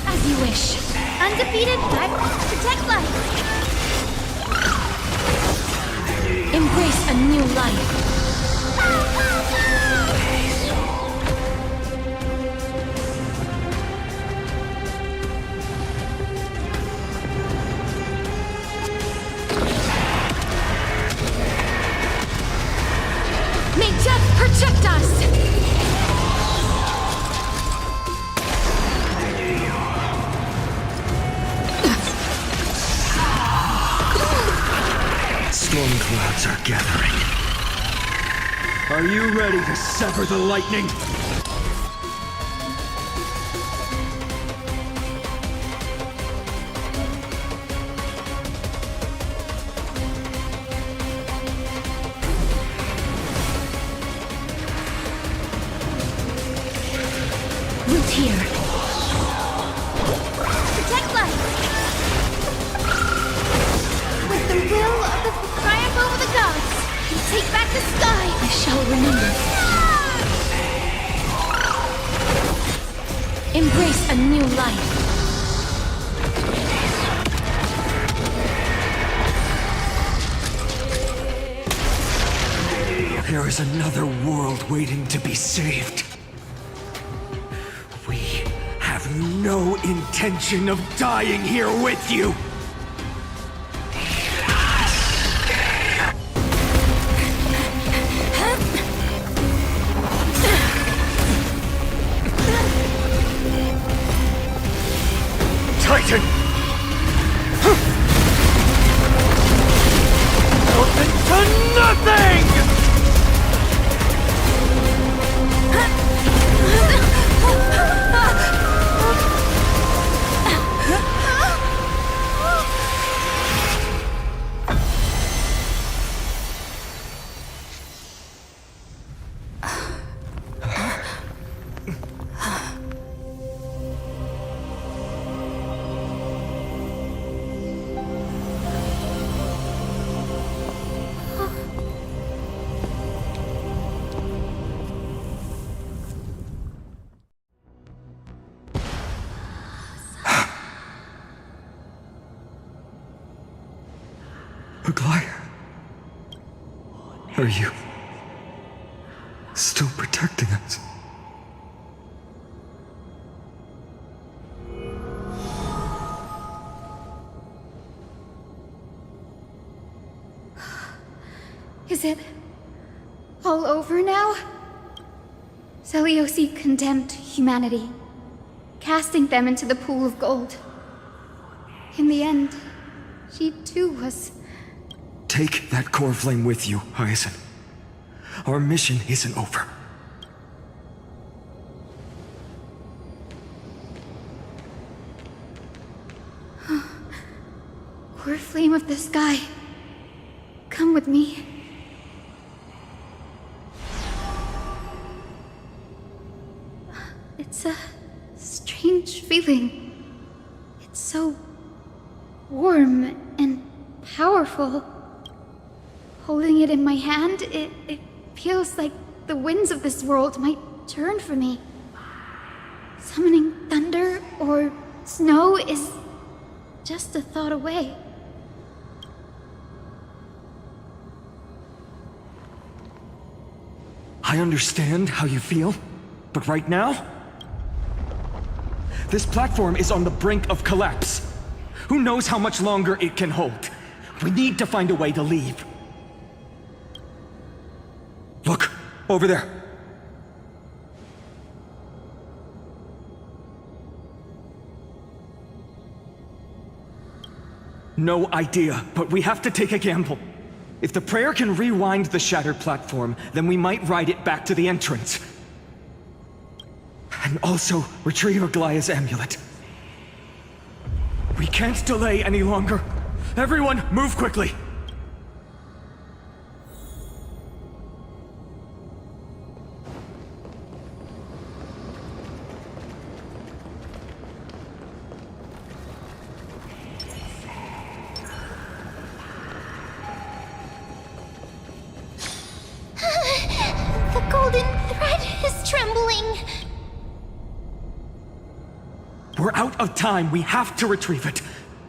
As you wish. Undefeated by protect life. Embrace a new life. May death protect us! Storm clouds are gathering. Are you ready to sever the lightning? Root here. Protect life! With the will of the triumph over the gods, we take back the sky! I shall remember. Embrace a new life. There is another world waiting to be saved. We have no intention of dying here with you! Titan! Open to nothing! Aglaya, are you still protecting us? Is it all over now? Seliosi condemned humanity, casting them into the pool of gold. In the end, she too was... Take that core flame with you, Hyacinth. Our mission isn't over. Core flame of the sky, come with me. It's a strange feeling. It's so warm and powerful. Holding it in my hand, it feels like the winds of this world might turn for me. Summoning thunder or snow is just a thought away. I understand how you feel, but right now, this platform is on the brink of collapse. Who knows how much longer it can hold? We need to find a way to leave. Look, over there. No idea, but we have to take a gamble. If the prayer can rewind the shattered platform, then we might ride it back to the entrance. And also retrieve Aglaya's amulet. We can't delay any longer. Everyone, move quickly! The golden thread is trembling. We're out of time. We have to retrieve it.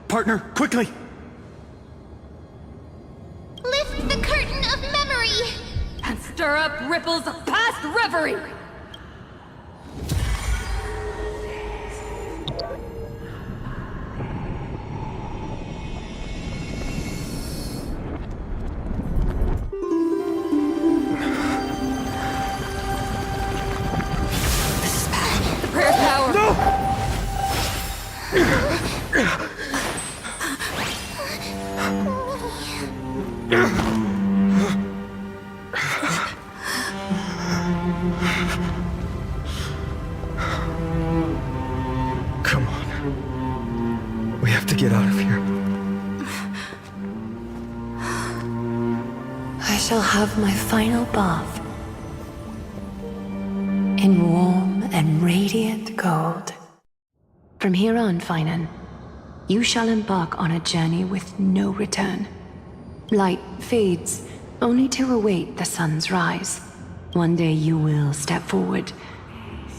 Partner, quickly! Lift the curtain of memory! And stir up ripples of past reverie! The prayer's power! No! Come on. We have to get out of here. I shall have my final bath in warm and radiant gold. From here on, Finan, you shall embark on a journey with no return. Light fades, only to await the sun's rise. One day you will step forward,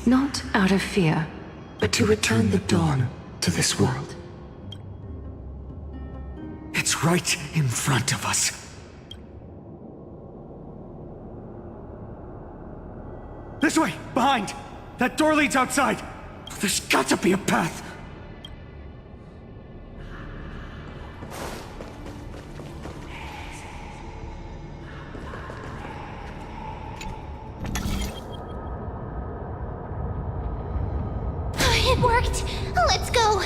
not out of fear, but to return the dawn to this world. It's right in front of us. This way! Behind! That door leads outside! There's got to be a path! It worked! Let's go!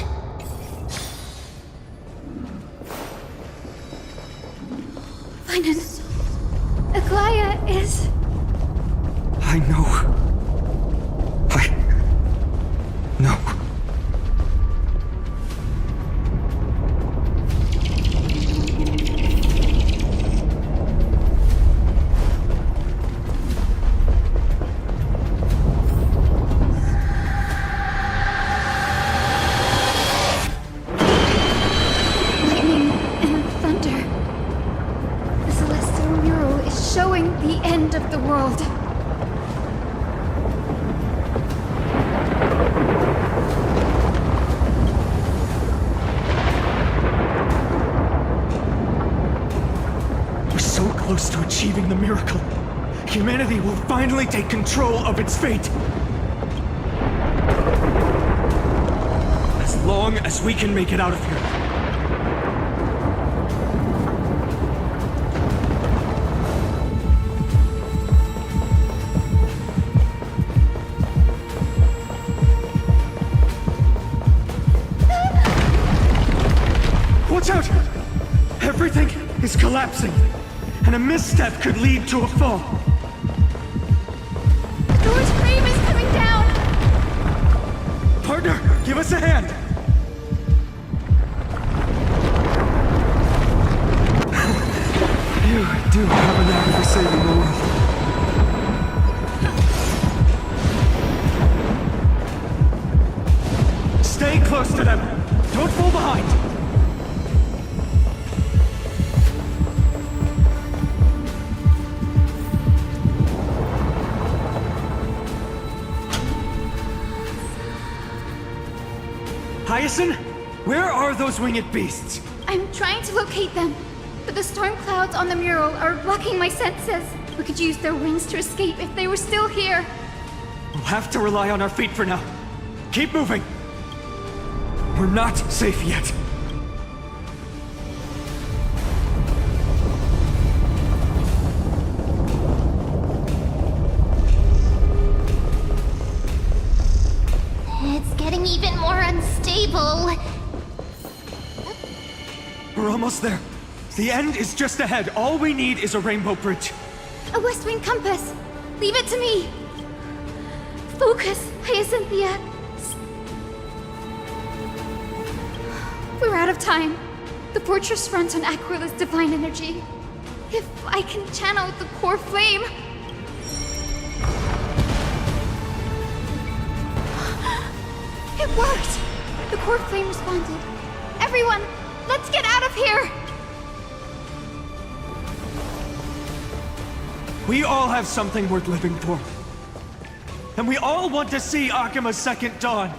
Finan, Aglaya is... I know. No. Lightning and thunder. The celestial mural is showing the end of the world. We're so close to achieving the miracle. Humanity will finally take control of its fate. As long as we can make it out of here. Watch out! Everything is collapsing, and a misstep could lead to a fall. The door's frame is coming down! Partner, give us a hand! You do have a knack for saving the world. Stay close to them! Don't fall behind! Hyacinth, where are those winged beasts? I'm trying to locate them, but the storm clouds on the mural are blocking my senses. We could use their wings to escape if they were still here. We'll have to rely on our feet for now. Keep moving. We're not safe yet. It's getting even more unstable. We're almost there. The end is just ahead. All we need is a rainbow bridge. A West Wind compass. Leave it to me. Focus, Hyacinthia. We're out of time. The fortress runs on Aquila's divine energy. If I can channel the core flame... It worked! The core flame responded. Everyone, let's get out of here! We all have something worth living for. And we all want to see Akima's second dawn.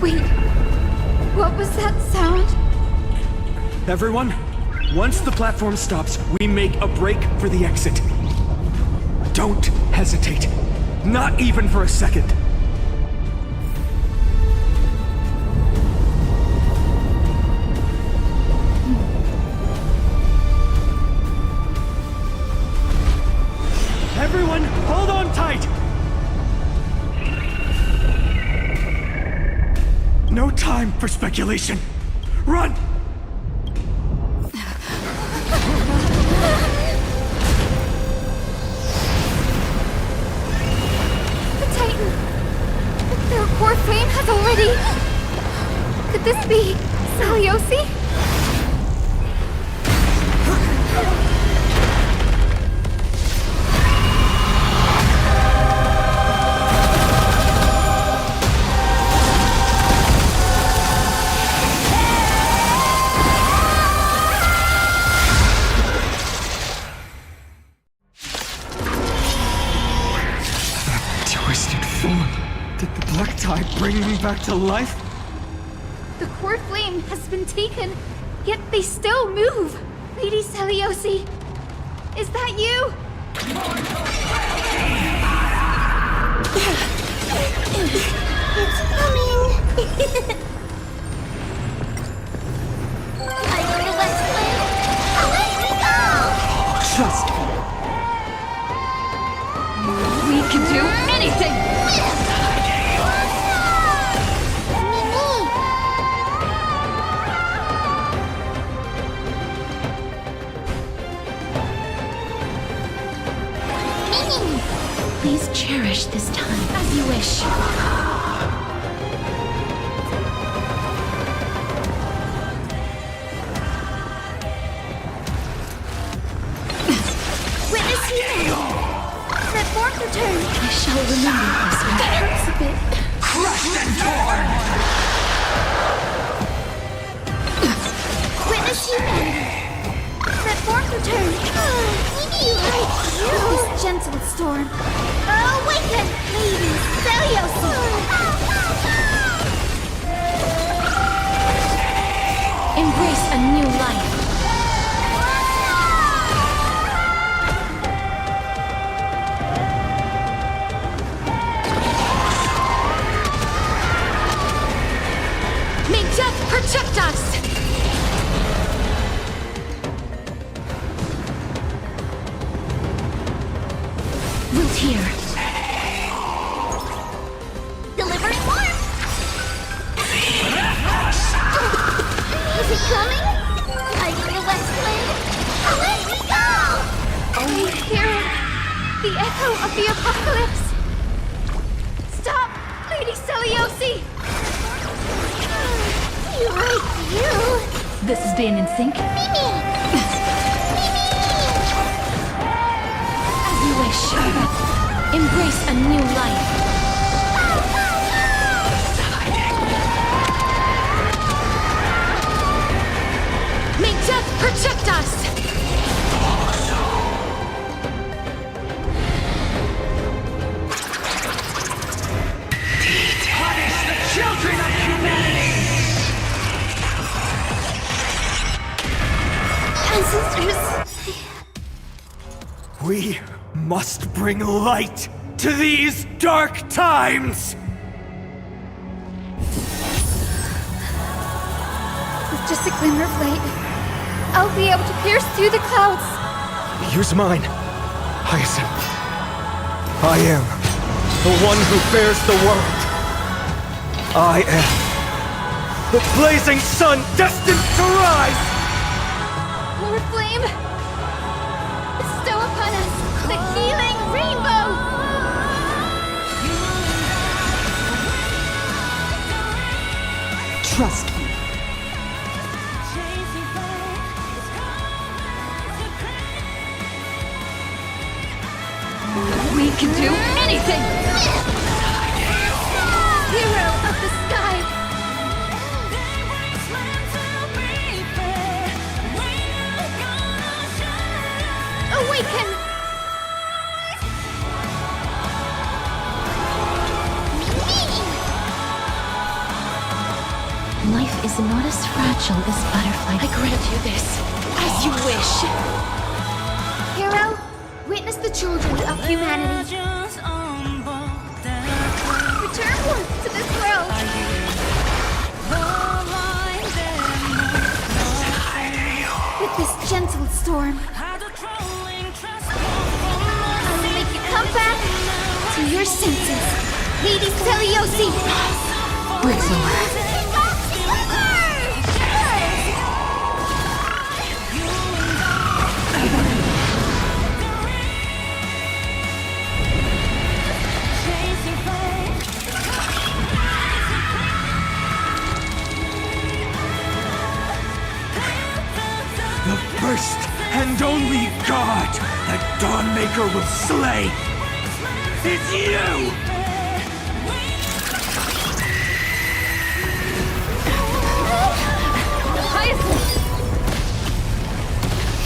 Wait, what was that sound? Everyone, once the platform stops, we make a break for the exit. Don't hesitate. Not even for a second. Everyone, hold on tight! No time for speculation. Run! Their core flame has already... Could this be Saliosi? Twisted form. Did the black tide bring them back to life? The core flame has been taken, yet they still move. Lady Seliosi, is that you? It's coming! I go to West Flame. Let me go! Just... We can do anything! Please cherish this time as you wish. Witness healing! Let forth return! I shall remember this one. That hurts a bit. Crushed and torn! Witness humanity! Let forth return! This gentle storm. Awaken! Lady Seliosi! Embrace a new life. May death protect us! Wilt here. Delivering warmth! Is it coming? I go to West Flame. Let me go! Oh, hero! The echo of the apocalypse! Stop! Lady Seliosi! You like you! This is being in sync. Mimi! As you wish. Embrace a new life. May death protect us! Punish the children of humanity! Ancestors! We must bring light to these dark times! With just a glimmer of light, I'll be able to pierce through the clouds. Use mine, Hyacinth. I am the one who bears the world. I am the blazing sun destined to rise! Lord Flame, bestow upon us the healing rainbow! Trust me. We can do anything! Hero of the sky! Awaken! Life is not as fragile as butterfly. I grant you this, as you wish. Hero, witness the children of humanity. Return warmth to this world. With this gentle storm, I will make you come back to your senses, Lady Seliosi. Breaks over. The first and only god that Dawnmaker will slay is you!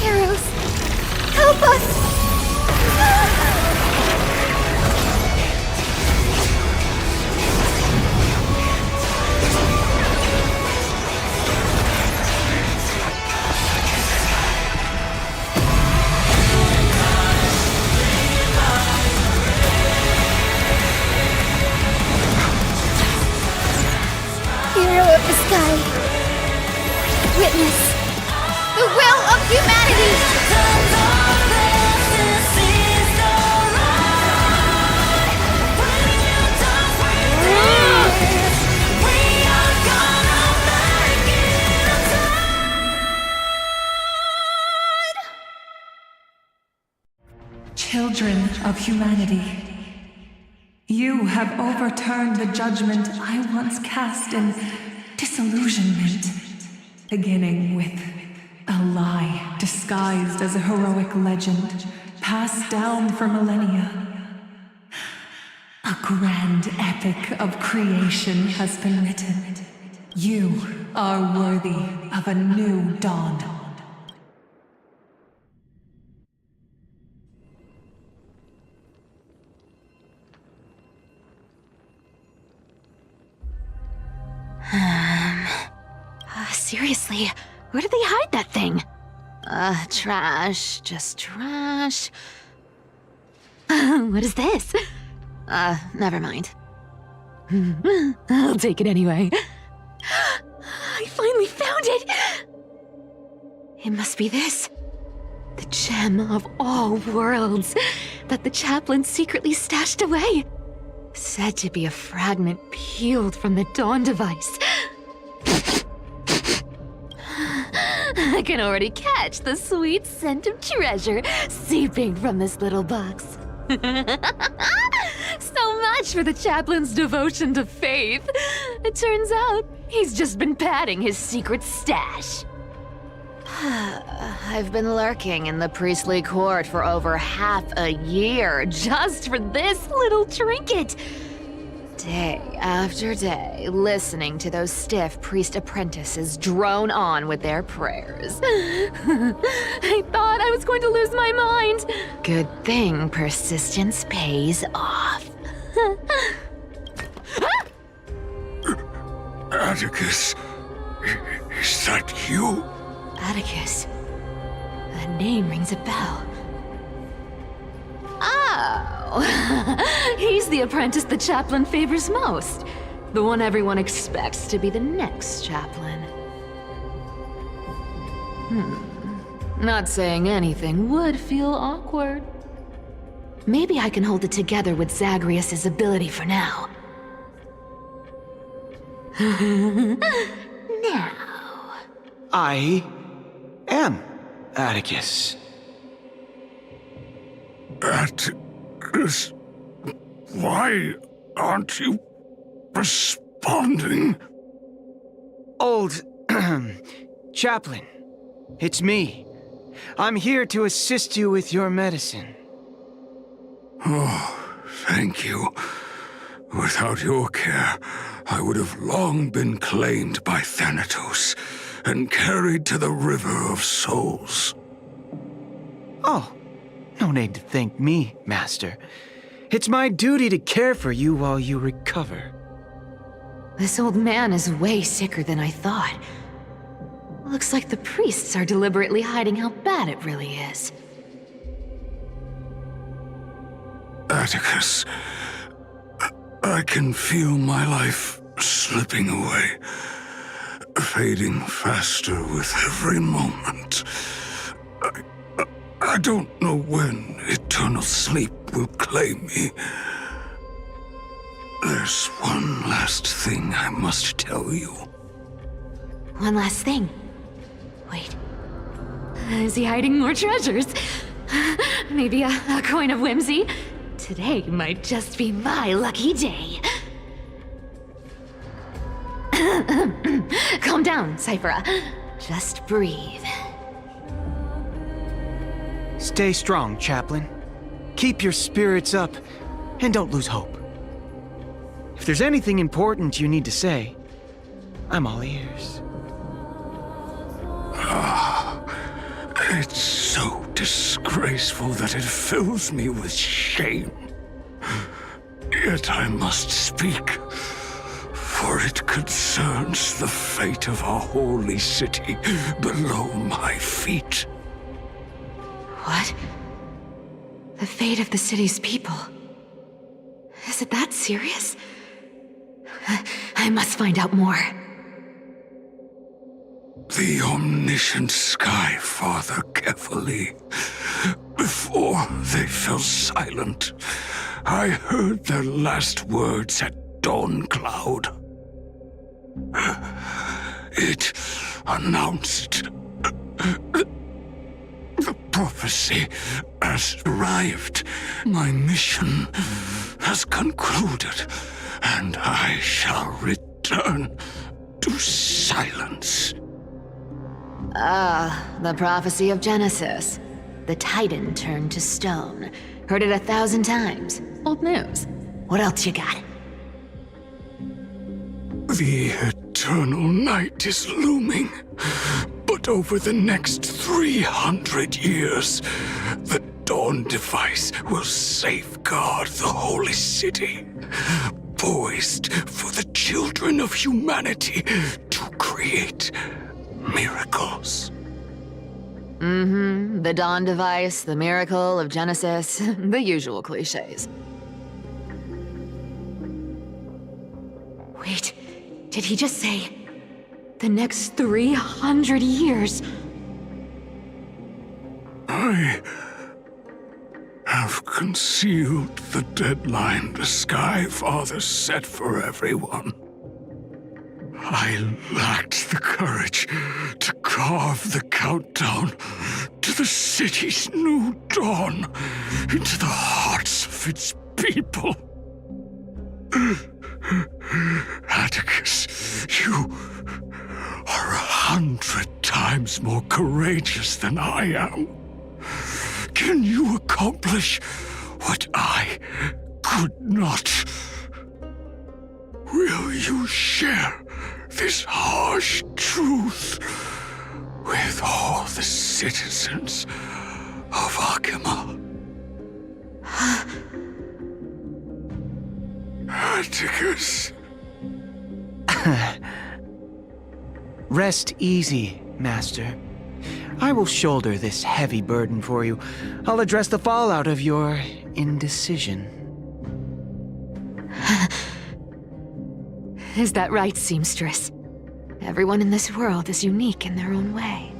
Heroes, help us! witness the will of humanity! Children of humanity, you have overturned the judgment I once cast in disillusionment, beginning with a lie disguised as a heroic legend passed down for millennia. A grand epic of creation has been written. You are worthy of a new dawn. Seriously, where did they hide that thing? Trash. Just trash. What is this? Never mind. I'll take it anyway. I finally found it! It must be this. The gem of all worlds that the chaplain secretly stashed away. Said to be a fragment peeled from the Dawn device. I can already catch the sweet scent of treasure seeping from this little box. So much for the chaplain's devotion to faith. It turns out he's just been padding his secret stash. I've been lurking in the priestly court for over half a year just for this little trinket. Day after day, listening to those stiff priest apprentices drone on with their prayers. I thought I was going to lose my mind. Good thing persistence pays off. Atticus, is that you? Atticus. That name rings a bell. Oh, he's the apprentice the chaplain favors most. The one everyone expects to be the next chaplain. Not saying anything would feel awkward. Maybe I can hold it together with Zagreus' ability for now. Now. I am Atticus. Atticus, why aren't you responding? Old chaplain, it's me. I'm here to assist you with your medicine. Oh, thank you. Without your care, I would have long been claimed by Thanatos and carried to the River of Souls. Oh, no need to thank me, Master. It's my duty to care for you while you recover. This old man is way sicker than I thought. Looks like the priests are deliberately hiding how bad it really is. Atticus, I can feel my life slipping away, fading faster with every moment. I don't know when eternal sleep will claim me. There's one last thing I must tell you. One last thing. Wait. Is he hiding more treasures? Maybe a coin of whimsy? Today might just be my lucky day. Calm down, Cyphera. Just breathe. Stay strong, Chaplain. Keep your spirits up, and don't lose hope. If there's anything important you need to say, I'm all ears. It's so disgraceful that it fills me with shame. Yet I must speak, for it concerns the fate of our holy city below my feet. What? The fate of the city's people? Is it that serious? I must find out more. the omniscient Sky Father carefully. Before they fell silent, I heard their last words at Dawn Cloud. It announced the prophecy has arrived. My mission has concluded, and I shall return to silence. The prophecy of Genesis. The Titan turned to stone. Heard it 1,000 times. Old news. What else you got? The eternal night is looming, but over the next 300 years, the Dawn device will safeguard the holy city, poised for the children of humanity to create miracles. The Dawn device, the miracle of Genesis, the usual cliches. Wait, did he just say the next 300 years? I have concealed the deadline the Sky Father set for everyone. I lacked the courage to carve the countdown to the city's new dawn into the hearts of its people. Atticus, you are 100 times more courageous than I am. Can you accomplish what I could not? Will you share this harsh truth with all the citizens of Akima? Atticus. Rest easy, Master. I will shoulder this heavy burden for you. I'll address the fallout of your indecision. Is that right, seamstress? Everyone in this world is unique in their own way.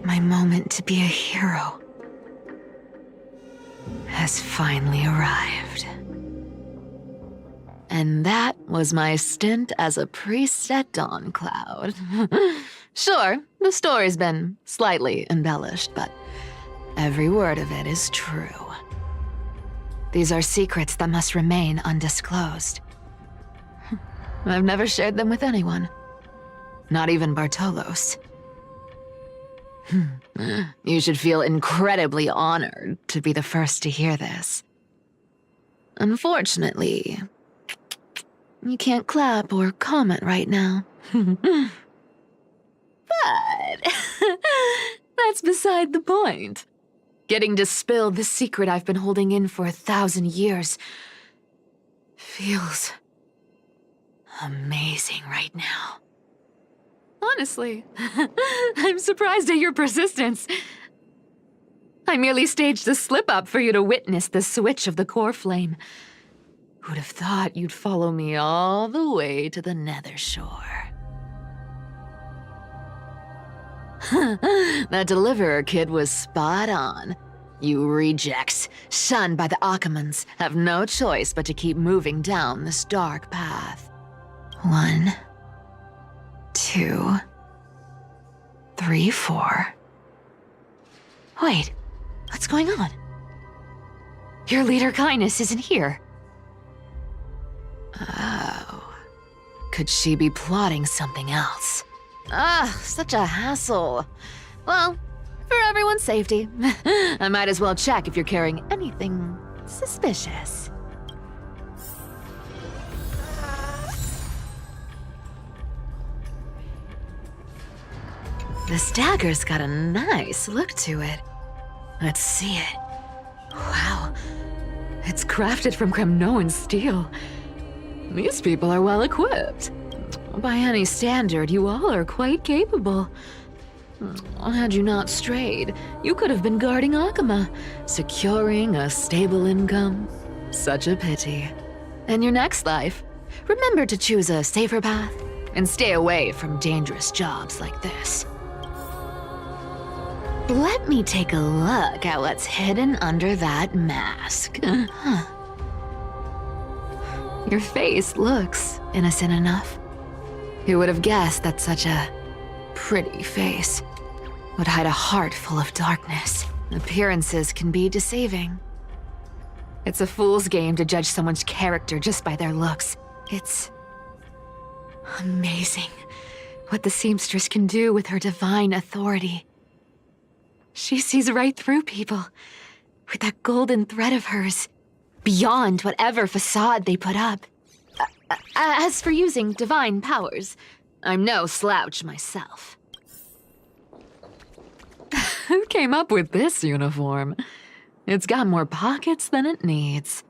My moment to be a hero has finally arrived. And that was my stint as a priest at Dawn Cloud. Sure, the story's been slightly embellished, but every word of it is true. These are secrets that must remain undisclosed. I've never shared them with anyone. Not even Bartolos. You should feel incredibly honored to be the first to hear this. Unfortunately, you can't clap or comment right now. But that's beside the point. Getting to spill the secret I've been holding in for 1,000 years feels amazing right now. Honestly, I'm surprised at your persistence. I merely staged the slip-up for you to witness the switch of the core flame. Who'd have thought you'd follow me all the way to the Nether Shore? That deliverer kid was spot on. You rejects, shunned by the Akamans, have no choice but to keep moving down this dark path. 1, 2, 3, 4. Wait, what's going on? Your leader Kindness isn't here. Oh, could she be plotting something else? Such a hassle. Well, for everyone's safety, I might as well check if you're carrying anything suspicious. This dagger's got a nice look to it. Let's see it. Wow, it's crafted from Kremnoan steel. These people are well equipped. By any standard, you all are quite capable. Had you not strayed, you could have been guarding Akima, securing a stable income. Such a pity. In your next life, remember to choose a safer path and stay away from dangerous jobs like this. Let me take a look at what's hidden under that mask. Your face looks innocent enough. Who would have guessed that such a pretty face would hide a heart full of darkness? Appearances can be deceiving. It's a fool's game to judge someone's character just by their looks. It's amazing what the seamstress can do with her divine authority. She sees right through people with that golden thread of hers, beyond whatever facade they put up. As for using divine powers, I'm no slouch myself. Who came up with this uniform? It's got more pockets than it needs.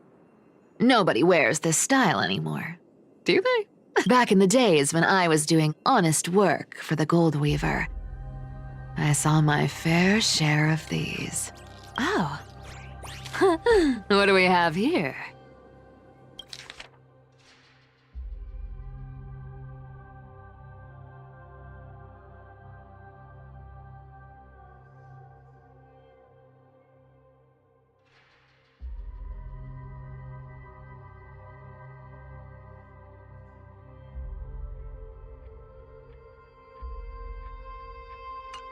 Nobody wears this style anymore, do they? Back in the days when I was doing honest work for the Gold Weaver, I saw my fair share of these. Oh. What do we have here?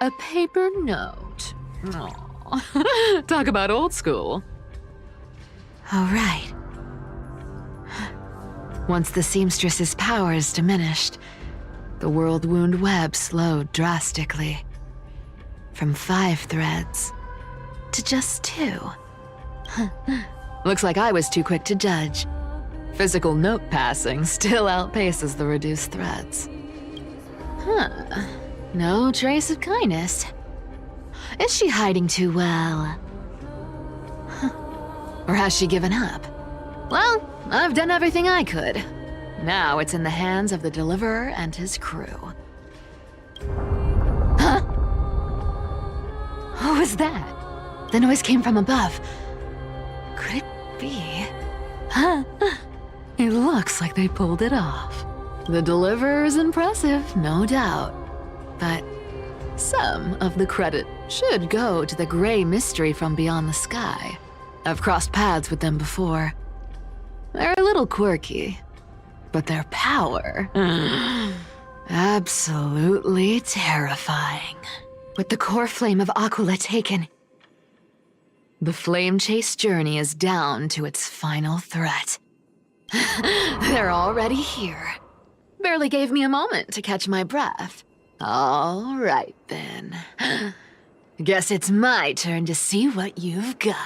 A paper note. Aw. Talk about old school. All right. Once the seamstress's powers diminished, the world wound web slowed drastically. From 5 threads to just 2. Looks like I was too quick to judge. Physical note passing still outpaces the reduced threads. No trace of kindness. Is she hiding too well? Or has she given up? Well, I've done everything I could. Now it's in the hands of the Deliverer and his crew. Huh? What was that? The noise came from above. Could it be? Huh? It looks like they pulled it off. The Deliverer is impressive, no doubt. But some of the credit should go to the gray mystery from beyond the sky. I've crossed paths with them before. They're a little quirky, but their power, absolutely terrifying. With the core flame of Aquila taken, the flame chase journey is down to its final threat. They're already here. Barely gave me a moment to catch my breath. All right, then. Guess it's my turn to see what you've got.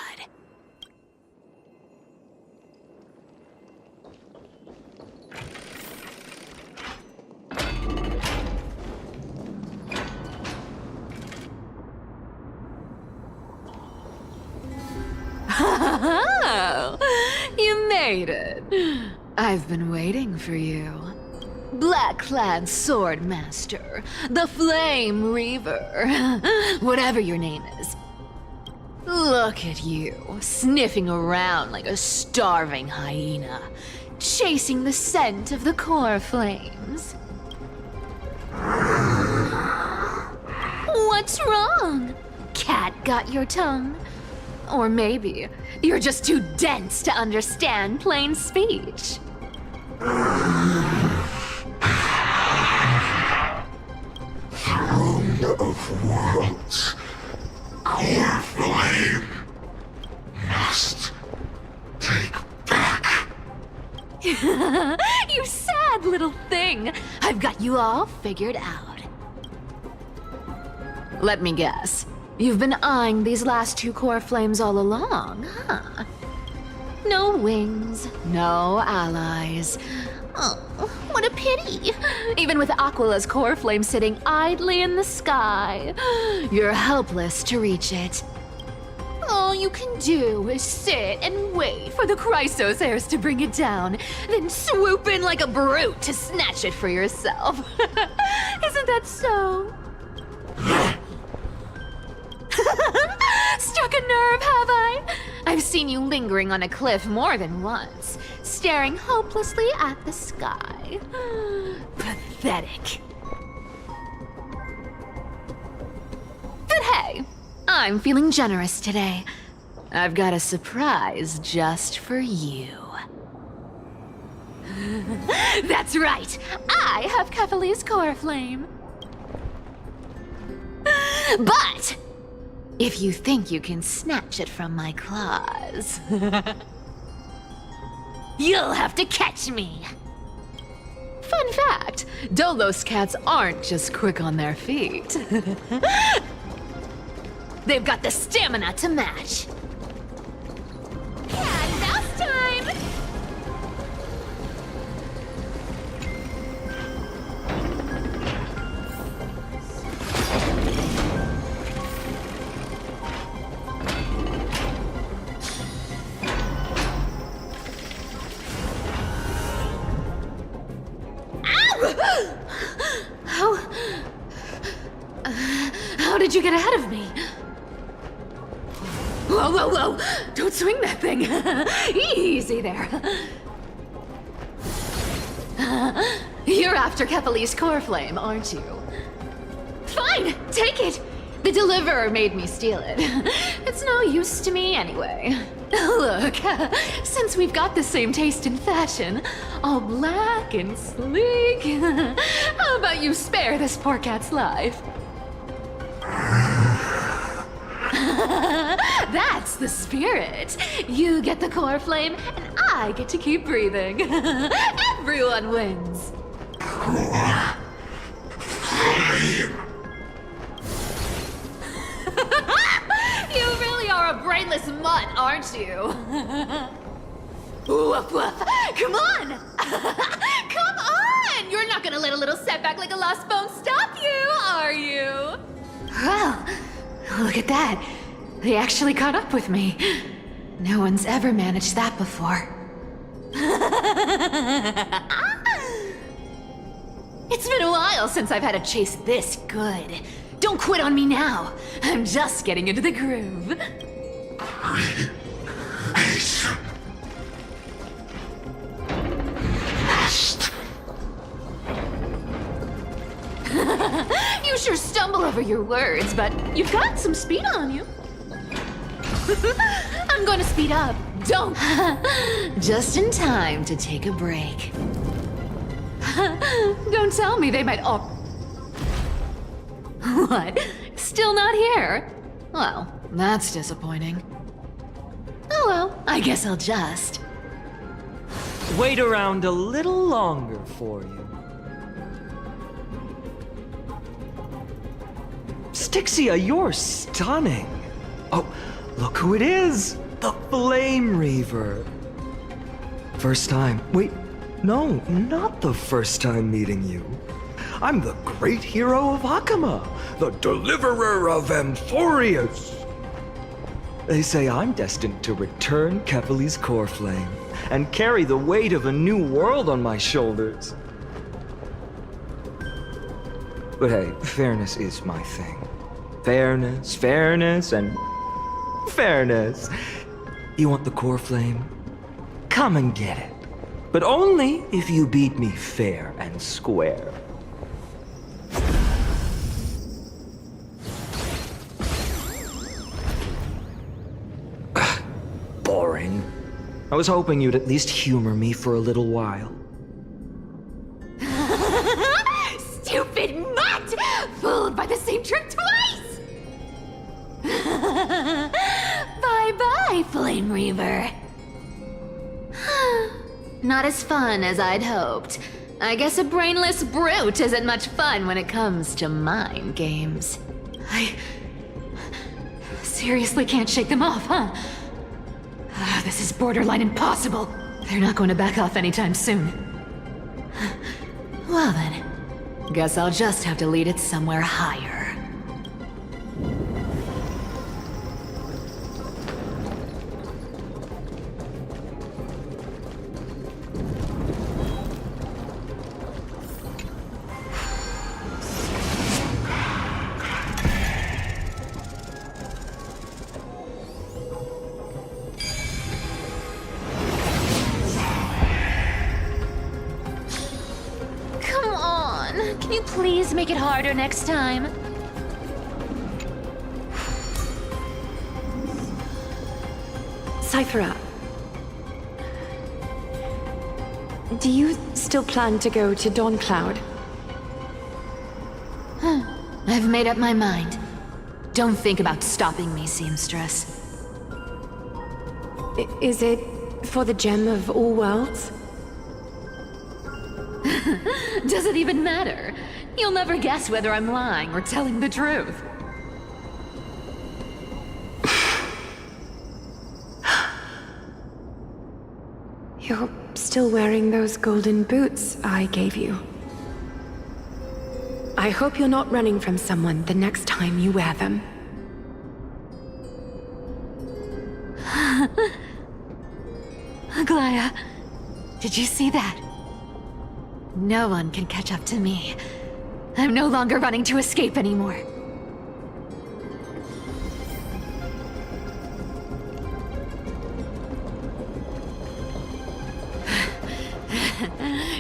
You made it. I've been waiting for you. Black-clad sword master, the Flame Reaver, whatever your name is. Look at you, sniffing around like a starving hyena, chasing the scent of the core flames. What's wrong? Cat got your tongue? Or maybe you're just too dense to understand plain speech. Throne of worlds, core flame, must take back. You sad little thing. I've got you all figured out. Let me guess. You've been eyeing these last 2 core flames all along, huh? No wings, no allies. Oh, what a pity. Even with Aquila's core flame sitting idly in the sky, you're helpless to reach it. All you can do is sit and wait for the Chrysos heirs to bring it down, then swoop in like a brute to snatch it for yourself. Isn't that so? Struck a nerve, have I? I've seen you lingering on a cliff more than once, staring hopelessly at the sky. I? Pathetic. But hey, I'm feeling generous today. I've got a surprise just for you. That's right, I have Kefali's core flame. But if you think you can snatch it from my claws, you'll have to catch me. Fun fact, Dolos cats aren't just quick on their feet. They've got the stamina to match. Cat and mouse time! How did you get ahead of me? Whoa, whoa, whoa! Don't swing that thing! Easy there. You're after Kefali's core flame, aren't you? Fine, take it! The deliverer made me steal it. It's no use to me anyway. Look, since we've got the same taste in fashion, all black and sleek, how about you spare this poor cat's life? That's the spirit. You get the core flame, and I get to keep breathing. Everyone wins. You really are a brainless mutt, aren't you? Woof woof. Come on! Come on! You're not gonna let a little setback like a lost bone stop you, are you? Well, look at that. They actually caught up with me. No one's ever managed that before. It's been a while since I've had a chase this good. Don't quit on me now. I'm just getting into the groove. You sure stumble over your words, but you've got some speed on you. I'm gonna speed up. Don't. Just in time to take a break. Don't tell me they might all... What? Still not here? Well, that's disappointing. Oh well, I guess I'll just... Wait around a little longer for you. Stixia, you're stunning. Oh, look who it is! The Flame Reaver. First time. Wait, no, not the first time meeting you. I'm the great hero of Hakama, the deliverer of Amphoreus. They say I'm destined to return Kefali's core flame and carry the weight of a new world on my shoulders. But hey, fairness is my thing. Fairness, fairness, and fairness. You want the core flame? Come and get it. But only if you beat me fair and square. Boring. I was hoping you'd at least humor me for a little while. Stupid mutt! Fooled by the same trick twice! Bye-bye, Flame Reaver. Not as fun as I'd hoped. I guess a brainless brute isn't much fun when it comes to mind games. I seriously can't shake them off, huh? This is borderline impossible. They're not going to back off anytime soon. Well then, guess I'll just have to lead it somewhere higher. make it harder next time. Cyphera, do you still plan to go to Dawncloud? I've made up my mind. Don't think about stopping me, seamstress. Is it for the gem of all worlds? Does it even matter? You'll never guess whether I'm lying or telling the truth. You're still wearing those golden boots I gave you. I hope you're not running from someone the next time you wear them. Aglaya, did you see that? No one can catch up to me. I'm no longer running to escape anymore.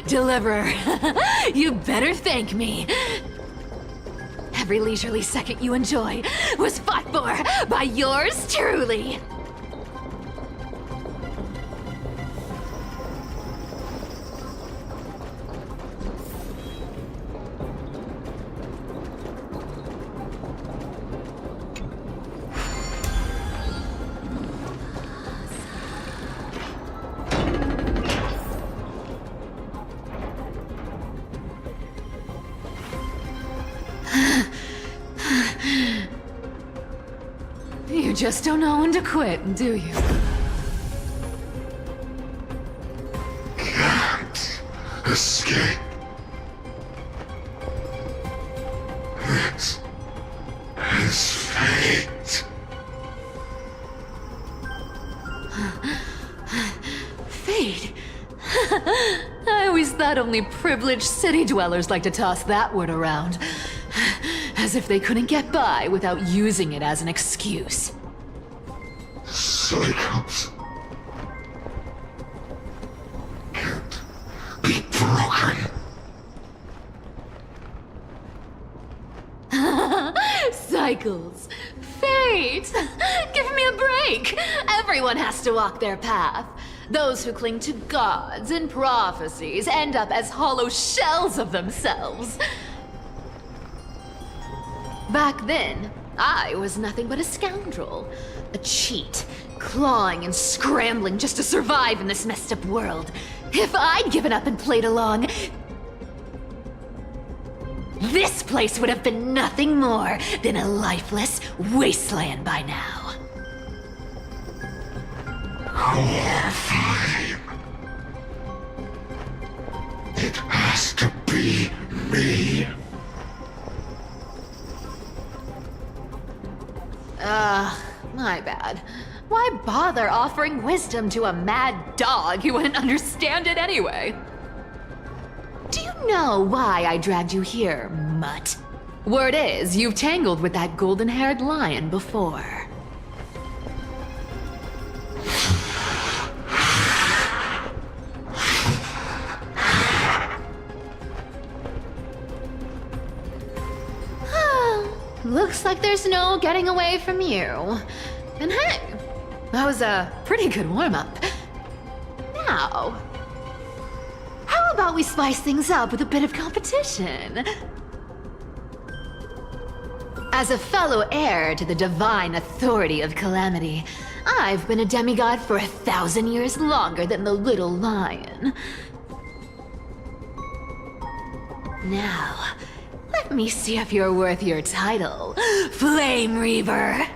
Deliverer, you better thank me. Every leisurely second you enjoy was fought for by yours truly. You just don't know when to quit, do you? Can't escape. It is fate. Fate? I always thought only privileged city dwellers like to toss that word around. As if they couldn't get by without using it as an excuse. Cycles can't be broken. Cycles. Fate! Give me a break! Everyone has to walk their path. Those who cling to gods and prophecies end up as hollow shells of themselves. Back then, I was nothing but a scoundrel. A cheat, clawing and scrambling just to survive in this messed up world. If I'd given up and played along, this place would have been nothing more than a lifeless wasteland by now. Horrifying. It has to be me. My bad. Why bother offering wisdom to a mad dog who wouldn't understand it anyway? Do you know why I dragged you here, mutt? Word is, you've tangled with that golden-haired lion before. Looks like there's no getting away from you. And hey, that was a pretty good warm-up. Now, how about we spice things up with a bit of competition? As a fellow heir to the divine authority of Calamity, I've been a demigod for 1,000 years longer than the little lion. Now, let me see if you're worth your title, Flame Reaver.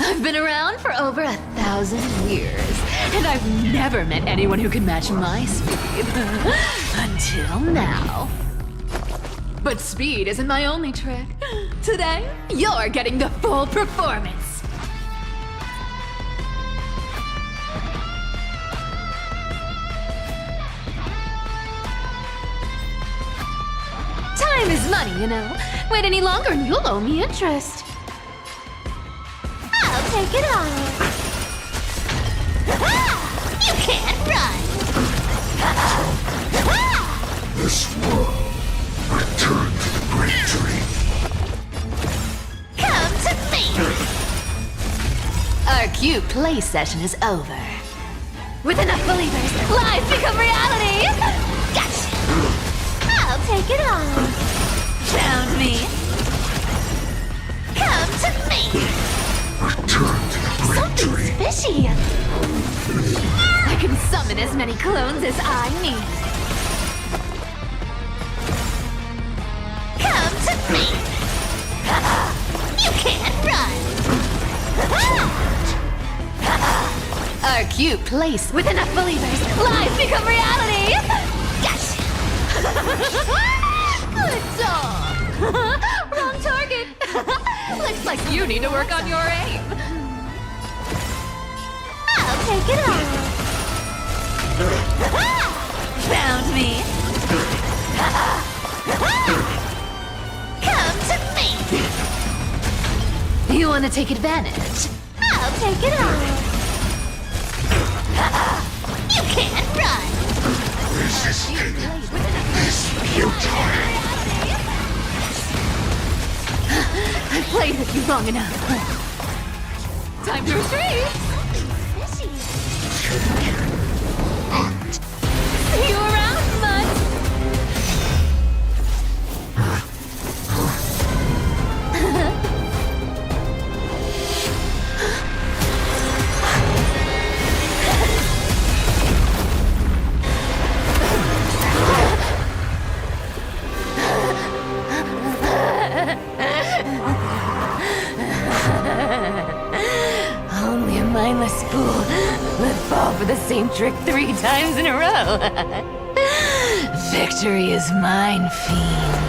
I've been around for over 1,000 years, and I've never met anyone who could match my speed. Until now. But speed isn't my only trick. Today, you're getting the full performance. Time is money, you know. Wait any longer and you'll owe me interest. I'll take it on. You can't run. this world. Return to the great dream. Come to me! Our cute play session is over. With enough believers, lies become reality! Gotcha! I'll take it on. Found me. Come to me! Return to the great dream. Fishy! I can summon as many clones as I need. Come to me! You can't run! Our cute place with enough believers, lies become reality! Gotcha! Good dog! Wrong target! Looks like you need to work on your aim. I'll take it on. Found me. Come to me. You want to take advantage? I'll take it on. You can't run. Resisting is futile. I've played with you long enough. Time to retreat. See you around, Mud! Only a mindless fool would fall for the same trick 3 times in a row. Victory is mine, fiend.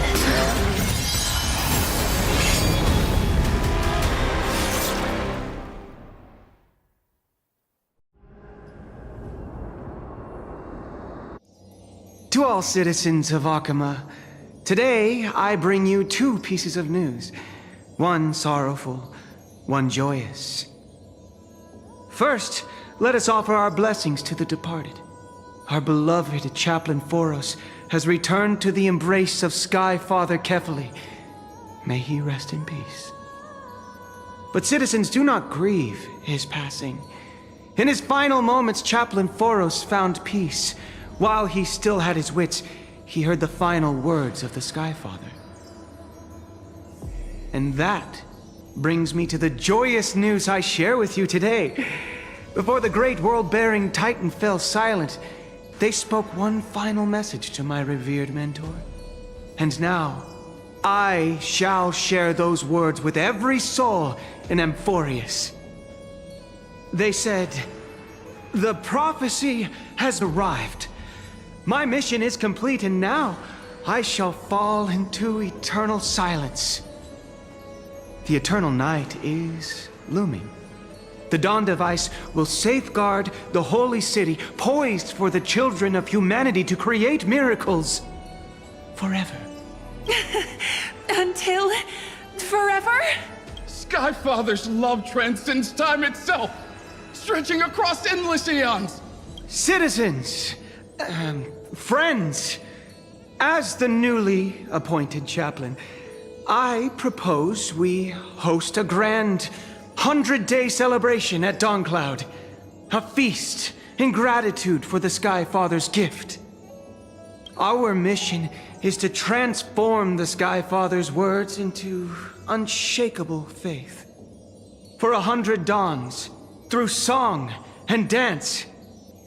To all citizens of Akama, today I bring you 2 pieces of news. One sorrowful, one joyous. First, let us offer our blessings to the departed. Our beloved Chaplain Amphoreus has returned to the embrace of Sky Father Kefali. May he rest in peace. But citizens, do not grieve his passing. In his final moments, Chaplain Amphoreus found peace. While he still had his wits, he heard the final words of the Sky Father. And that brings me to the joyous news I share with you today. Before the great world-bearing Titan fell silent, they spoke one final message to my revered mentor. And now, I shall share those words with every soul in Amphoreus. They said, "The prophecy has arrived. My mission is complete, and now I shall fall into eternal silence." The eternal night is looming. The Dawn Device will safeguard the holy city, poised for the children of humanity to create miracles forever. Until forever? Skyfather's love transcends time itself, stretching across endless eons. Citizens, friends, as the newly appointed chaplain, I propose we host a grand 100-day celebration at Dawncloud. A feast in gratitude for the Sky Father's gift. Our mission is to transform the Sky Father's words into unshakable faith. For 100 dawns, through song and dance,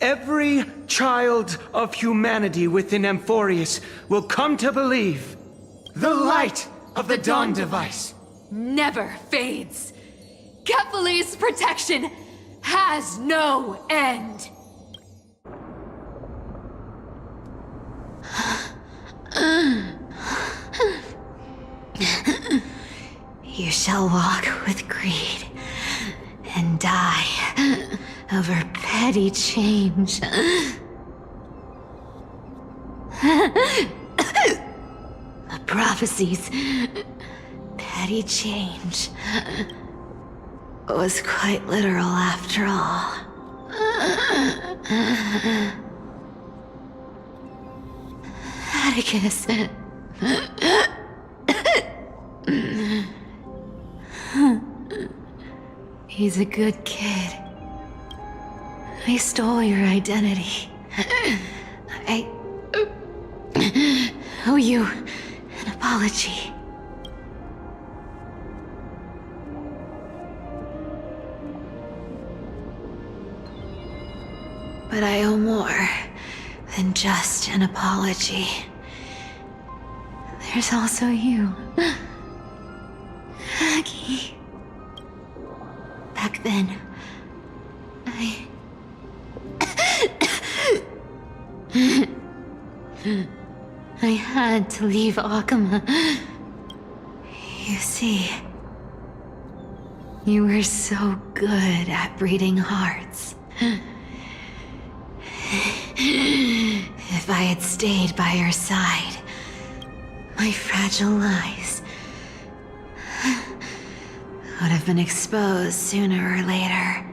every child of humanity within Amphoreus will come to believe the light of the Dawn Device never fades. Kefali's protection has no end. You shall walk with greed and die over petty change. The prophecies, petty change, was quite literal after all. Atticus. He's a good kid. I stole your identity. I owe you an apology. But I owe more than just an apology. There's also you, Maggie. Back then, I had to leave Akama. You see, you were so good at breeding hearts. If I had stayed by your side, my fragile lies would have been exposed sooner or later.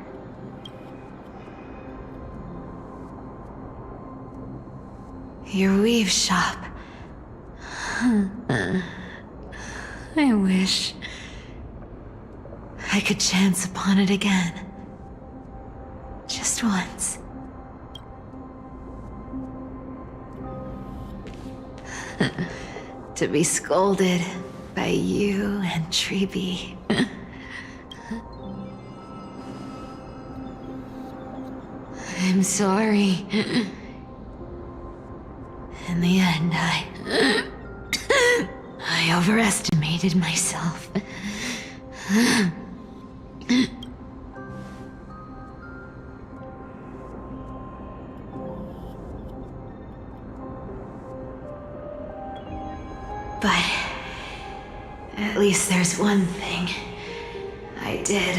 Your weave shop. I wish I could chance upon it again. Just once. To be scolded by you and Treeby. I'm sorry. In the end, I overestimated myself. But at least there's one thing I did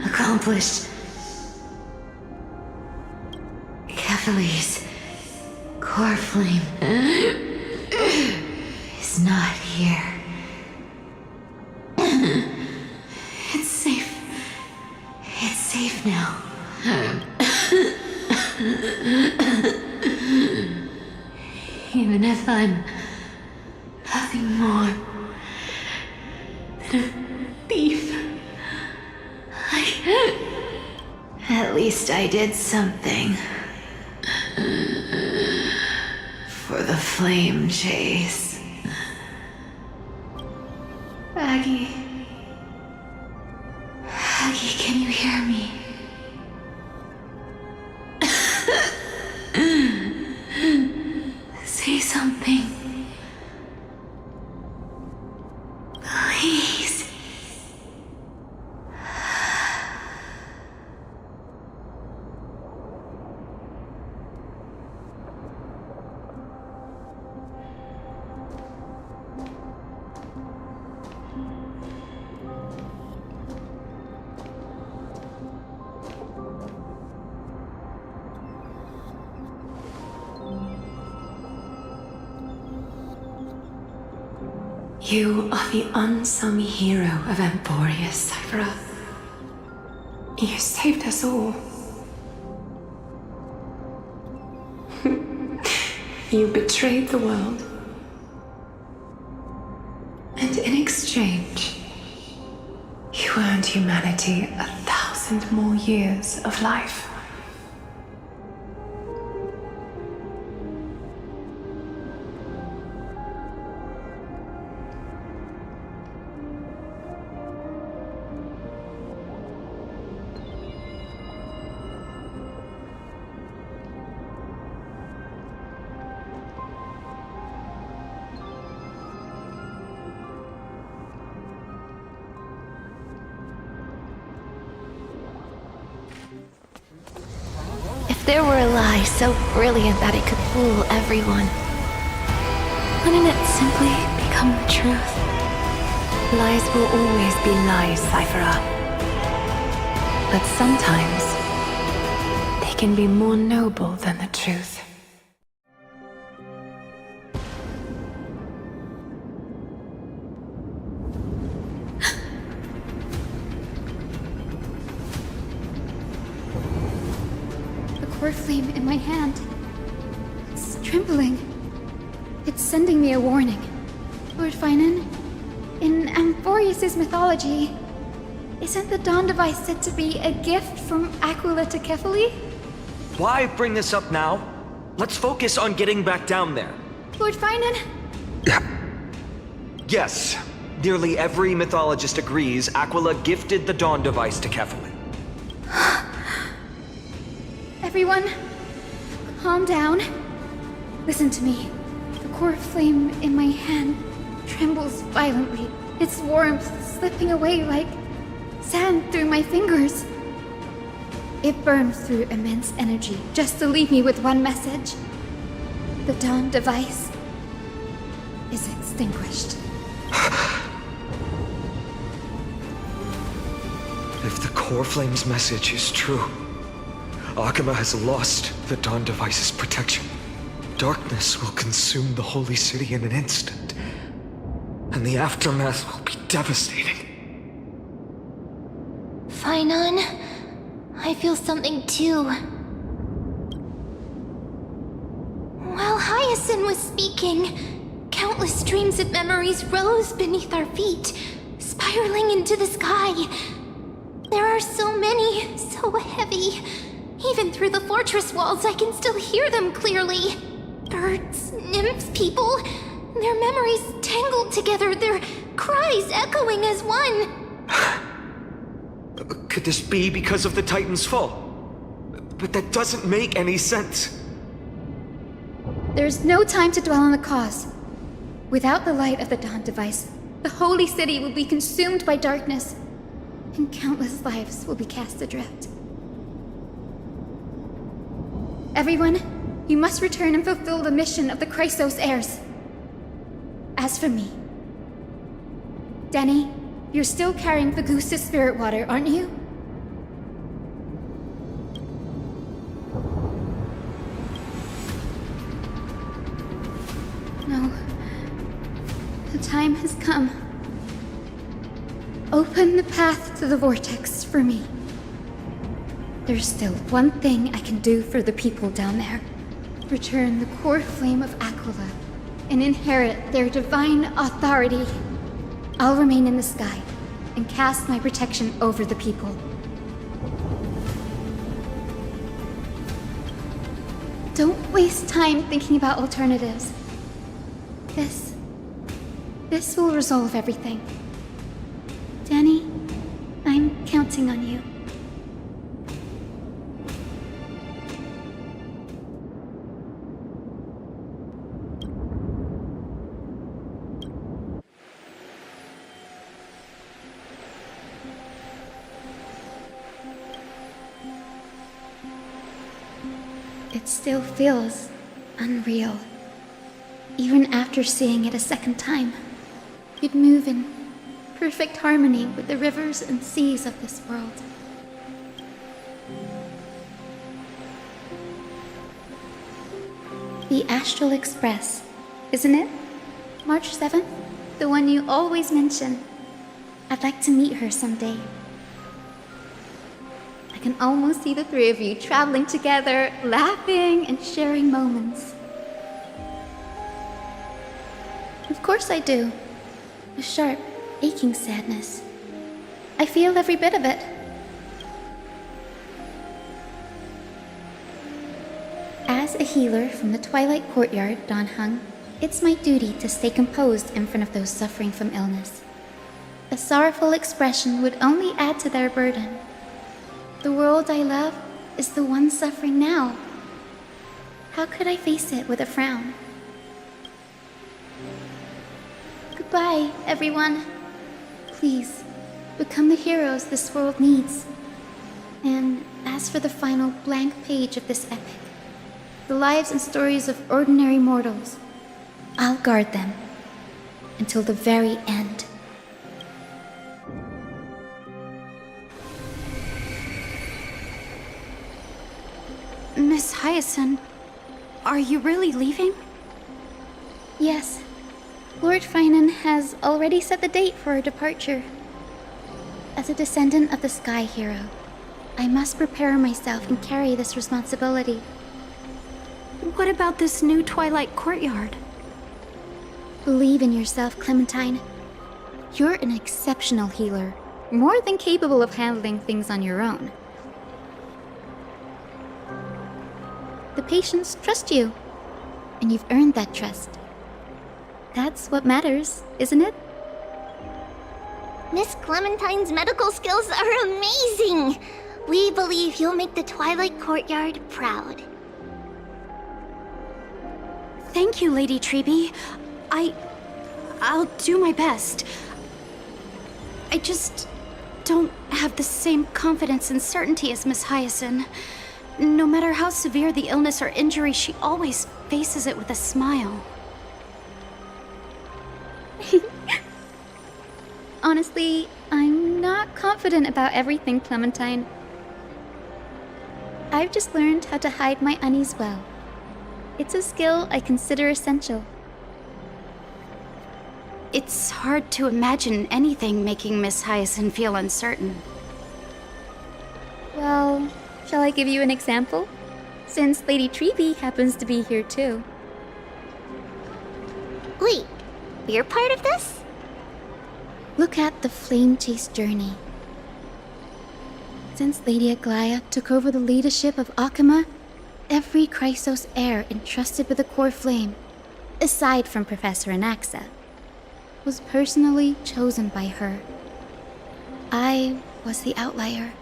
accomplish. Kephalie's core flame is not here. It's safe. It's safe now. Even if I'm nothing more than a thief, at least I did something. For the flame chase. Aggie, can you hear me? Say something. Please. You are the unsung hero of Amphoreus, Cypher. You saved us all. You betrayed the world. And in exchange, you earned humanity 1,000 more years of life. If there were a lie so brilliant that it could fool everyone, wouldn't it simply become the truth? Lies will always be lies, Cypher. But sometimes, they can be more noble than the truth. The core flame in my hand. It's trembling. It's sending me a warning. Lord Finan, in Amphoreus' mythology, isn't the Dawn device said to be a gift from Aquila to Kefali? Why bring this up now? Let's focus on getting back down there. Lord Finan? Yes. Nearly every mythologist agrees Aquila gifted the Dawn device to Kefali. Everyone, calm down. Listen to me. The core flame in my hand trembles violently. Its warmth slipping away like sand through my fingers. It burns through immense energy just to leave me with one message. The Dawn device is extinguished. If the core flame's message is true, Akama has lost the Dawn device's protection. Darkness will consume the holy city in an instant, and the aftermath will be devastating. Finan, I feel something too. While Hyacinth was speaking, countless streams of memories rose beneath our feet, spiraling into the sky. There are so many, so heavy. Even through the fortress walls, I can still hear them clearly. Birds, nymphs, people, their memories tangled together, their cries echoing as one. Could this be because of the Titan's fall? But that doesn't make any sense. There's no time to dwell on the cause. Without the light of the Dawn device, the holy city will be consumed by darkness, and countless lives will be cast adrift. Everyone, you must return and fulfill the mission of the Chrysos heirs. As for me, Denny, you're still carrying Fagusta's spirit water, aren't you? No. The time has come. Open the path to the vortex for me. There's still one thing I can do for the people down there. Return the core flame of Aquila and inherit their divine authority. I'll remain in the sky and cast my protection over the people. Don't waste time thinking about alternatives. This will resolve everything. Danny, I'm counting on you. It still feels unreal. Even after seeing it a second time, you'd move in perfect harmony with the rivers and seas of this world. The Astral Express, isn't it? March 7th? The one you always mention. I'd like to meet her someday. I can almost see the three of you traveling together, laughing and sharing moments. Of course I do. A sharp, aching sadness. I feel every bit of it. As a healer from the Twilight Courtyard, Don Hung, it's my duty to stay composed in front of those suffering from illness. A sorrowful expression would only add to their burden. The world I love is the one suffering now. How could I face it with a frown? Goodbye, everyone. Please, become the heroes this world needs. And as for the final blank page of this epic, the lives and stories of ordinary mortals, I'll guard them until the very end. Miss Hyacinth, are you really leaving? Yes. Lord Finan has already set the date for our departure. As a descendant of the Sky Hero, I must prepare myself and carry this responsibility. What about this new Twilight Courtyard? Believe in yourself, Clementine. You're an exceptional healer, more than capable of handling things on your own. The patients trust you, and you've earned that trust. That's what matters, isn't it? Miss Clementine's medical skills are amazing! We believe you'll make the Twilight Courtyard proud. Thank you, Lady Treby. I'll do my best. I just don't have the same confidence and certainty as Miss Hyacinth. No matter how severe the illness or injury, she always faces it with a smile. Honestly, I'm not confident about everything, Clementine. I've just learned how to hide my unease well. It's a skill I consider essential. It's hard to imagine anything making Miss Hyacinth feel uncertain. Well, shall I give you an example? Since Lady Treby happens to be here too. Wait, you're part of this? Look at the Flame Chase journey. Since Lady Aglaia took over the leadership of Akama, every Chrysos heir entrusted with the core flame, aside from Professor Anaxa, was personally chosen by her. I was the outlier.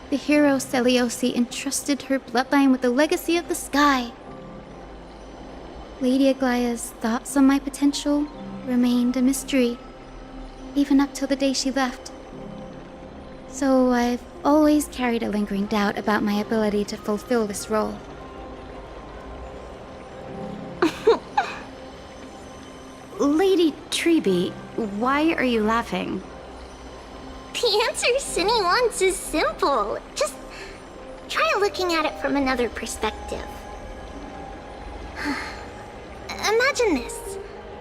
The hero Celiosi entrusted her bloodline with the legacy of the sky. Lady Aglaia's thoughts on my potential remained a mystery, even up till the day she left. So I've always carried a lingering doubt about my ability to fulfill this role. Lady Treby, why are you laughing? The answer Cinny wants is simple. Just try looking at it from another perspective. Imagine this.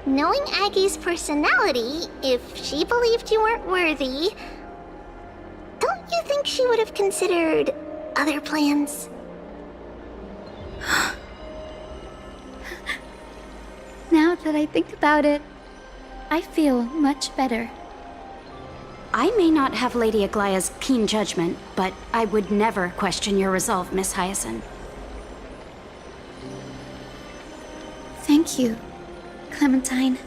Knowing Aggie's personality, if she believed you weren't worthy, don't you think she would have considered other plans? Now that I think about it, I feel much better. I may not have Lady Aglaia's keen judgment, but I would never question your resolve, Miss Hyacinth. Thank you, Clementine.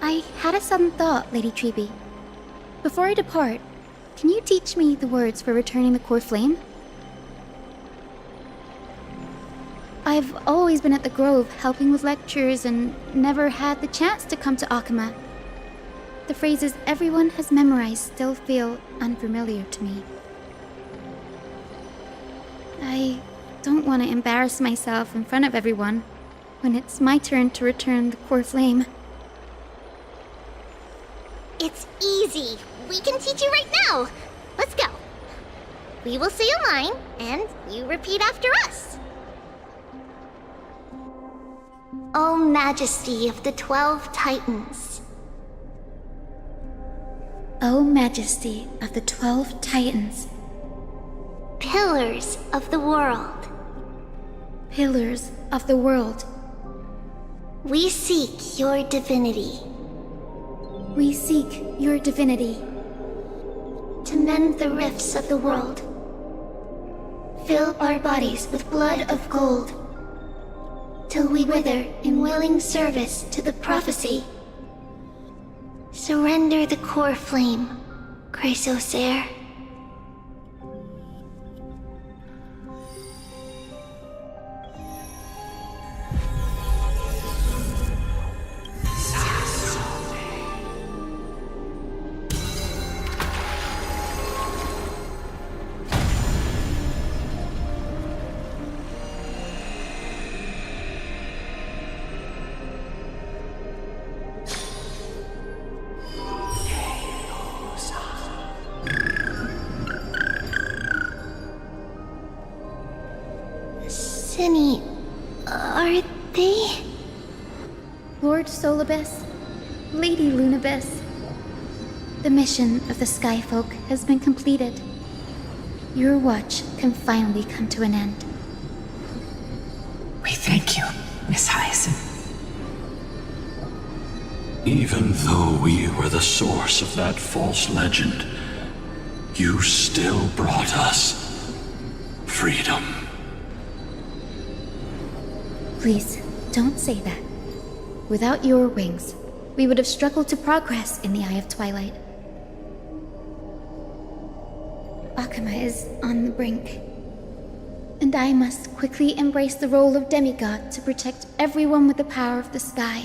I had a sudden thought, Lady Treby. Before I depart, can you teach me the words for returning the core flame? I've always been at the Grove helping with lectures and never had the chance to come to Akama. The phrases everyone has memorized still feel unfamiliar to me. I don't want to embarrass myself in front of everyone when it's my turn to return the core flame. It's easy. We can teach you right now. Let's go. We will say a line, and you repeat after us. O Majesty of the 12 Titans. O Majesty of the 12 Titans. Pillars of the world. Pillars of the world. We seek your divinity. We seek your divinity. To mend the rifts of the world. Fill our bodies with blood of gold. Till we wither in willing service to the prophecy. Surrender the core flame, Chrysos heir. Cinny, are they? Lord Solibus, Lady Lunabis, the mission of the Skyfolk has been completed. Your watch can finally come to an end. We thank you, Miss Hyacinth. Even though we were the source of that false legend, you still brought us freedom. Please, don't say that. Without your wings, we would have struggled to progress in the Eye of Twilight. Akama is on the brink, and I must quickly embrace the role of demigod to protect everyone with the power of the sky.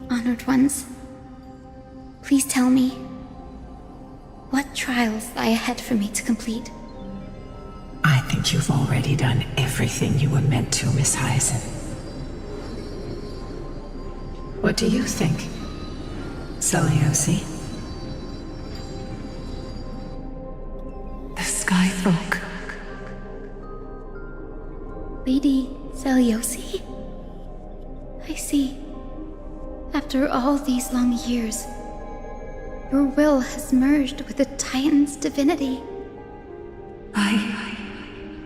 Honored ones, please tell me, what trials lie ahead for me to complete? I think you've already done everything you were meant to, Miss Hyacinth. What do you think, Seliosi? The Sky Folk. Lady Seliosi? I see. After all these long years, your will has merged with the Titan's divinity. I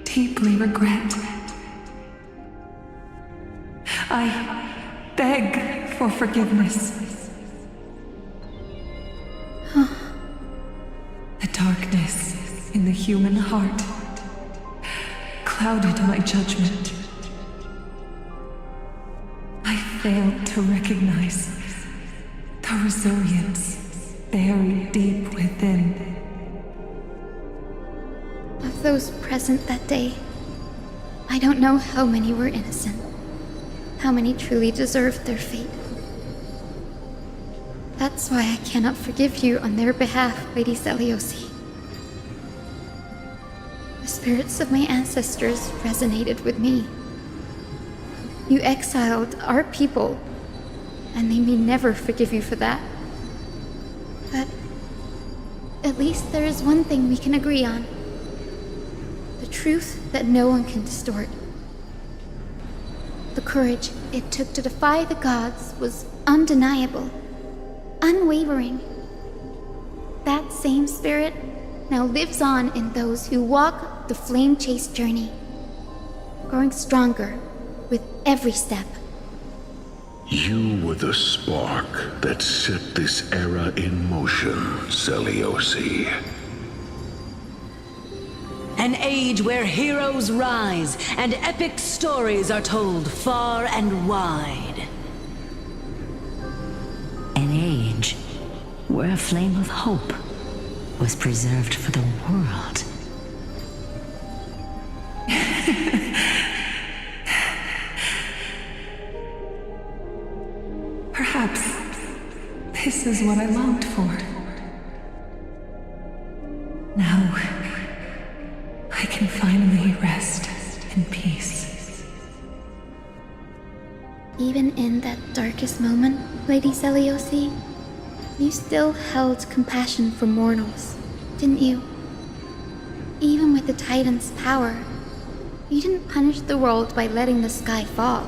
deeply regret. I beg for forgiveness. The darkness in the human heart clouded my judgment. I failed to recognize the resilience buried deep within. Of those present that day, I don't know how many were innocent, how many truly deserved their fate. That's why I cannot forgive you on their behalf, Lady Seliosi. The spirits of my ancestors resonated with me. You exiled our people, and they may never forgive you for that. But at least there is one thing we can agree on. The truth that no one can distort. The courage it took to defy the gods was undeniable, unwavering. That same spirit now lives on in those who walk the flame-chased journey, growing stronger with every step. You were the spark that set this era in motion, Seliosi. An age where heroes rise and epic stories are told far and wide. An age where a flame of hope was preserved for the world. Perhaps this is what I longed for. Now, I can finally rest in peace. Even in that darkest moment, Lady Seliosi, you still held compassion for mortals, didn't you? Even with the Titan's power, you didn't punish the world by letting the sky fall.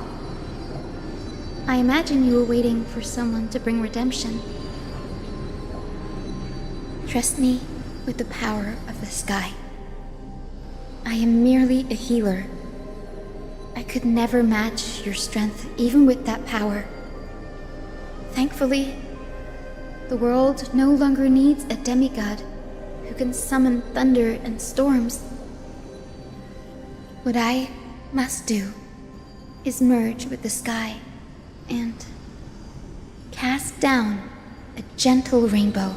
I imagine you were waiting for someone to bring redemption. Trust me with the power of the sky. I am merely a healer. I could never match your strength, even with that power. Thankfully, the world no longer needs a demigod who can summon thunder and storms. What I must do is merge with the sky and cast down a gentle rainbow,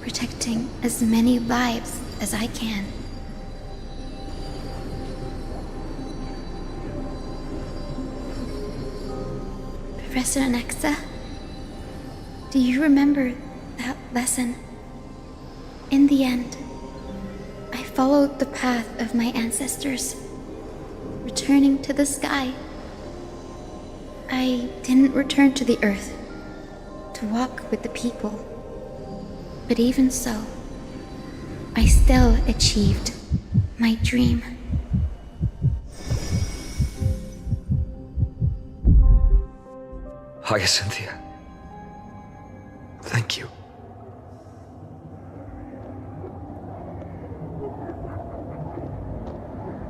protecting as many lives as I can. Professor Anaxa, do you remember that lesson? In the end, I followed the path of my ancestors, returning to the sky. I didn't return to the earth to walk with the people, but even so, I still achieved my dream. Hyacinthia. Thank you.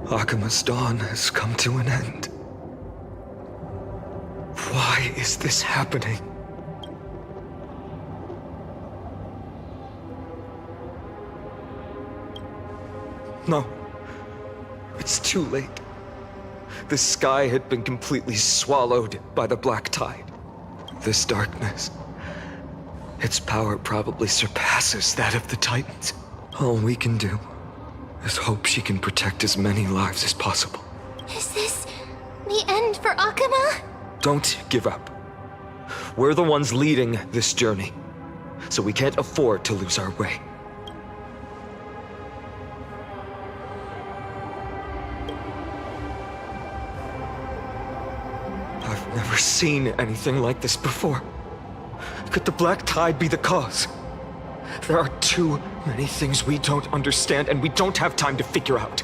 Akama's dawn has come to an end. Why? Why is this happening? No. It's too late. The sky had been completely swallowed by the black tide. This darkness, its power probably surpasses that of the Titans. All we can do is hope she can protect as many lives as possible. Is this the end for Akuma? Don't give up. We're the ones leading this journey, so we can't afford to lose our way. I've never seen anything like this before. Could the black tide be the cause? There are too many things we don't understand, and we don't have time to figure out.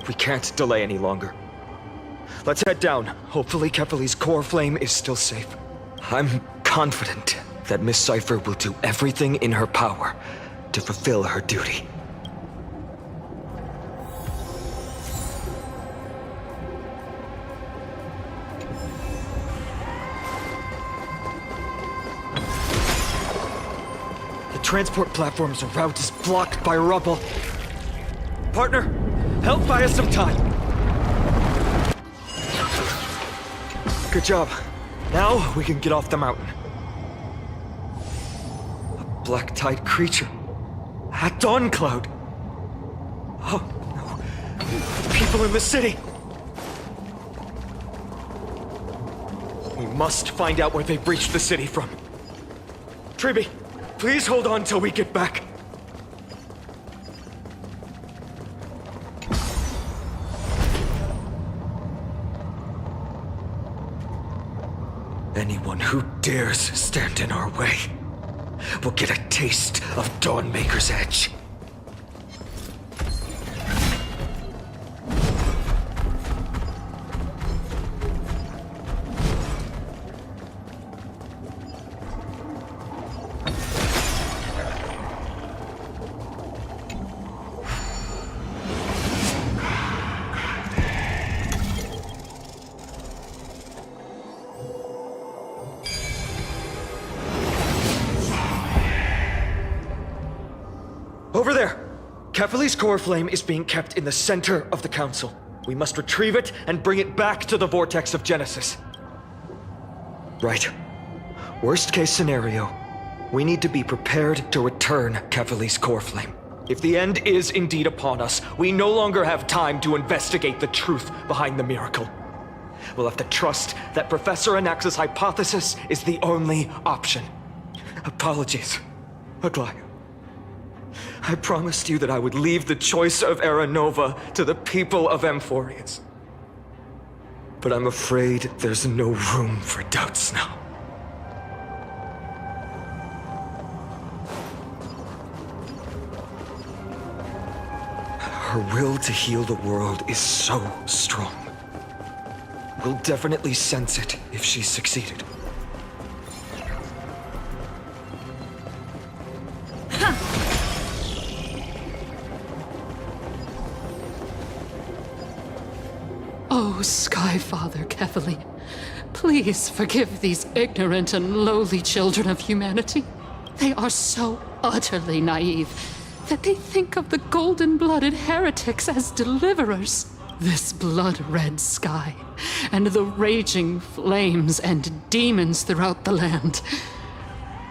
We can't delay any longer. Let's head down. Hopefully Kefali's core flame is still safe. I'm confident that Miss Cypher will do everything in her power to fulfill her duty. The transport platform's route is blocked by rubble. Partner, help buy us some time. Good job. Now we can get off the mountain. A black tide creature. At Dawn Cloud. Oh, no. People in the city. We must find out where they breached the city from. Triby, please hold on till we get back. Anyone who dares stand in our way will get a taste of Dawnmaker's edge. Over there! Kefali's core flame is being kept in the center of the council. We must retrieve it and bring it back to the vortex of Genesis. Right. Worst case scenario, we need to be prepared to return Kefali's core flame. If the end is indeed upon us, we no longer have time to investigate the truth behind the miracle. We'll have to trust that Professor Anax's hypothesis is the only option. Apologies, Aglaia. I promised you that I would leave the choice of Era Nova to the people of Amphoreus. But I'm afraid there's no room for doubts now. Her will to heal the world is so strong. We'll definitely sense it if she's succeeded. Oh, Skyfather Kefali, please forgive these ignorant and lowly children of humanity. They are so utterly naive that they think of the golden-blooded heretics as deliverers. This blood-red sky, and the raging flames and demons throughout the land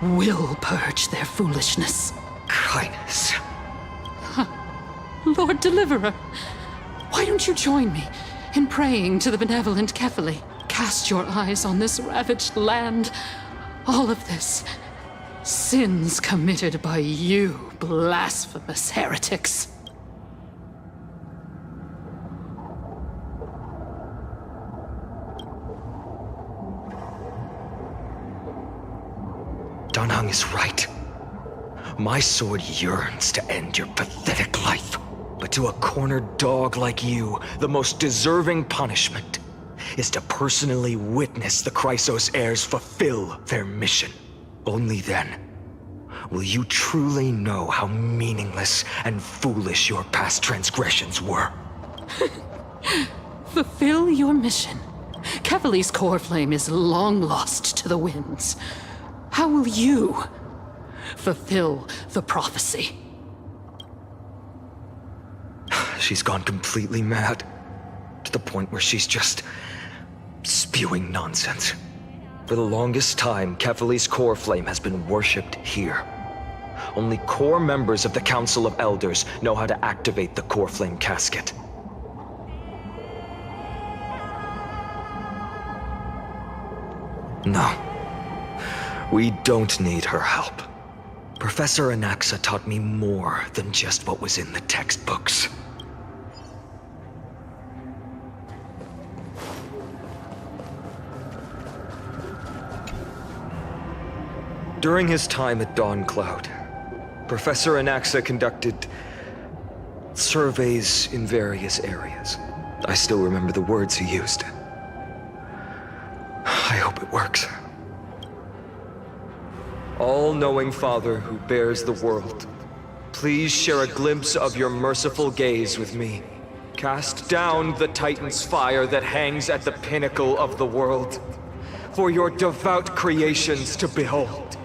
will purge their foolishness. Kindness. Lord Deliverer, why don't you join me in praying to the benevolent Kefali? Cast your eyes on this ravaged land. All of this, sins committed by you, blasphemous heretics. Danheng is right. My sword yearns to end your pathetic life. But to a cornered dog like you, the most deserving punishment is to personally witness the Chrysos heirs fulfill their mission. Only then will you truly know how meaningless and foolish your past transgressions were. Fulfill your mission. Kefali's core flame is long lost to the winds. How will you fulfill the prophecy? She's gone completely mad. To the point where she's just spewing nonsense. For the longest time, Kefali's core flame has been worshipped here. Only core members of the Council of Elders know how to activate the core flame casket. No. We don't need her help. Professor Anaxa taught me more than just what was in the textbooks. During his time at Dawn Cloud, Professor Anaxa conducted surveys in various areas. I still remember the words he used. I hope it works. All-knowing Father who bears the world, please share a glimpse of your merciful gaze with me. Cast down the Titan's fire that hangs at the pinnacle of the world, for your devout creations to behold.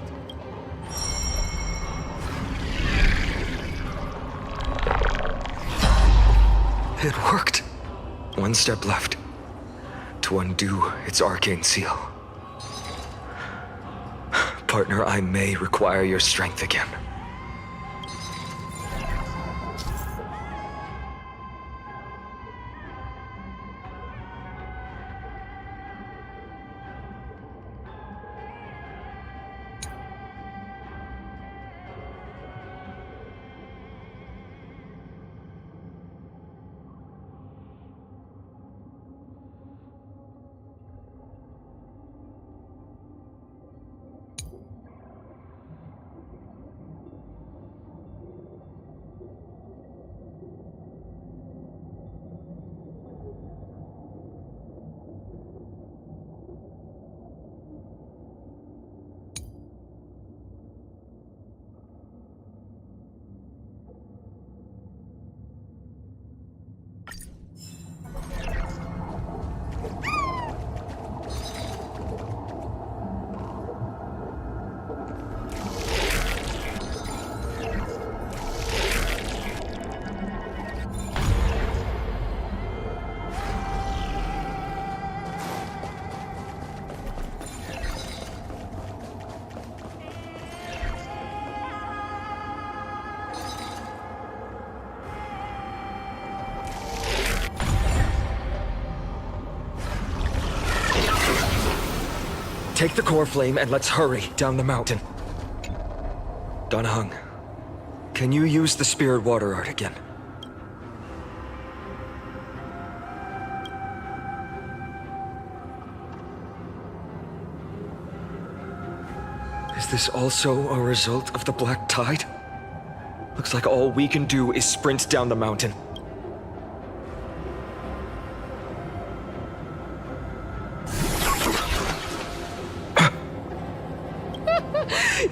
It worked. One step left. To undo its arcane seal. Partner, I may require your strength again. Take the core flame and let's hurry down the mountain. Donahung, can you use the spirit water art again? Is this also a result of the black tide? Looks like all we can do is sprint down the mountain.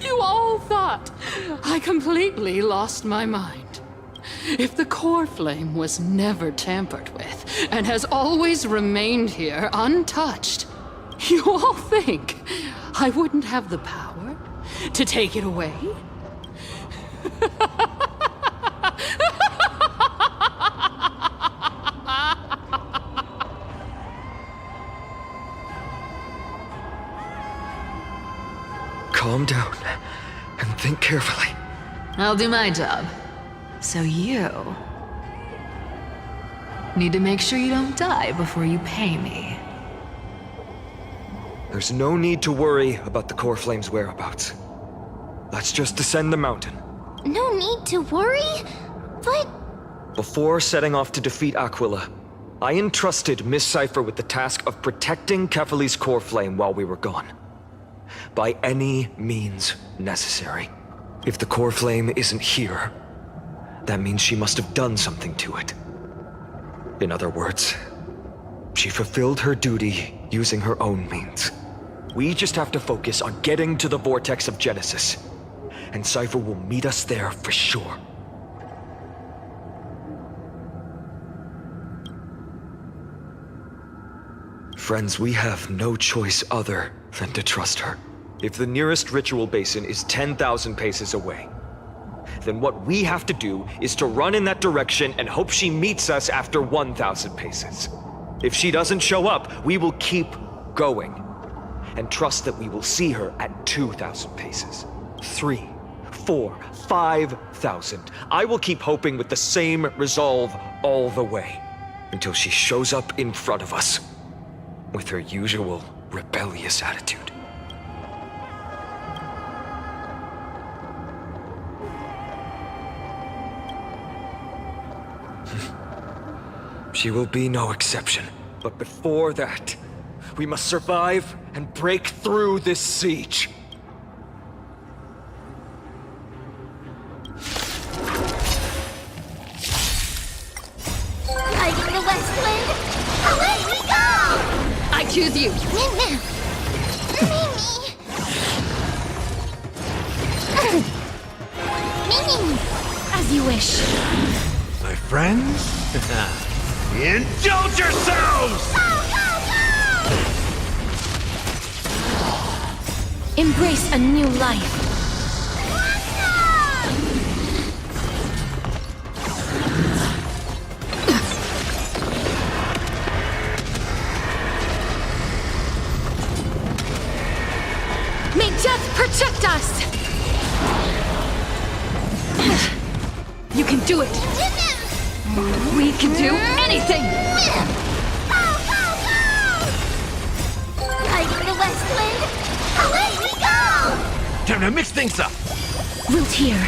You all thought I completely lost my mind. If the core flame was never tampered with and has always remained here untouched, you all think I wouldn't have the power to take it away? Calm down and think carefully. I'll do my job. So you need to make sure you don't die before you pay me. There's no need to worry about the core flame's whereabouts. Let's just descend the mountain. No need to worry? But... Before setting off to defeat Aquila, I entrusted Miss Cypher with the task of protecting Kefali's core flame while we were gone. By any means necessary. If the core flame isn't here, that means she must have done something to it. In other words, she fulfilled her duty using her own means. We just have to focus on getting to the vortex of Genesis, and Cypher will meet us there for sure. Friends, we have no choice other than to trust her. If the nearest ritual basin is 10,000 paces away, then what we have to do is to run in that direction and hope she meets us after 1,000 paces. If she doesn't show up, we will keep going and trust that we will see her at 2,000 paces. 3, 4, 5,000. I will keep hoping with the same resolve all the way until she shows up in front of us with her usual rebellious attitude. She will be no exception. But before that, we must survive and break through this siege. Lighting the west wind, away we go! I choose you. Mimi! As you wish. My friends? Indulge yourselves! Embrace a new life. May death protect us! You can do it! We can do anything! Lighting the west wind, away we go! Time to mix things up! Root here.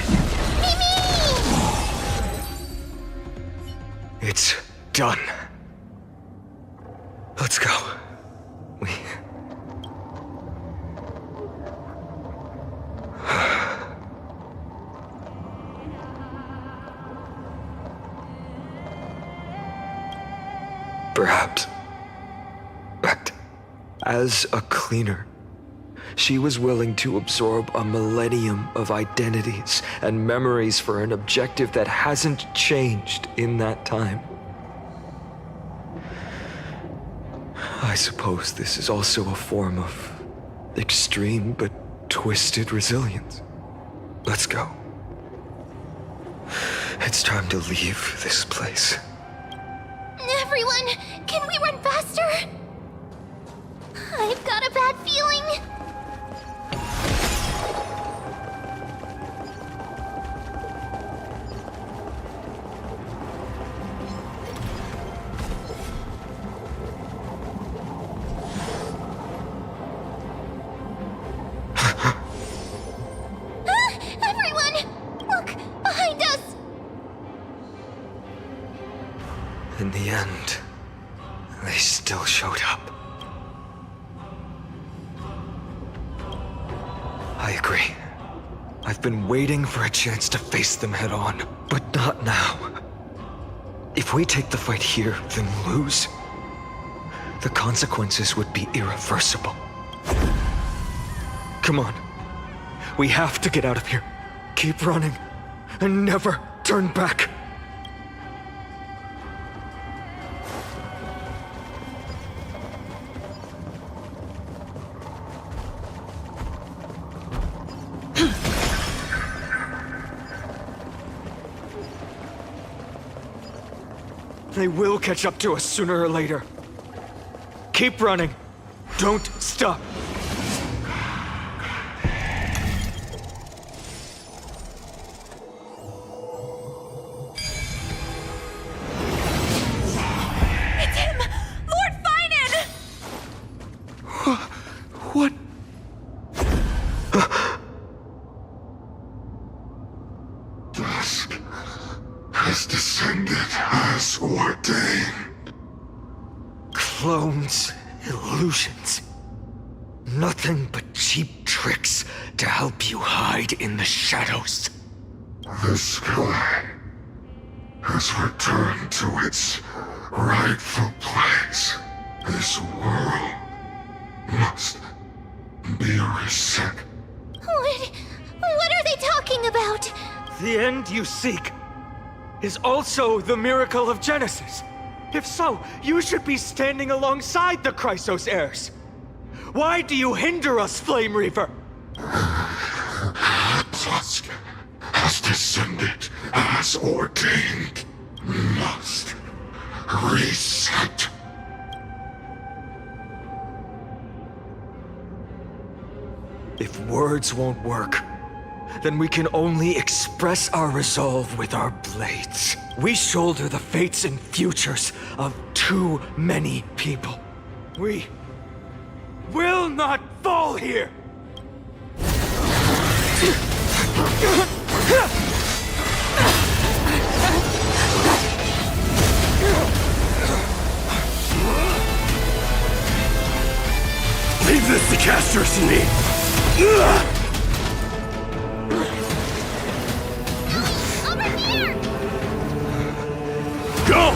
It's done. Let's go. Perhaps. But as a cleaner, she was willing to absorb a millennium of identities and memories for an objective that hasn't changed in that time. I suppose this is also a form of extreme but twisted resilience. Let's go. It's time to leave this place. Everyone, can we run faster? I've got a bad feeling. Everyone, look, behind us. In the end, they still showed up. I agree. I've been waiting for a chance to face them head on, but not now. If we take the fight here, then lose, the consequences would be irreversible. Come on. We have to get out of here. Keep running, and never turn back. They will catch up to us sooner or later. Keep running. Don't stop. It's him! Lord Finan! What? Dusk has descended as ordained. Clones, illusions. Nothing but cheap tricks to help you hide in the shadows. The sky has returned to its rightful place. This world must be reset. What are they talking about? The end you seek is also the miracle of Genesis. If so, you should be standing alongside the Chrysos heirs. Why do you hinder us, Flame Reaver? Tusk has descended as ordained. Must reset. If words won't work, then we can only express our resolve with our blades. We shoulder the fates and futures of too many people. We will not fall here! Leave this to Casters and me! Over here! Go!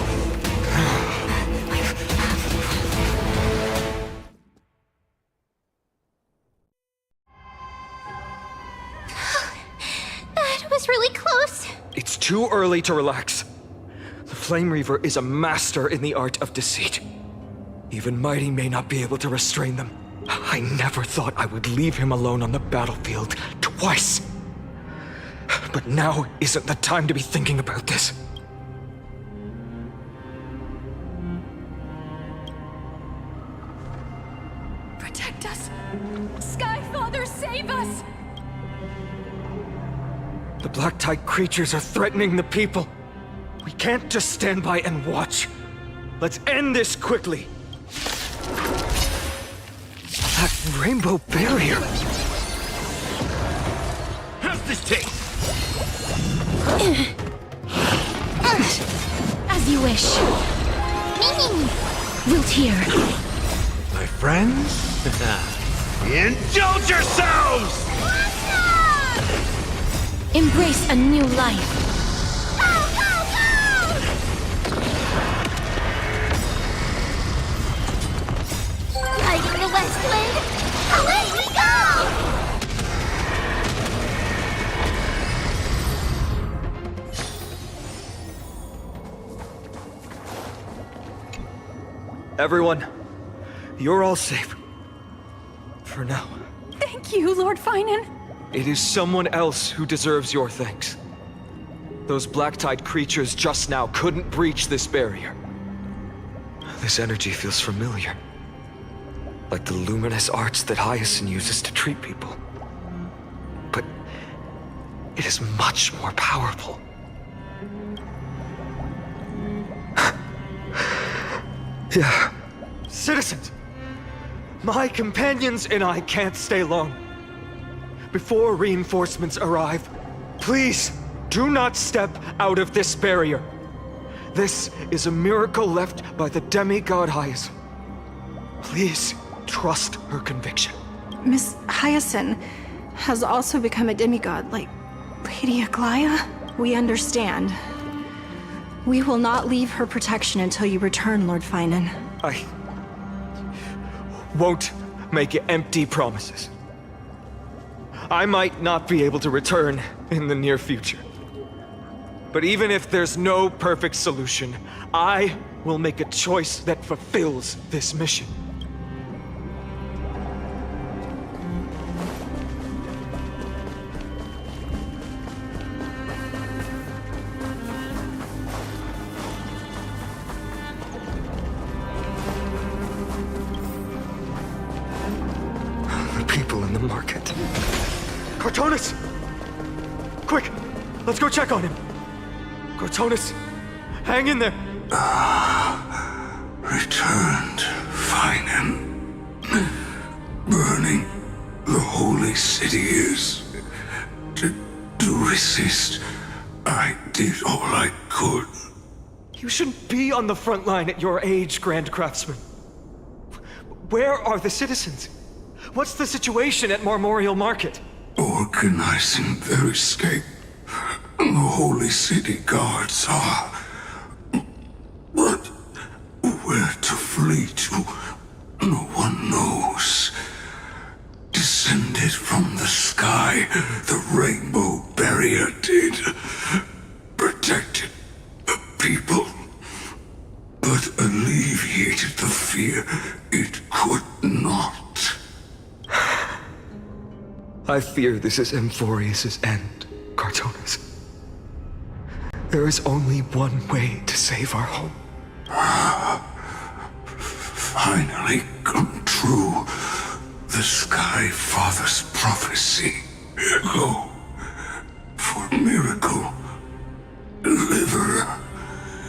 That was really close. It's too early to relax. The Flame Reaver is a master in the art of deceit. Even Mighty may not be able to restrain them. I never thought I would leave him alone on the battlefield twice. But now isn't the time to be thinking about this. Protect us! Skyfather, save us! The Black Tide creatures are threatening the people. We can't just stand by and watch. Let's end this quickly. That rainbow barrier. How's this taste? As you wish. Wilt hear. My friends? Indulge yourselves! Embrace a new life. Guiding the west wind, away we go! Everyone, you're all safe. For now. Thank you, Lord Finan. It is someone else who deserves your thanks. Those Black Tide creatures just now couldn't breach this barrier. This energy feels familiar. Like the luminous arts that Hyacinth uses to treat people. But it is much more powerful. Yeah. Citizens! My companions and I can't stay long. Before reinforcements arrive, please do not step out of this barrier. This is a miracle left by the demigod Hyacinth. Please trust her conviction. Miss Hyacinth has also become a demigod, like Lady Aglaya? We understand. We will not leave her protection until you return, Lord Finan. I won't make empty promises. I might not be able to return in the near future. But even if there's no perfect solution, I will make a choice that fulfills this mission. The people in the market. Cortonis! Quick! Let's go check on him! Cortonis! Hang in there! Returned, Finan. Burning the holy city is... To resist, I did all I could. You shouldn't be on the front line at your age, Grand Craftsman. Where are the citizens? What's the situation at Marmorial Market? Organizing their escape. The holy city guards are... But where to flee to, no one knows. Descended from the sky, the rainbow barrier did. Protected the people. But I fear this is Amphoreus' end, Cartonis. There is only one way to save our home. Finally come true. The Sky Father's prophecy. Go for miracle. Deliverer,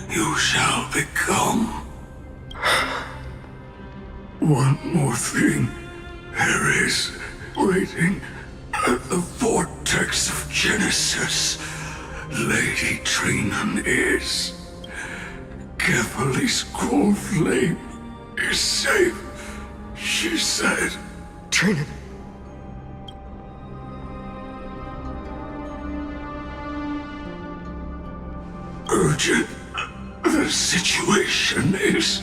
you shall become. One more thing. There is, waiting at the vortex of Genesis, Lady Trinan is. Kefali's cold flame is safe, she said. Trinan. Urgent. The situation is...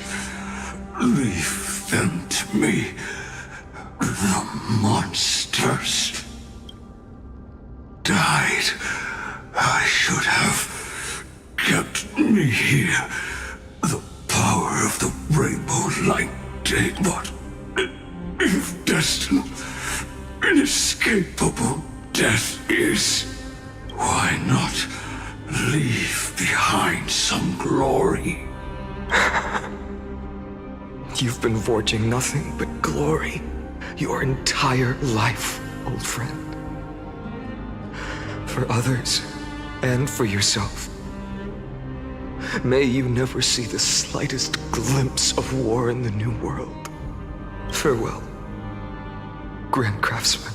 Leave them to me. The monsters died. I should have kept me here. The power of the rainbow light did what? If destined, inescapable death is, why not leave behind some glory? You've been forging nothing but glory your entire life, old friend. For others, and for yourself. May you never see the slightest glimpse of war in the New World. Farewell, Grand Craftsman.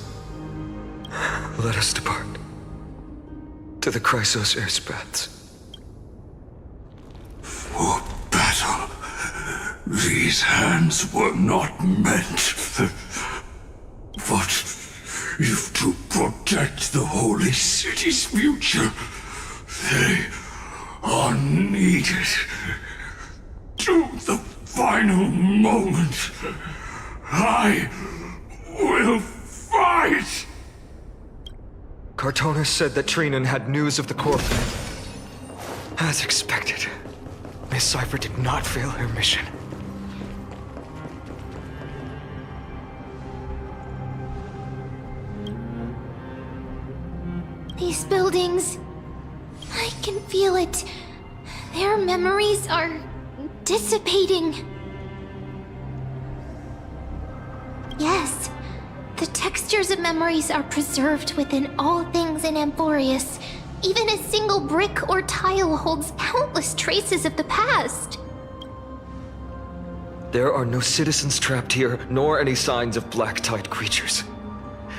Let us depart to the Chrysos airspaths. For battle, these hands were not meant. But if to protect the holy city's future, they are needed. To the final moment, I will fight! Cartonis said that Trinan had news of the core. As expected, Miss Cipher did not fail her mission. These buildings... I can feel it. Their memories are dissipating. Yes, the textures of memories are preserved within all things in Amphoreus. Even a single brick or tile holds countless traces of the past. There are no citizens trapped here, nor any signs of black tide creatures.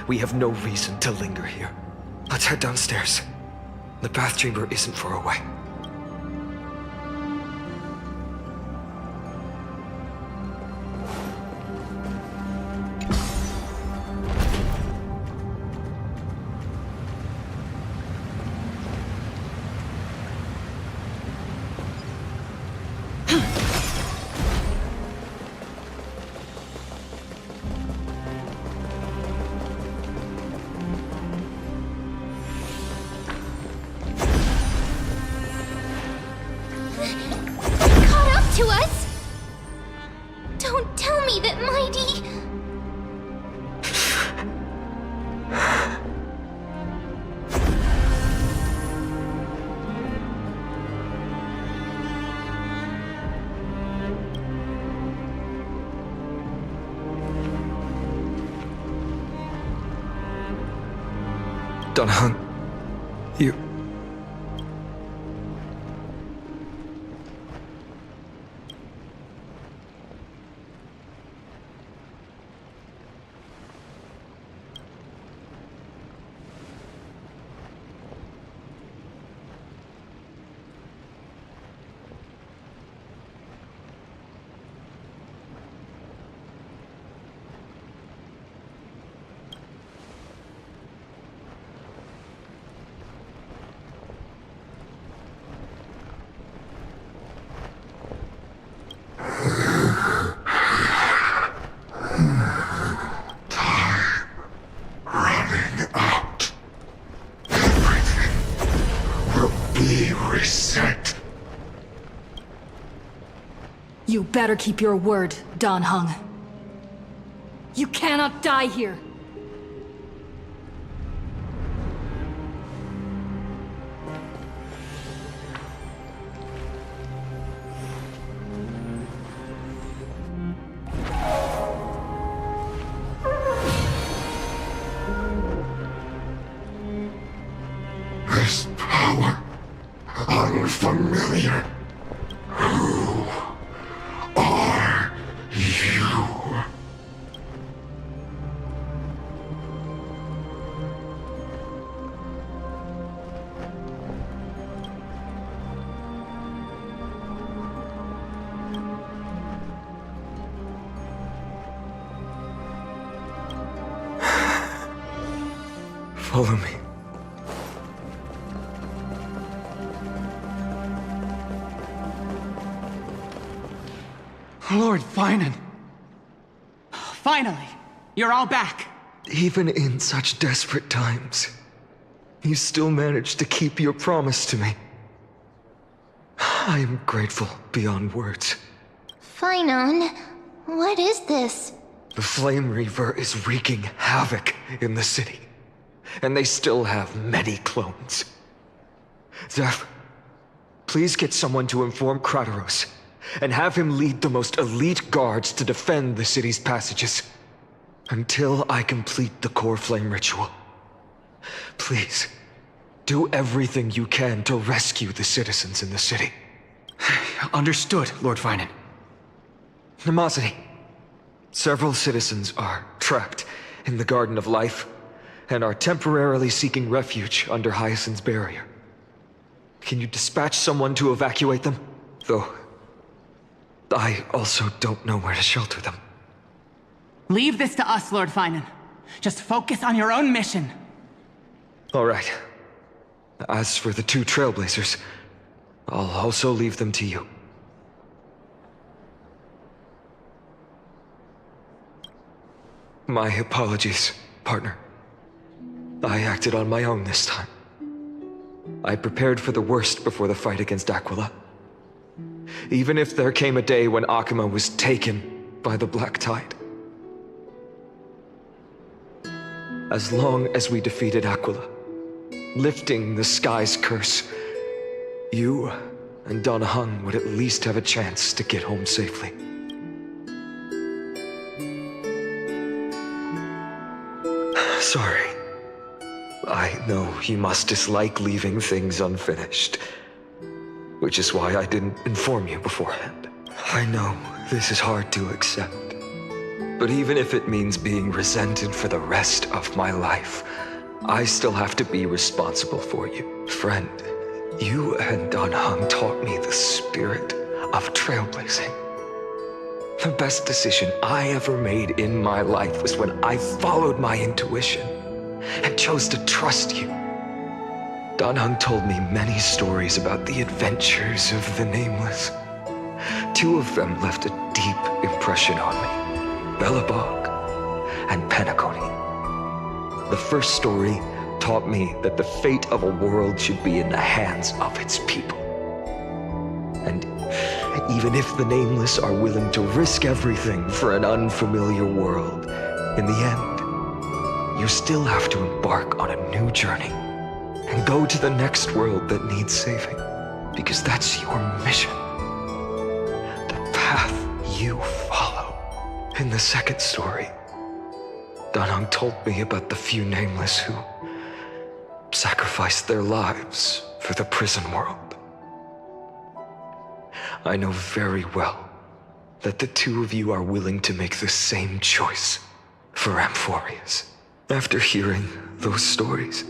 We have no reason to linger here. Let's head downstairs. The bath chamber isn't far away. To us? Don't tell me that Mighty... Dan Heng, you... You better keep your word, Dan Heng. You cannot die here. familiar. Who are you? Follow me. Lord Finan. Finally, you're all back. Even in such desperate times, you still managed to keep your promise to me. I am grateful beyond words. Finan, what is this? The Flame Reaver is wreaking havoc in the city, and they still have many clones. Zeph, please get someone to inform Kratos, and have him lead the most elite guards to defend the city's passages, until I complete the core flame ritual. Please, do everything you can to rescue the citizens in the city. Understood, Lord Finan. Nemosity, several citizens are trapped in the Garden of Life, and are temporarily seeking refuge under Hyacinth's barrier. Can you dispatch someone to evacuate them? Though, I also don't know where to shelter them. Leave this to us, Lord Finan. Just focus on your own mission. All right. As for the two Trailblazers, I'll also leave them to you. My apologies, partner. I acted on my own this time. I prepared for the worst before the fight against Aquila. Even if there came a day when Akuma was taken by the Black Tide. As long as we defeated Aquila, lifting the sky's curse, you and Don Hung would at least have a chance to get home safely. Sorry. I know you must dislike leaving things unfinished, which is why I didn't inform you beforehand. I know this is hard to accept, but even if it means being resented for the rest of my life, I still have to be responsible for you. Friend, you and Don Hung taught me the spirit of trailblazing. The best decision I ever made in my life was when I followed my intuition and chose to trust you. Don Hung told me many stories about the adventures of the Nameless. Two of them left a deep impression on me, Belobog and Penacony. The first story taught me that the fate of a world should be in the hands of its people. And even if the Nameless are willing to risk everything for an unfamiliar world, in the end, you still have to embark on a new journey and go to the next world that needs saving, because that's your mission. The path you follow. In the second story, Don Hung told me about the few Nameless who sacrificed their lives for the prison world. I know very well that the two of you are willing to make the same choice for Amphoreus. After hearing those stories,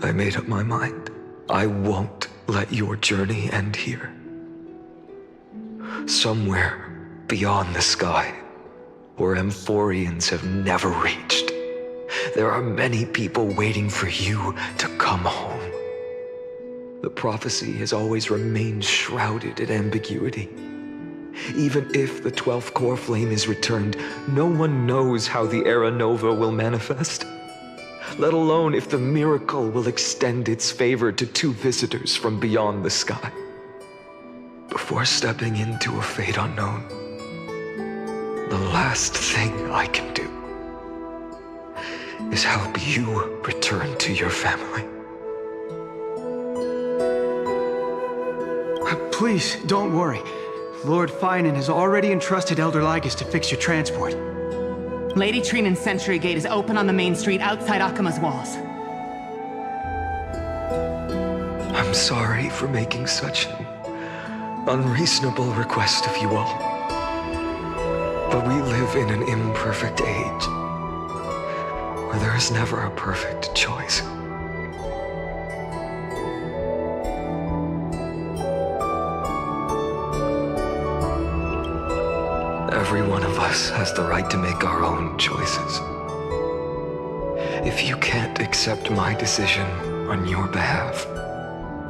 I made up my mind. I won't let your journey end here. Somewhere beyond the sky, where Amphoreans have never reached, there are many people waiting for you to come home. The prophecy has always remained shrouded in ambiguity. Even if the 12th core flame is returned, no one knows how the Era Nova will manifest, let alone if the miracle will extend its favor to two visitors from beyond the sky. Before stepping into a fate unknown, the last thing I can do is help you return to your family. Please, don't worry. Lord Finan has already entrusted Elder Lygus to fix your transport. Lady Trinan's sentry gate is open on the main street outside Akuma's walls. I'm I'm sorry for making such an unreasonable request of you all. But we live in an imperfect age, where there is never a perfect choice. Every one of us has the right to make our own choices. If you can't accept my decision on your behalf,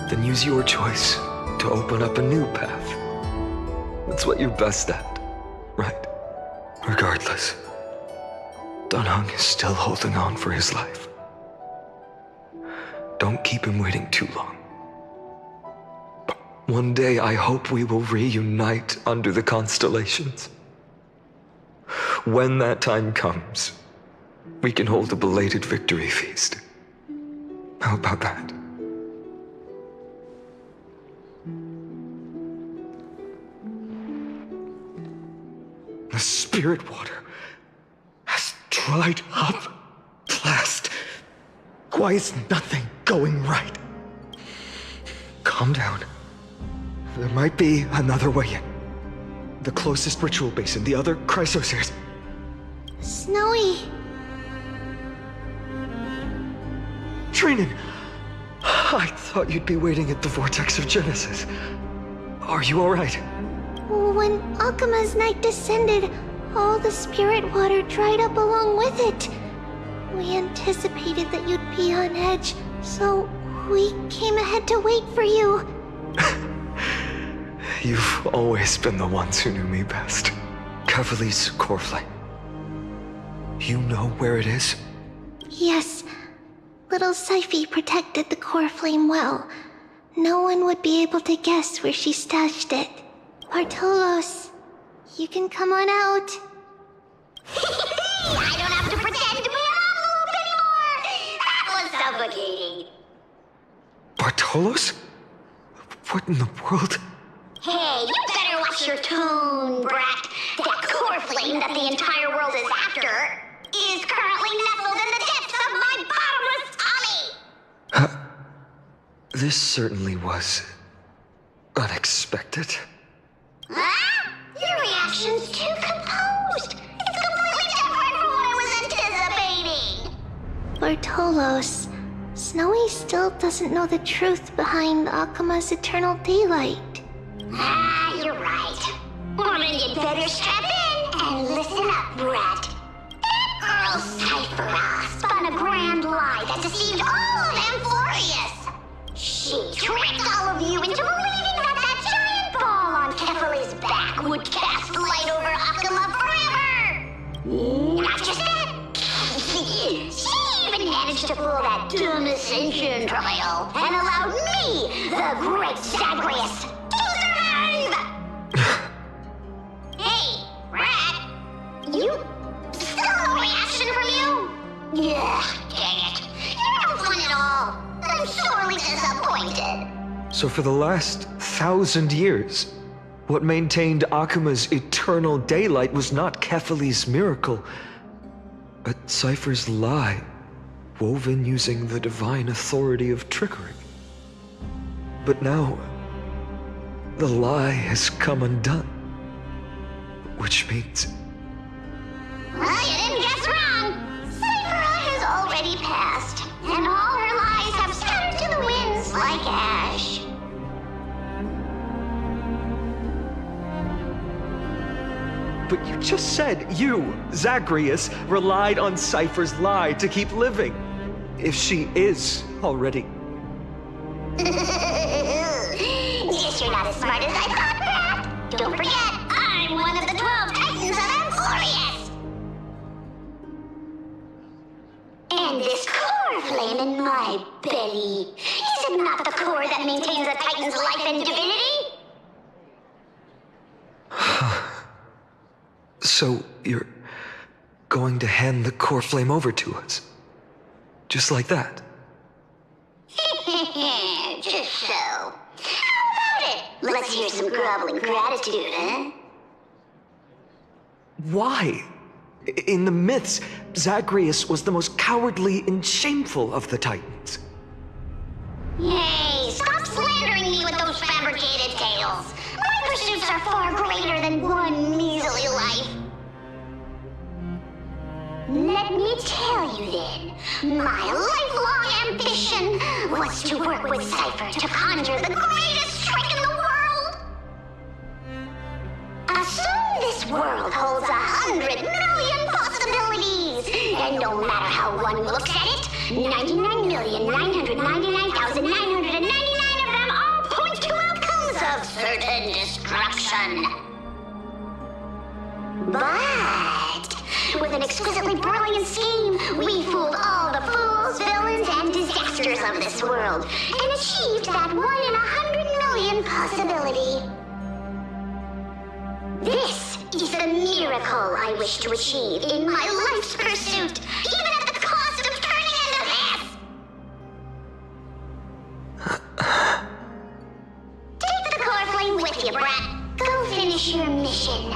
then use your choice to open up a new path. That's what you're best at, right? Regardless, Dunhung is still holding on for his life. Don't keep him waiting too long. One day I hope we will reunite under the constellations. When that time comes, we can hold a belated victory feast. How about that? The spirit water has dried up at last. Why is nothing going right? Calm down. There might be another way in. The closest ritual basin, the other chrysospheres. Snowy. Trinan! I thought you'd be waiting at the vortex of Genesis. Are you alright? When Akuma's night descended, all the spirit water dried up along with it. We anticipated that you'd be on edge, so we came ahead to wait for you. You've always been the ones who knew me best. Kavali's core flame. You know where it is? Yes. Little Syphi protected the core flame well. No one would be able to guess where she stashed it. Bartolos, you can come on out. I don't have to pretend to be an envelope anymore! That was suffocating. Bartolos? What in the world? Hey, you better watch your tone, brat. That core flame that the entire world is after is currently nestled in the depths of my bottomless tummy! This certainly was unexpected. Huh? Your reaction's too composed. It's completely different from what I was anticipating. Bartolos, Snowy still doesn't know the truth behind Akuma's eternal daylight. Ah, you're right. Well, then you'd better strap in and listen up, brat. That girl Cyphera spun a grand lie that deceived all of Amphoreus. She tricked all of you into believing that giant ball on Kefali's back would cast light over Akuma forever. Not just that. She even managed to pull that dumb ascension trial and allowed me, the great Zagreus, Hey, Rat! You... still no reaction from you? Yeah, dang it. You're no fun at all. I'm sorely disappointed. So for the last 1,000 years, what maintained Akuma's eternal daylight was not Kefali's miracle, but Cypher's lie, woven using the divine authority of trickery. But now, the lie has come undone. Which means... Well, you didn't guess wrong. Cyphera has already passed, and all her lies have scattered to the winds like ash. But you just said you, Zagreus, relied on Cypher's lie to keep living. If she is already... Guess you're not as smart as I thought, Rat. Don't forget, I'm one of the 12 Titans of Amphoreus. And this core flame in my belly, is it not the core that maintains a Titan's life and divinity? So you're going to hand the core flame over to us? Just like that? Just so. How about it? Let's hear some groveling gratitude, huh? Why? In the myths, Zagreus was the most cowardly and shameful of the Titans. Hey, stop fabricated tales. My pursuits are far greater than one measly life. Let me tell you then, my lifelong ambition was to work with Cypher to conjure the greatest trick in the world. Assume this world holds 100 million possibilities, and no matter how one looks at it, 99,999,999 of them all point to outcomes of certain destruction. But with an exquisitely brilliant scheme, we fooled all the fools, villains, and disasters of this world, and achieved that 1 in 100 million possibility. This is the miracle I wish to achieve in my life's pursuit, even at the cost of turning into this! Take the core flame with you, brat. Go finish your mission.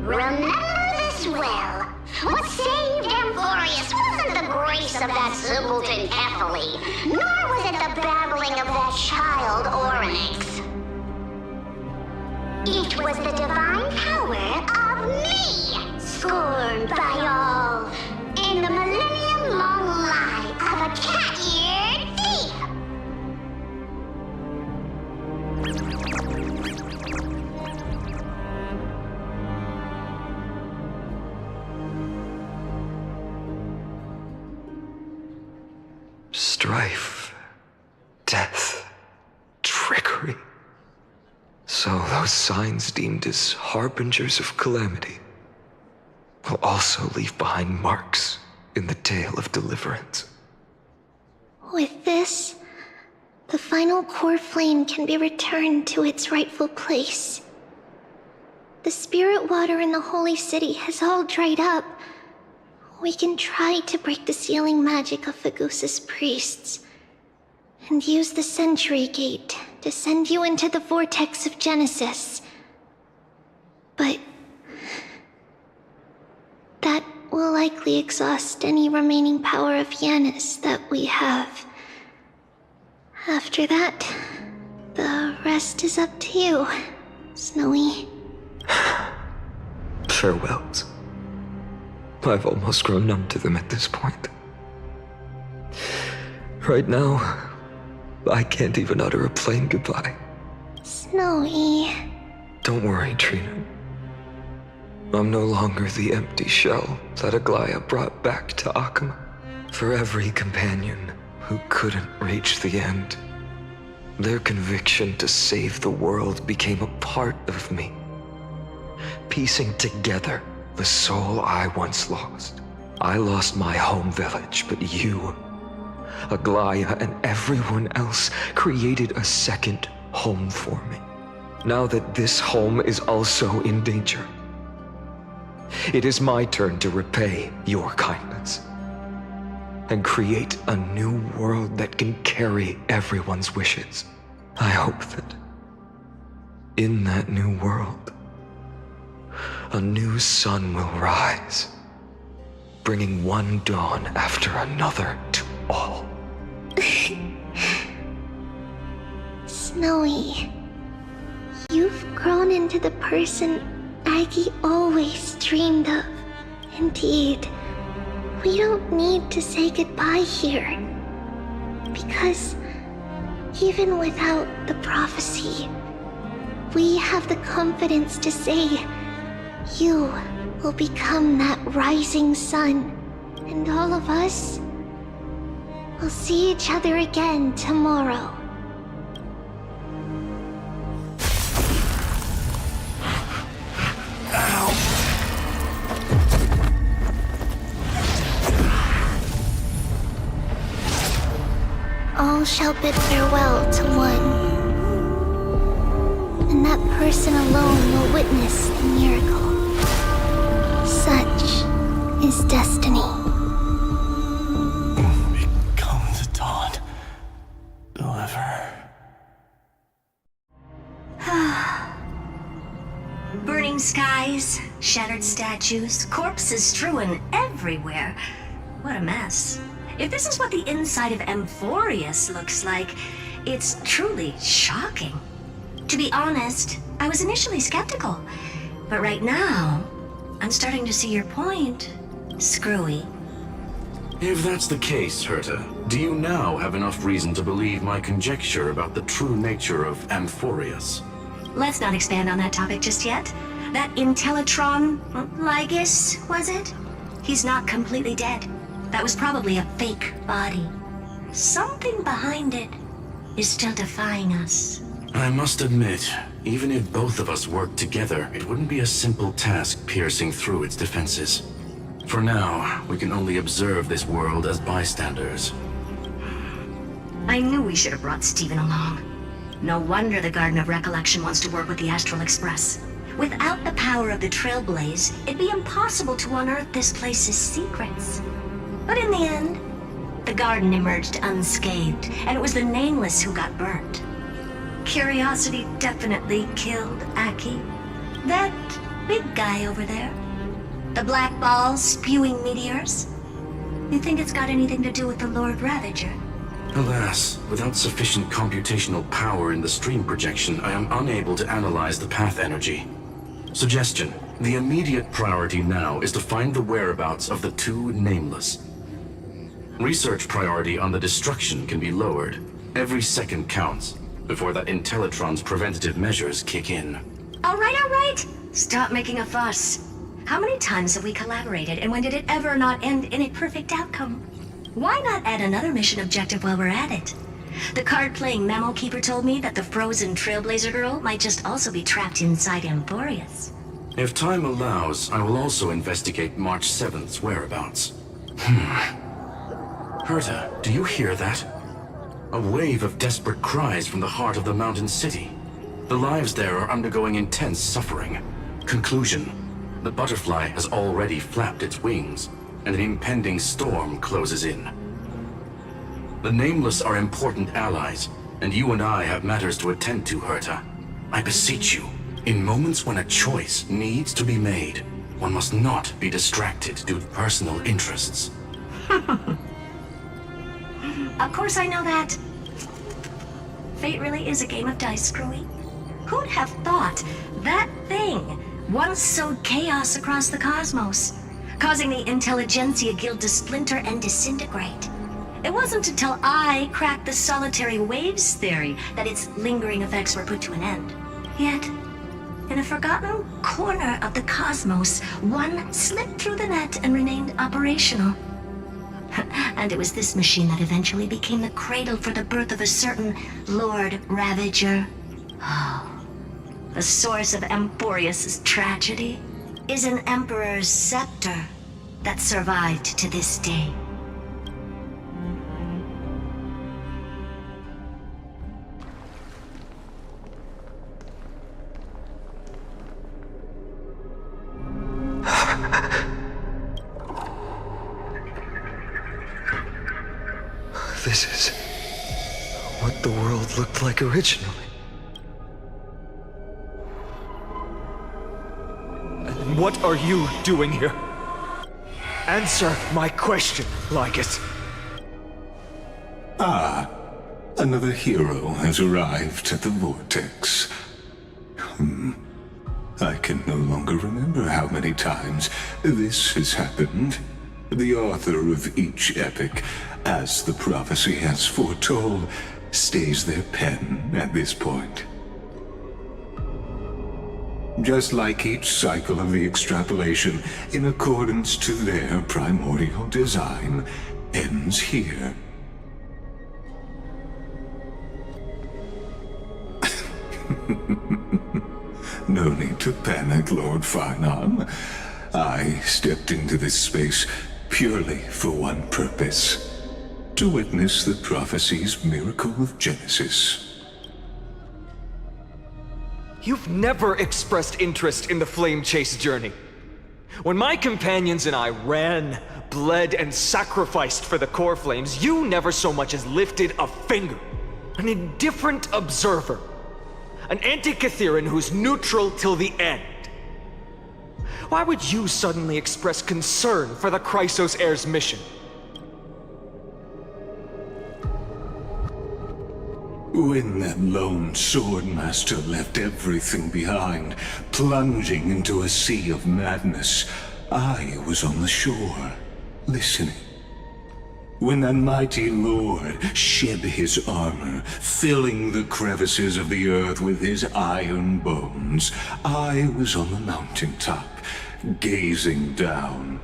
Remember this well. What saved Amphoreus wasn't the grace of that simpleton Ephyli, nor was it the babbling of that child Oryx. It was the divine power of me, scorned by all, in the millennium-long lie of a cat-eared thief. Strife, death, trickery. So those signs deemed as harbingers of calamity will also leave behind marks in the tale of deliverance. With this, the final core flame can be returned to its rightful place. The spirit water in the holy city has all dried up. We can try to break the sealing magic of Fagusa's priests, and use the Century Gate to send you into the vortex of Genesis. But that will likely exhaust any remaining power of Yanis that we have. After that, the rest is up to you, Snowy. Farewells. I've almost grown numb to them at this point. Right now, I can't even utter a plain goodbye. Snowy. Don't worry, Trina. I'm no longer the empty shell that Aglaya brought back to Akama. For every companion who couldn't reach the end, their conviction to save the world became a part of me, piecing together the soul I once lost. I lost my home village, but you, Aglaya, and everyone else created a second home for me. Now that this home is also in danger, it is my turn to repay your kindness and create a new world that can carry everyone's wishes. I hope that in that new world, a new sun will rise, bringing one dawn after another to all. Snowy, you've grown into the person Aggie always dreamed of. Indeed, we don't need to say goodbye here, because even without the prophecy, we have the confidence to say you will become that rising sun, and all of us will see each other again tomorrow. All shall bid farewell to one, and that person alone will witness the miracle. Such is destiny. Become the dawn. Deliver. Burning skies, shattered statues, corpses strewn everywhere. What a mess. If this is what the inside of Amphoreus looks like, It's truly shocking. To be honest, I was initially skeptical. But right now, I'm starting to see your point. Screwy. If that's the case, Herta, do you now have enough reason to believe my conjecture about the true nature of Amphoreus? Let's not expand on that topic just yet. That Intellitron, Lygus, was it? He's not completely dead. That was probably a fake body. Something behind it is still defying us. I must admit, even if both of us worked together, it wouldn't be a simple task piercing through its defenses. For now, we can only observe this world as bystanders. I knew we should have brought Stephen along. No wonder the Garden of Recollection wants to work with the Astral Express. Without the power of the Trailblaze, it'd be impossible to unearth this place's secrets. But in the end, the garden emerged unscathed, and it was the Nameless who got burnt. Curiosity definitely killed Aki. That big guy over there. The black ball spewing meteors. You think it's got anything to do with the Lord Ravager? Alas, without sufficient computational power in the stream projection, I am unable to analyze the path energy. Suggestion: the immediate priority now is to find the whereabouts of the two Nameless. Research priority on the destruction can be lowered. Every second counts, before that Intellitron's preventative measures kick in. All right. Stop making a fuss. How many times have we collaborated, and when did it ever not end in a perfect outcome? Why not add another mission objective while we're at it? The card-playing memo keeper told me that the frozen Trailblazer girl might just also be trapped inside Amphoreus. If time allows, I will also investigate March 7th's whereabouts. Herta, do you hear that? A wave of desperate cries from the heart of the mountain city. The lives there are undergoing intense suffering. Conclusion: the butterfly has already flapped its wings, and an impending storm closes in. The Nameless are important allies, and you and I have matters to attend to, Herta. I beseech you, in moments when a choice needs to be made, one must not be distracted due to personal interests. Of course I know that. Fate really is a game of dice, Screwy. Who'd have thought that thing once sowed chaos across the cosmos, causing the Intelligentsia Guild to splinter and disintegrate? It wasn't until I cracked the solitary waves theory that its lingering effects were put to an end. Yet, in a forgotten corner of the cosmos, one slipped through the net and remained operational. And it was this machine that eventually became the cradle for the birth of a certain Lord Ravager. Oh, the source of Amphoreus' tragedy is an Emperor's scepter that survived to this day. This is what the world looked like originally. And what are you doing here? Answer my question, Lygus. Ah, another hero has arrived at the Vortex. I can no longer remember how many times this has happened. The author of each epic, as the prophecy has foretold, stays their pen at this point. Just like each cycle of the extrapolation, in accordance to their primordial design, ends here. No need to panic, Lord Finon. I stepped into this space purely for one purpose: to witness the prophecy's miracle of Genesis. You've never expressed interest in the Flame Chase journey. When my companions and I ran, bled, and sacrificed for the core flames, you never so much as lifted a finger. An indifferent observer. An anti-Catheran who's neutral till the end. Why would you suddenly express concern for the Chrysos Heir's mission? When that lone swordmaster left everything behind, plunging into a sea of madness, I was on the shore, listening. When that mighty lord shed his armor, filling the crevices of the earth with his iron bones, I was on the mountaintop, gazing down.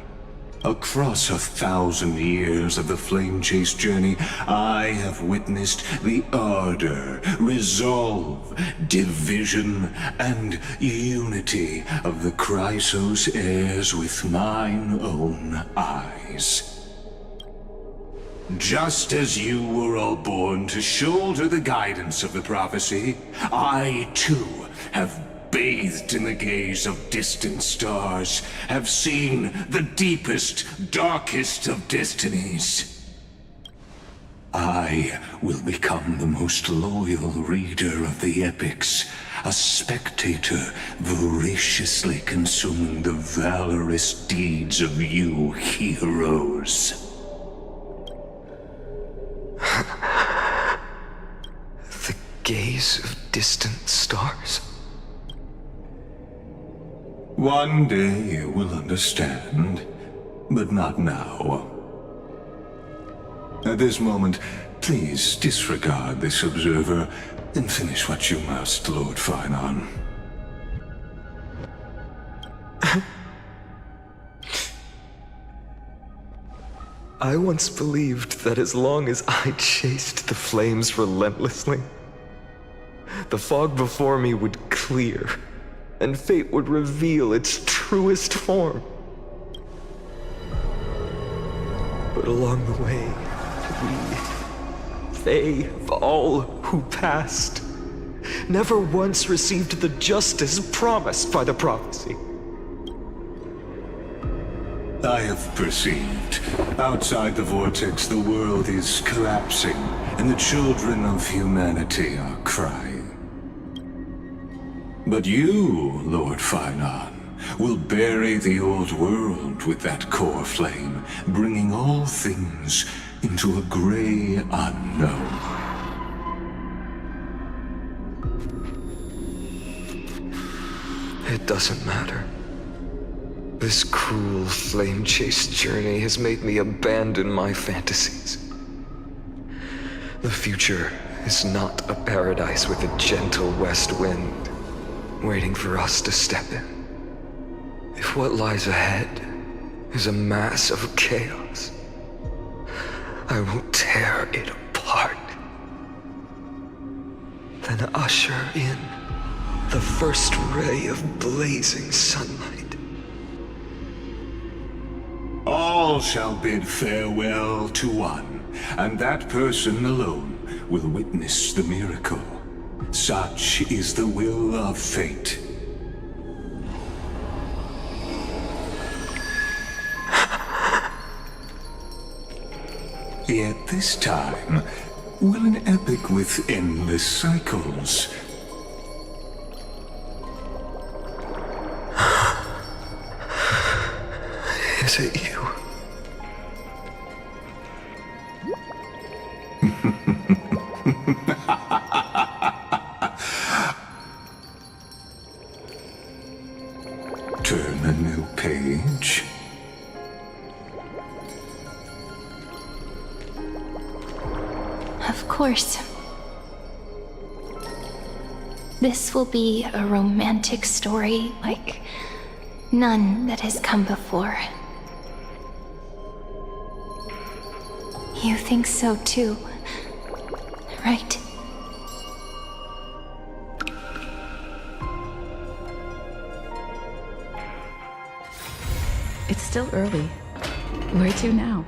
Across 1,000 years of the flame-chase journey, I have witnessed the ardor, resolve, division, and unity of the Chrysos heirs with mine own eyes. Just as you were all born to shoulder the guidance of the prophecy, I too have bathed in the gaze of distant stars, have seen the deepest, darkest of destinies. I will become the most loyal reader of the epics, a spectator voraciously consuming the valorous deeds of you heroes. The gaze of distant stars? One day you will understand, but not now. At this moment, please disregard this observer and finish what you must, Lord Finon. I once believed that as long as I chased the flames relentlessly, the fog before me would clear, and fate would reveal its truest form. But along the way, they, all who passed, never once received the justice promised by the prophecy. I have perceived. Outside the vortex, the world is collapsing, and the children of humanity are crying. But you, Lord Finon, will bury the old world with that core flame, bringing all things into a gray unknown. It doesn't matter. This cruel flame-chase journey has made me abandon my fantasies. The future is not a paradise with a gentle west wind, waiting for us to step in. If what lies ahead is a mass of chaos, I will tear it apart. Then usher in the first ray of blazing sunlight. All shall bid farewell to one, and that person alone will witness the miracle. Such is the will of fate. Yet this time, will an epic with endless cycles. Is it you? Turn a new page. Of course. This will be a romantic story like none that has come before. You think so too, right? It's still early. Where to now?